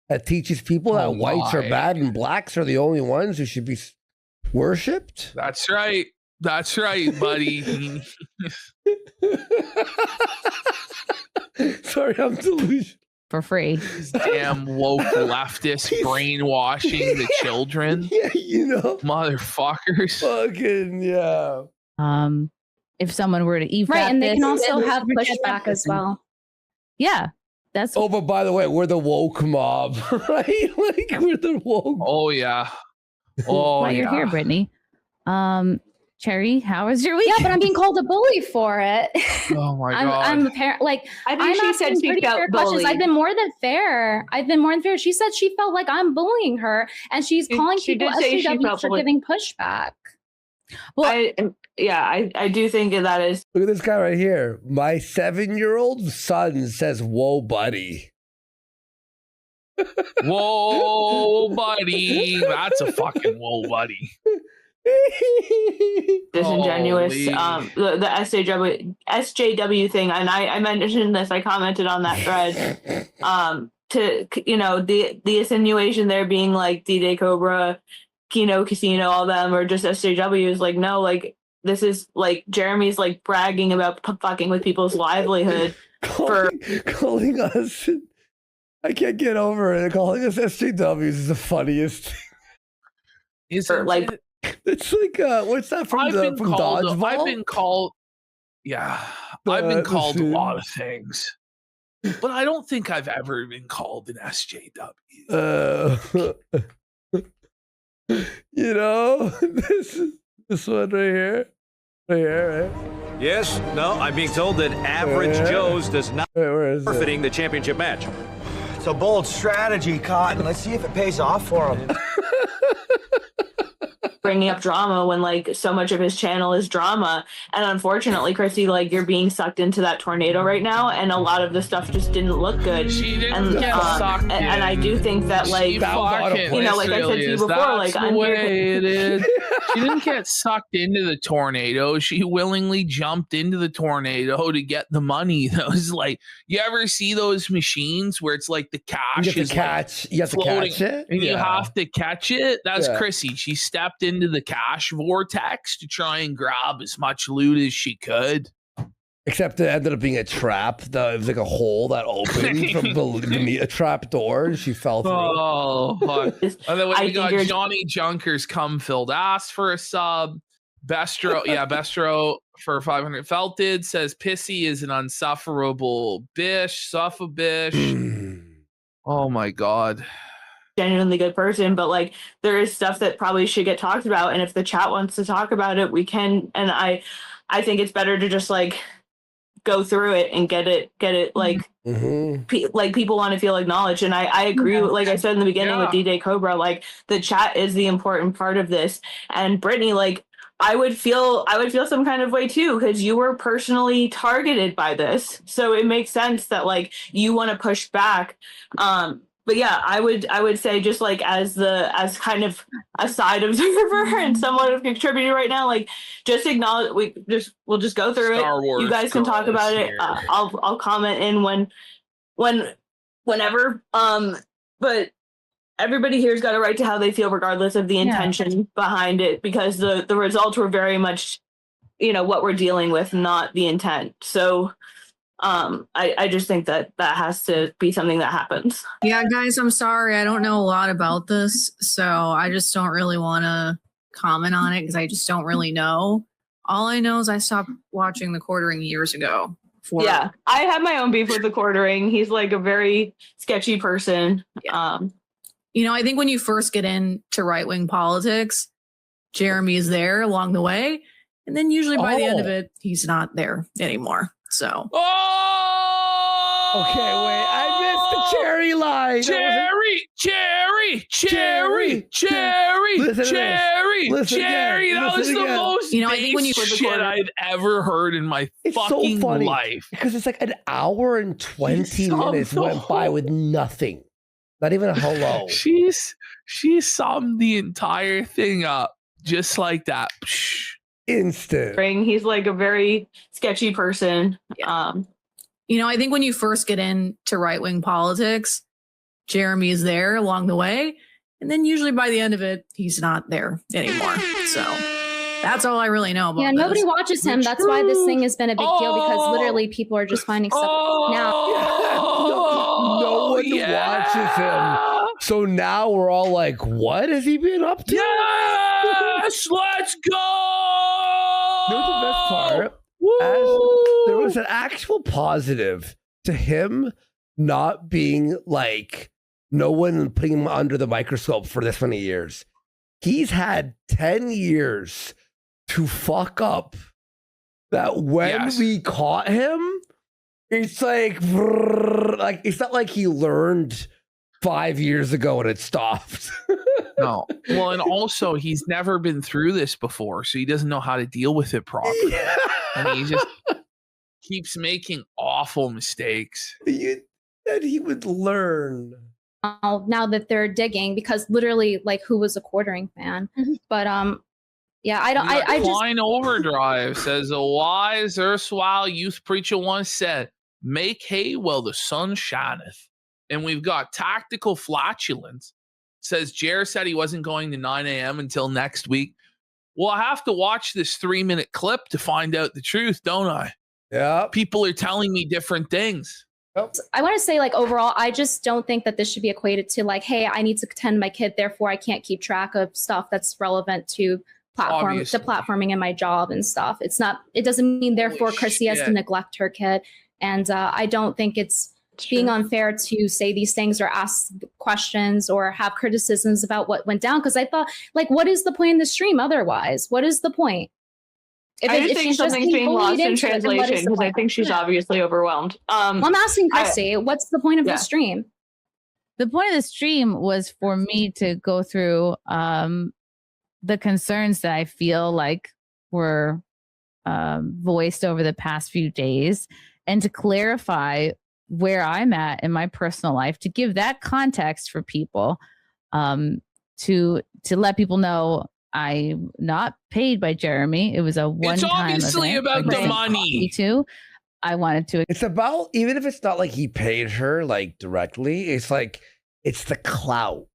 that teaches people that whites are bad and blacks are the only ones who should be worshipped. That's right. That's right, buddy. Sorry, I'm delusional. For free. Damn woke leftist brainwashing the children. Yeah, you know. Motherfuckers. Fucking yeah. If someone were to eat right, and they can also have pushback as well. Yeah, that's. Oh, but by the way, we're the woke mob, right? Like we're the woke. Oh yeah. Oh Why you're here, Brittany. Cherry, how was your week? Yeah, but I'm being called a bully for it. Oh my god. I'm a parent. Like I think she said she felt bullied. I've been more than fair. She said she felt like I'm bullying her, and she's calling people SJWs for giving pushback. Well, I do think that is. Look at this guy right here. My 7-year-old son says, "Whoa, buddy." Whoa, buddy. That's a fucking whoa, buddy. Disingenuous. The SJW thing, and I mentioned this. I commented on that thread. To the insinuation there being like D-Day Cobra, Kino, Casino, all them, or just SJWs. Like no, like this is like Jeremy's like bragging about fucking with people's livelihood calling us. I can't get over it. Calling us SJWs is the funniest. Is it like? It's like what's that from Dodgeball? I've been called I've been called a lot of things, but I don't think I've ever been called an SJW. You know, this one right here, right? Yes, no, I'm being told that Average Joe's does not forfeiting the championship match. It's a bold strategy, Cotton. Let's see if it pays off for him. Bringing up drama when like so much of his channel is drama, and unfortunately, Chrissy, like you're being sucked into that tornado right now, and a lot of the stuff just didn't look good. She didn't get sucked in. And I do think that like like I said to you before, that's like the way it is. She didn't get sucked into the tornado. She willingly jumped into the tornado to get the money. Those like you ever see those machines where it's like the cash you have to catch it, and you have to catch it. That's Chrissy. She stepped into the cash vortex to try and grab as much loot as she could. Except it ended up being a trap. It was like a hole that opened from a trap door, and she fell through. Oh, fuck. And then we got Johnny Junkers cum filled ass for a sub. Bestro for 500. Felted says Pissy is an unsufferable suffer bish. Oh my god. Genuinely good person, but like there is stuff that probably should get talked about, and if the chat wants to talk about it, we can. And I think it's better to just like go through it and get it like like people want to feel acknowledged. And I agree like I said in the beginning with D-Day Cobra, like the chat is the important part of this. And Brittany, like I would feel some kind of way too, because you were personally targeted by this, so it makes sense that like you want to push back. But yeah, I would say just like as kind of a side observer and somewhat of a contributor right now, like just acknowledge we'll just go through it. You guys can talk about it. I'll comment in whenever. But everybody here's got a right to how they feel, regardless of the intention behind it, because the results were very much, what we're dealing with, not the intent. So. I just think that has to be something that happens. Yeah, guys, I'm sorry. I don't know a lot about this, so I just don't really want to comment on it because I just don't really know. All I know is I stopped watching The Quartering years ago. I have my own beef with The Quartering. He's like a very sketchy person. Yeah. I think when you first get into right-wing politics, Jeremy is there along the way, and then usually by the end of it, he's not there anymore. So. Okay, wait. I missed the Cherry line. Cherry. That was the most I think when you shit I've ever heard in my fucking life. Because it's like an hour and 20 minutes went by with nothing. Not even a hello. She summed the entire thing up just like that. Instant. He's like a very sketchy person. Yeah. I think when you first get into right-wing politics, Jeremy is there along the way. And then usually by the end of it, he's not there anymore. So that's all I really know about nobody watches him. That's why this thing has been a big deal, because literally people are just finding stuff now. No one watches him. So now we're all like, what has he been up to? Yes, let's go. You know the best part? There was an actual positive to him not being like, no one putting him under the microscope for this many years. He's had 10 years to fuck up that when we caught him, it's like it's not like he learned 5 years ago and it stopped. No. Well, and also he's never been through this before, so he doesn't know how to deal with it properly. Yeah. And he just keeps making awful mistakes. That he would learn. Now that they're digging, because literally, like, who was a quartering fan? But yeah, I don't. I just Line Overdrive says a wise erstwhile youth preacher once said, "Make hay while the sun shineth." And we've got Tactical Flatulence says Jer said he wasn't going to 9 a.m. until next week. Well, I have to watch this 3-minute clip to find out the truth, don't I? Yeah. People are telling me different things. I want to say, like, overall, I just don't think that this should be equated to like, hey, I need to attend my kid, therefore I can't keep track of stuff that's relevant to platforming in my job and stuff. It doesn't mean therefore Chrissy has to neglect her kid. And I don't think it's being unfair to say these things or ask questions or have criticisms about what went down. Because I thought, like, what is the point in the stream otherwise? What is the point? I just think something's being lost in translation, because I think she's obviously overwhelmed. I'm asking Chrissy, what's the point of the stream? The point of the stream was for me to go through the concerns that I feel like were voiced over the past few days, and to clarify where I'm at in my personal life, to give that context for people, to let people know I'm not paid by Jeremy. It was a one-time It's obviously event. about the money. Too. I wanted to. It's about, even if it's not like he paid her like directly, it's like, it's the clout.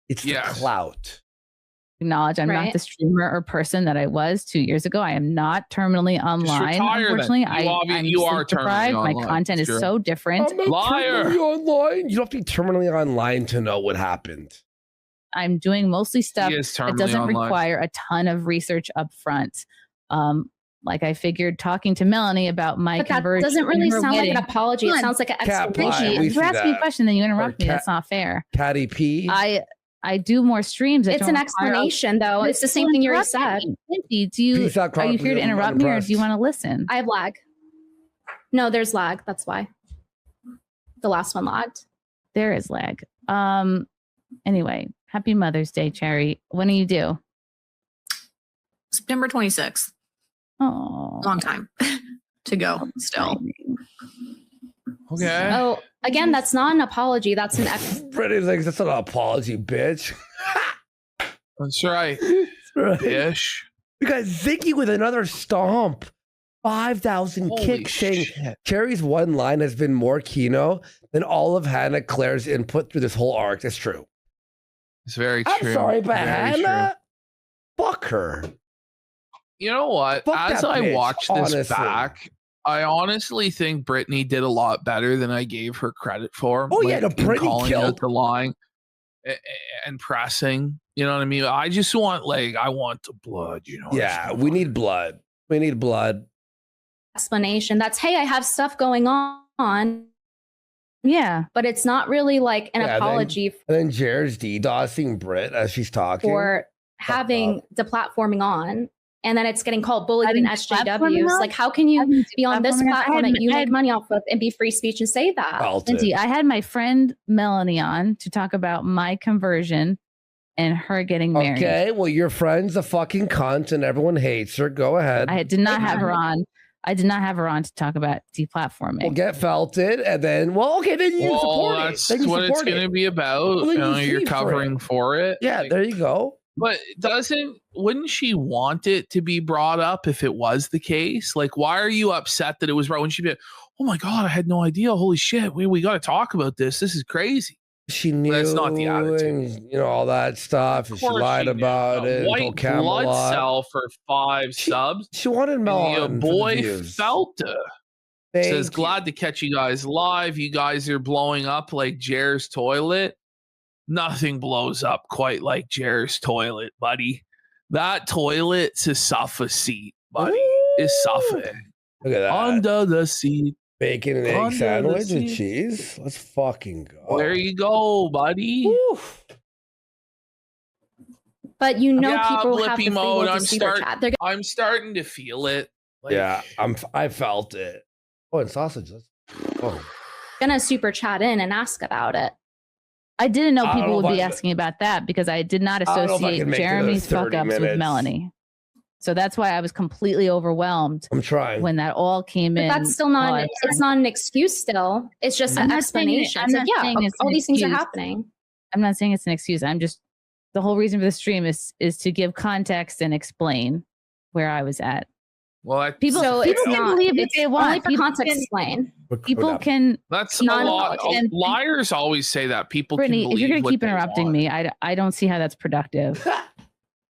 It's the clout. Acknowledge I'm not the streamer or person that I was 2 years ago. I am not terminally online. Unfortunately, you are terminally online. My content is so different. Liar. Online. You don't have to be terminally online to know what happened. I'm doing mostly stuff that doesn't require a ton of research up front. Like I figured talking to Melanie about my conversion. That doesn't really sound like an apology. It sounds like an explanation. If you ask me a question, then you interrupt me. That's not fair. Patty P. I do more streams. It's an explanation, though. It's the same thing you already said. Are you here to interrupt me, or do you want to listen? I have lag. No, there's lag. That's why. The last one lagged. There is lag. Anyway, happy Mother's Day, Cherry. When do you do? September 26th. Oh, long time to go still. Okay. Oh, again, that's not an apology. That's an Brittany's like, that's not an apology, bitch. That's right. Bitch. We got Ziggy with another stomp. 5,000 kicks saying Cherry's one line has been more Kino than all of Hannah Claire's input through this whole arc. That's true. It's very true. I'm sorry, but Hannah, fuck her. You know what? Fuck As that I bitch, watch this back, I honestly think Brittany did a lot better than I gave her credit for. Oh, yeah, Brittany calling killed out the line and pressing. You know what I mean? I just want, I want the blood. You know? Yeah, we need blood. We need blood. Explanation. That's, hey, I have stuff going on. Yeah, but it's not really like an apology. And then Jared's DDoSing Britt as she's talking for having deplatforming on. And then it's getting called bullied in SJWs. Like, how can you be on this platform that you make money off of and be free speech and say that? Lindsay, I had my friend Melanie on to talk about my conversion and her getting married. Okay, well, your friend's a fucking cunt and everyone hates her. Go ahead. I did not have her on. I did not have her on to talk about deplatforming. We'll get felted and then, then you support it. That's what it's going to be about. You're covering for it. Yeah, there you go. But wouldn't she want it to be brought up if it was the case? Like, why are you upset that it was brought? When she'd be like, oh my God, I had no idea. Holy shit. We got to talk about this. This is crazy. She knew, that's not the attitude. And, all that stuff. And she lied about it. White blood cell for 5 subs. She wanted Mel. Your boy FELTED says, glad to catch you guys live. You guys are blowing up like Jer's toilet. Nothing blows up quite like Jer's toilet, buddy. That toilet's a sofa seat, buddy. It's sofa. Look at that. Under the seat. Bacon and egg sandwich and cheese. Let's fucking go. There you go, buddy. Woo. But people have the free will to I'm super chat. I'm starting to feel it. Like, yeah, I felt it. Oh, and sausages. Oh. Gonna super chat in and ask about it. I didn't know people would be asking about that because I did not associate Jeremy's fuck ups with Melanie. So that's why I was completely overwhelmed. I'm trying when that all came in. But that's still not. It's not an excuse. Still, it's just an explanation. I'm not saying all these things are happening. I'm not saying it's an excuse. I'm just the whole reason for the stream is to give context and explain where I was at. Well, people can believe if they want. Only for context explain. People can. That's not a lot. Liars always say that. People Brittany, can believe if you're going to keep interrupting want. me, I don't see how that's productive.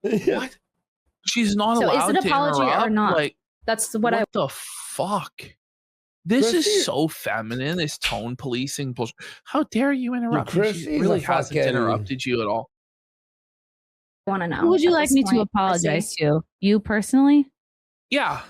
What? She's not allowed to interrupt. So is it apology or not? Like, that's what the fuck? This is so feminine. This tone policing bullshit. How dare you interrupt? She really hasn't interrupted you at all. Want to know? Who would you like me to apologize to? You personally? Yeah.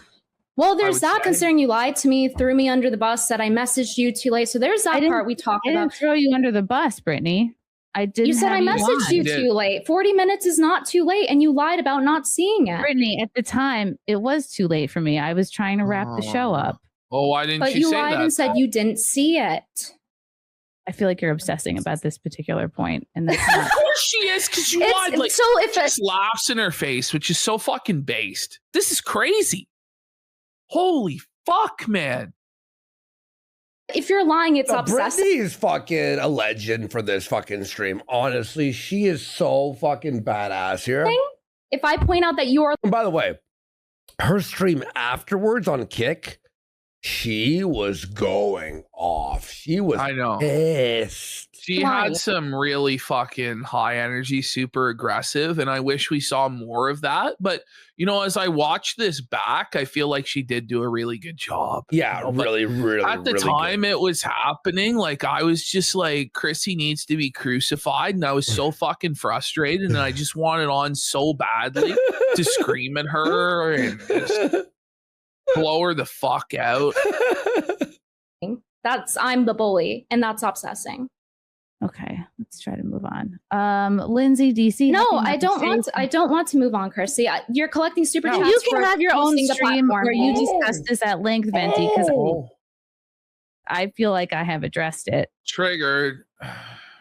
Well, there's that concern. You lied to me, threw me under the bus, said I messaged you too late. So there's that part we talked about. I didn't throw you under the bus, Brittany. I didn't. You said I messaged you too late. 40 minutes is not too late, and you lied about not seeing it. Brittany, at the time, it was too late for me. I was trying to wrap the show up. Oh, why didn't you say that? But you lied and said you didn't see it. I feel like you're obsessing about this particular point, and that's not. Of course she is, because you lied. Like, so if just laughs in her face, which is so fucking based. This is crazy. Holy fuck, man. If you're lying, it's obsessive. Brittany is fucking a legend for this fucking stream. Honestly, she is so fucking badass here. If I point out that you're... And by the way, her stream afterwards on Kick, she was going off. She was pissed. She had some really fucking high energy, super aggressive, and I wish we saw more of that. But, as I watch this back, I feel like she did do a really good job. Yeah, really, really, at the time it was happening, like, I was just like, Chrissy needs to be crucified, and I was so fucking frustrated, and I just wanted on so badly to scream at her and just blow her the fuck out. I'm the bully, and that's obsessing. Okay, let's try to move on. Lindsay, DC. No, I don't want to move on, Chrissy. You're collecting super chats. You can have your own stream where you discuss this at length, Venti, because I feel like I have addressed it. Triggered.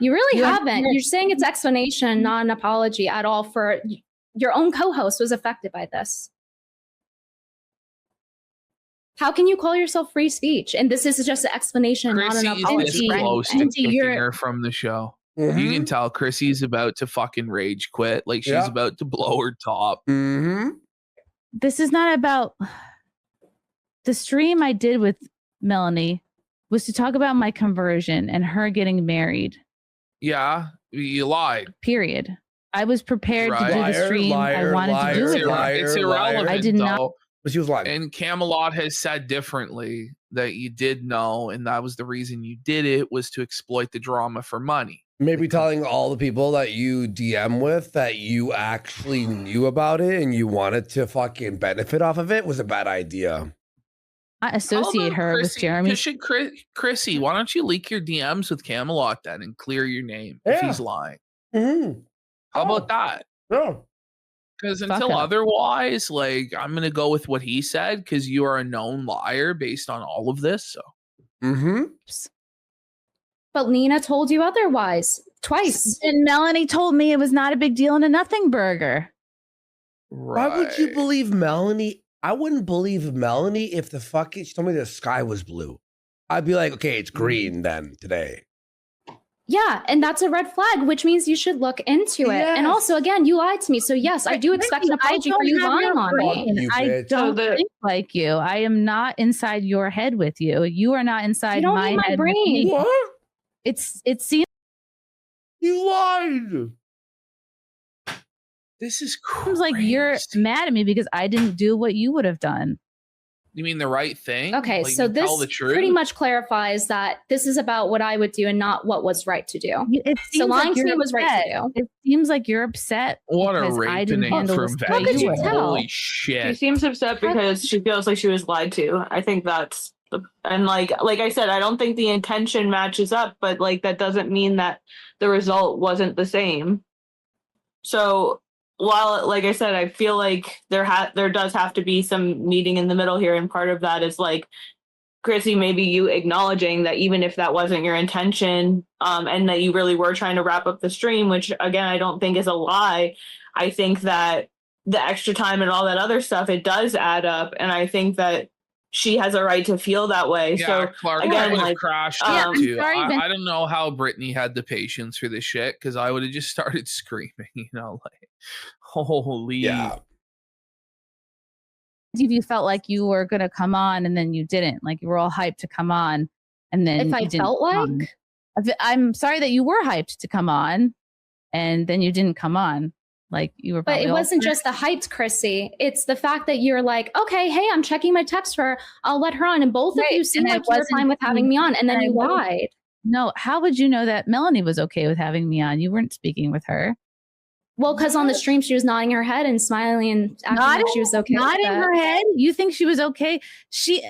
You really haven't. You're saying it's explanation, not an apology at all. For your own co-host was affected by this. How can you call yourself free speech? And this is just an explanation, Chrissy's not an apology. This close to kicking her from the show. Mm-hmm. You can tell Chrissy's about to fucking rage quit. Like, she's about to blow her top. Mm-hmm. This is not about... The stream I did with Melanie was to talk about my conversion and her getting married. Yeah, you lied. Period. I was prepared to do the stream. I wanted to do it. It's irrelevant. I did not... But she was lying. And Camelot has said differently that you did know, and that was the reason you did it, was to exploit the drama for money. Maybe telling all the people that you DM with that you actually knew about it and you wanted to fucking benefit off of it was a bad idea. I associate her with Jeremy. Chrissy, why don't you leak your DMs with Camelot then and clear your name if he's lying? Mm-hmm. How about that? Yeah. Because until otherwise, like, I'm going to go with what he said, because you are a known liar based on all of this. So, But Lena told you otherwise twice. And Melanie told me it was not a big deal in a nothing burger. Right. Why would you believe Melanie? I wouldn't believe Melanie if she told me the sky was blue. I'd be like, okay, it's green then today. Yeah, and that's a red flag, which means you should look into it. And also, again, you lied to me. So yes, I do expect an apology for you lying on me. I don't think like you. I am not inside your head with you. You are not inside my head. My brain. What? It seems you lied. This is crazy. Seems like you're mad at me because I didn't do what you would have done. You mean the right thing? Okay, like, so this tell the truth? pretty much clarifies that this is about what I would do and not what was right to do. So lying to me was right to do. It seems like you're upset. What a I didn't rape handle from this Venti. way you would. Holy shit. She seems upset because she feels like she was lied to. I think that's and like I said, I don't think the intention matches up, but like that doesn't mean that the result wasn't the same. So while, like I said, I feel like there does have to be some meeting in the middle here, and part of that is like, Chrissy, maybe you acknowledging that even if that wasn't your intention, and that you really were trying to wrap up the stream, which again I don't think is a lie. I think that the extra time and all that other stuff, it does add up, and I think that she has a right to feel that way. Yeah, so Clark, again, I would have like, crashed it too. I don't know how Brittany had the patience for this shit, because I would have just started screaming, you know, like, holy. Yeah. If you felt like you were going to come on and then you didn't, like you were all hyped to come on and then if I felt like, I'm sorry that you were hyped to come on and then you didn't come on. Like you were, but it wasn't just the hyped Chrissy. It's the fact that you're like, okay, hey, I'm checking my text for her. I'll let her on. And both of you seemed like you were fine with having me on. And then you lied. No, how would you know that Melanie was okay with having me on? You weren't speaking with her. Well, because on the stream, she was nodding her head and smiling and acting like she was okay. Nodding her head? You think she was okay? She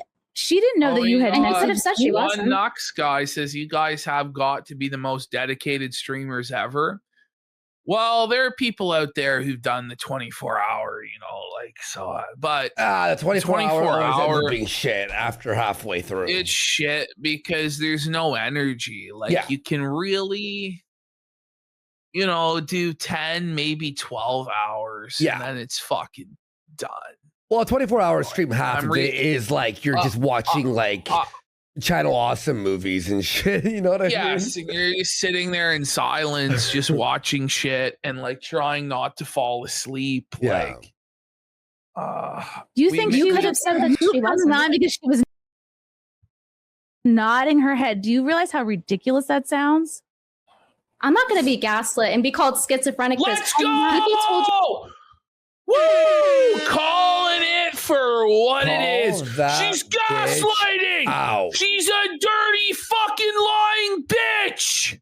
didn't know that you had. And you could have said she wasn't. One Nux guy says you guys have got to be the most dedicated streamers ever. Well, there are people out there who've done the 24-hour, you know, like, so, but the 24 hour hour being shit after halfway through. It's shit because there's no energy. Like, you can really, you know, do 10, maybe 12 hours. Yeah. And then it's fucking done. Well, a 24-hour stream half of it is like you're just watching like Channel Awesome movies and shit. You know what I mean? Yes, and you're just sitting there in silence, just watching shit and like trying not to fall asleep. Yeah. Like, do you think you could have said that she wasn't on because she was nodding her head? Do you realize how ridiculous that sounds? I'm not going to be gaslit and be called schizophrenic. Let's go! Woo! Calling it for what it is. She's gaslighting. Ow. She's a dirty fucking lying bitch.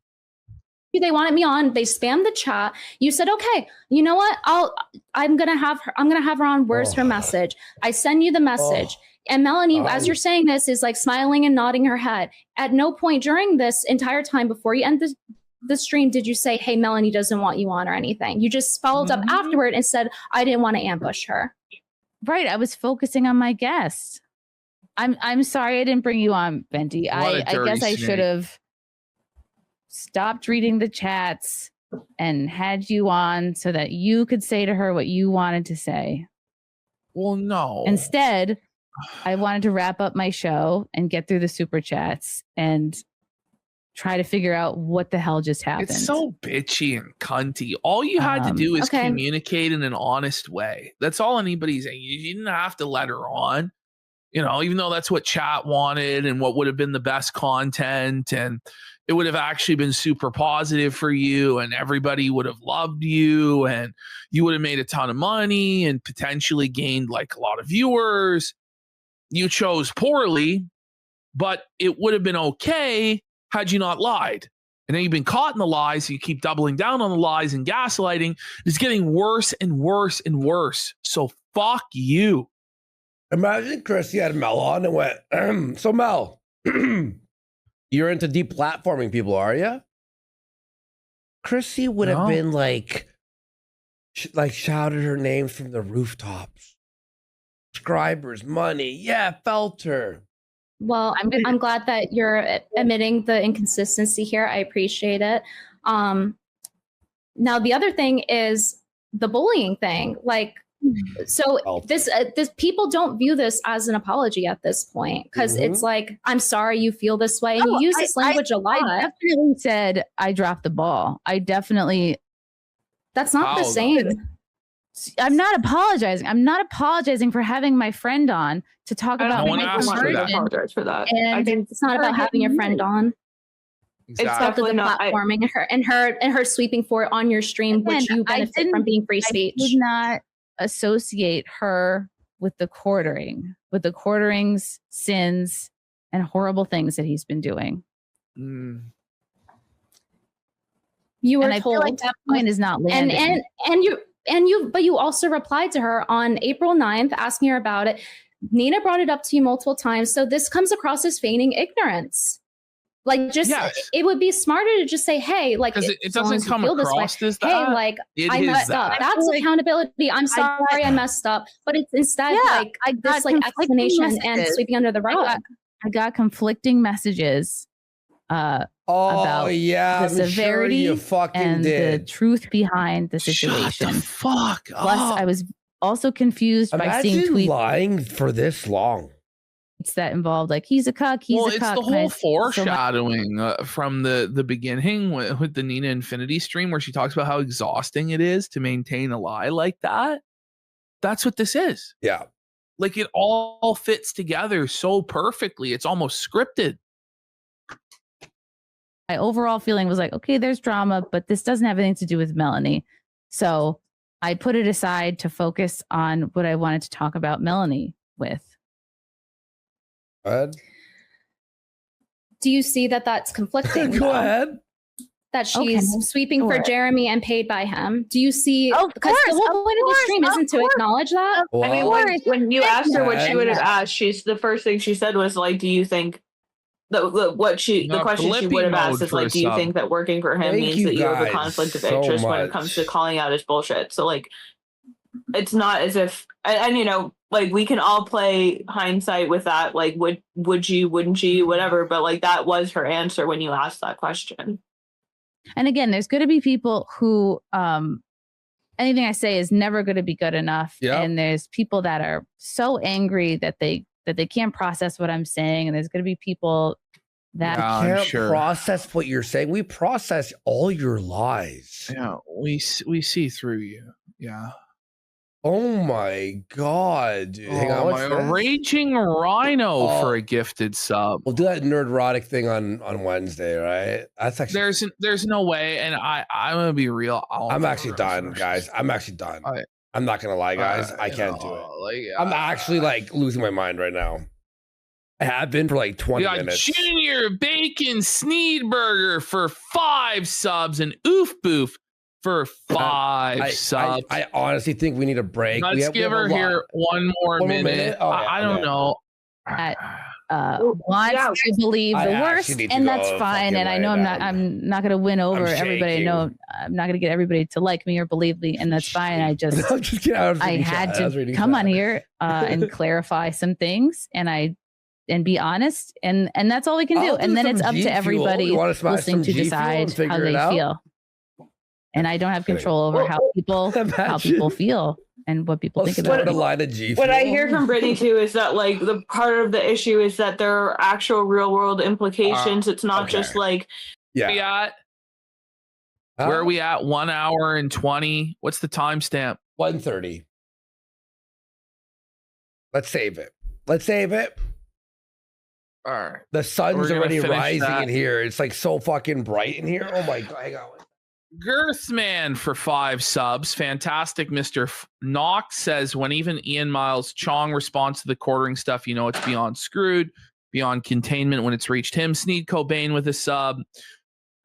They wanted me on. They spammed the chat. You said, okay, you know what? I'm gonna have her on. Where's her message? I send you the message. And Melanie, as you're saying this, is like smiling and nodding her head. At no point during this entire time before you end the stream did you say, hey, Melanie doesn't want you on or anything. You just followed up afterward and said, I didn't want to ambush her. Right. I was focusing on my guest. I'm sorry I didn't bring you on, Venti. I guess I should have stopped reading the chats and had you on so that you could say to her what you wanted to say. Well, no. Instead, I wanted to wrap up my show and get through the super chats and try to figure out what the hell just happened. It's so bitchy and cunty. All you had to do is communicate in an honest way. That's all anybody's saying. You didn't have to let her on, you know, even though that's what chat wanted and what would have been the best content. And it would have actually been super positive for you and everybody would have loved you and you would have made a ton of money and potentially gained like a lot of viewers. You chose poorly, but it would have been okay had you not lied. And then you've been caught in the lies. You keep doubling down on the lies and gaslighting. It's getting worse and worse and worse. So fuck you. Imagine Chrissy had Mel on and went, so Mel, you're into deplatforming people, are you? Chrissy would have been like shouted her names from the rooftops. Subscribers, money. Yeah, FELTED. Well, I'm glad that you're admitting the inconsistency here. I appreciate it. Now, the other thing is the bullying thing. Like, So this people don't view this as an apology at this point because it's like, I'm sorry you feel this way, and you use this language a lot. I definitely said I dropped the ball. I definitely. That's not the same. I'm not apologizing. I'm not apologizing for having my friend on to talk about my apologize for that. And I think it's not about having your friend on. Exactly. It's about the platforming and her sweeping for it on your stream, which you benefit from being free speech. I did not associate her with the quartering's sins and horrible things that he's been doing. You were and I told feel like that point is not landing. But you also replied to her on April 9th asking her about it. Nina brought it up to you multiple times. So this comes across as feigning ignorance. Like, just it would be smarter to just say, hey, like, it doesn't come across as that. Hey, like, I messed up. That's accountability. I'm sorry I messed up. But it's instead like this like explanation and sweeping under the rug. I got conflicting messages about the severity and the truth behind the situation. Shut the fuck up. Plus, I was also confused by seeing tweets lying for this long. That involved like he's a cuck. It's the whole foreshadowing from the beginning with the Nina Infinity stream where she talks about how exhausting it is to maintain a lie like that. That's what this is. Yeah, like it all fits together so perfectly. It's almost scripted. My overall feeling was like, okay, there's drama, but this doesn't have anything to do with Melanie. So I put it aside to focus on what I wanted to talk about Melanie with. Go Do you see that that's conflicting? Go ahead. That she's sweeping for Jeremy and paid by him. Do you see? Because the whole point of the stream isn't to acknowledge that. I mean, when you asked her what she would have asked, the first thing she said was like, "Do you think the question she would have asked is like, do you think that working for him means that you have a conflict of interest when it comes to calling out his bullshit?" So like, it's not as if, and you know, like we can all play hindsight with that. Like, would you, wouldn't you, whatever. But like, that was her answer when you asked that question. And again, there's going to be people who, anything I say is never going to be good enough. Yep. And there's people that are so angry that they can't process what I'm saying. And there's going to be people that can't process what you're saying. We process all your lies. Yeah, we see through you. Yeah. Oh my God, dude. Hang on, my raging rhino for a gifted sub. We'll do that nerdrotic thing on Wednesday, right? That's actually there's no way, and I'm gonna be real. I'm actually done, guys. I'm actually done. I'm not gonna lie, guys. I can't do it. Like, I'm actually like losing my mind right now. I have been for like 20 minutes. Junior Bacon Sneedburger for 5 subs and Oof Boof for 5 subs. I honestly think we need a break. Let's give her here one more minute. Oh, I don't know. Wants to believe the worst, and that's fine. And I know I'm not going to win over everybody. I know I'm not going to get everybody to like me or believe me, and that's fine. I had to come on here and clarify some things, and be honest, and that's all we can do. And then it's up to everybody listening to decide how they feel. And I don't have control over how people feel and what people think about it. What I hear from Brittany too is that like the part of the issue is that there are actual real world implications. It's not just like where are we at? 1 hour and 20. What's the timestamp? 1:30. Let's save it. All right. The sun's already rising in here. It's like so fucking bright in here. Oh my God. Hang on. Girthman for 5 subs. Fantastic. Mr. Knox says, when even Ian Miles Chong responds to the quartering stuff, you know it's beyond screwed, beyond containment when it's reached him. Sneed Cobain with a sub.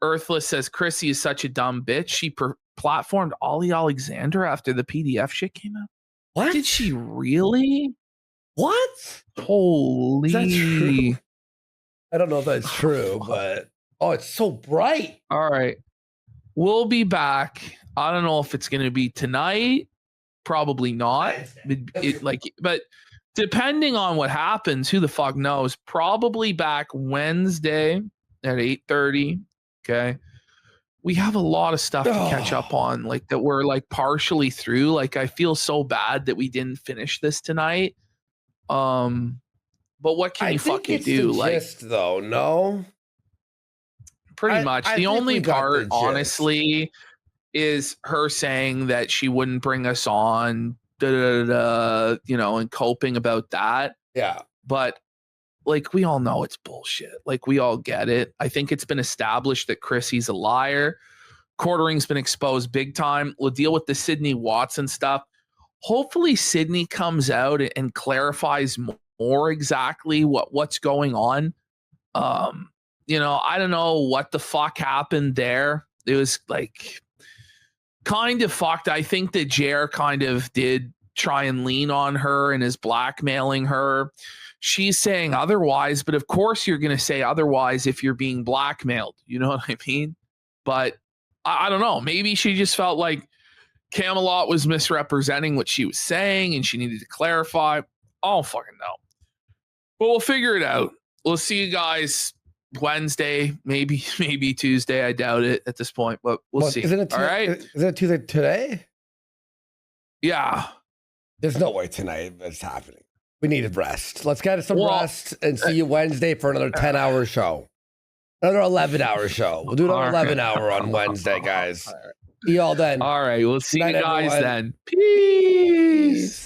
Earthless says, Chrissy is such a dumb bitch. She platformed Ollie Alexander after the PDF shit came out. What? Did she really? What? Holy. Is that true? I don't know if that's true, but it's so bright. All right. We'll be back. I don't know if it's going to be tonight. Probably not. But depending on what happens, who the fuck knows? Probably back Wednesday at 8:30. Okay. we have a lot of stuff to catch up on, like that we're like partially through. Like I feel so bad that we didn't finish this tonight. But what can you fucking do? The like gist, though, no. Pretty much. The only part, honestly, is her saying that she wouldn't bring us on, you know, and coping about that. Yeah. But like we all know it's bullshit. Like we all get it. I think it's been established that Chrissy's a liar. Quartering's been exposed big time. We'll deal with the Sydney Watson stuff. Hopefully Sydney comes out and clarifies more exactly what's going on. You know, I don't know what the fuck happened there. It was like kind of fucked. I think that Jer kind of did try and lean on her and is blackmailing her. She's saying otherwise, but of course you're going to say otherwise if you're being blackmailed. You know what I mean? But I don't know. Maybe she just felt like Camelot was misrepresenting what she was saying and she needed to clarify. I don't fucking know. But we'll figure it out. We'll see you guys Wednesday, maybe Tuesday. I doubt it at this point, but we'll see. Isn't it all right? Is it Tuesday today? Yeah. There's no way tonight it's happening. We need rest. Let's get some rest and see you Wednesday for another 10-hour show. Another 11-hour show. We'll do another 11-hour on Wednesday, guys. See y'all then. All right. We'll see you guys then. Peace.